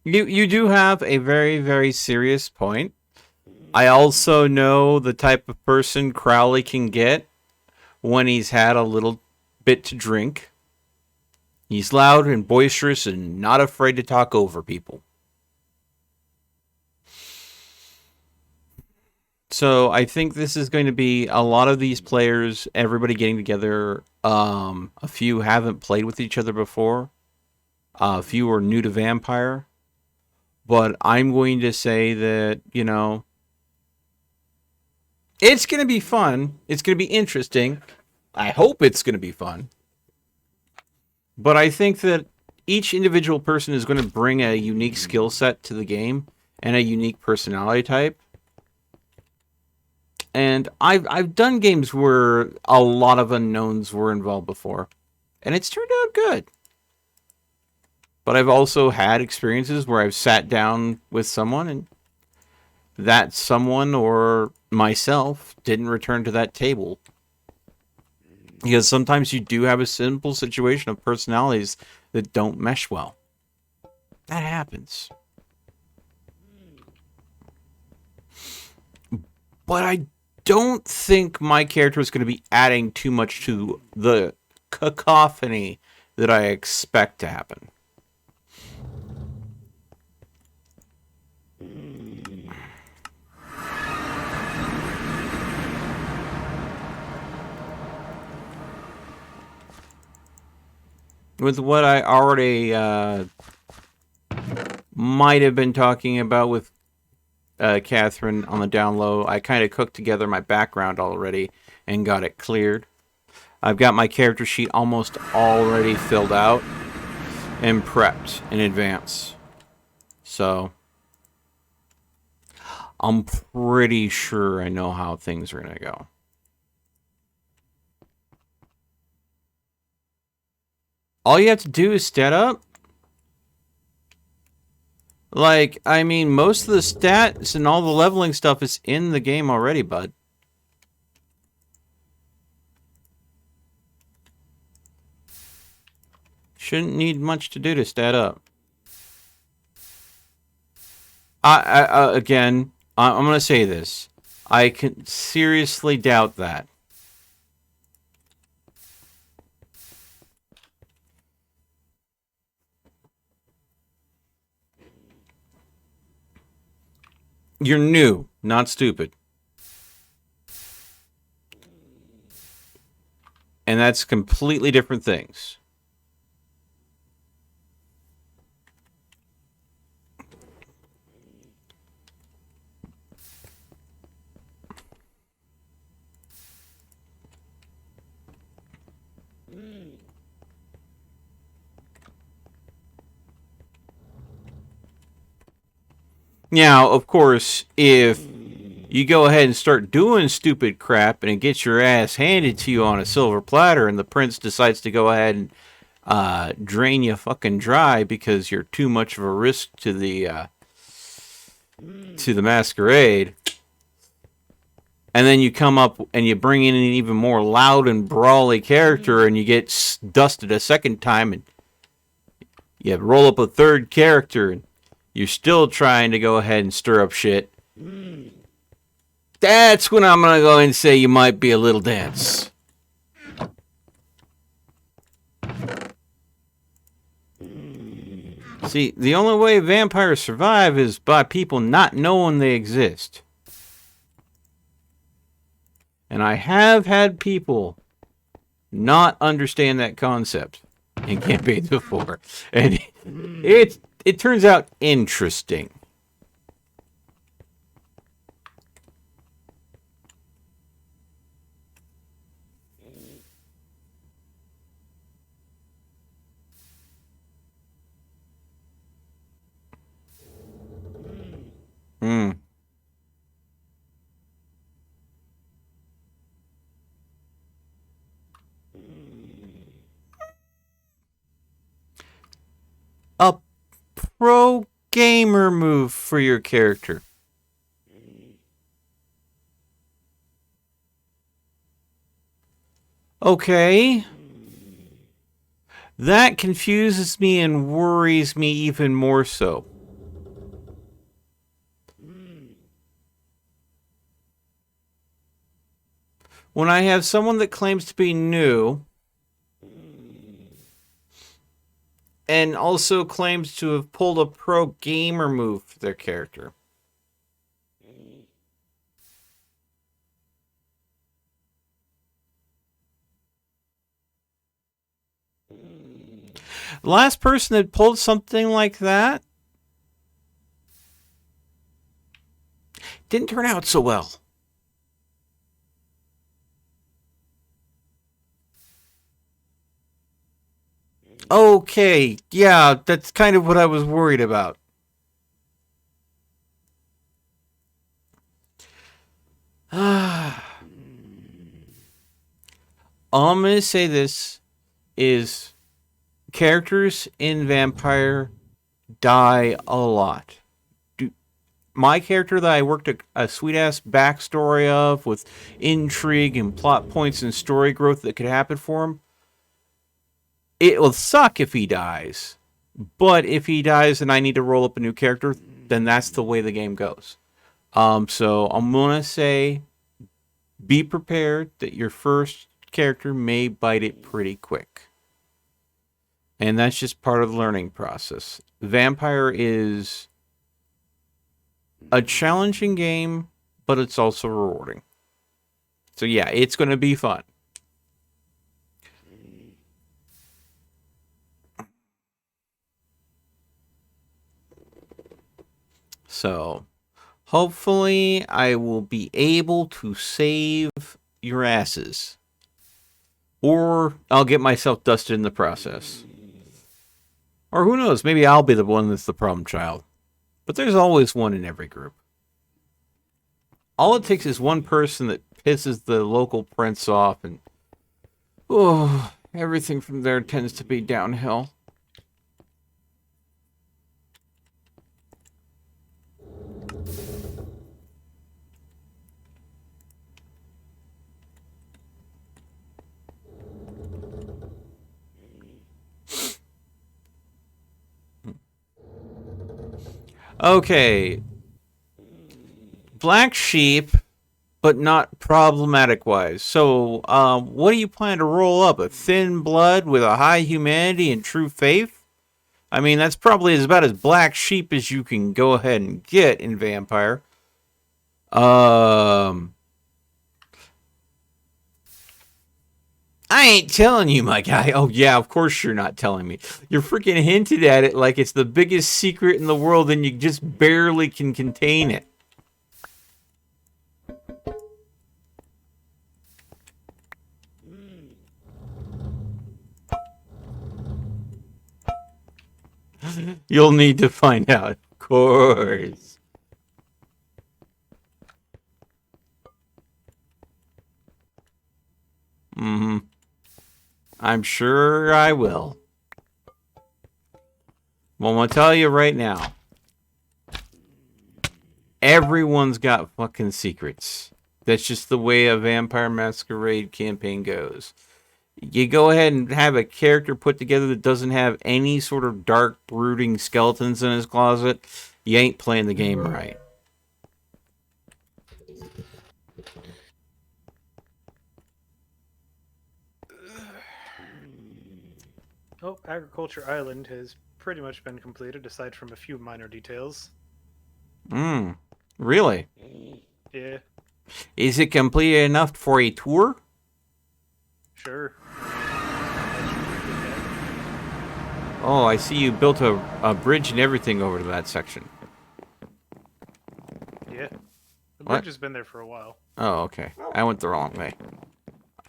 You do have a very, very serious point. I also know the type of person Crowley can get when he's had a little bit to drink. He's loud and boisterous and not afraid to talk over people. So I think this is going to be a lot of these players, everybody getting together. A few haven't played with each other before. A few are new to Vampire. But I'm going to say that, you know, it's going to be fun. It's going to be interesting. I hope it's going to be fun. But I think that each individual person is going to bring a unique skill set to the game and a unique personality type. And I've done games where a lot of unknowns were involved before, and it's turned out good. But I've also had experiences where I've sat down with someone and that someone or myself didn't return to that table. Because sometimes you do have a simple situation of personalities that don't mesh well. That happens. But I don't think my character is going to be adding too much to the cacophony that I expect to happen. With what I already might have been talking about with Catherine on the down low, I kind of cooked together my background already and got it cleared. I've got my character sheet almost already filled out and prepped in advance. So I'm pretty sure I know how things are going to go. All you have to do is stat up. Like, I mean, most of the stats and all the leveling stuff is in the game already, bud. Shouldn't need much to do to stat up. Again, I'm going to say this. I can seriously doubt that. You're new, not stupid. And that's completely different things. Now, of course, if you go ahead and start doing stupid crap and it gets your ass handed to you on a silver platter and the prince decides to go ahead and drain you fucking dry because you're too much of a risk to the masquerade, and then you come up and you bring in an even more loud and brawly character and you get dusted a second time and you roll up a third character and you're still trying to go ahead and stir up shit. That's when I'm going to go and say you might be a little dense. See, the only way vampires survive is by people not knowing they exist. And I have had people not understand that concept in campaigns before. And it turns out interesting. Hmm. A pro gamer move for your character. Okay. That confuses me and worries me even more so. When I have someone that claims to be new and also claims to have pulled a pro gamer move for their character. The last person that pulled something like that didn't turn out so well. Okay, yeah, that's kind of what I was worried about. I'm going to say this is characters in Vampire die a lot. My character that I worked a sweet-ass backstory of with intrigue and plot points and story growth that could happen for him, it will suck if he dies. But if he dies and I need to roll up a new character, then that's the way the game goes. So I'm going to say be prepared that your first character may bite it pretty quick. And that's just part of the learning process. Vampire is a challenging game, but it's also rewarding. So yeah, it's going to be fun. So, hopefully I will be able to save your asses. Or I'll get myself dusted in the process. Or who knows, maybe I'll be the one that's the problem child. But there's always one in every group. All it takes is one person that pisses the local prince off and everything from there tends to be downhill. Okay. Black sheep, but not problematic-wise. So, what do you plan to roll up? A thin blood with a high humanity and true faith? I mean, that's probably about as black sheep as you can go ahead and get in Vampire. I ain't telling you, my guy. Oh, yeah, of course you're not telling me. You're freaking hinted at it like it's the biggest secret in the world and you just barely can contain it. You'll need to find out, of course. I'm sure I will. Well, I'm gonna tell you right now. Everyone's got fucking secrets. That's just the way a Vampire Masquerade campaign goes. You go ahead and have a character put together that doesn't have any sort of dark, brooding skeletons in his closet, you ain't playing the game right. Oh, Agriculture Island has pretty much been completed, aside from a few minor details. Really? Yeah. Is it completed enough for a tour? Sure. Oh, I see you built a bridge and everything over to that section. Yeah. The What? bridge has been there for a while. Oh, okay. I went the wrong way.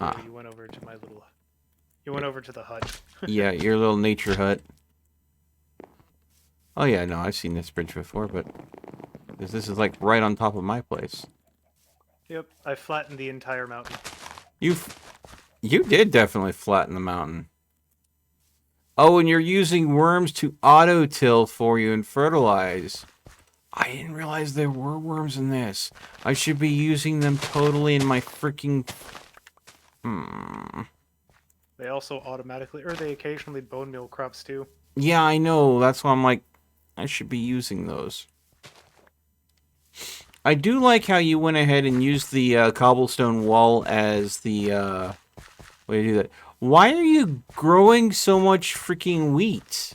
Yeah, you went over to my little... You went over to the hut. Yeah, your little nature hut. Oh yeah, no, I've seen this bridge before, but this is like right on top of my place. Yep, I flattened the entire mountain. You did definitely flatten the mountain. Oh, and you're using worms to auto-till for you and fertilize. I didn't realize there were worms in this. I should be using them totally in my freaking... They also automatically, or they occasionally bone meal crops too. Yeah, I know. That's why I'm like, I should be using those. I do like how you went ahead and used the cobblestone wall as the way to do that. Why are you growing so much freaking wheat?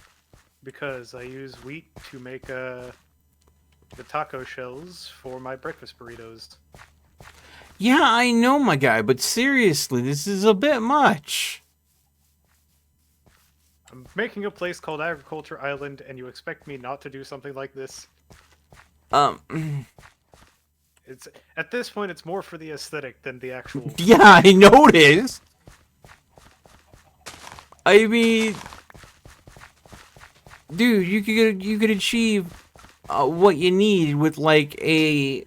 Because I use wheat to make the taco shells for my breakfast burritos. Yeah, I know, my guy, but seriously, this is a bit much. I'm making a place called Agriculture Island, and you expect me not to do something like this? It's at this point, it's more for the aesthetic than the actual. Yeah, I noticed. I mean, dude, you could achieve what you need with like a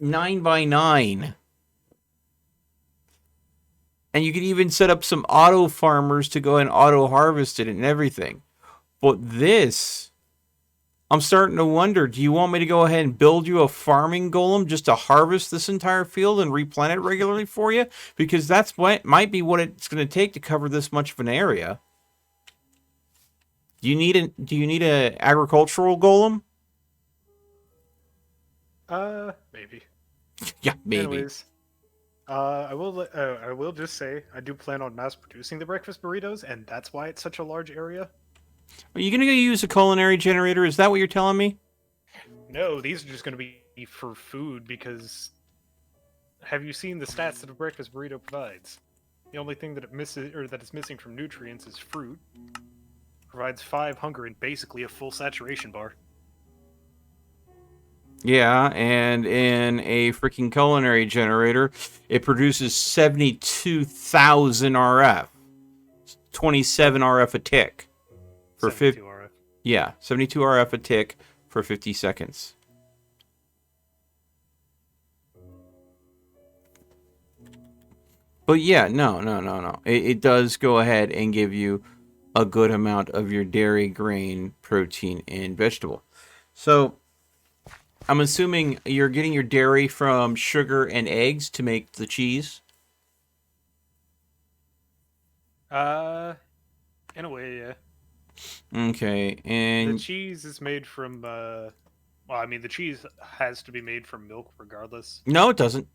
9x9. And you could even set up some auto farmers to go and auto harvest it and everything. But this, I'm starting to wonder, do you want me to go ahead and build you a farming golem just to harvest this entire field and replant it regularly for you? Because that's what might be what it's going to take to cover this much of an area. Do you need a agricultural golem? Maybe. Yeah, maybe. Anyways, I will just say I do plan on mass producing the breakfast burritos, and that's why it's such a large area. Are you going to go use a culinary generator? Is that what you're telling me? No, these are just going to be for food because have you seen the stats that a breakfast burrito provides? The only thing that it misses or that is missing from nutrients is fruit. Provides 5 hunger and basically a full saturation bar. Yeah, and in a freaking culinary generator, it produces 72,000 RF. 27 RF a tick. For 72 RF. Yeah, 72 RF a tick for 50 seconds. But yeah, no. It does go ahead and give you a good amount of your dairy, grain, protein, and vegetable. So, I'm assuming you're getting your dairy from sugar and eggs to make the cheese? In a way, yeah. Okay, and... The cheese is made from, well, I mean, the cheese has to be made from milk regardless. No, it doesn't.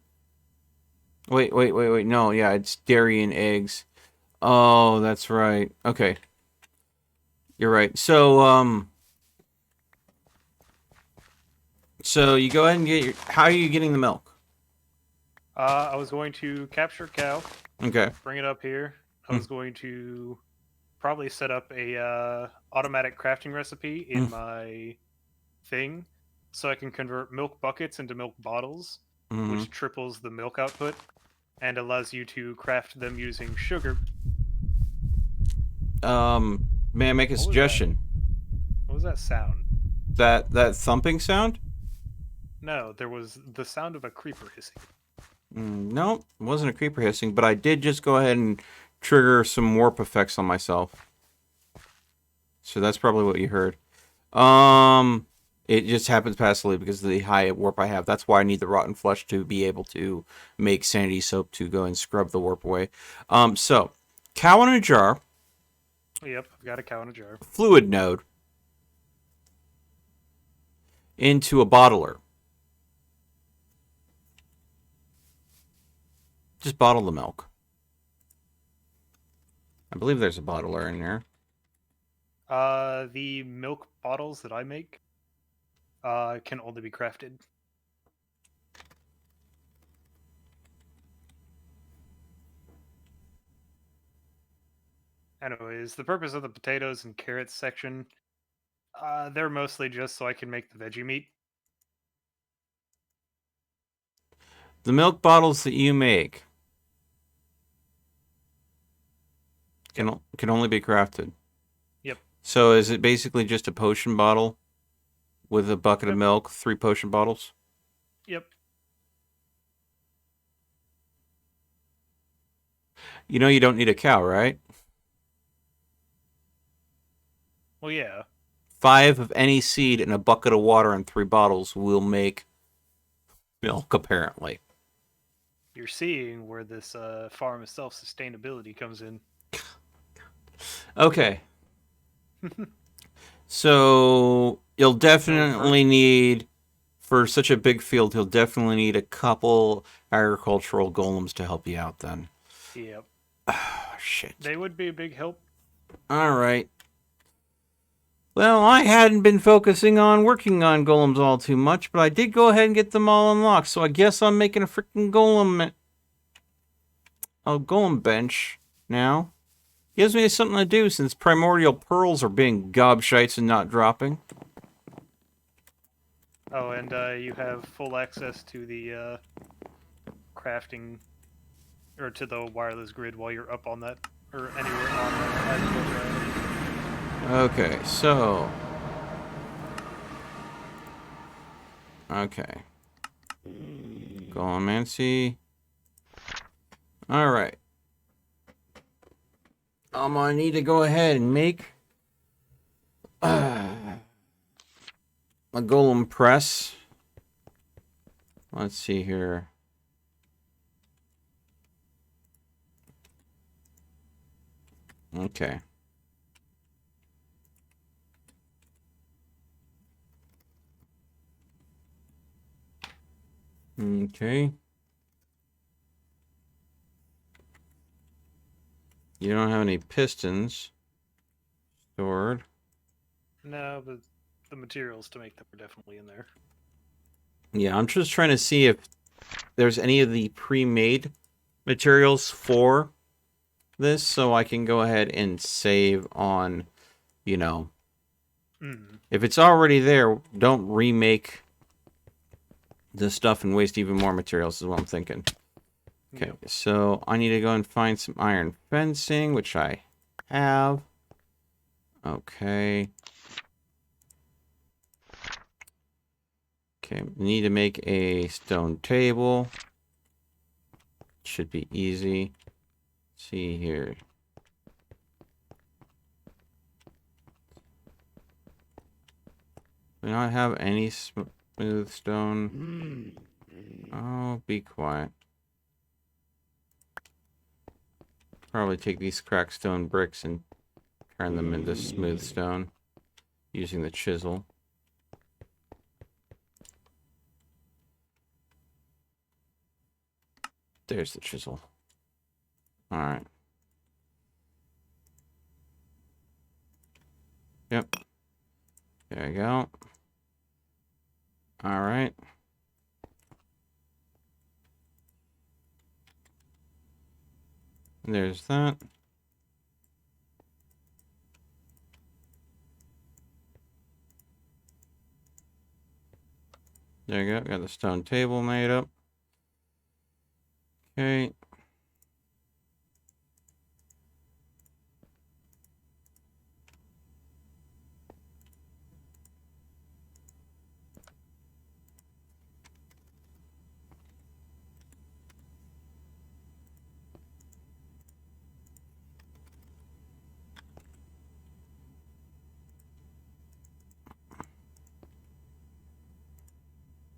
Wait. No, yeah, it's dairy and eggs. Oh, that's right. Okay. You're right. So, so you go ahead and get your... How are you getting the milk? I was going to capture a cow. Okay. Bring it up here. I was going to probably set up a automatic crafting recipe in my thing, so I can convert milk buckets into milk bottles, which triples the milk output and allows you to craft them using sugar. May I make a suggestion? What was that sound? That thumping sound? No, there was the sound of a creeper hissing. No, it wasn't a creeper hissing, but I did just go ahead and trigger some warp effects on myself. So that's probably what you heard. It just happens passively because of the high warp I have. That's why I need the rotten flesh to be able to make sanity soap to go and scrub the warp away. So, cow in a jar. Yep, I've got a cow in a jar. Fluid node. Into a bottler. Just bottle the milk. I believe there's a bottler in there. The milk bottles that I make can only be crafted. Anyways, the purpose of the potatoes and carrots section, they're mostly just so I can make the veggie meat. The milk bottles that you make can only be crafted. Yep. So is it basically just a potion bottle with a bucket of milk, 3 potion bottles? Yep. You know you don't need a cow, right? Well, yeah. 5 of any seed in a bucket of water and 3 bottles will make milk, apparently. You're seeing where this farm of self-sustainability comes in. Okay. So you'll definitely need, for such a big field, you'll definitely need a couple agricultural golems to help you out then. Yep. Shit. They would be a big help. Alright. Well, I hadn't been focusing on working on golems all too much, but I did go ahead and get them all unlocked, so I guess I'm making a freaking golem bench now. Gives me something to do since primordial pearls are being gobshites and not dropping. Oh, and you have full access to the crafting, or to the wireless grid while you're up on that, or anywhere on that. Okay, so... Okay. Golemancy. Alright. I need to go ahead and make a golem press. Let's see here. Okay. Okay. You don't have any pistons stored. No, but the materials to make them are definitely in there. Yeah, I'm just trying to see if there's any of the pre-made materials for this, so I can go ahead and save on, you know, if it's already there, don't remake the stuff and waste even more materials is what I'm thinking. Okay, so I need to go and find some iron fencing, which I have. Okay. Okay, need to make a stone table. Should be easy. Let's see here. Do not have any smooth stone. Oh, be quiet. Probably take these cracked stone bricks and turn them into smooth stone using the chisel. There's the chisel. Alright. Yep. There you go. Alright. There's that. There you go. Got the stone table made up. Okay.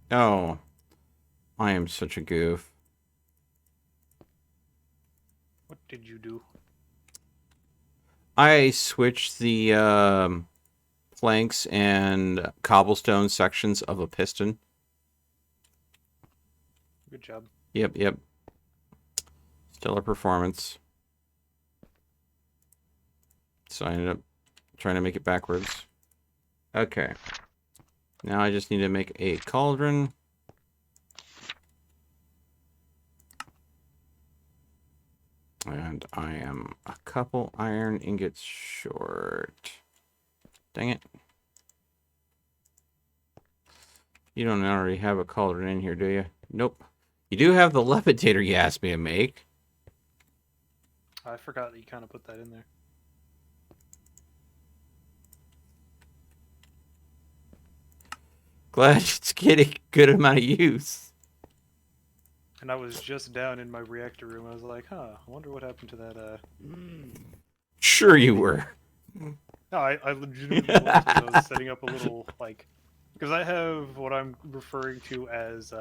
Oh, I am such a goof. What did you do? I switched the planks and cobblestone sections of a piston. Good job. Yep. Stellar performance. So I ended up trying to make it backwards. Okay. Now I just need to make a cauldron. And I am a couple iron ingots short. Dang it. You don't already have a cauldron in here, do you? Nope. You do have the levitator you asked me to make. I forgot that you kind of put that in there. Glad it's getting a good amount of use. And I was just down in my reactor room. I was like, huh, I wonder what happened to that, Sure you were. No, I legitimately was, 'cause I was setting up a little, like... Because I have what I'm referring to as,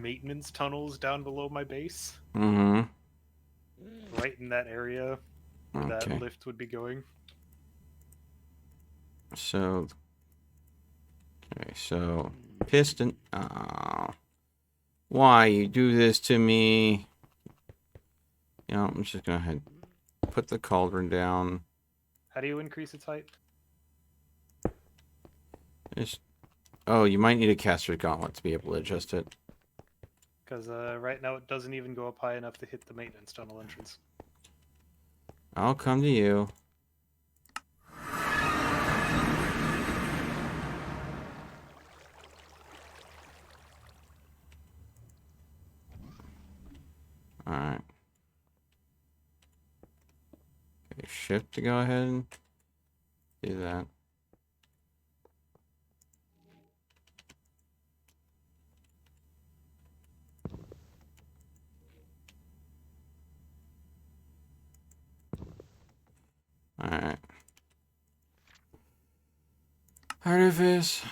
maintenance tunnels down below my base. Mm-hmm. Right in that area where Okay. that lift would be going. So... Okay, so... Piston... Oh... Why you do this to me? You know, I'm just gonna head put the cauldron down. How do you increase its height? Just, oh, you might need a caster's gauntlet to be able to adjust it. Because right now it doesn't even go up high enough to hit the maintenance tunnel entrance. I'll come to you. Alright. Okay, shift to go ahead and do that. Alright. Artifice.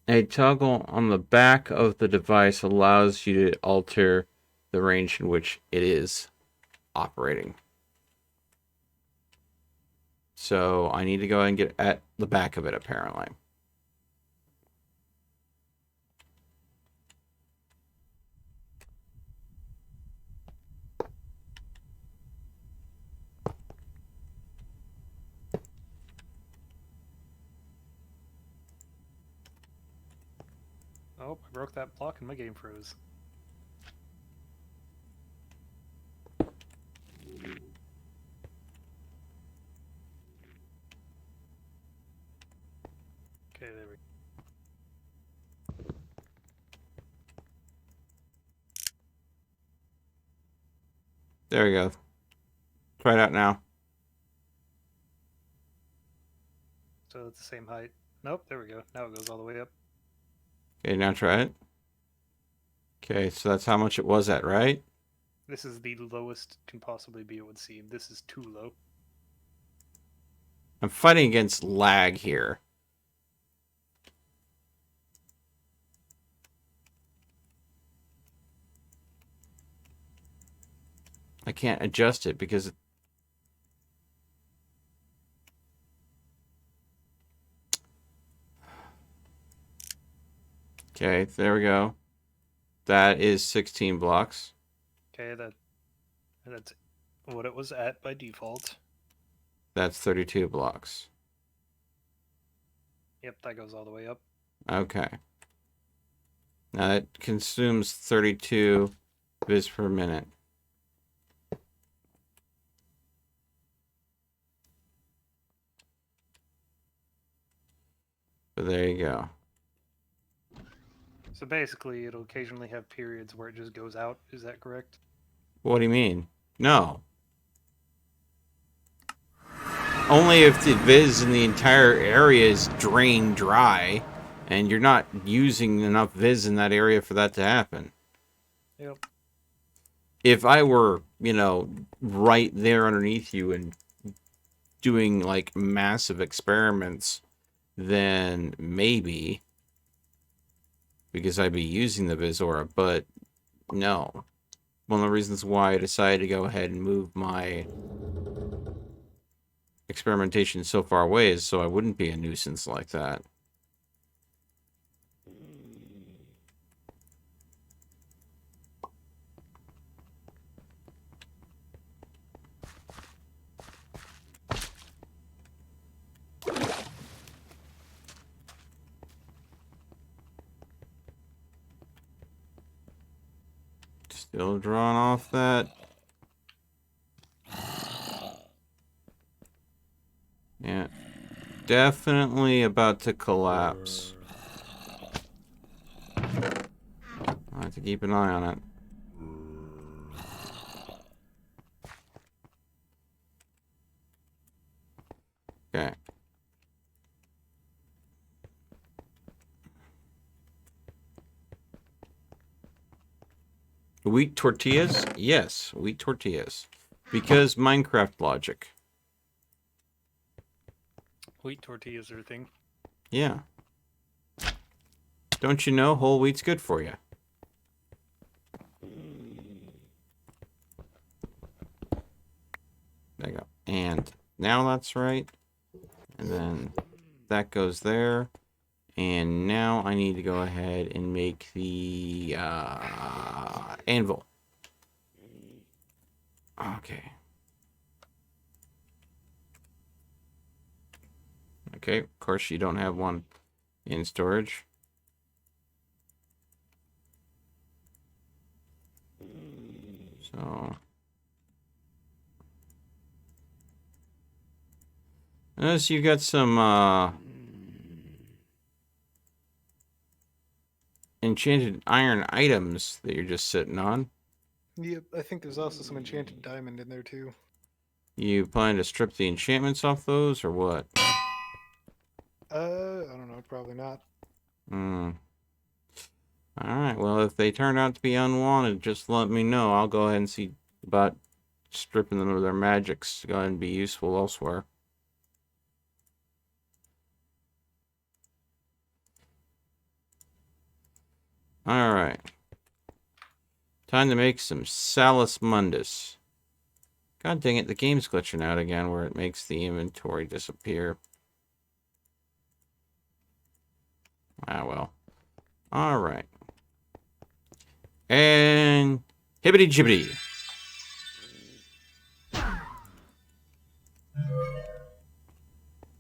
A toggle on the back of the device allows you to alter the range in which it is operating. So I need to go ahead and get at the back of it, apparently. Oh, I broke that block and my game froze. Okay, there we go. There we go. Try it out now. So it's the same height. Nope, there we go. Now it goes all the way up. Okay, now try it. Okay, so that's how much it was at, right? This is the lowest it can possibly be, it would seem. This is too low. I'm fighting against lag here. I can't adjust it because... Okay, there we go. That is 16 blocks. Okay, that's what it was at by default. That's 32 blocks. Yep, that goes all the way up. Okay. Now it consumes 32 viz per minute. So there you go. So basically, it'll occasionally have periods where it just goes out. Is that correct? What do you mean? No. Only if the viz in the entire area is drained dry, and you're not using enough viz in that area for that to happen. Yep. If I were, you know, right there underneath you and doing, like, massive experiments, then maybe, because I'd be using the Vizora, but no. One of the reasons why I decided to go ahead and move my experimentation so far away is so I wouldn't be a nuisance like that. Still drawing off that. Yeah. Definitely about to collapse. I have to keep an eye on it. Okay. Wheat tortillas? Yes, wheat tortillas. Because Minecraft logic. Wheat tortillas are a thing. Yeah. Don't you know whole wheat's good for you? There you go. And now that's right. And then that goes there. And now I need to go ahead and make the anvil. Okay. Okay, of course you don't have one in storage. So... notice you got some enchanted iron items that you're just sitting on. Yep, I think there's also some enchanted diamond in there too. You plan to strip the enchantments off those, or what? I don't know, probably not. Alright, well, if they turn out to be unwanted, just let me know. I'll go ahead and see about stripping them of their magics to go ahead and be useful elsewhere. Alright. Time to make some Salus Mundus. God dang it, the game's glitching out again where it makes the inventory disappear. Ah, well. Alright. And... hibbity jibbity.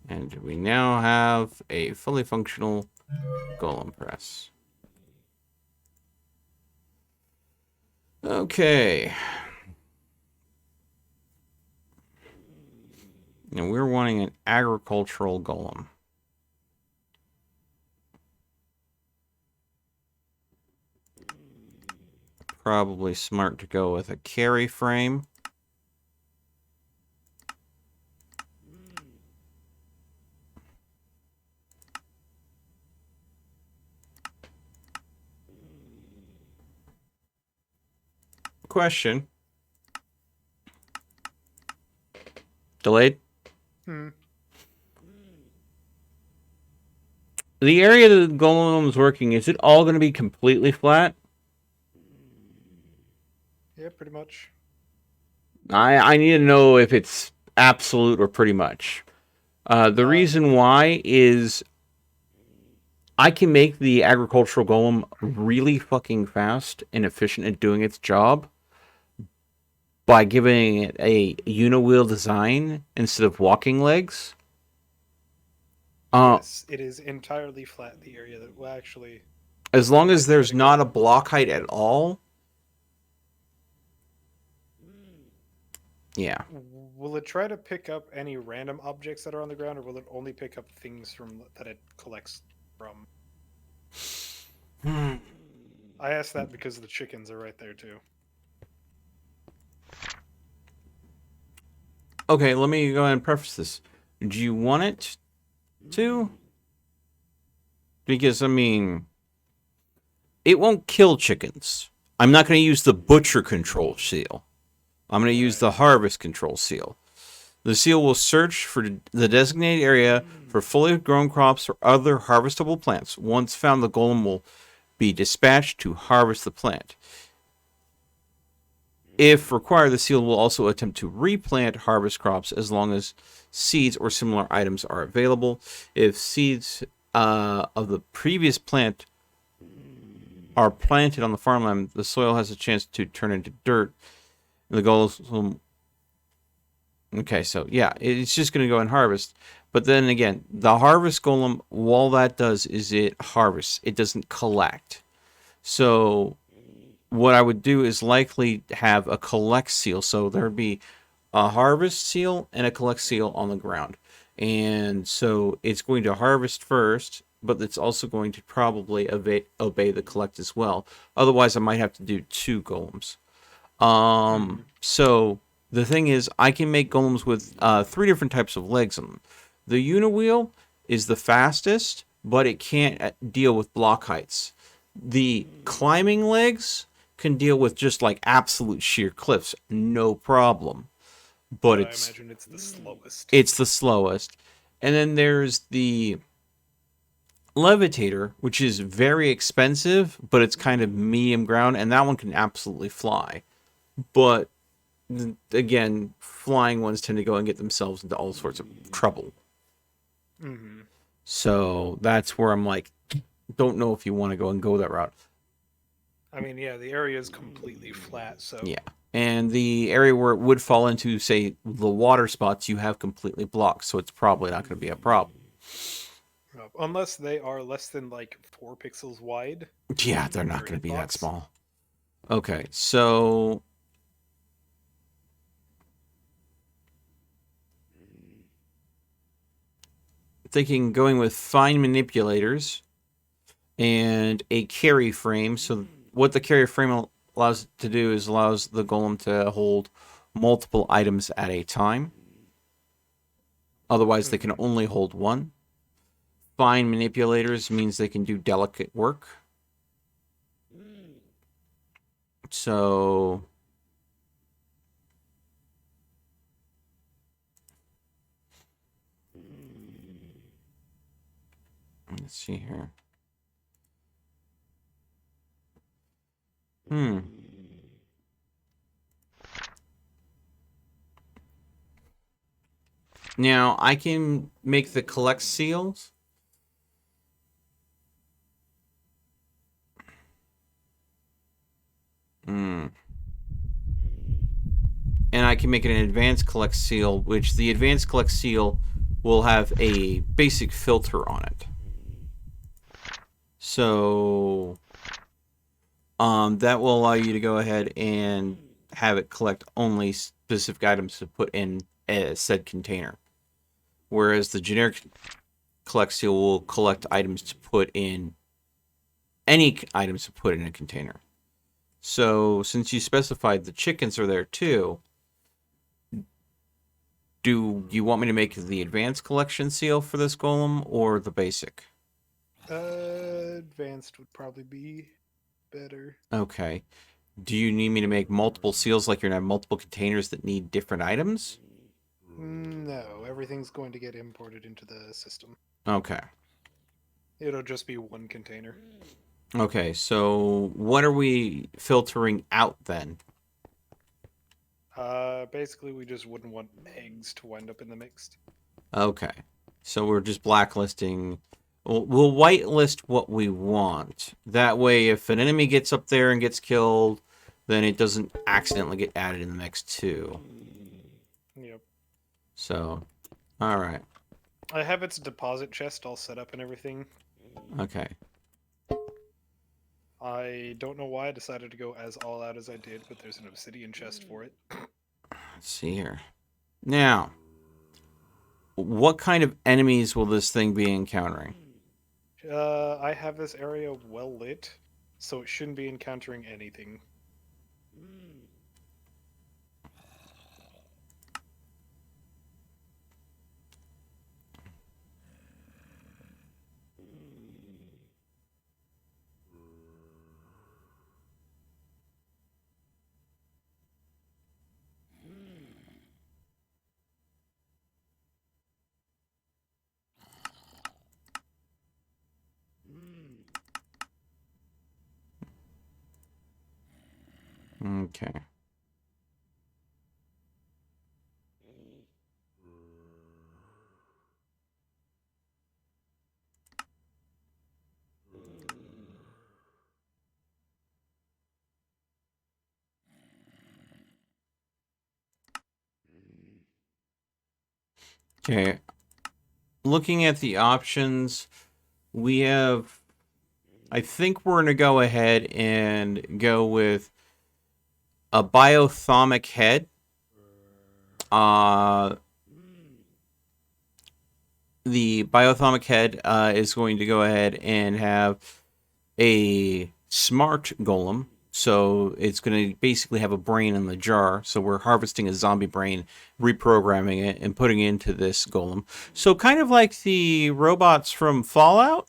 And we now have a fully functional golem press. Okay. And we're wanting an agricultural golem. Probably smart to go with a carry frame. Question. Delayed? The area that the golem is working, is it all going to be completely flat? Yeah, pretty much. I need to know if it's absolute or pretty much. The reason why is I can make the agricultural golem really fucking fast and efficient at doing its job by giving it a uniwheel design instead of walking legs. Yes, it is entirely flat, the area that will actually... As long as there's not a block height at all. Yeah. Will it try to pick up any random objects that are on the ground, or will it only pick up things from that it collects from? I asked that because the chickens are right there too. Okay, let me go ahead and preface this. Do you want it to? Because, I mean, it won't kill chickens. I'm not going to use the butcher control seal. I'm going to use the harvest control seal. The seal will search for the designated area for fully grown crops or other harvestable plants. Once found, the golem will be dispatched to harvest the plant. If required, the seal will also attempt to replant harvest crops as long as seeds or similar items are available. If seeds of the previous plant are planted on the farmland, the soil has a chance to turn into dirt. The golem... okay, so yeah, it's just going to go and harvest. But then again, the harvest golem, all that does is it harvests. It doesn't collect. So what I would do is likely have a collect seal. So there'd be a harvest seal and a collect seal on the ground. And so it's going to harvest first, but it's also going to probably obey the collect as well. Otherwise, I might have to do 2 golems. So the thing is, I can make golems with 3 different types of legs on them. The uniwheel is the fastest, but it can't deal with block heights. The climbing legs can deal with just like absolute sheer cliffs, no problem. But I imagine it's the slowest. It's the slowest. And then there's the levitator, which is very expensive, but it's kind of medium ground, and that one can absolutely fly. But again, flying ones tend to go and get themselves into all sorts of trouble. Mm-hmm. So that's where I'm like, don't know if you want to go that route. I mean, yeah, the area is completely flat, so... Yeah. And the area where it would fall into, say, the water spots, you have completely blocked, so it's probably not going to be a problem. Unless they are less than, like, 4 pixels wide. Yeah, they're not going to be that small. Okay, so... thinking going with fine manipulators and a carry frame. So what the carry frame allows it to do is allows the golem to hold multiple items at a time. Otherwise, they can only hold one. Fine manipulators means they can do delicate work. So... let's see here. Now, I can make the collect seals. And I can make it an advanced collect seal, which the advanced collect seal will have a basic filter on it. So that will allow you to go ahead and have it collect only specific items to put in a said container. Whereas the generic collect seal will collect items to put in any items to put in a container. So since you specified the chickens are there too, do you want me to make the advanced collection seal for this golem or the basic? Advanced would probably be better. Okay. Do you need me to make multiple seals like you're going to have multiple containers that need different items? No, everything's going to get imported into the system. Okay. It'll just be one container. Okay, so what are we filtering out then? Basically, we just wouldn't want eggs to wind up in the mix. Okay, so we're just blacklisting. We'll whitelist what we want. That way, if an enemy gets up there and gets killed, then it doesn't accidentally get added in the mix too. Yep. So, all right. I have its deposit chest all set up and everything. Okay. I don't know why I decided to go as all out as I did, but there's an obsidian chest for it. Let's see here. Now, what kind of enemies will this thing be encountering? I have this area well lit, so it shouldn't be encountering anything. Okay. Okay. Looking at the options, we have I think we're going to go ahead and go with a biothomic head. The biothomic head is going to go ahead and have a smart golem. So it's going to basically have a brain in the jar. So we're harvesting a zombie brain, reprogramming it, and putting it into this golem. So kind of like the robots from Fallout.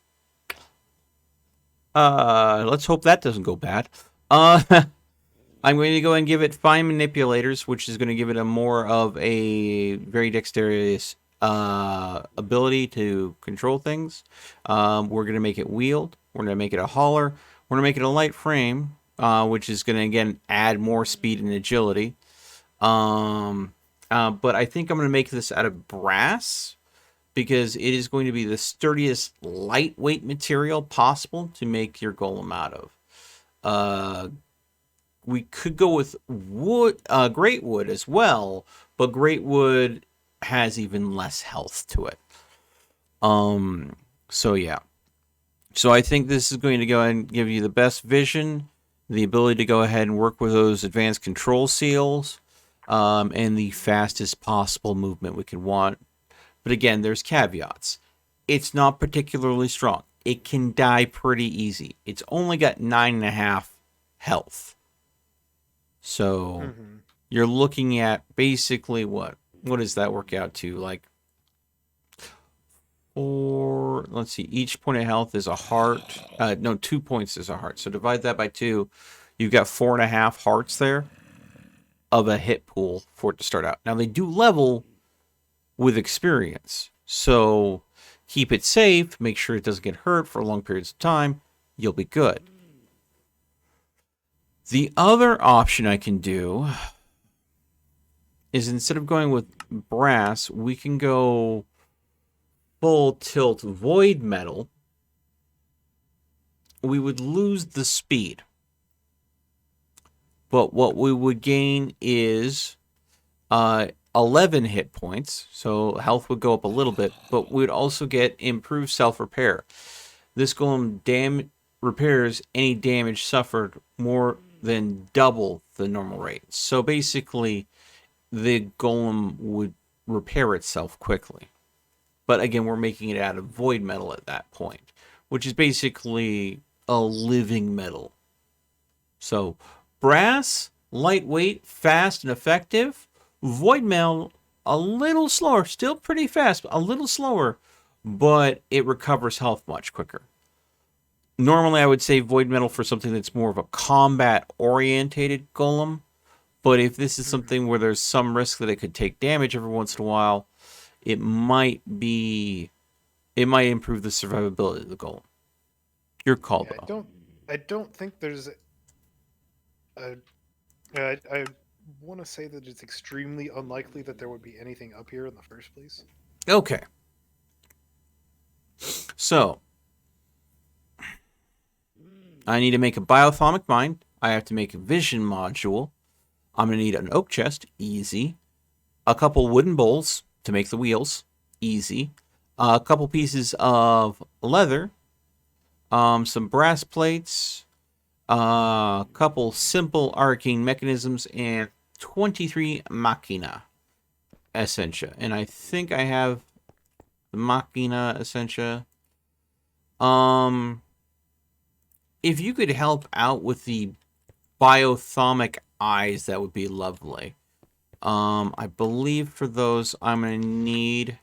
Let's hope that doesn't go bad. I'm going to go and give it fine manipulators, which is going to give it a more of a very dexterous ability to control things. We're going to make it wield. We're going to make it a hauler. We're going to make it a light frame, which is going to, again, add more speed and agility. But I think I'm going to make this out of brass because it is going to be the sturdiest lightweight material possible to make your golem out of. We could go with wood, great wood as well, but great wood has even less health to it. So yeah. So I think this is going to go ahead and give you the best vision, the ability to go ahead and work with those advanced control seals, and the fastest possible movement we could want. But again, there's caveats. It's not particularly strong. It can die pretty easy. It's only got 9.5 health. So you're looking at basically what does that work out to? Like, let's see, each point of health is a heart. No, 2 points is a heart. So divide that by 2. You've got 4.5 hearts there of a hit pool for it to start out. Now they do level with experience. So keep it safe. Make sure it doesn't get hurt for long periods of time. You'll be good. The other option I can do is instead of going with brass, we can go full tilt void metal. We would lose the speed. But what we would gain is 11 hit points. So health would go up a little bit, but we would also get improved self-repair. This golem repairs any damage suffered more than double the normal rate. So basically, the golem would repair itself quickly. But again, we're making it out of void metal at that point, which is basically a living metal. So brass, lightweight, fast, and effective. Void metal, a little slower, still pretty fast, but a little slower, but it recovers health much quicker. Normally, I would say void metal for something that's more of a combat-orientated golem. But if this is something where there's some risk that it could take damage every once in a while, it might improve the survivability of the golem. Your call, though. I don't think there's I want to say that it's extremely unlikely that there would be anything up here in the first place. Okay. So I need to make a biothomic mind. I have to make a vision module. I'm going to need an oak chest. Easy. A couple wooden bowls to make the wheels. Easy. A couple pieces of leather. Some brass plates. A couple simple arcane mechanisms. And 23 machina essentia. And I think I have the machina essentia. If you could help out with the biothomic eyes, that would be lovely. I believe for those I'm going to need...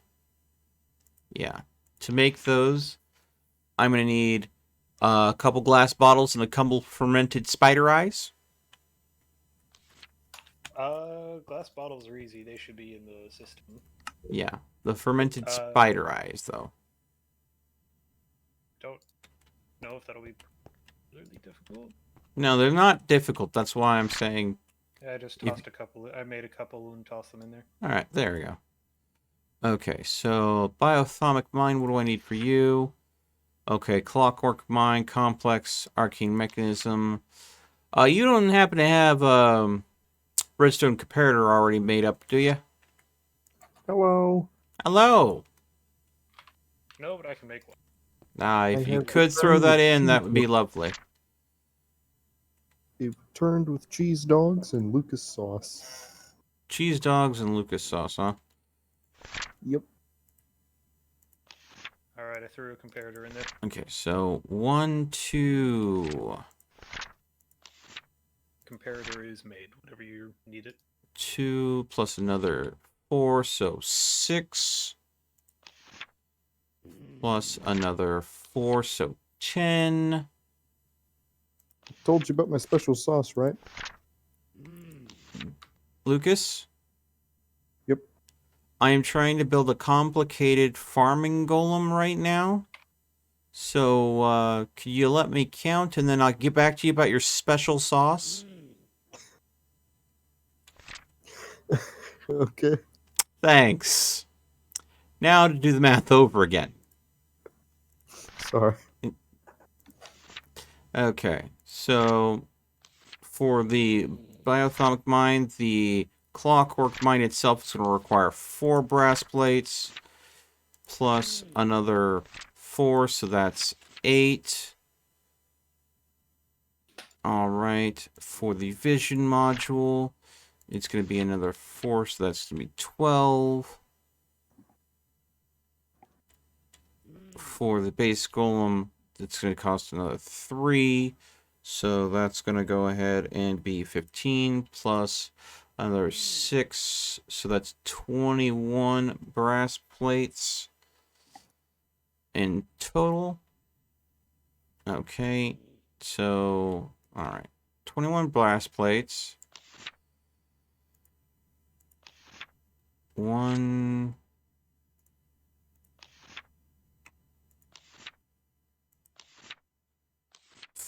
Yeah. To make those, I'm going to need a couple glass bottles and a couple fermented spider eyes. Glass bottles are easy. They should be in the system. Yeah. The fermented spider eyes, though. Don't know if that'll be really difficult. No, they're not difficult. That's why I'm saying... I just tossed a couple. I made a couple and tossed them in there. Alright, there we go. Okay, so biothomic mind, what do I need for you? Okay, clockwork mind, complex, arcane mechanism. You don't happen to have redstone comparator already made up, do you? Hello. Hello. No, but I can make one. If you have could throw returned that with in, that cheese would be dogs. lovely. It returned with cheese dogs and Lucas sauce. Cheese dogs and Lucas sauce, huh? Yep. Alright, I threw a comparator in there. Okay, so 1, 2, Comparator is made, whenever you need it. 2 plus another 4, so 6. Plus another 4, so 10. Told you about my special sauce, right? Lucas? Yep. I am trying to build a complicated farming golem right now. So, could you let me count and then I'll get back to you about your special sauce? Okay. Thanks. Now to do the math over again. Sorry. Okay, so for the biothermic mine, the clockwork mine itself is going to require 4 brass plates plus another 4, so that's 8. All right, for the vision module, it's going to be another 4, so that's going to be 12. For the base golem, it's going to cost another 3. So that's going to go ahead and be 15 plus another 6. So that's 21 brass plates in total. Okay. So, all right. 21 brass plates. 1...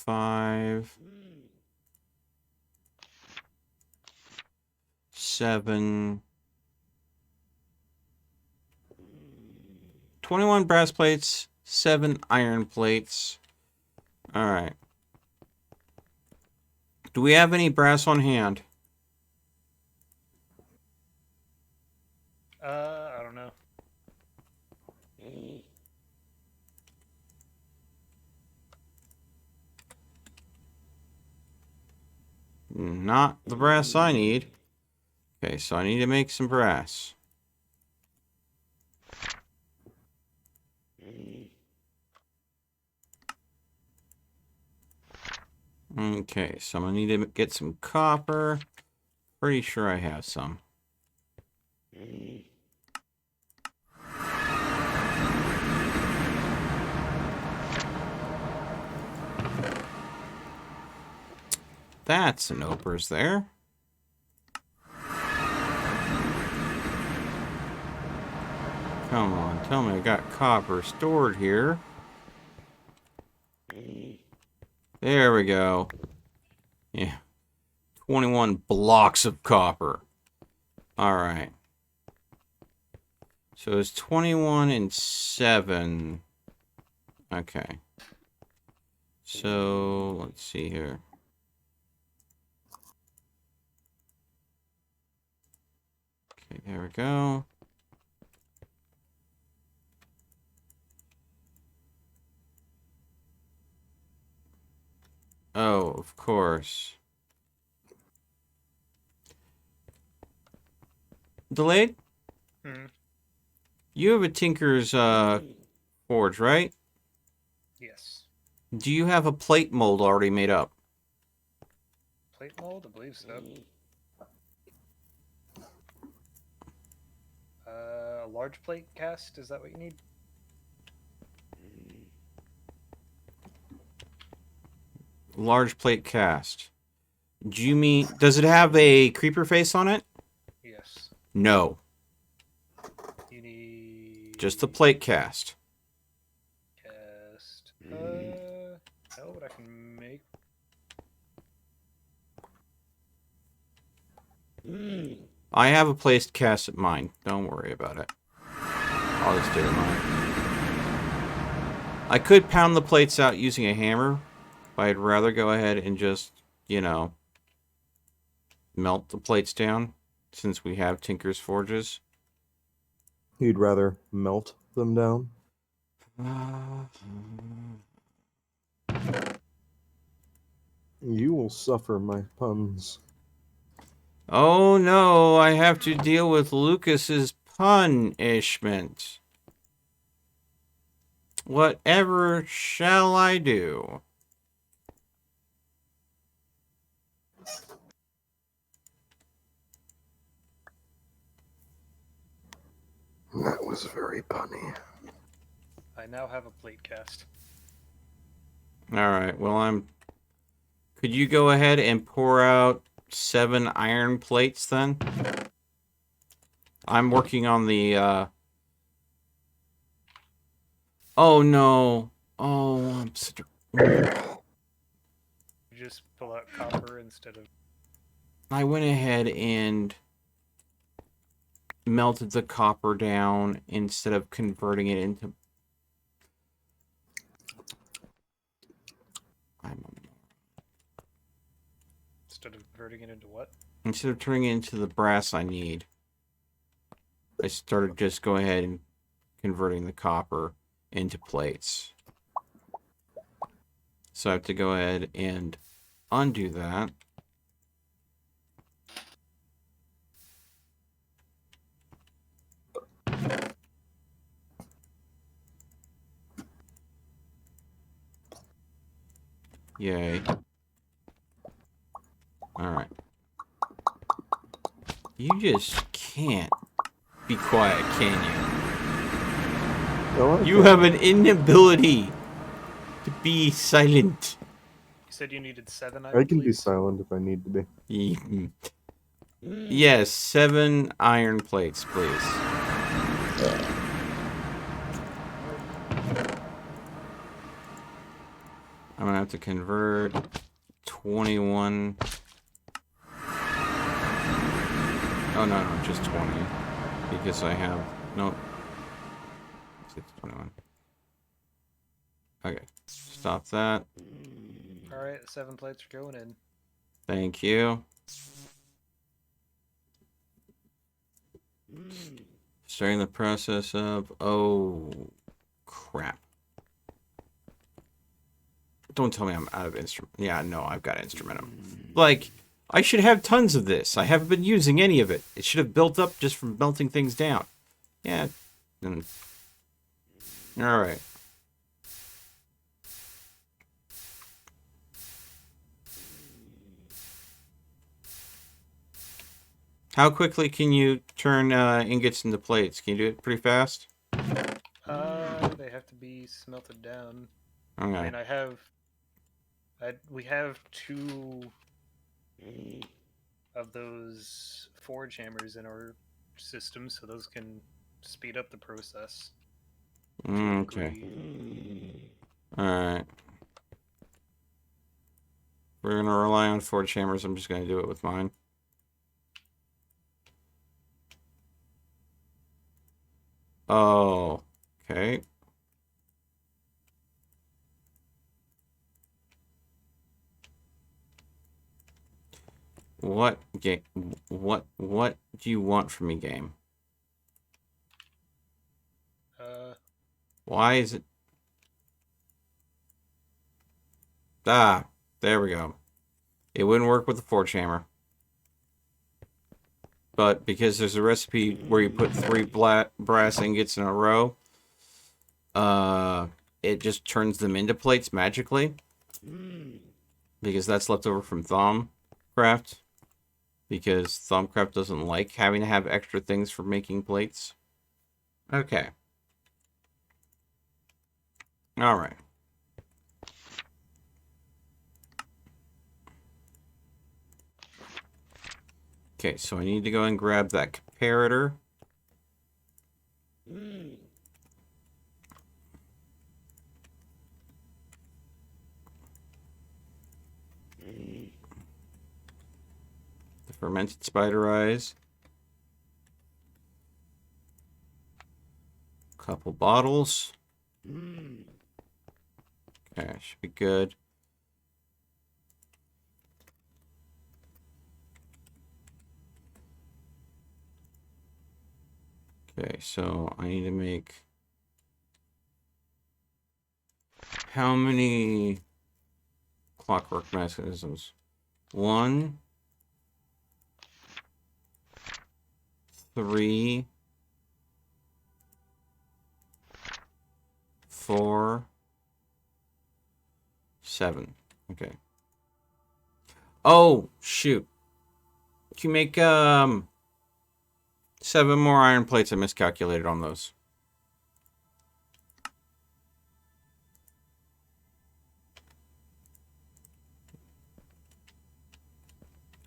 5, 7, 21 brass plates, 7 iron plates. All right. Do we have any brass on hand? I don't know. Not the brass I need. Okay, so I need to make some brass. Okay, so I'm gonna need to get some copper. Pretty sure I have some. That's an opers there. Come on, tell me I got copper stored here. There we go. Yeah. 21 blocks of copper. Alright. So it's 21 and 7. Okay. So, let's see here. Okay, there we go. Oh, of course. Delayed? You have a Tinker's forge, right? Yes. Do you have a plate mold already made up? Plate mold? I believe so. A large plate cast? Is that what you need? Large plate cast. Do you mean... Does it have a creeper face on it? Yes. No. You need... Just the plate cast. Cast... no, but I can make... I have a placed cast at mine. Don't worry about it. I'll just do it mine. I could pound the plates out using a hammer, but I'd rather go ahead and just, you know, melt the plates down, since we have Tinker's forges. You'd rather melt them down? You will suffer my puns. Oh no, I have to deal with Lucas's punishment. Whatever shall I do? That was very punny. I now have a plate cast. Alright, well Could you go ahead and pour out 7 iron plates then? I'm working on the, Oh no. Oh, I'm such a... You just pull out copper instead of... I went ahead and melted the copper down instead of converting it into... Instead of converting it into what? Instead of turning it into the brass I need, I started just go ahead and converting the copper into plates. So I have to go ahead and undo that. Yay. Alright. You just can't be quiet, can you? No, You have an inability to be silent. You said you needed 7 I iron can be plates? silent if I need to be. Yes, 7 iron plates, please. I'm gonna have to convert 21. Oh no, just 20. Because I have no. It's 21. Okay, stop that. Alright, 7 plates are going in. Thank you. Starting the process of... Oh, crap. Don't tell me I'm out of instrument. Yeah, no, I've got instrumentum. Like, I should have tons of this. I haven't been using any of it. It should have built up just from melting things down. Yeah. Alright. How quickly can you turn ingots into plates? Can you do it pretty fast? They have to be smelted down. Okay. I mean, we have 2 of those forge hammers in our system, so those can speed up the process. Okay. Alright. We're gonna rely on forge hammers. I'm just gonna do it with mine. Oh, okay. What game? What do you want from me, game? Why is it? Ah, there we go. It wouldn't work with the forge hammer. But because there's a recipe where you put 3 brass ingots in a row, it just turns them into plates magically. Because that's left over from Thaumcraft. Because Thaumcraft doesn't like having to have extra things for making plates. Okay. Alright. Okay, so I need to go and grab that comparator. The fermented spider eyes. Couple bottles. Okay, should be good. Okay, so I need to make How many clockwork mechanisms? 1, 3, 4, 7. Okay. Oh, shoot. Can you make 7 more iron plates? I miscalculated on those.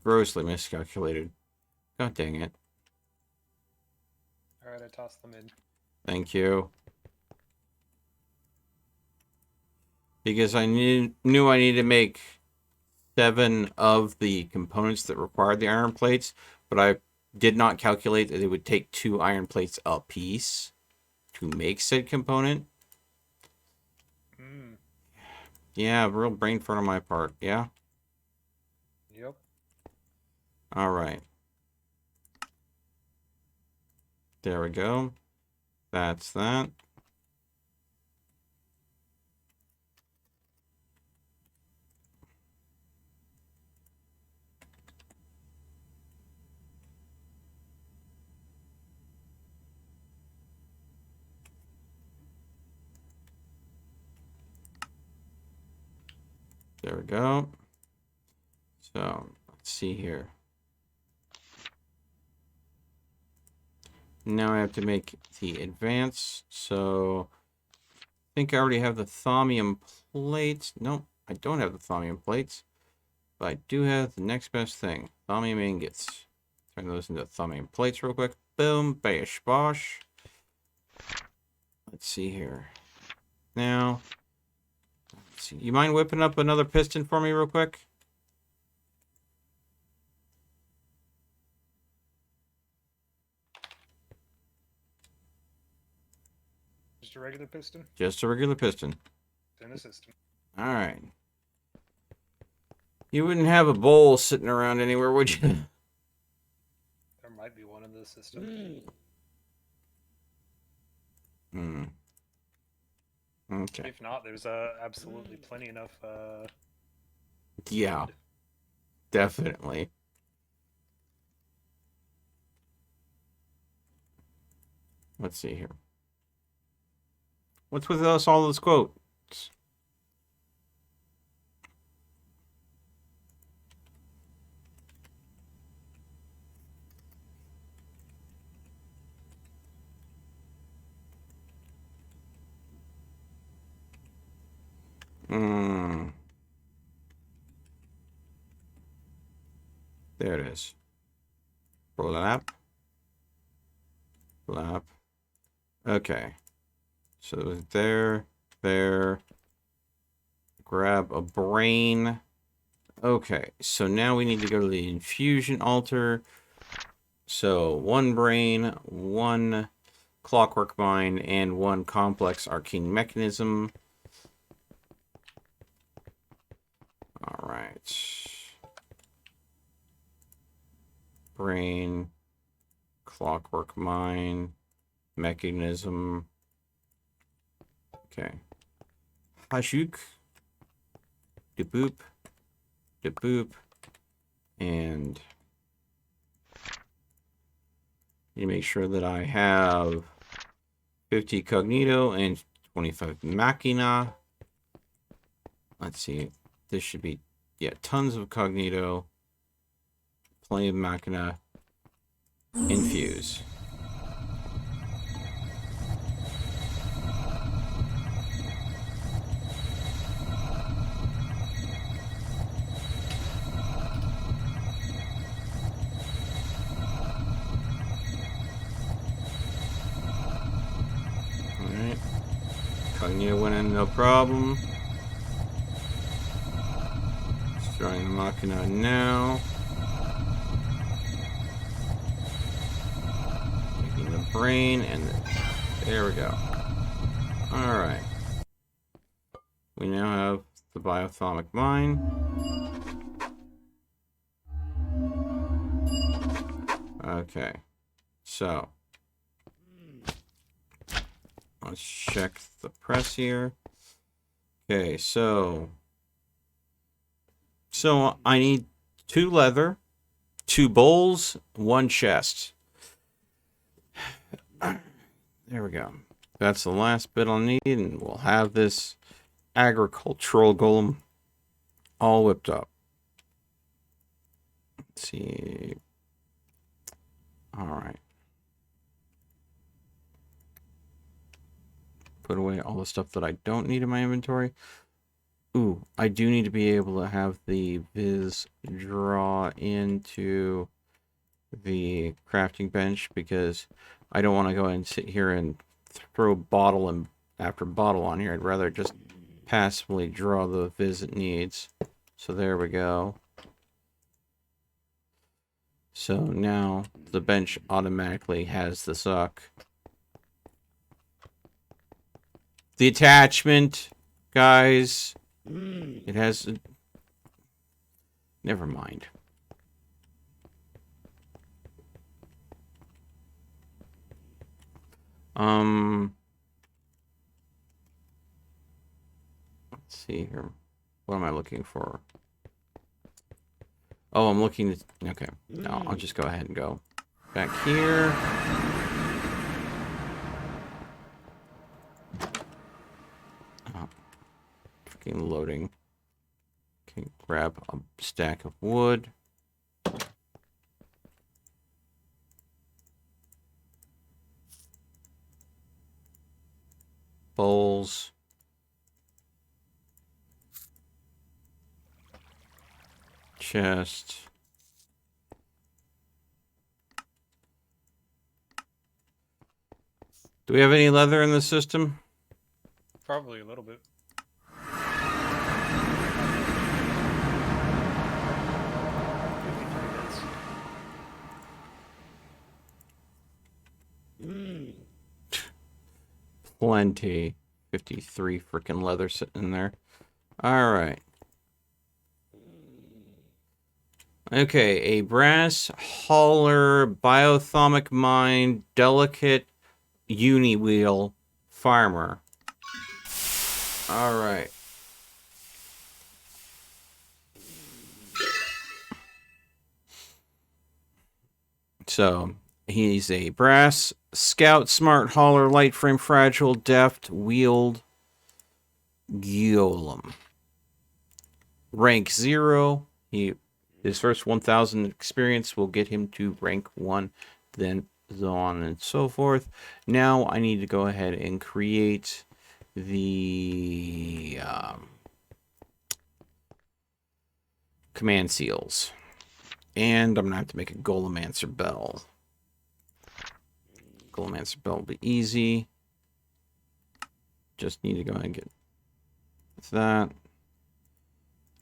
Grossly miscalculated. God dang it. Alright, I tossed them in. Thank you. Because I knew I needed to make 7 of the components that required the iron plates, but I did not calculate that it would take 2 iron plates a piece to make said component. Yeah, real brain fart on my part. Yeah? Yep. Alright. There we go. That's that. There we go. So, let's see here. Now I have to make the advance. So, I think I already have the thaumium plates. Nope, I don't have the thaumium plates. But I do have the next best thing. Thaumium ingots. Turn those into thaumium plates real quick. Boom, bash, bosh. Let's see here. Now, let's see. You mind whipping up another piston for me real quick? Just a regular piston? Just a regular piston. It's in the system. Alright. You wouldn't have a bowl sitting around anywhere, would you? There might be one in the system. Hmm. Okay. If not, there's absolutely plenty enough. Yeah. Definitely. Let's see here. What's with all those quotes? There it is. Blap. Blap. Okay. So it was there. Grab a brain. Okay. So now we need to go to the infusion altar. So 1 brain, 1 clockwork mine, and 1 complex arcane mechanism. Alright. Brain, clockwork mine, mechanism. Okay. Hashuk. De boop. De boop. And you make sure that I have 50 cognito and 25 machina. Let's see. This should be, yeah, tons of cognito. Plenty of machina. Infuse. Alright. Cognito went in, no problem. Destroying the machina now. Taking the brain and there we go. Alright. We now have the biothomic mine. Okay. So let's check the press here. Okay, so I need 2 leather, 2 bowls, 1 chest. There we go. That's the last bit I'll need, and we'll have this agricultural golem all whipped up. Let's see. All right. Put away all the stuff that I don't need in my inventory. Ooh, I do need to be able to have the viz draw into the crafting bench because I don't want to go and sit here and throw bottle and after bottle on here. I'd rather just passively draw the viz it needs. So there we go. So now the bench automatically has the suck. The attachment, guys, it has... Never mind. Let's see here. What am I looking for? Oh, I'm looking at... Okay. No, I'll just go ahead and go back here. Oh, freaking loading. Okay, grab a stack of wood. Bowls. Chest. Do we have any leather in the system? Probably a little bit. 53 bits. Plenty. 53 freaking leather sitting in there. Alright. Okay, a brass hauler biothomic mine delicate uni wheel farmer. Alright. So, he's a brass scout smart hauler light frame fragile deft wheeled golem. Rank 0. His first 1,000 experience will get him to rank 1, then so on and so forth. Now I need to go ahead and create the command seals. And I'm going to have to make a Golemancer bell. Golemancer bell will be easy. Just need to go ahead and get that.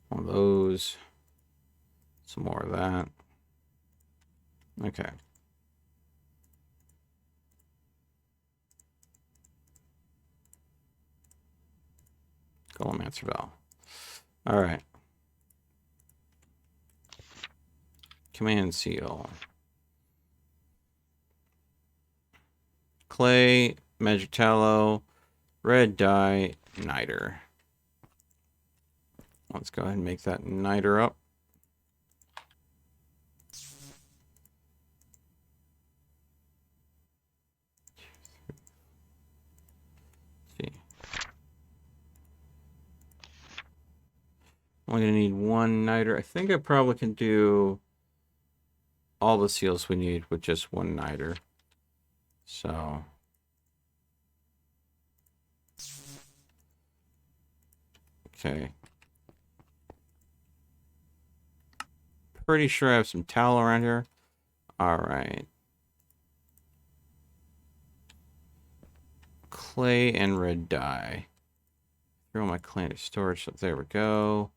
One of those. Some more of that. Okay. Golemancer bell. All right. Command seal. Clay, magic tallow, red dye, niter. Let's go ahead and make that niter up. See. I'm only gonna need 1 niter. I think I probably can do all the seals we need with just 1 niter. So okay. Pretty sure I have some tallow around here. Alright. Clay and red dye. Throw my clay into storage. So there we go.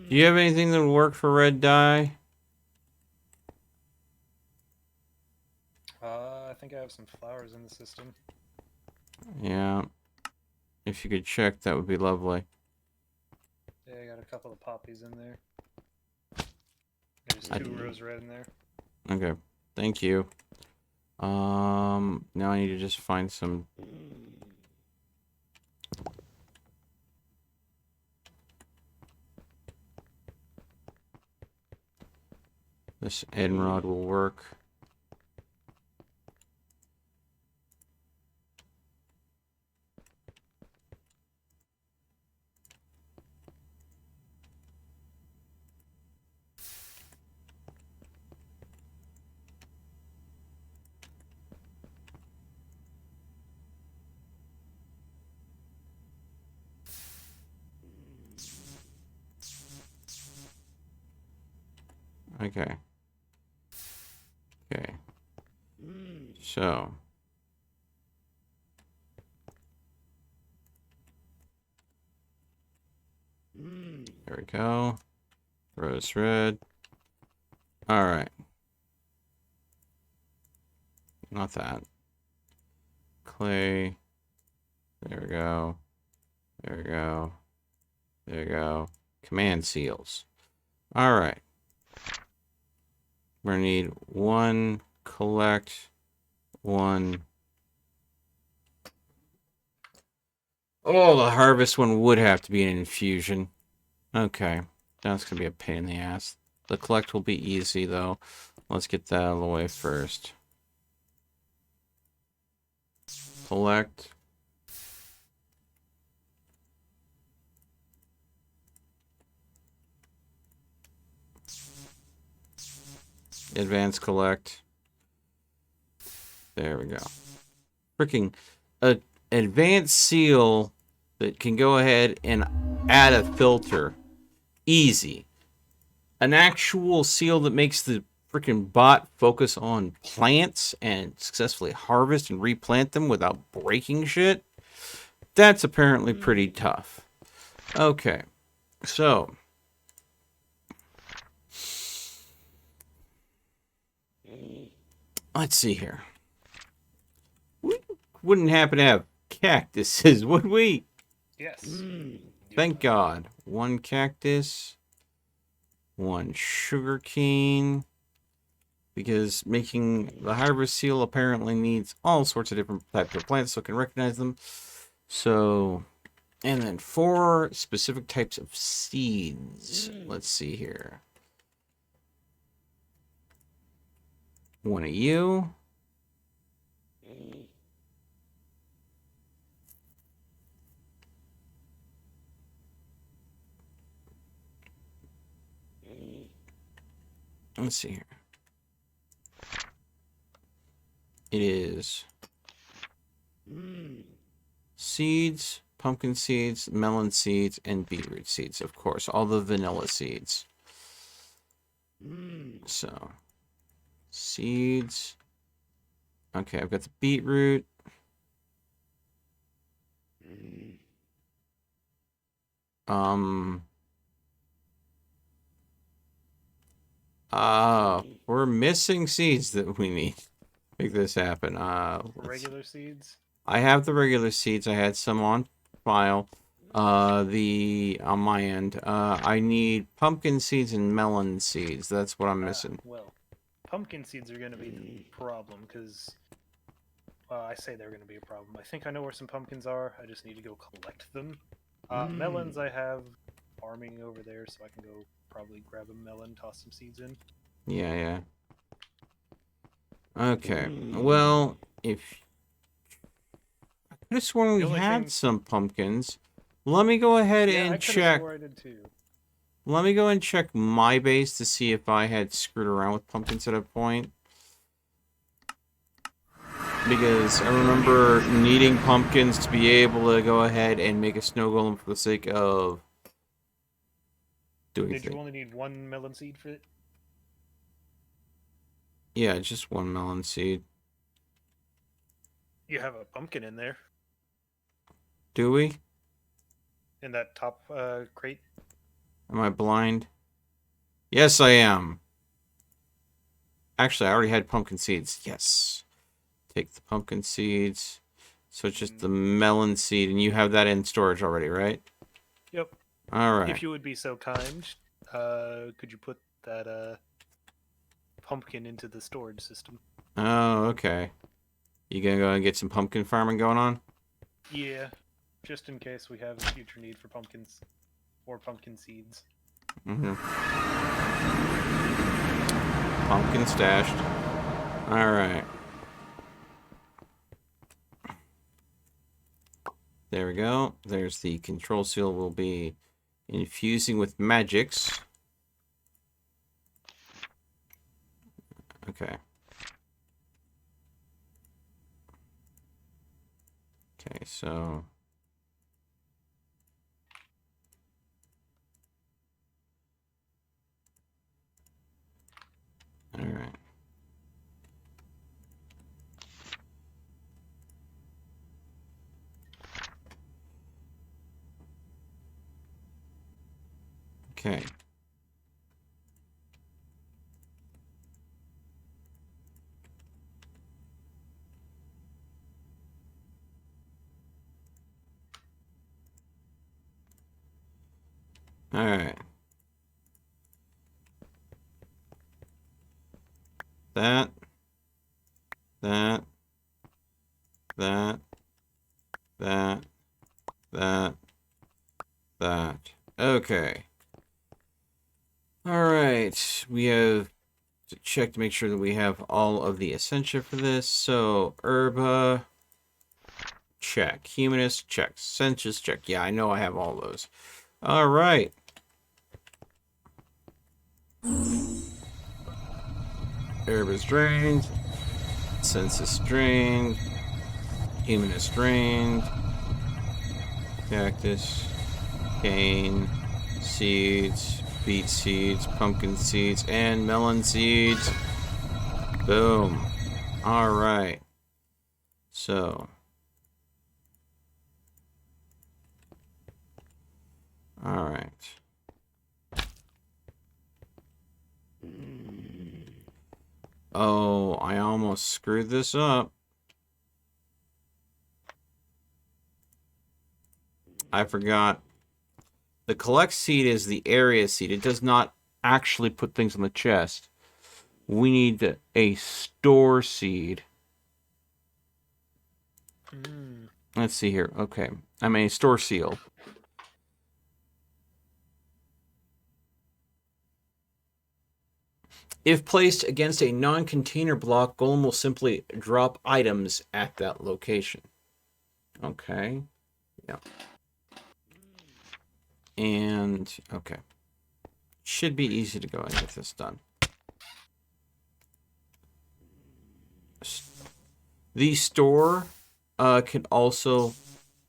Do you have anything that would work for red dye? I think I have some flowers in the system. Yeah. If you could check, that would be lovely. Yeah, I got a couple of poppies in there. There's 2 rose red in there. Okay, thank you. Now I need to just find some. This end rod will work. Okay. Okay. So. There we go. Rose red. Alright. Not that. Clay. There we go. There we go. There we go. Command seals. Alright. We're gonna need 1 collect, 1. Oh, the harvest one would have to be an infusion. Okay. That's gonna be a pain in the ass. The collect will be easy though. Let's get that out of the way first. Collect. Advanced collect. There we go. Freaking advanced seal that can go ahead and add a filter. Easy. An actual seal that makes the freaking bot focus on plants and successfully harvest and replant them without breaking shit. That's apparently pretty tough. Okay. So. Let's see here. We wouldn't happen to have cactuses, would we? Yes. Thank God. 1 cactus. 1 sugar cane. Because making the harvest seal apparently needs all sorts of different types of plants so it can recognize them. So, and then 4 specific types of seeds. Let's see here. 1 of you. Let's see here. It is seeds, pumpkin seeds, melon seeds, and beetroot seeds, of course. All the vanilla seeds. So, seeds. Okay, I've got the beetroot. We're missing seeds that we need to make this happen. Regular seeds? I have the regular seeds. I had some on file. On my end. I need pumpkin seeds and melon seeds. That's what I'm missing. Well, pumpkin seeds are going to be the problem, because... I say they're going to be a problem. I think I know where some pumpkins are. I just need to go collect them. Melons I have farming over there, so I can go probably grab a melon, toss some seeds in. Yeah. Okay. Well, if... I could have sworn we had some pumpkins. Let me go ahead and check. I did too. Let me go and check my base to see if I had screwed around with pumpkins at a point. Because I remember needing pumpkins to be able to go ahead and make a snow golem for the sake of doing things. Did you only need 1 melon seed for it? Yeah, just 1 melon seed. You have a pumpkin in there. Do we? In that top crate? Am I blind? Yes, I am. Actually, I already had pumpkin seeds. Yes. Take the pumpkin seeds. So it's just the melon seed, and you have that in storage already, right? Yep. All right. If you would be so kind, could you put that pumpkin into the storage system. Oh, okay. You gonna go and get some pumpkin farming going on? Yeah, just in case we have a future need for pumpkins or pumpkin seeds. Mm-hmm. Pumpkin stashed. Alright. There we go. There's the control seal we'll be infusing with magics. Okay. Okay, so... Alright. Okay. Alright. That. That. That. Okay. Alright. We have to check to make sure that we have all of the essentia for this. So, Herba. Check. Humanist. Check. Sensus. Check. Yeah, I know I have all those. Alright. Herba's drained. Census drained. Humanist drained. Cactus. Cane. Seeds. Beet seeds. Pumpkin seeds. And melon seeds. Boom. Alright. So. Alright. Oh, I almost screwed this up. I forgot. The collect seed is the area seed. It does not actually put things on the chest. We need a store seed. Let's see here. Okay. I mean, a store seal. If placed against a non-container block, Golem will simply drop items at that location. Okay. Yeah. And, okay. Should be easy to go and get this done. The store can also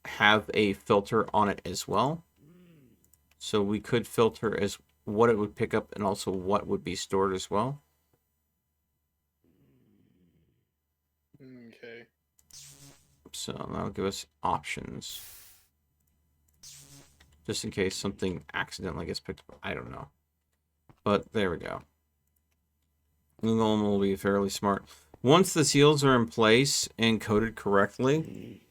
have a filter on it as well. So we could filter as what it would pick up and also what would be stored as well. Okay. So that'll give us options. Just in case something accidentally gets picked up. I don't know. But there we go. Golem will be fairly smart. Once the seals are in place and coded correctly,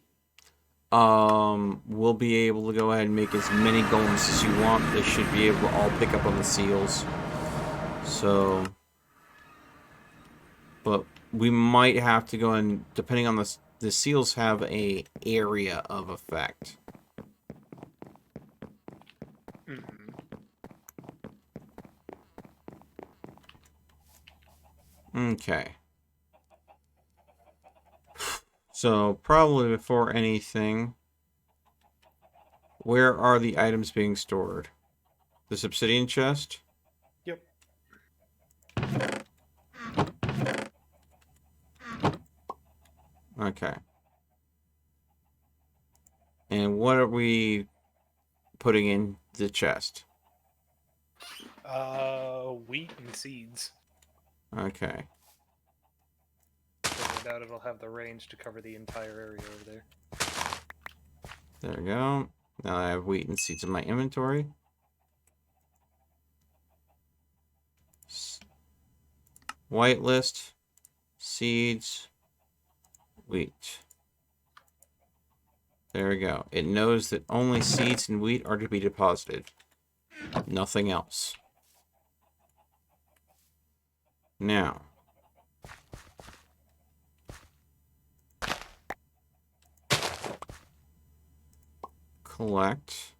we'll be able to go ahead and make as many golems as you want. They should be able to all pick up on the seals. So, but we might have to go and, depending on the seals have a area of effect. Okay. So, probably before anything, where are the items being stored? This obsidian chest? Yep. Okay. And what are we putting in the chest? Wheat and seeds. Okay. I doubt it'll have the range to cover the entire area over there. There we go. Now I have wheat and seeds in my inventory. Whitelist, seeds, wheat. There we go. It knows that only seeds and wheat are to be deposited. Nothing else. Now. Collect.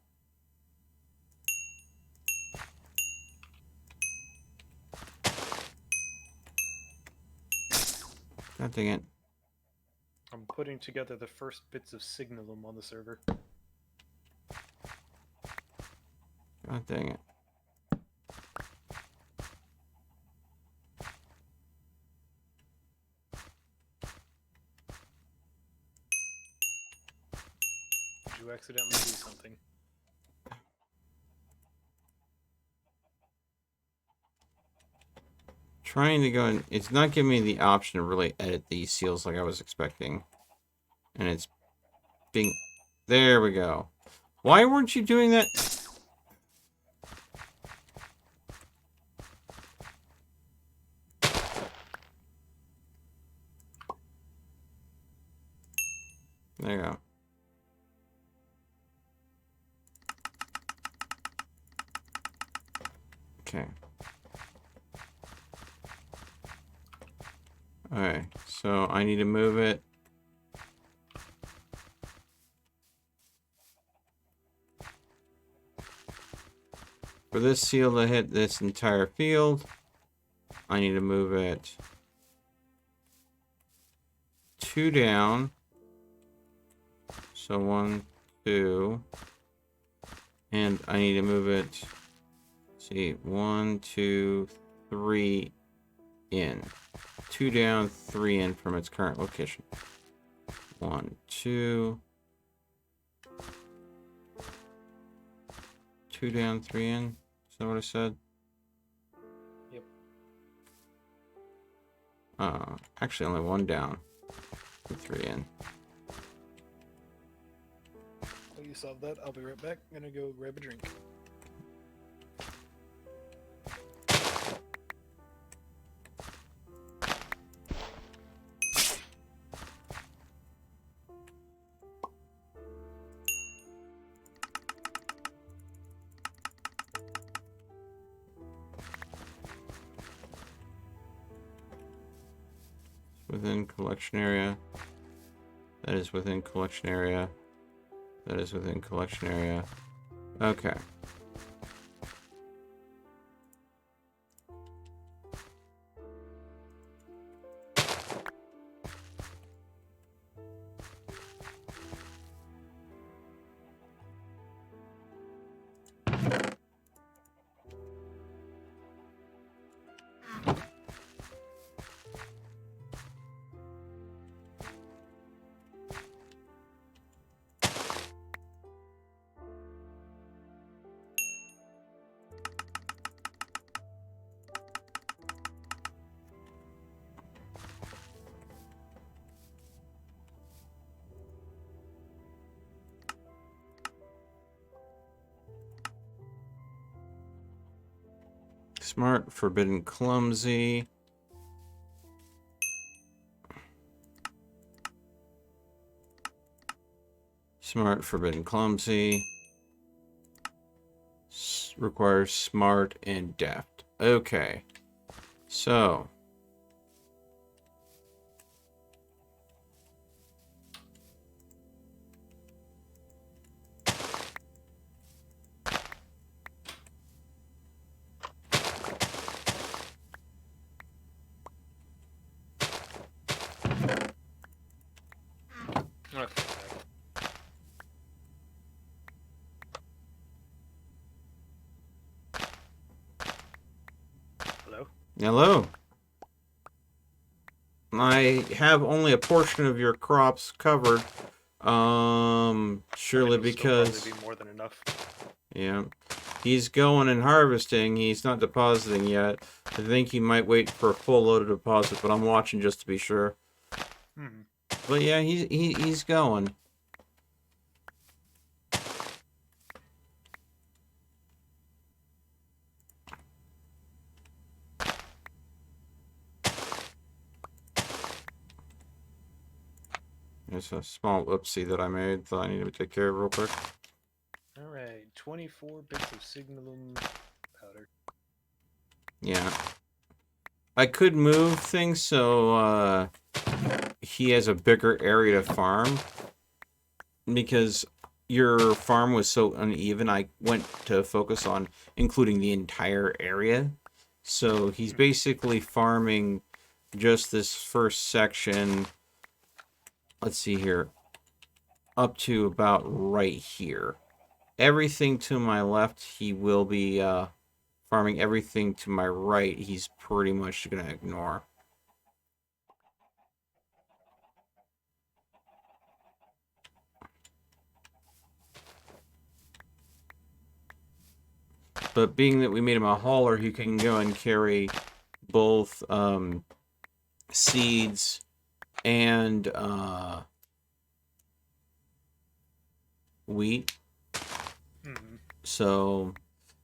God dang it. I'm putting together the first bits of signalum on the server. God dang it. Did you accidentally do something? Trying to go in, it's not giving me the option to really edit these seals like I was expecting. And it's being, there we go. Why weren't you doing that? There you go. Okay. Alright, so I need to move it. For this seal to hit this entire field, I need to move it 2 down. So 1, 2. And I need to move it, let's see, 1, 2, 3 in. 2 down, 3 in from its current location. 1, 2. 2 down, 3 in. Is that what I said? Yep. Actually only 1 down. 3 in. While you solve that, I'll be right back. I'm gonna go grab a drink. Within collection area. That is within collection area. That is within collection area. Okay. Smart, forbidden, clumsy. Smart, forbidden, clumsy. Requires smart and deft. Okay. So. Okay. Hello? Hello. I have only a portion of your crops covered. Surely It'll because still probably be more than enough. yeah, he's going and harvesting. He's not depositing yet. I think he might wait for a full load of deposit, but I'm watching just to be sure. Hmm. But yeah, he's going. There's a small oopsie that I made that I need to take care of real quick. Alright, 24 bits of signalum powder. Yeah. I could move things so he has a bigger area to farm. Because your farm was so uneven, I went to focus on including the entire area. So he's basically farming just this first section. Let's see here. Up to about right here. Everything to my left, he will be farming. Everything to my right, he's pretty much going to ignore. But being that we made him a hauler, he can go and carry both seeds and wheat. Mhm. So,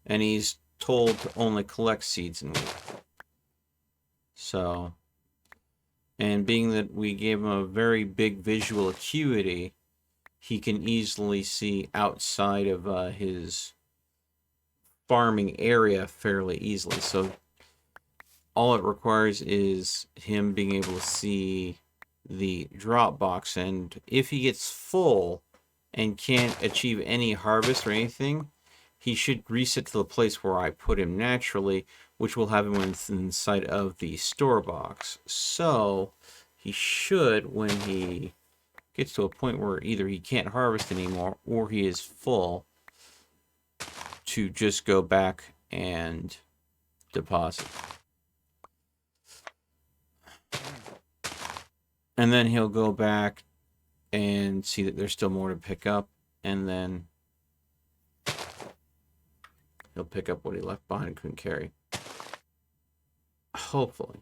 and he's told to only collect seeds and wheat. So, and being that we gave him a very big visual acuity, he can easily see outside of his farming area fairly easily. So all it requires is him being able to see the drop box, and if he gets full and can't achieve any harvest or anything, he should reset to the place where I put him naturally, which will have him inside of the store box. So he should, when he gets to a point where either he can't harvest anymore or he is full, to just go back and deposit. And then he'll go back and see that there's still more to pick up, and then he'll pick up what he left behind and couldn't carry. Hopefully.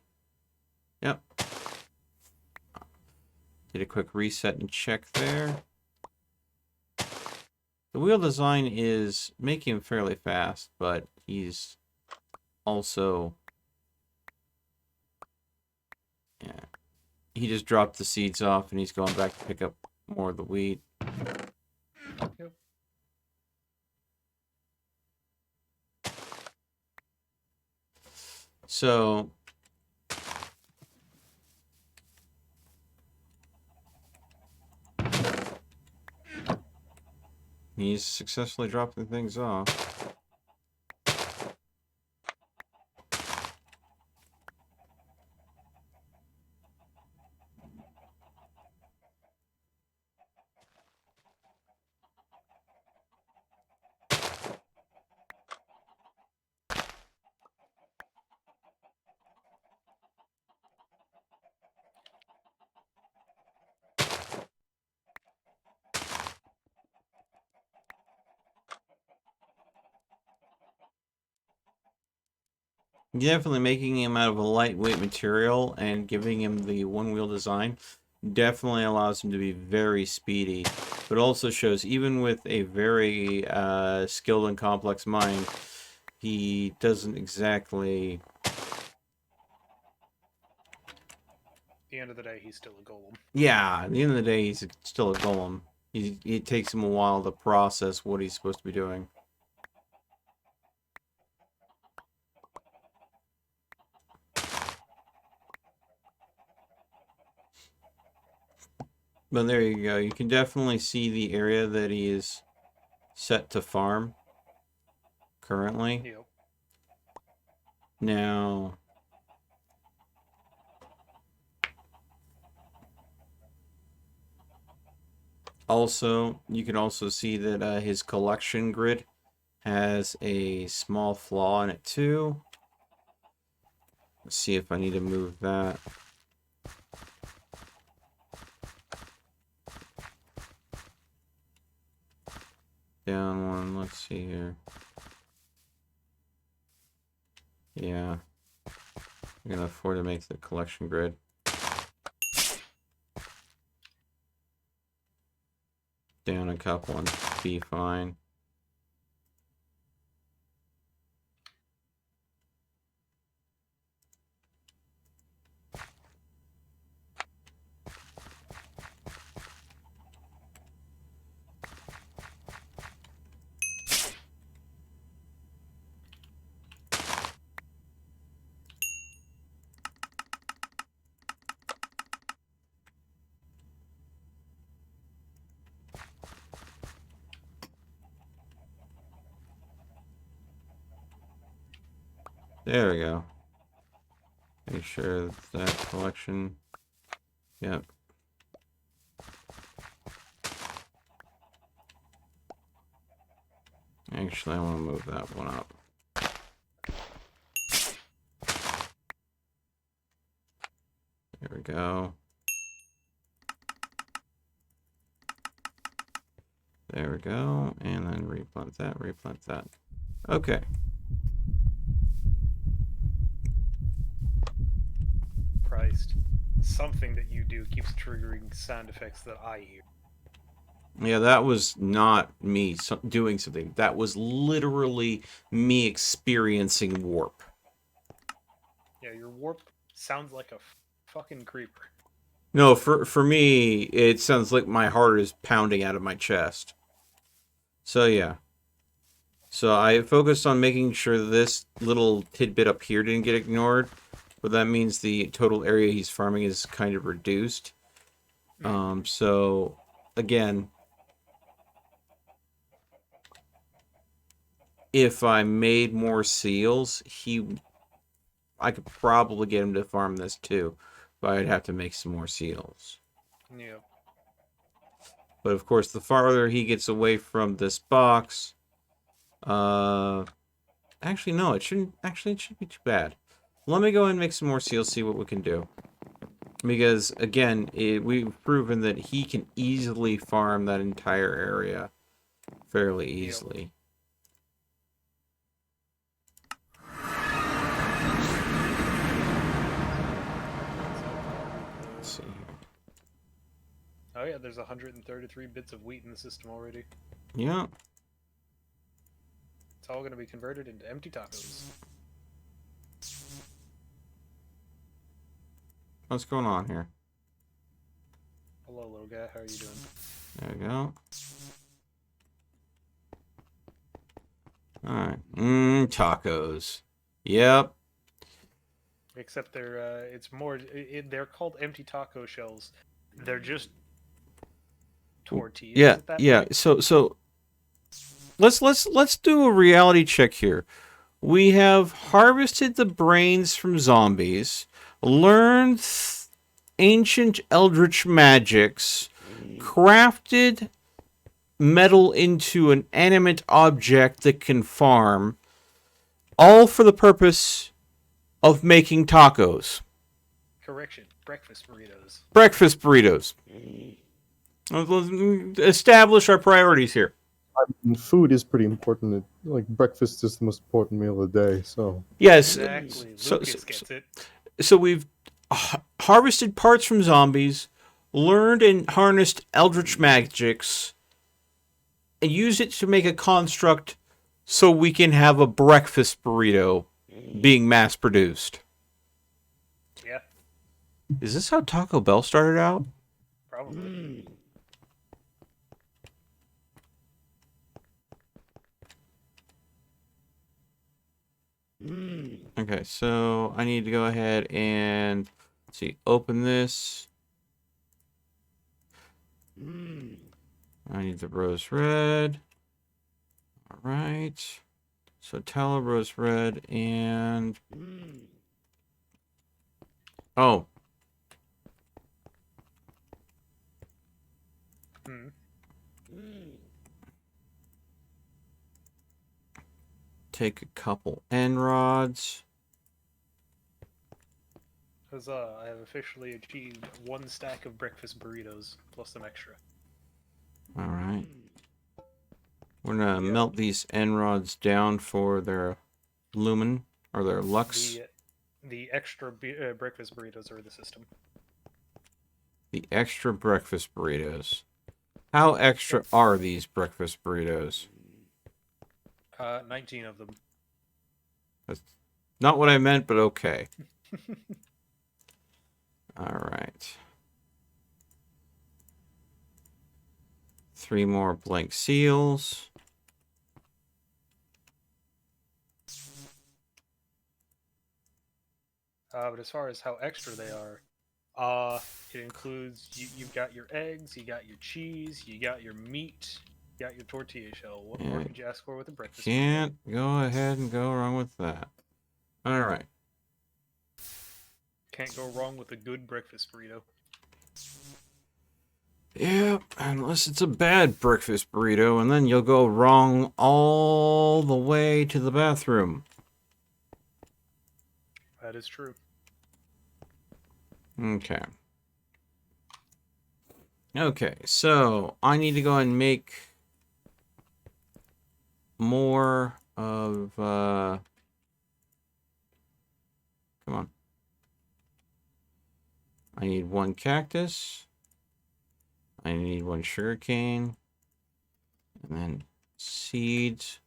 Yep. Did a quick reset and check there. The wheel design is making him fairly fast, but he's also... yeah. He just dropped the seeds off and he's going back to pick up more of the wheat. Yep. So he's successfully dropping things off. Definitely making him out of a lightweight material and giving him the one-wheel design definitely allows him to be very speedy, but also shows even with a very skilled and complex mind, he doesn't exactly... At the end of the day, he's still a golem. Yeah, at the end of the day, he's still a golem. It takes him a while to process what he's supposed to be doing. But there you go. You can definitely see the area that he is set to farm currently. Yep. Now, also, you can also see that his collection grid has a small flaw in it too. Let's see if I need to move that. Down one, let's see here. Yeah. I'm gonna afford to make the collection grid. Down a couple and be fine. There we go. Make sure that collection. Yep. Actually, I want to move that one up. There we go. There we go. And then replant that, replant that. Okay. Christ. Something that you do keeps triggering sound effects that I hear. Yeah, that was not me doing something. That was literally me experiencing warp. Yeah, your warp sounds like a fucking creeper. No, for me, it sounds like my heart is pounding out of my chest. So, yeah. So, I focused on making sure this little tidbit up here didn't get ignored. But that means the total area he's farming is kind of reduced. So, again, if I made more seals, I could probably get him to farm this too. But I'd have to make some more seals. Yeah. But of course, the farther he gets away from this box, actually no, it shouldn't. Actually, it shouldn't be too bad. Let me go and make some more seals, see what we can do. Because again, we've proven that he can easily farm that entire area fairly easily. Let's see here. Oh yeah, there's 133 bits of wheat in the system already. Yeah. It's all going to be converted into empty tacos. What's going on here? Hello, little guy. How are you doing? There we go. Alright. Tacos. Yep. Except it's more, they're called empty taco shells. They're just tortillas. Yeah, at that yeah. point. So let's do a reality check here. We have harvested the brains from zombies, learned ancient eldritch magics, crafted metal into an animate object that can farm, all for the purpose of making tacos. Correction. Breakfast burritos. Breakfast burritos. Let's establish our priorities here. Food is pretty important. Like breakfast is the most important meal of the day. So yes, Exactly. so, Lucas gets it. So we've harvested parts from zombies, learned and harnessed eldritch magics, and used it to make a construct so we can have a breakfast burrito being mass produced. Yeah, Is this how Taco Bell started out? probably. Okay, so I need to go ahead and let's see, open this. I need the rose red. All right. So tallow, rose red, and oh. Take a couple end rods. Huzzah, I have officially achieved 1 stack of breakfast burritos, plus some extra. Alright. We're gonna melt these end rods down for their lumen, or their lux. The extra breakfast burritos are in the system. The extra breakfast burritos. How extra are these breakfast burritos? 19 of them. That's not what I meant, but okay. Alright. 3 more blank seals. But as far as how extra they are, it includes you've got your eggs, you got your cheese, you got your meat, you got your tortilla shell. What more could you ask for with a breakfast? Can't go ahead and go wrong with that. All right. Can't go wrong with a good breakfast burrito. Yep, unless it's a bad breakfast burrito, and then you'll go wrong all the way to the bathroom. That is true. Okay. Okay, so I need to go and make more of, come on. I need 1 cactus. I need 1 sugarcane. And then seeds.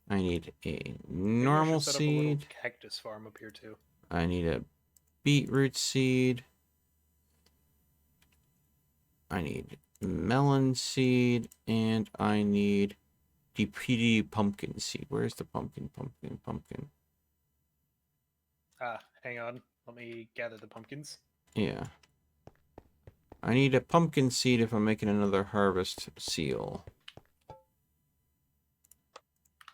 I need a Maybe I normal should set up a little seed. cactus farm up here too. I need a beetroot seed. I need melon seed. And I need DPD pumpkin seed. Where's the pumpkin? Ah, hang on. Let me gather the pumpkins. Yeah. I need a pumpkin seed if I'm making another harvest seal.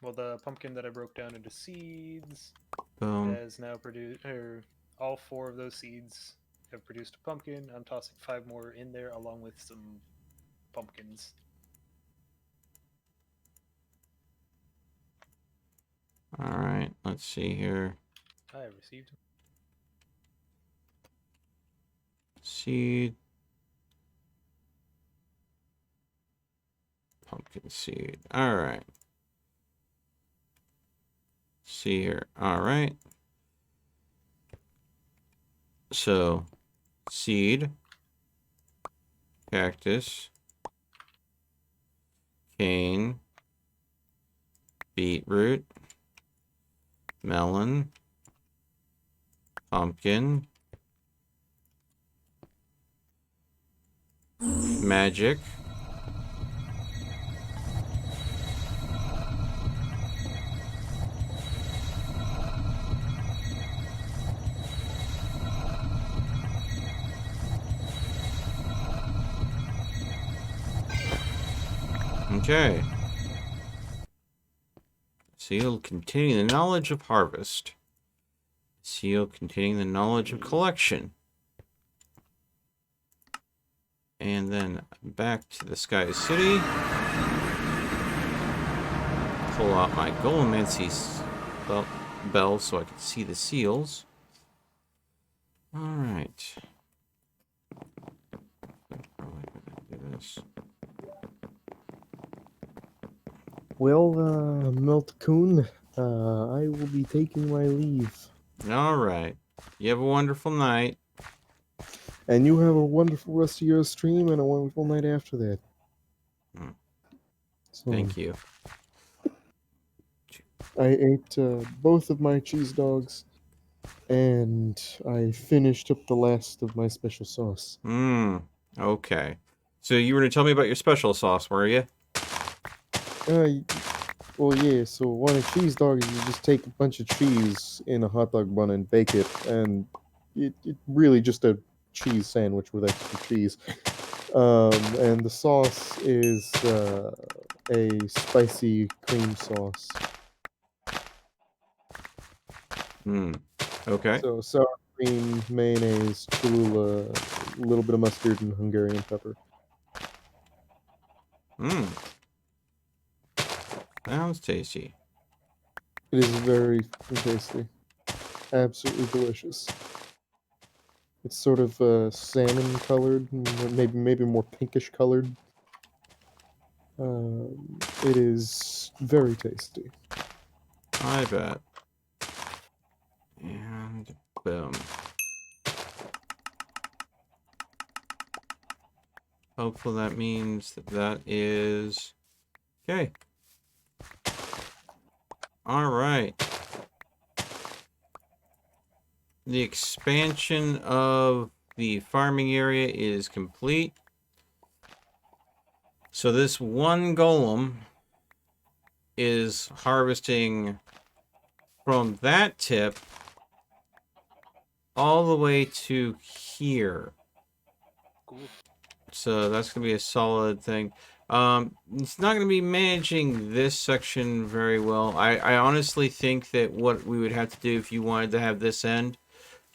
Well, the pumpkin that I broke down into seeds Boom. has now produced, or all 4 of those seeds have produced a pumpkin. I'm tossing 5 more in there along with some pumpkins. Alright, let's see here. I have received. Seed. Pumpkin seed. Alright. See here. Alright. So, seed. Cactus. Cane. Beetroot. Melon. Pumpkin. Magic. Okay. Seal containing the knowledge of harvest. Seal containing the knowledge of collection. And then back to the Sky City. Pull out my Golemancy bell so I can see the seals. Alright. Probably gonna do this. Well, Meltcoon, I will be taking my leave. Alright. You have a wonderful night. And you have a wonderful rest of your stream and a wonderful night after that. So, Thank you. I ate both of my cheese dogs, and I finished up the last of my special sauce. Okay. So you were to tell me about your special sauce, were you? Well, yeah, so on a cheese dog, you just take a bunch of cheese in a hot dog bun and bake it, and it really just a cheese sandwich with extra cheese. And the sauce is a spicy cream sauce. Okay. So sour cream, mayonnaise, Cholula, a little bit of mustard, and Hungarian pepper. Sounds tasty. It is very tasty. Absolutely delicious. It's sort of salmon colored, maybe more pinkish colored. It is very tasty. I bet. And boom. Hopefully that means that is... Okay. Alright. The expansion of the farming area is complete. So this one golem is harvesting from that tip all the way to here. Cool. So that's going to be a solid thing. It's not going to be managing this section very well. I honestly think that what we would have to do if you wanted to have this end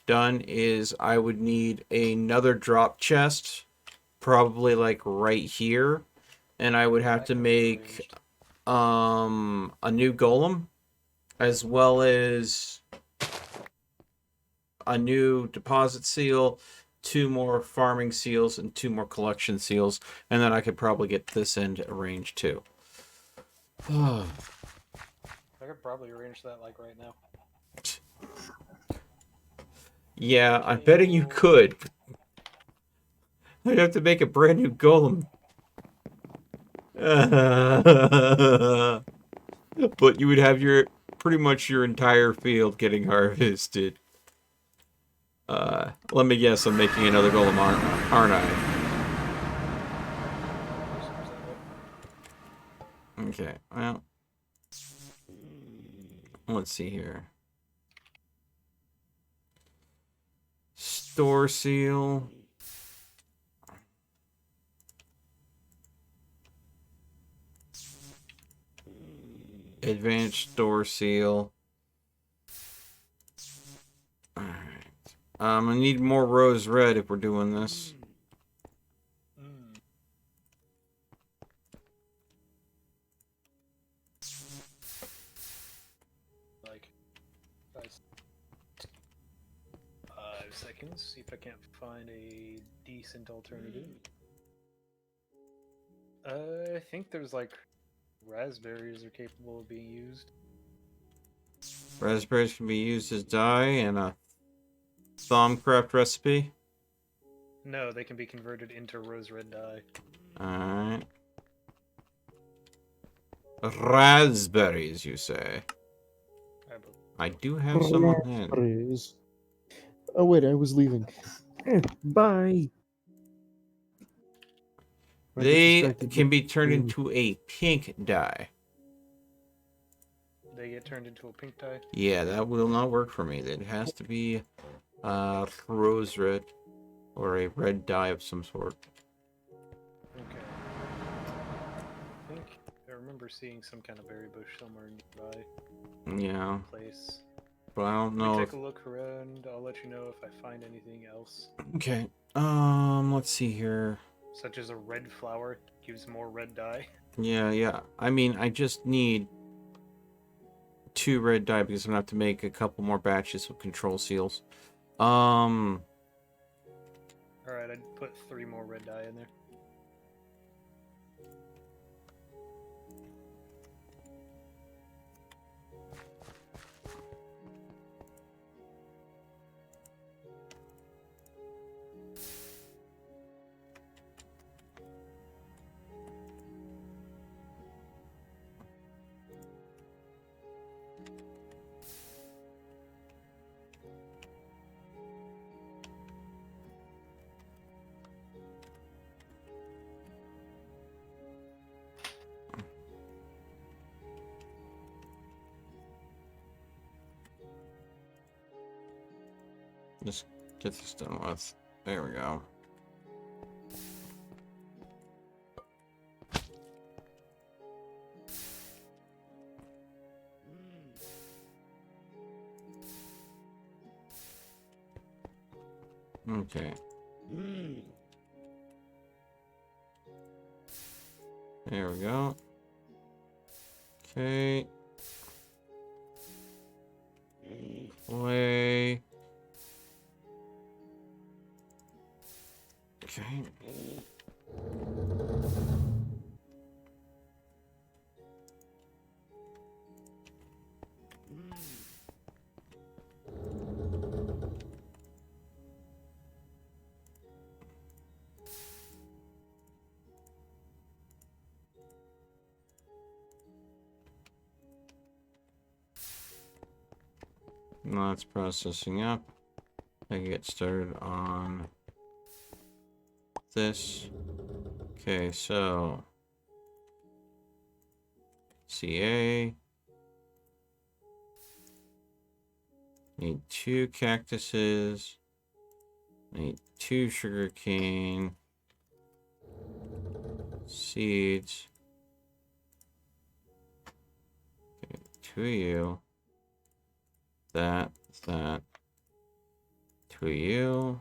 done is I would need another drop chest, probably like right here, and I would have to make a new golem as well as a new deposit seal, 2 more farming seals, and 2 more collection seals, and then I could probably get this end arranged too. I could probably arrange that like right now. Yeah, I'm betting you could. I'd have to make a brand new golem. But you would have your pretty much your entire field getting harvested. Let me guess, I'm making another golem, aren't I? Okay, well, let's see here. Store seal. Advanced store seal. Alright. I need more rose red if we're doing this. Like, 5 seconds. See if I can't find a decent alternative. I think there's like raspberries are capable of being used. Raspberries can be used as dye in a Thaumcraft recipe. No, they can be converted into rose red dye. Alright. Raspberries, you say? I do have some on hand. Raspberries. Oh wait, I was leaving. Bye. I get They distracted can with be turned green. into a pink dye. They get turned into a pink dye? Yeah, that will not work for me. It has to be rose red or a red dye of some sort. Okay. I think I remember seeing some kind of berry bush somewhere nearby. Yeah. Place. But I don't know. Let me If... take a look around. I'll let you know if I find anything else. Okay. Let's see here. Such as a red flower gives more red dye. Yeah. I mean, I just need 2 red dye because I'm gonna have to make a couple more batches of control seals. Alright, I'd put 3 more red dye in there. Just get this done with. There we go. Okay. There we go. Okay. Play. Okay. Now it's processing up. I can get started on this. Okay, so CA. Need 2 cactuses. Need 2 sugarcane. Seeds. Okay, 2 of you. That. 2 of you.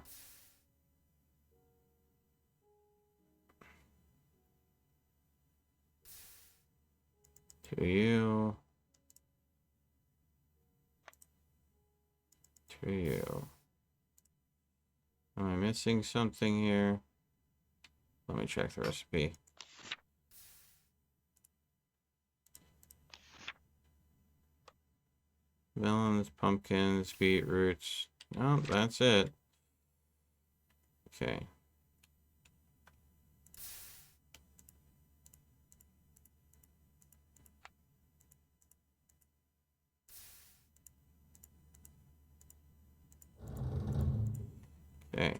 2 of you. 2 of you. Am I missing something here? Let me check the recipe. Melons, pumpkins, beetroots. No, that's it. Okay. Okay.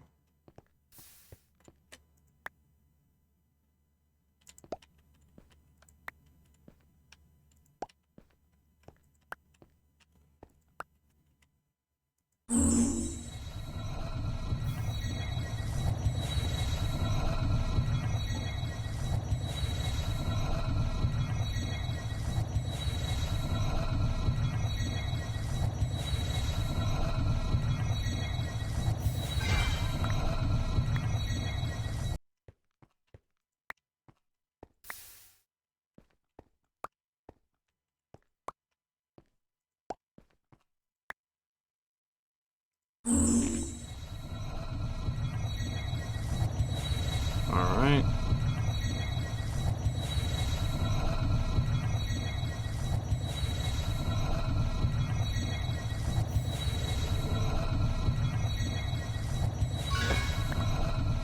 All right.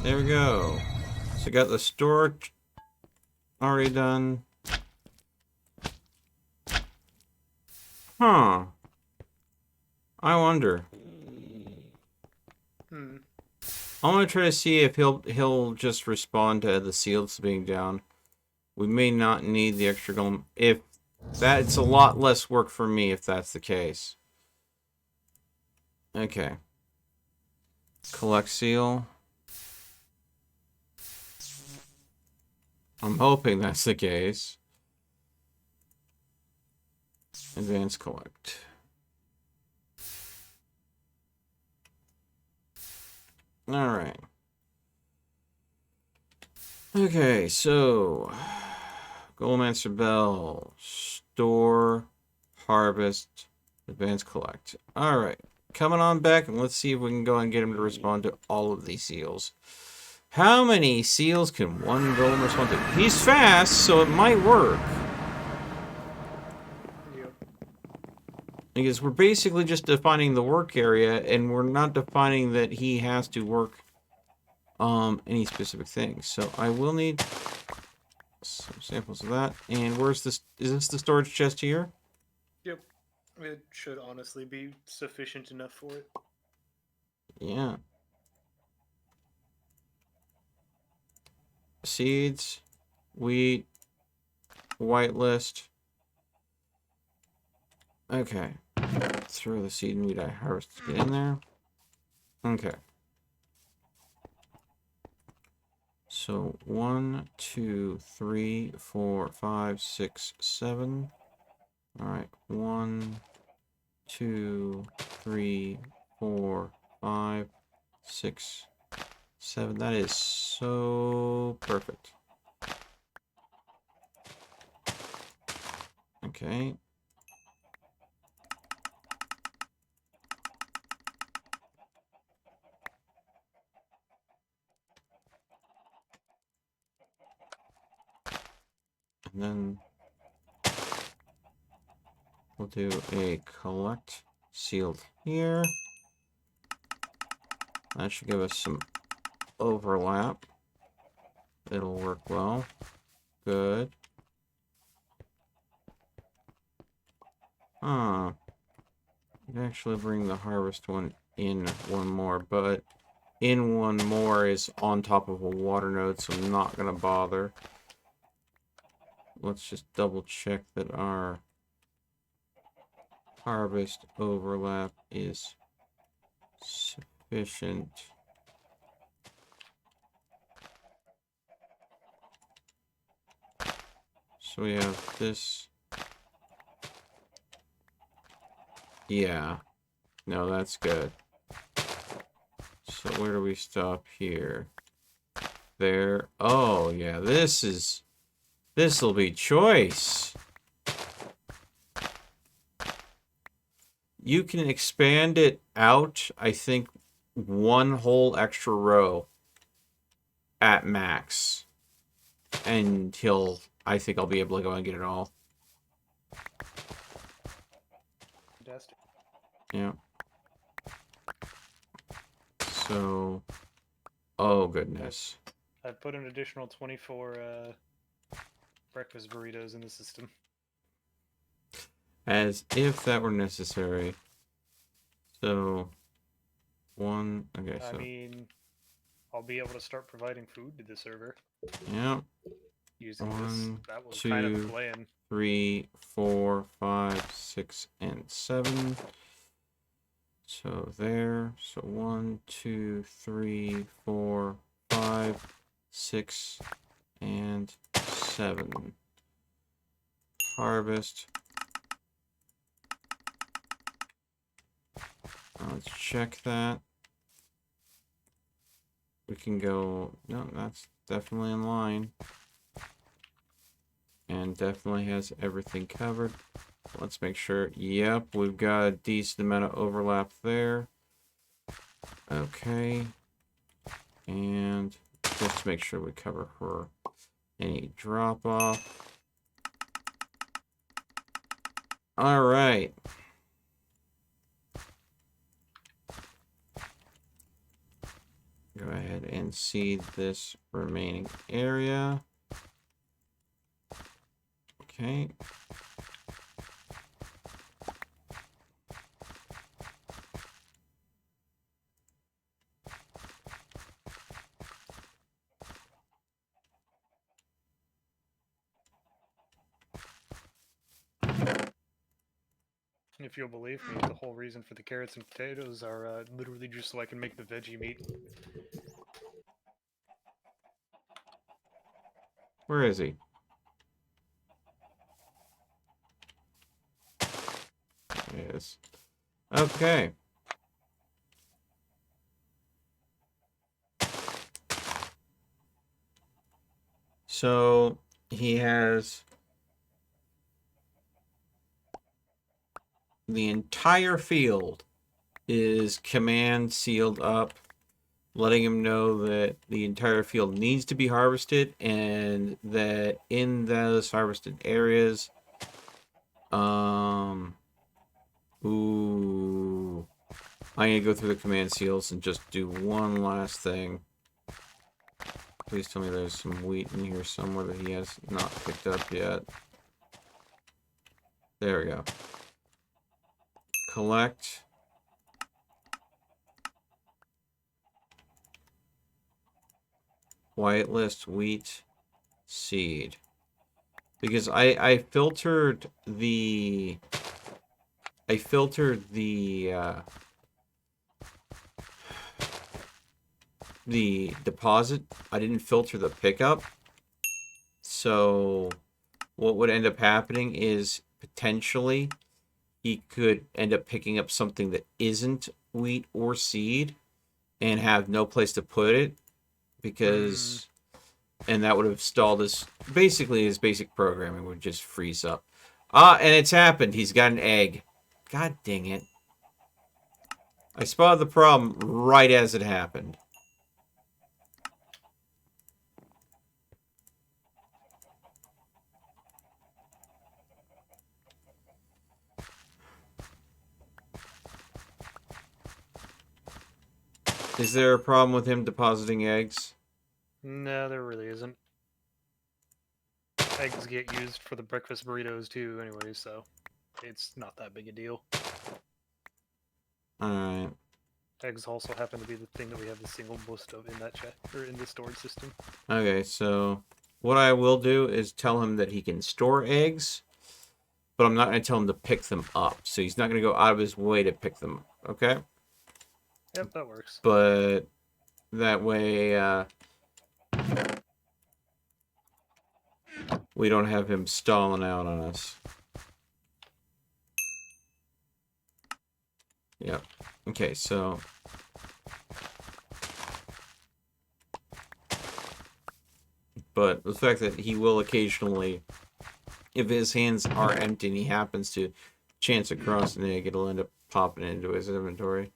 There we go. So got the storage already done. Huh. I wonder. Hmm. I'm gonna try to see if he'll just respond to the seals being down. We may not need the extra golem. If that's a lot less work for me if that's the case. Okay. Collect seal. I'm hoping that's the case. Advance collect. Alright. Okay, so Goldmaster Bell, store, harvest, advance collect. Alright, coming on back and let's see if we can go and get him to respond to all of these seals. How many seals can one golem respond to? He's fast, so it might work. Yep. Because we're basically just defining the work area, and we're not defining that he has to work any specific things. So I will need some samples of that. And where's this? Is this the storage chest here? Yep. It should honestly be sufficient enough for it. Yeah. Seeds, wheat, whitelist. Okay. Throw the seed and wheat I harvested in there. Okay. So 1, 2, 3, 4, 5, 6, 7. All right. 1, 2, 3, 4, 5, 6, 7. That is so perfect. Okay. And then we'll do a collect sealed here. That should give us some overlap. It'll work well. Good. Ah. Actually bring the harvest one in one more, but in one more is on top of a water node, so I'm not gonna bother. Let's just double check that our harvest overlap is sufficient. So we have this. Yeah. No, that's good. So where do we stop here? There. Oh, yeah, this'll be choice. You can expand it out, I think, one whole extra row at max. And I think I'll be able to go and get it all. Fantastic. Yeah. So, oh goodness. I've put an additional 24 breakfast burritos in the system. As if that were necessary. So, okay, so. I mean, I'll be able to start providing food to the server. Yeah. Using this. One, That was kind of the two, plan. 3, 4, 5, 6, and 7. So there. So 1, 2, 3, 4, 5, 6, and 7. Harvest. Let's check that. We can go. No, that's definitely in line. And definitely has everything covered. Let's make sure. Yep, we've got a decent amount of overlap there. Okay. And just to make sure we cover for any drop off. All right. Go ahead and seed this remaining area. Okay. If you'll believe me, the whole reason for the carrots and potatoes are literally just so I can make the veggie meat. Where is he? There he is. Okay. So he has the entire field is command sealed up, letting him know that the entire field needs to be harvested and that in those harvested areas, ooh, I'm gonna go through the command seals and just do one last thing. Please tell me there's some wheat in here somewhere that he has not picked up yet. There we go. Collect. Whitelist wheat seed. Because I filtered the deposit. I didn't filter the pickup. So what would end up happening is potentially he could end up picking up something that isn't wheat or seed and have no place to put it because and that would have stalled his basic programming would just freeze up. And it's happened. He's got an egg. God dang it. I spotted the problem right as it happened. Is there a problem with him depositing eggs? No, there really isn't. Eggs get used for the breakfast burritos too, anyway, so it's not that big a deal. Alright. Eggs also happen to be the thing that we have the single most of in that in the storage system. Okay, so what I will do is tell him that he can store eggs, but I'm not going to tell him to pick them up. So he's not going to go out of his way to pick them, okay? Yep, that works. But that way, we don't have him stalling out on us. Yep. Okay, so... But the fact that he will occasionally, if his hands are empty and he happens to chance across an egg, it'll end up popping into his inventory.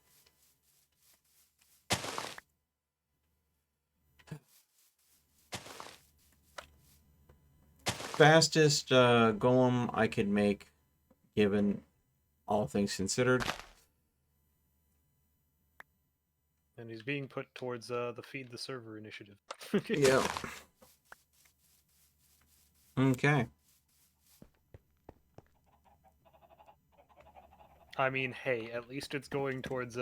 Fastest golem I could make, given all things considered. And he's being put towards the Feed the Server initiative. Yeah. Okay. I mean, hey, at least it's going towards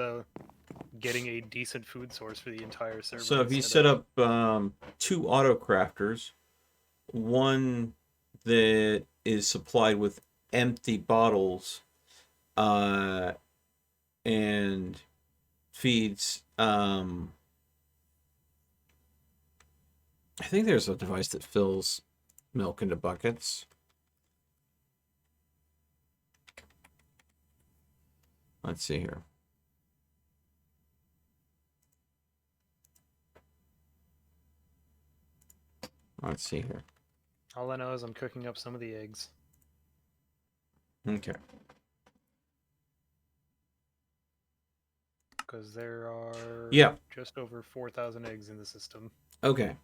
getting a decent food source for the entire server. So if you set up 2 auto crafters, one that is supplied with empty bottles and feeds I think there's a device that fills milk into buckets. Let's see here. Let's see here. All I know is I'm cooking up some of the eggs. Okay. Because there are just over 4,000 eggs in the system. Okay.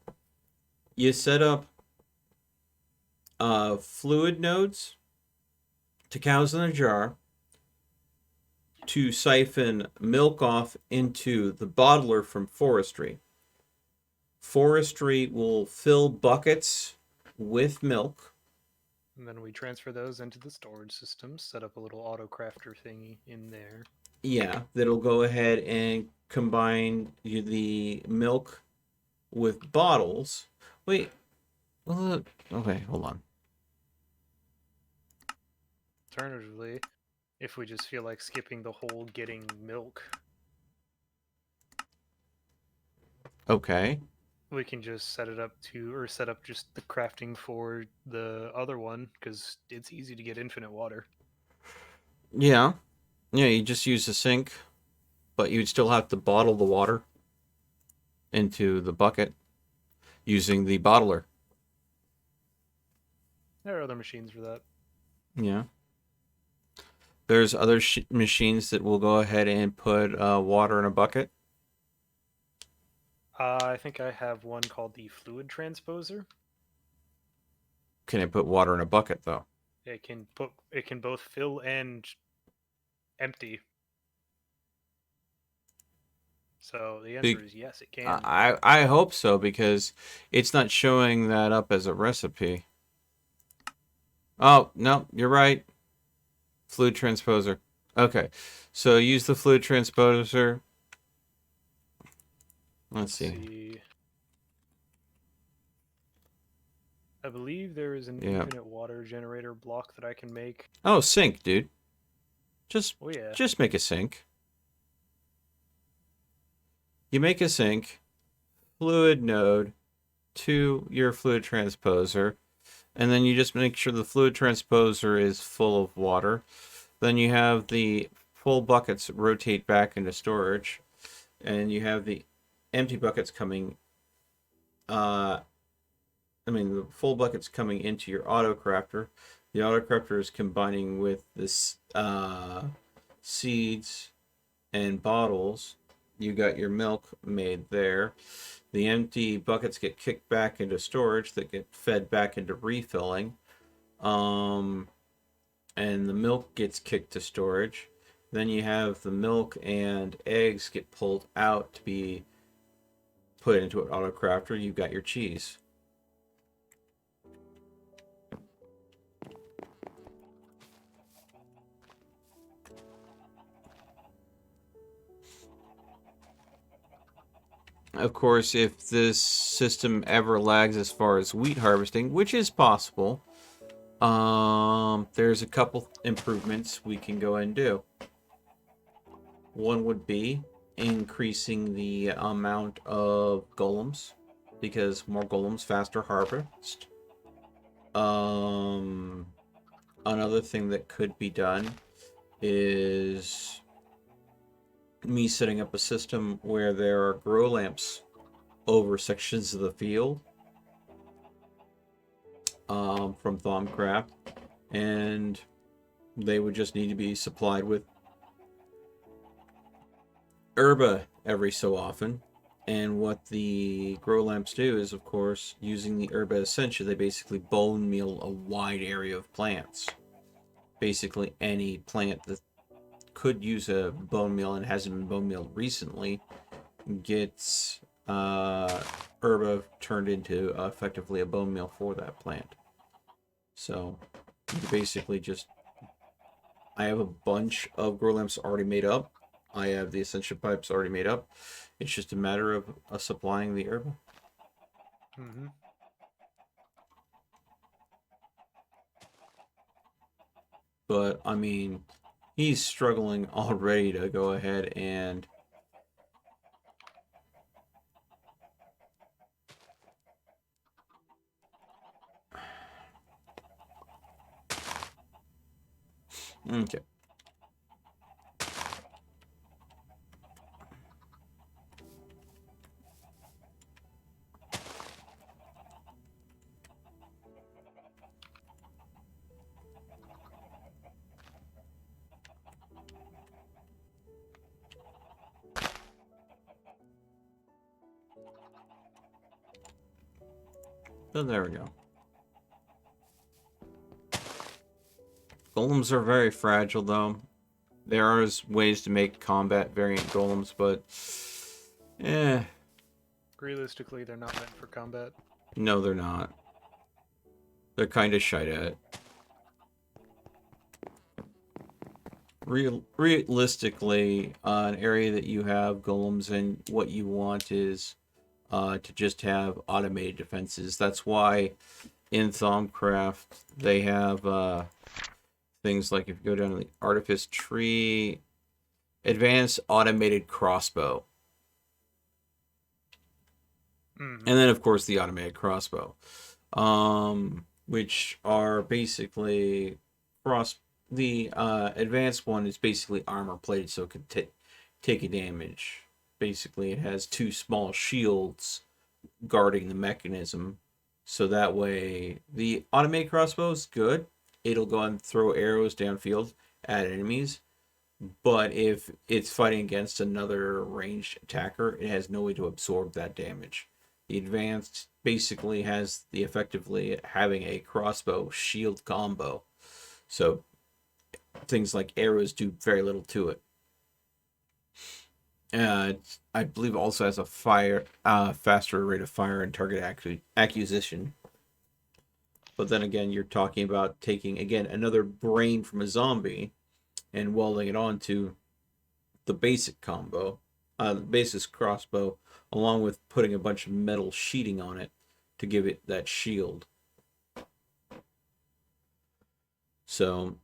You set up fluid nodes to cows in a jar to siphon milk off into the bottler from forestry. Forestry will fill buckets with milk. And then we transfer those into the storage system, set up a little auto crafter thingy in there. Yeah, that'll go ahead and combine the milk with bottles. Wait. Okay, hold on. Alternatively, if we just feel like skipping the whole getting milk, Okay. we can just set up just the crafting for the other one, because it's easy to get infinite water. Yeah. Yeah, you just use the sink, but you'd still have to bottle the water into the bucket using the bottler. There are other machines for that. Yeah. There's other machines that will go ahead and put water in a bucket. I think I have one called the Fluid Transposer. Can it put water in a bucket, though? It can both fill and empty. So the answer is yes, it can. I hope so, because it's not showing that up as a recipe. Oh, no, you're right. Fluid transposer. Okay, so use the fluid transposer. Let's see. I believe there is an infinite water generator block that I can make. Oh, sink, dude. Just make a sink. You make a sink, fluid node to your fluid transposer, and then you just make sure the fluid transposer is full of water. Then you have the full buckets rotate back into storage, and you have the empty buckets coming. The full buckets coming into your auto crafter. The auto crafter is combining with this seeds and bottles. You got your milk made there. The empty buckets get kicked back into storage that get fed back into refilling. And the milk gets kicked to storage. Then you have the milk and eggs get pulled out to be put into an auto crafter. You've got your cheese. Of course, if this system ever lags as far as wheat harvesting, which is possible, there's a couple improvements we can go and do. One would be increasing the amount of golems, because more golems, faster harvest. Another thing that could be done is me setting up a system where there are grow lamps over sections of the field from Thaumcraft, and they would just need to be supplied with herba every so often. And what the grow lamps do is, of course, using the herba essentia, they basically bone meal a wide area of plants. Basically any plant that could use a bone meal and hasn't been bone mealed recently gets herba turned into effectively a bone meal for that plant. So basically just, I have a bunch of grow lamps already made up. I have the Ascension pipes already made up. It's just a matter of supplying the herb. Mm-hmm. But, I mean, he's struggling already to go ahead and... Okay. So there we go. Golems are very fragile, though. There are ways to make combat variant golems, but... Realistically, they're not meant for combat. No, they're not. They're kind of shite at it. Realistically, an area that you have golems in, what you want is to just have automated defenses. That's why in Thaumcraft they have things like, if you go down to the Artifice tree, advanced automated crossbow. And then, of course, the automated crossbow, which are basically the advanced one is basically armor plated, so it can take a damage. Basically, it has two small shields guarding the mechanism, so that way the automated crossbow is good. It'll go and throw arrows downfield at enemies, but if it's fighting against another ranged attacker, it has no way to absorb that damage. The advanced basically has the effectively having a crossbow shield combo. So things like arrows do very little to it. I believe it also has a faster rate of fire and target acquisition. But then again, you're talking about taking, again, another brain from a zombie and welding it onto the basic combo, the basic crossbow, along with putting a bunch of metal sheeting on it to give it that shield. So,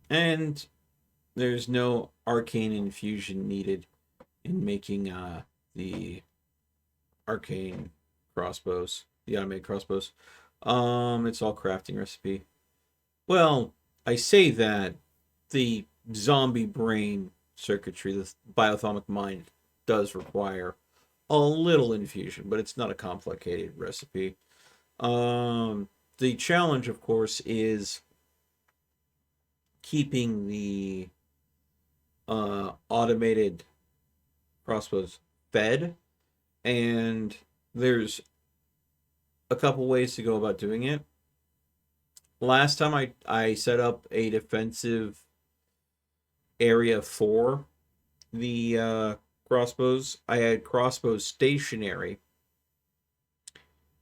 and there's no arcane infusion needed in making the arcane crossbows, the automated crossbows. It's all crafting recipe. Well, I say that the zombie brain circuitry, the biothomic mind, does require a little infusion, but it's not a complicated recipe. The challenge, of course, is keeping the automated crossbows fed, and there's a couple ways to go about doing it. Last time I set up a defensive area for the crossbows. I had crossbows stationary,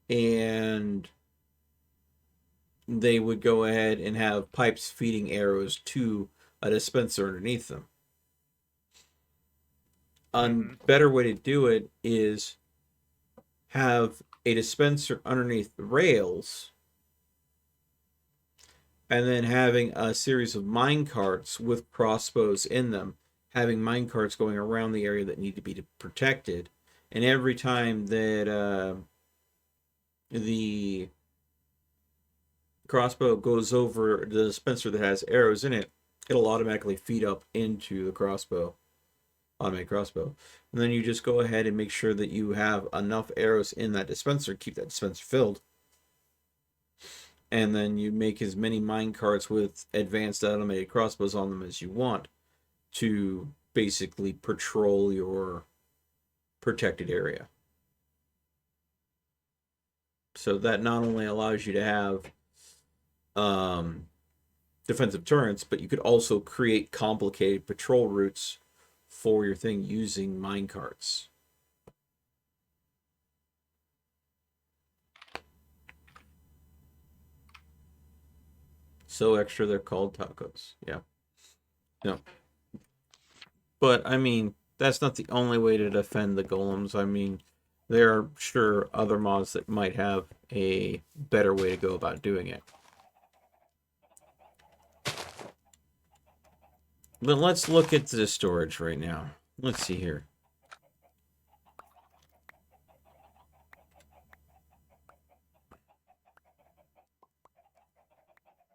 and they would go ahead and have pipes feeding arrows to a dispenser underneath them. A better way to do it is have a dispenser underneath the rails, and then having a series of mine carts with crossbows in them, having mine carts going around the area that need to be protected, And every time that the crossbow goes over the dispenser that has arrows in it, it'll automatically feed up into the crossbow, automatic crossbow. And then you just go ahead and make sure that you have enough arrows in that dispenser, keep that dispenser filled. And then you make as many mine carts with advanced automated crossbows on them as you want to basically patrol your protected area. So that not only allows you to have defensive turrets, but you could also create complicated patrol routes for your thing using mine carts. So extra they're called tacos. Yeah. No. But I mean, that's not the only way to defend the golems. I mean, there are sure other mods that might have a better way to go about doing it. But let's look at the storage right now. Let's see here.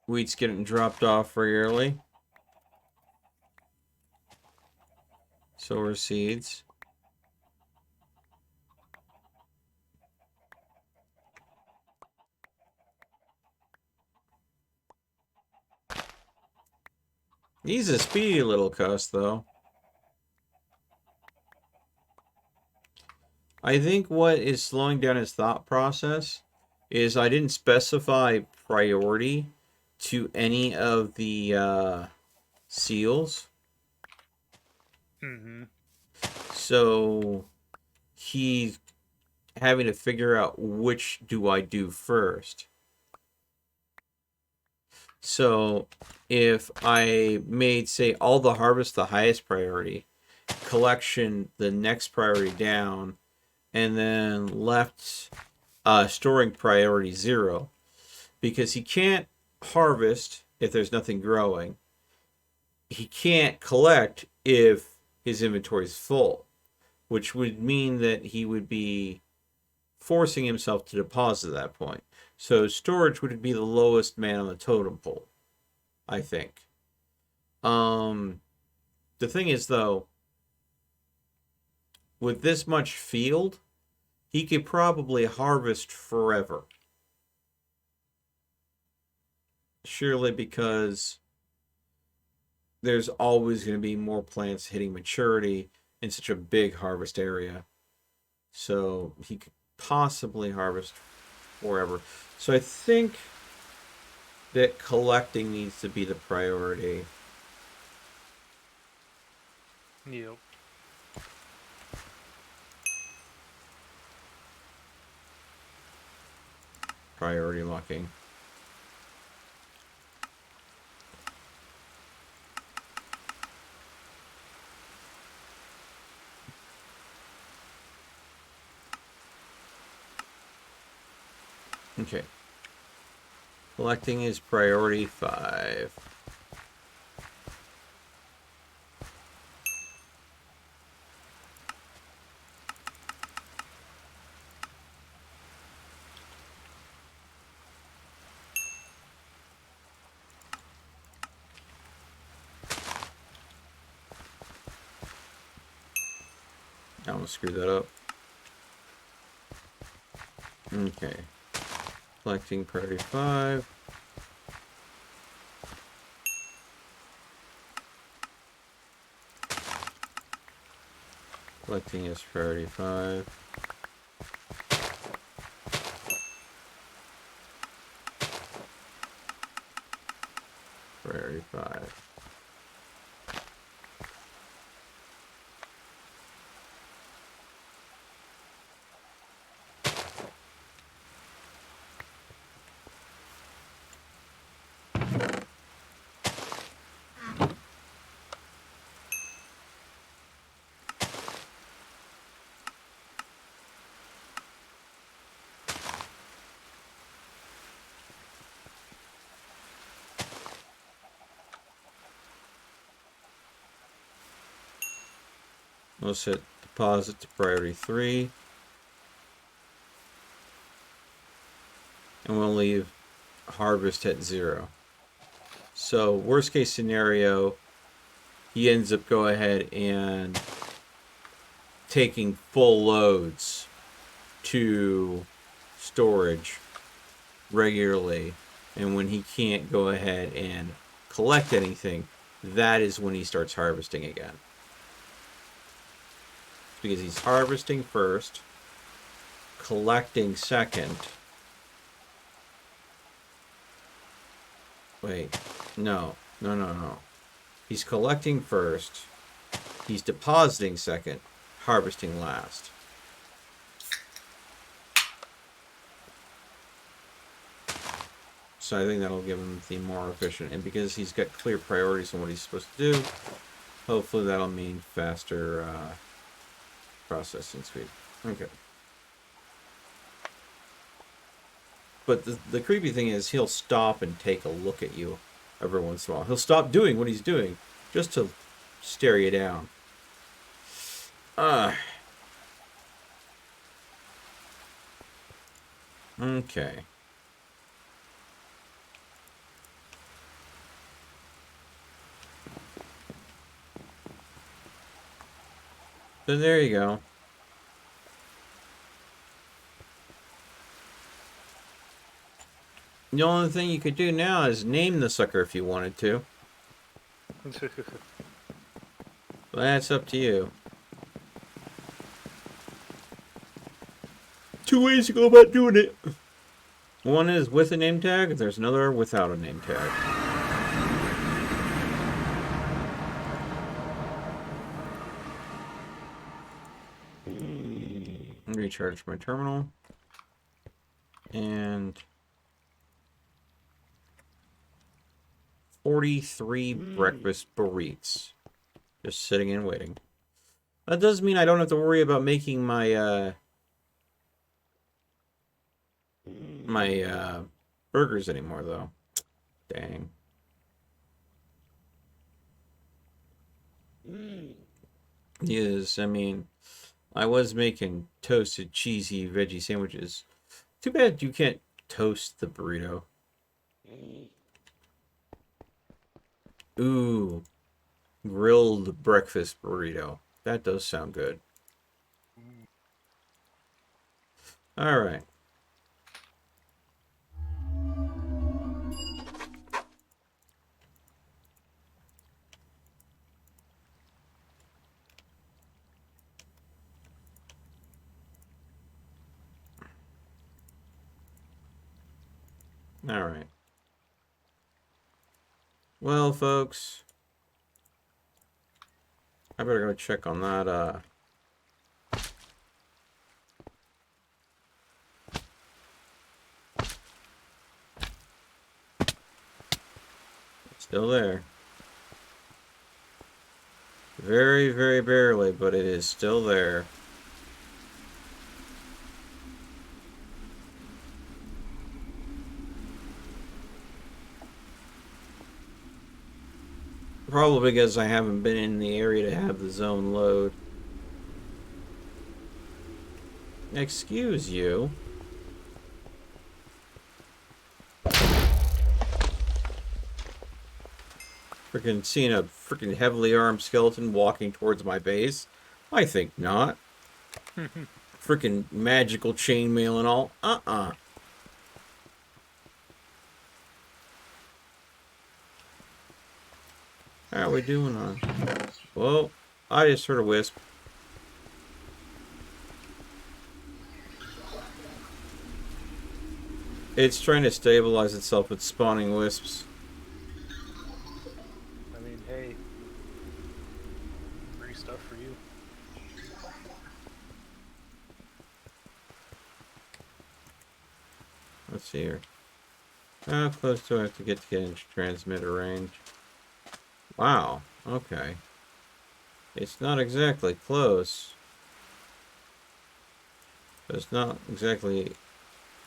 Wheat's getting dropped off regularly. So are seeds. He's a speedy little cuss, though. I think what is slowing down his thought process is I didn't specify priority to any of the seals. Mm-hmm. So he's having to figure out which do I do first. So if I made, say, all the harvest the highest priority, collection the next priority down, and then left storing priority 0, because he can't harvest if there's nothing growing. He can't collect if his inventory is full, which would mean that he would be forcing himself to deposit at that point. So storage would be the lowest man on the totem pole, I think. The thing is, though, with this much field, he could probably harvest forever. Surely because there's always going to be more plants hitting maturity in such a big harvest area. So he could possibly harvest forever. So I think that collecting needs to be the priority. Yep. Priority locking. Okay. Collecting is priority 5. I almost screwed that up. Okay. Collecting priority 5. Collecting is priority 5. Priority 5. Let's hit deposit to priority 3. And we'll leave harvest at 0. So worst case scenario, he ends up go ahead and taking full loads to storage regularly, and when he can't go ahead and collect anything, that is when he starts harvesting again. Because he's harvesting first, collecting second. Wait, no. He's collecting first, he's depositing second, harvesting last. So I think that'll give him the more efficient. And because he's got clear priorities on what he's supposed to do, hopefully that'll mean faster processing speed. Okay. But the creepy thing is he'll stop and take a look at you every once in a while. He'll stop doing what he's doing just to stare you down. Okay. So there you go. The only thing you could do now is name the sucker if you wanted to. But that's up to you. 2 ways to go about doing it. One is with a name tag, and there's another without a name tag. Recharge my terminal. And 43 breakfast burritos. Just sitting and waiting. That does mean I don't have to worry about making my burgers anymore, though. Dang. Yes, I mean, I was making toasted, cheesy, veggie sandwiches. Too bad you can't toast the burrito. Ooh. Grilled breakfast burrito. That does sound good. Alright. Alright. Well, folks, I better go check on that, It's still there. Very, very barely, but it is still there. Probably because I haven't been in the area to have the zone load. Excuse you. Freaking seeing a freaking heavily armed skeleton walking towards my base? I think not. Freaking magical chainmail and all. How are we doing on? Well, I just heard a wisp. It's trying to stabilize itself with spawning wisps. I mean, hey, free stuff for you. Let's see here. How close do I have to get into transmitter range? Wow, okay. It's not exactly close. But it's not exactly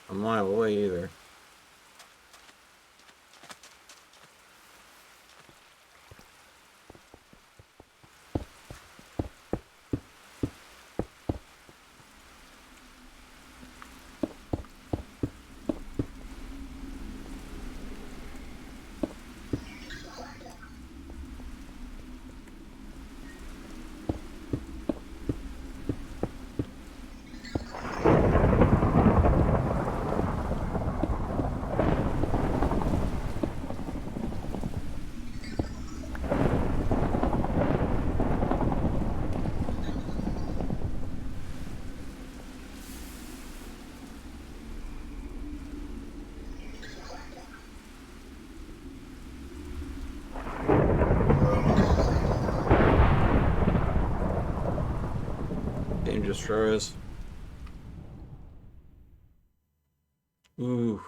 a mile away either. destroyers. Ooh.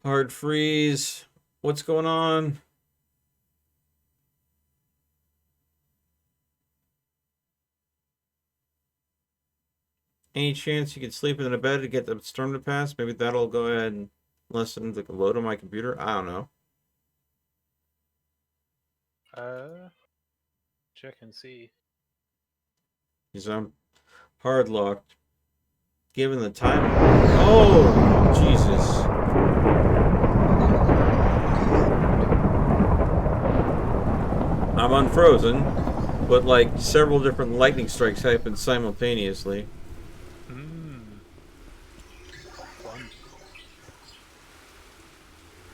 Hard freeze. What's going on? Any chance you could sleep in a bed to get the storm to pass? Maybe that'll go ahead and lessen the load on my computer. I don't know. Check and see. Because I'm hard locked. Given the time. Oh, Jesus. I'm unfrozen, but like several different lightning strikes happened simultaneously. Fun.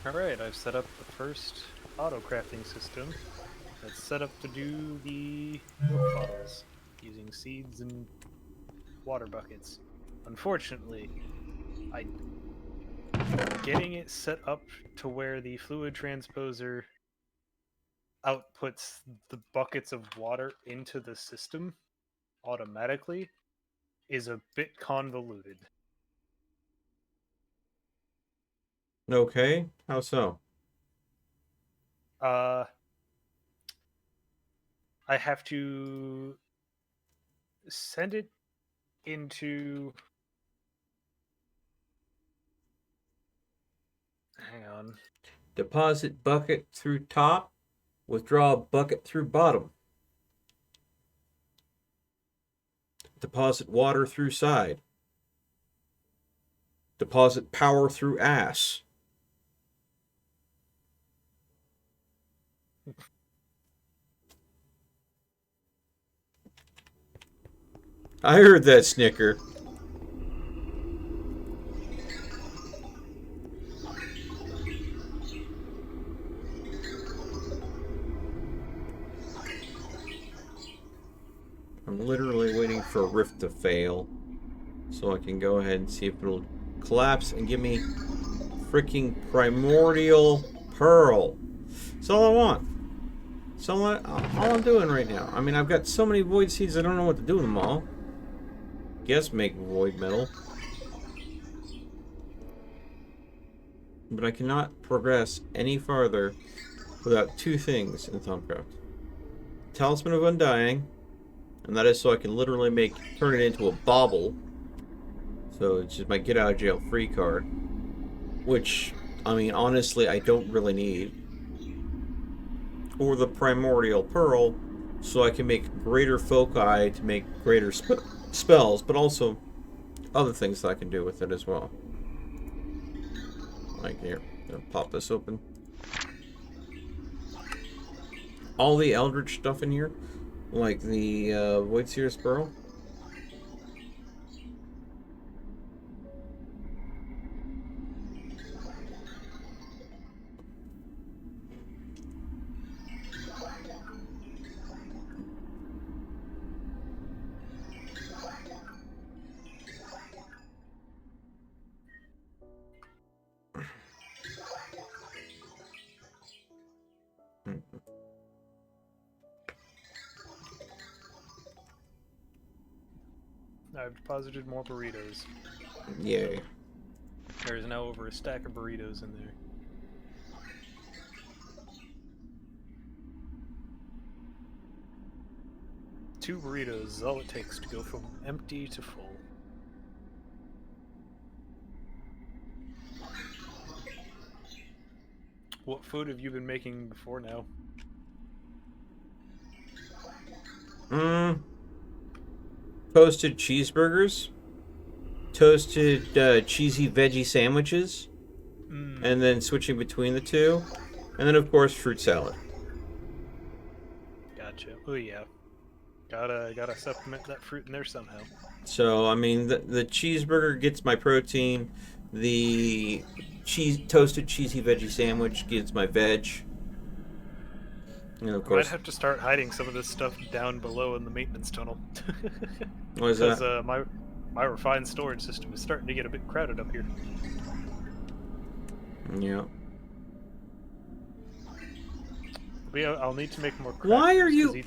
Alright, I've set up the first auto crafting system that's set up to do the milk bottles using seeds and water buckets. Unfortunately, getting it set up to where the fluid transposer outputs the buckets of water into the system automatically is a bit convoluted. Okay, how so? I have to send it into... Hang on. Deposit bucket through top, withdraw bucket through bottom. Deposit water through side. Deposit power through ass. I heard that snicker. I'm literally waiting for a rift to fail so I can go ahead and see if it'll collapse and give me freaking primordial pearl. That's all I want. That's all I'm doing right now. I mean, I've got so many void seeds, I don't know what to do with them all. Guess make void metal. But I cannot progress any farther without two things in Thumbcraft. Talisman of Undying, and that is so I can literally turn it into a bauble. So it's just my get out of jail free card. Which, I mean, honestly, I don't really need. Or the Primordial Pearl, so I can make greater foci to make greater spells, but also other things that I can do with it as well. Like here, I'll pop this open. All the Eldritch stuff in here, like the Void Seer's Pearl. I've deposited more burritos. Yay. There's now over a stack of burritos in there. Two burritos is all it takes to go from empty to full. What food have you been making before now? Toasted cheeseburgers, toasted cheesy veggie sandwiches, and then switching between the two, and then of course fruit salad. Gotcha. Oh yeah, gotta supplement that fruit in there somehow. So I mean, the cheeseburger gets my protein, the toasted cheesy veggie sandwich gets my veg. And of course, I might have to start hiding some of this stuff down below in the maintenance tunnel. What is that? Because my refined storage system is starting to get a bit crowded up here. Yeah. But yeah, I'll need to make more. Why are you?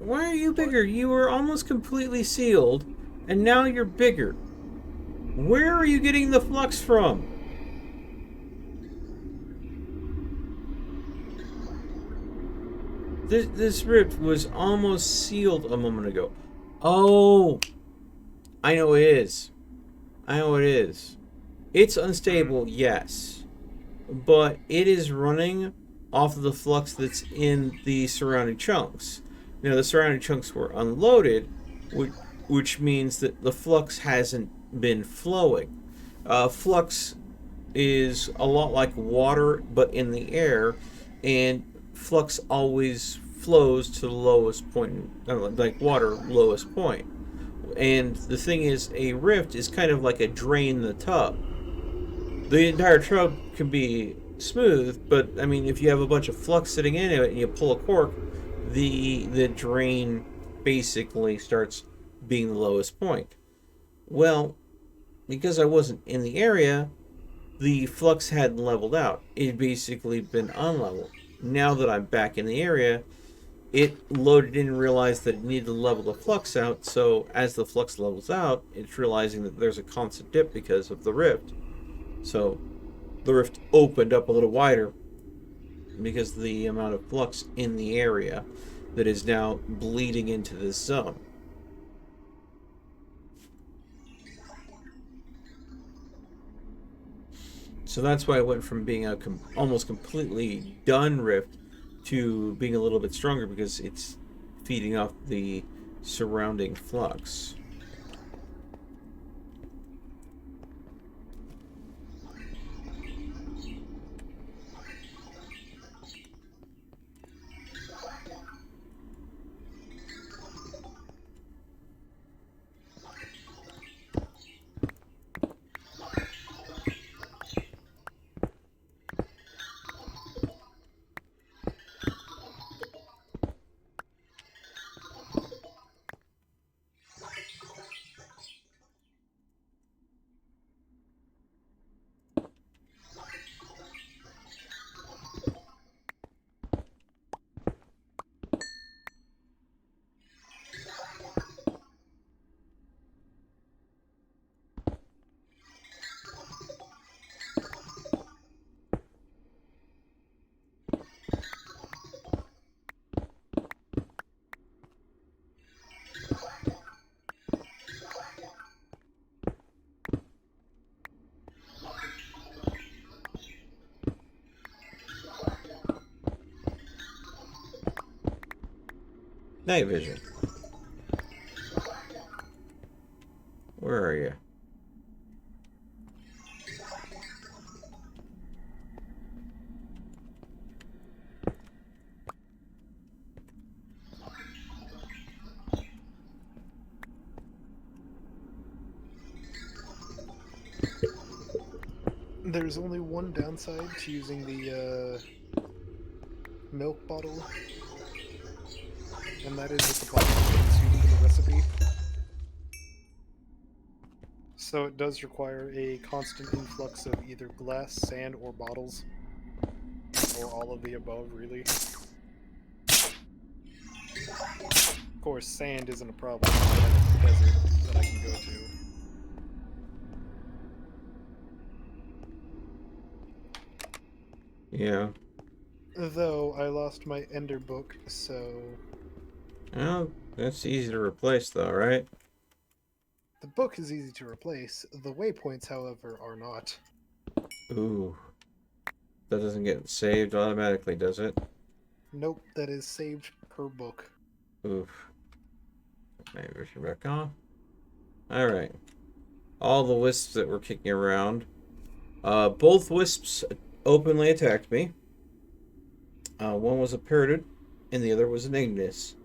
Why are you bigger? You were almost completely sealed, and now you're bigger. Where are you getting the flux from? This rift was almost sealed a moment ago. Oh, I know it is. I know it is. It's unstable, yes, but it is running off of the flux that's in the surrounding chunks. Now, the surrounding chunks were unloaded, which means that the flux hasn't been flowing. Flux is a lot like water, but in the air, and flux always flows to the lowest point, like water, lowest point. And the thing is, a rift is kind of like a drain in the tub. The entire tub can be smooth, but I mean, if you have a bunch of flux sitting in it and you pull a cork, the drain basically starts being the lowest point. Well, because I wasn't in the area, the flux hadn't leveled out. It had basically been unleveled. Now that I'm back in the area, it loaded in and realized that it needed to level the flux out, so as the flux levels out, it's realizing that there's a constant dip because of the rift. So the rift opened up a little wider because of the amount of flux in the area that is now bleeding into this zone. So that's why it went from being a almost completely done rift to being a little bit stronger, because it's feeding off the surrounding flux. Night vision. Where are you? There's only one downside to using the milk bottle, and that is the supply consumed in the recipe. So it does require a constant influx of either glass, sand, or bottles. Or all of the above, really. Of course, sand isn't a problem. I have a desert that I can go to. Yeah. Though I lost my ender book, so... Well, that's easy to replace though, right? The book is easy to replace. The waypoints, however, are not. Ooh. That doesn't get saved automatically, does it? Nope, that is saved per book. Oof. Maybe we should back off. Alright. All the wisps that were kicking around. Both wisps openly attacked me. One was a Peridot, and the other was an Ignis.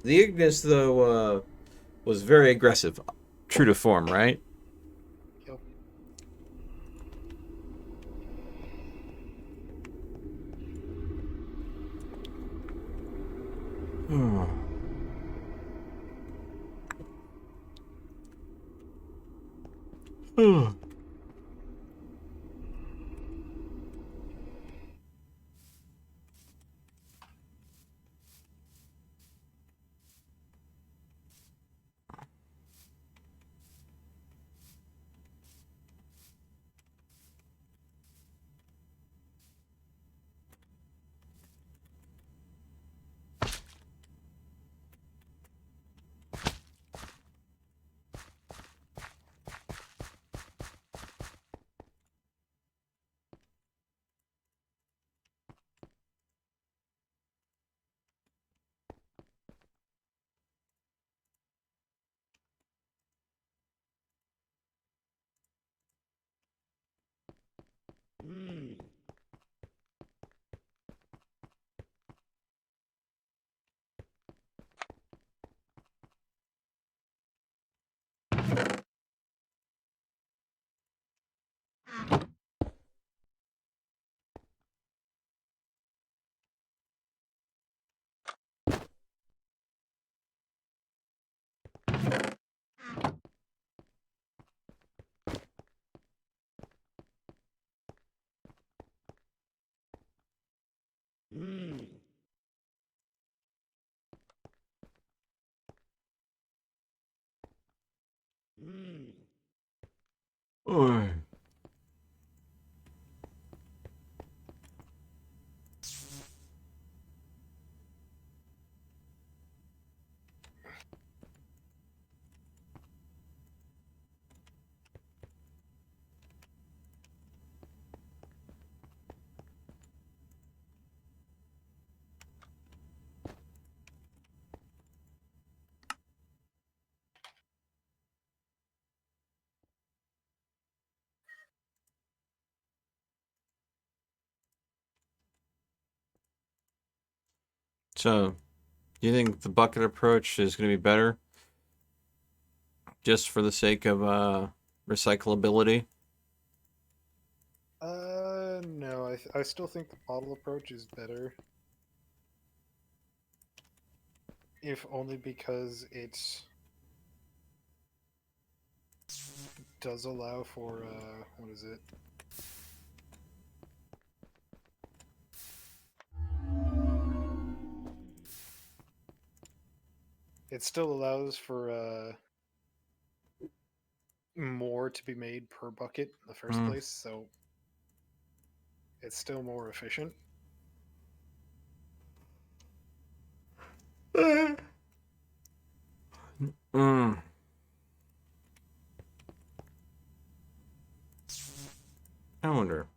The Ignis, though, was very aggressive. True to form, right? Yep. Oi. So, do you think the bucket approach is going to be better? Just for the sake of recyclability? No, I still think the bottle approach is better. If only because it does allow for, what is it? It still allows for, more to be made per bucket in the first place, so it's still more efficient. I wonder.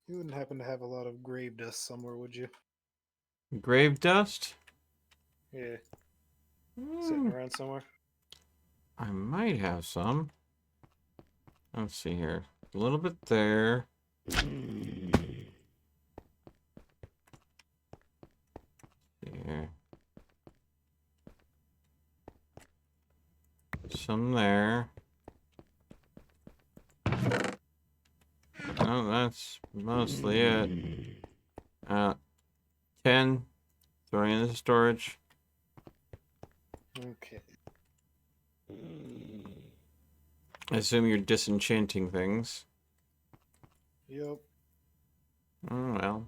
You wouldn't happen to have a lot of grave dust somewhere, would you? Grave dust? Yeah. Sitting around somewhere? I might have some. Let's see here. A little bit there. Here. Some there. Oh, that's mostly it. 10. Throwing in the storage. Okay. I assume you're disenchanting things. Yep. Oh, well.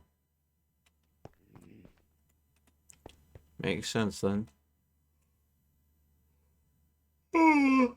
Makes sense then. Mm.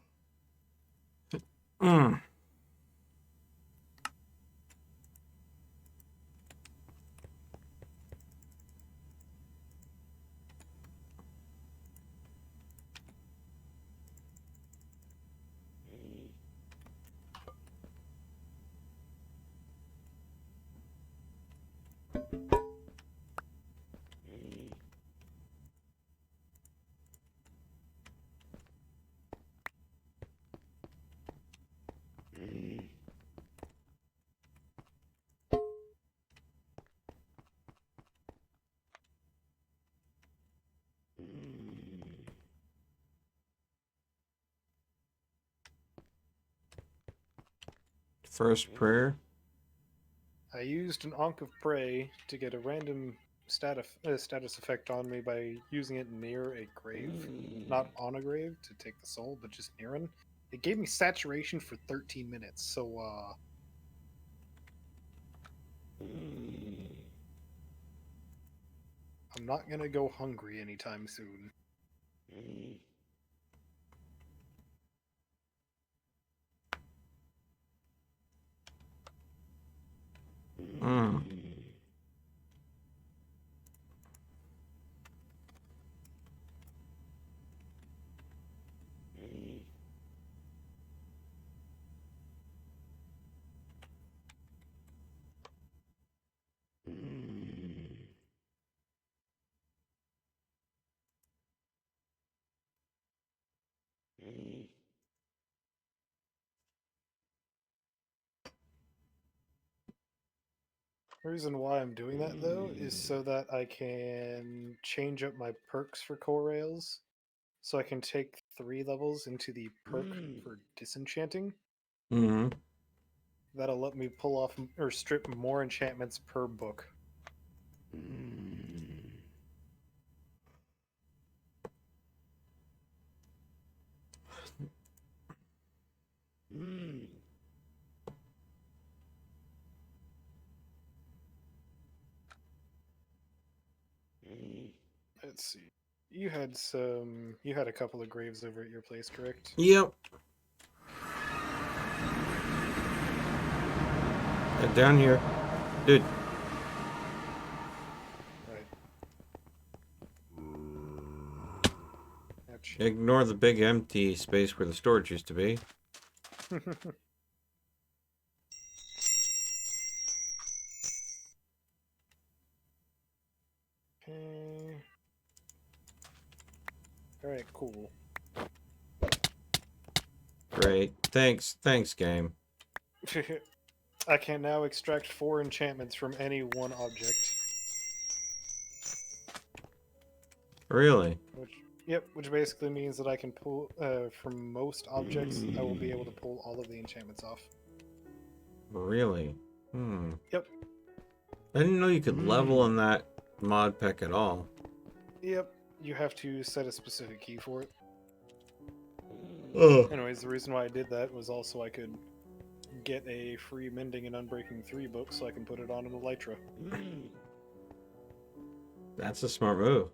First prayer. I used an Ankh of Prey to get a random status effect on me by using it near a grave. Not on a grave to take the soul, but just near one. It gave me saturation for 13 minutes, so, I'm not gonna go hungry anytime soon. The reason why I'm doing that, though, is so that I can change up my perks for core rails. So I can take 3 levels into the perk for disenchanting. Mm-hmm. That'll let me pull off or strip more enchantments per book. Let's see. You had a couple of graves over at your place, correct? Yep. Down here. Dude. Right. Ouch. Ignore the big empty space where the storage used to be. Okay. Alright, cool. Great. Thanks, game. I can now extract 4 enchantments from any one object. Really? Which basically means that I can pull, from most objects, I will be able to pull all of the enchantments off. Really? Yep. I didn't know you could level in that mod pack at all. Yep. You have to set a specific key for it. Ugh. Anyways, the reason why I did that was also I could get a free Mending and Unbreaking 3 book so I can put it on an Elytra. That's a smart move.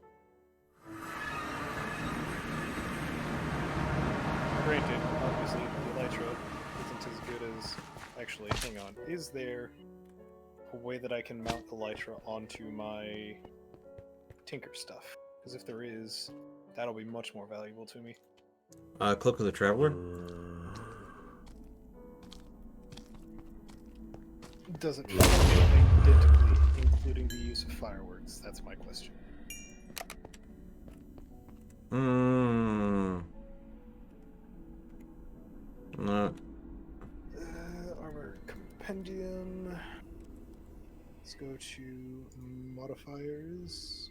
Granted, obviously, the Elytra isn't as good as... Actually, hang on. Is there a way that I can mount the Elytra onto my Tinker stuff? Because if there is, that'll be much more valuable to me. Cloak of the Traveler? Does it function identically, including the use of fireworks? That's my question. No. Armor Compendium. Let's go to modifiers.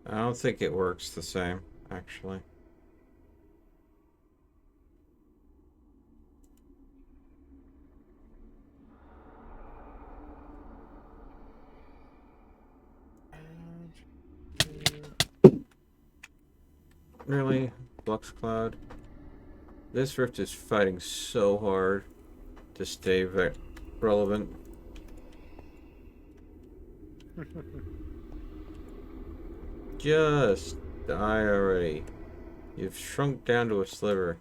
I don't think it works the same, actually. Really? Flux Cloud? This rift is fighting so hard to stay relevant. Just die already. You've shrunk down to a sliver.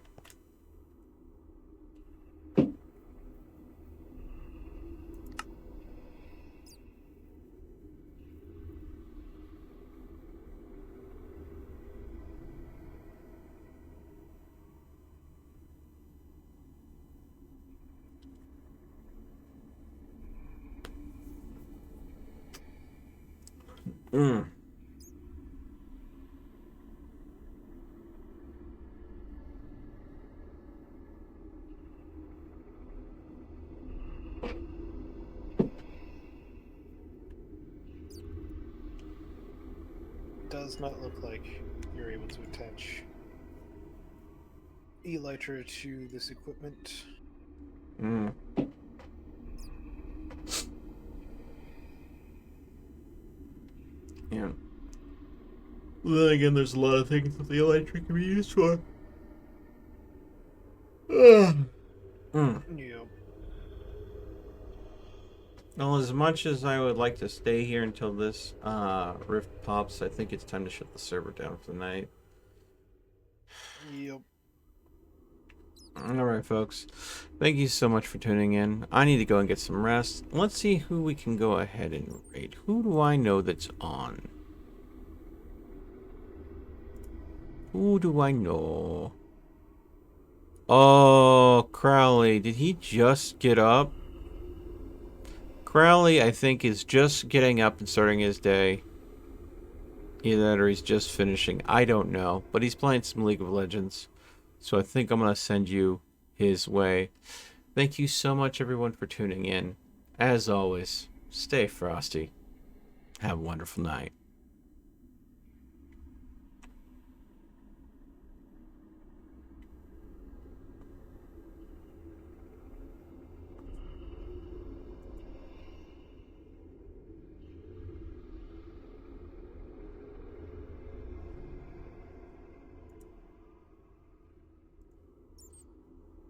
Does not look like you're able to attach Elytra to this equipment. Yeah. Well, then again, there's a lot of things that the electric can be used for. Yeah. Well, as much as I would like to stay here until this rift pops, I think it's time to shut the server down for the night. Yep. Alright, folks. Thank you so much for tuning in. I need to go and get some rest. Let's see who we can go ahead and raid. Who do I know that's on? Who do I know? Oh, Crowley. Did he just get up? Crowley, I think, is just getting up and starting his day. Either that or he's just finishing. I don't know. But he's playing some League of Legends. So I think I'm going to send you his way. Thank you so much, everyone, for tuning in. As always, stay frosty. Have a wonderful night.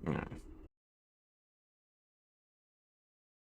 Mm.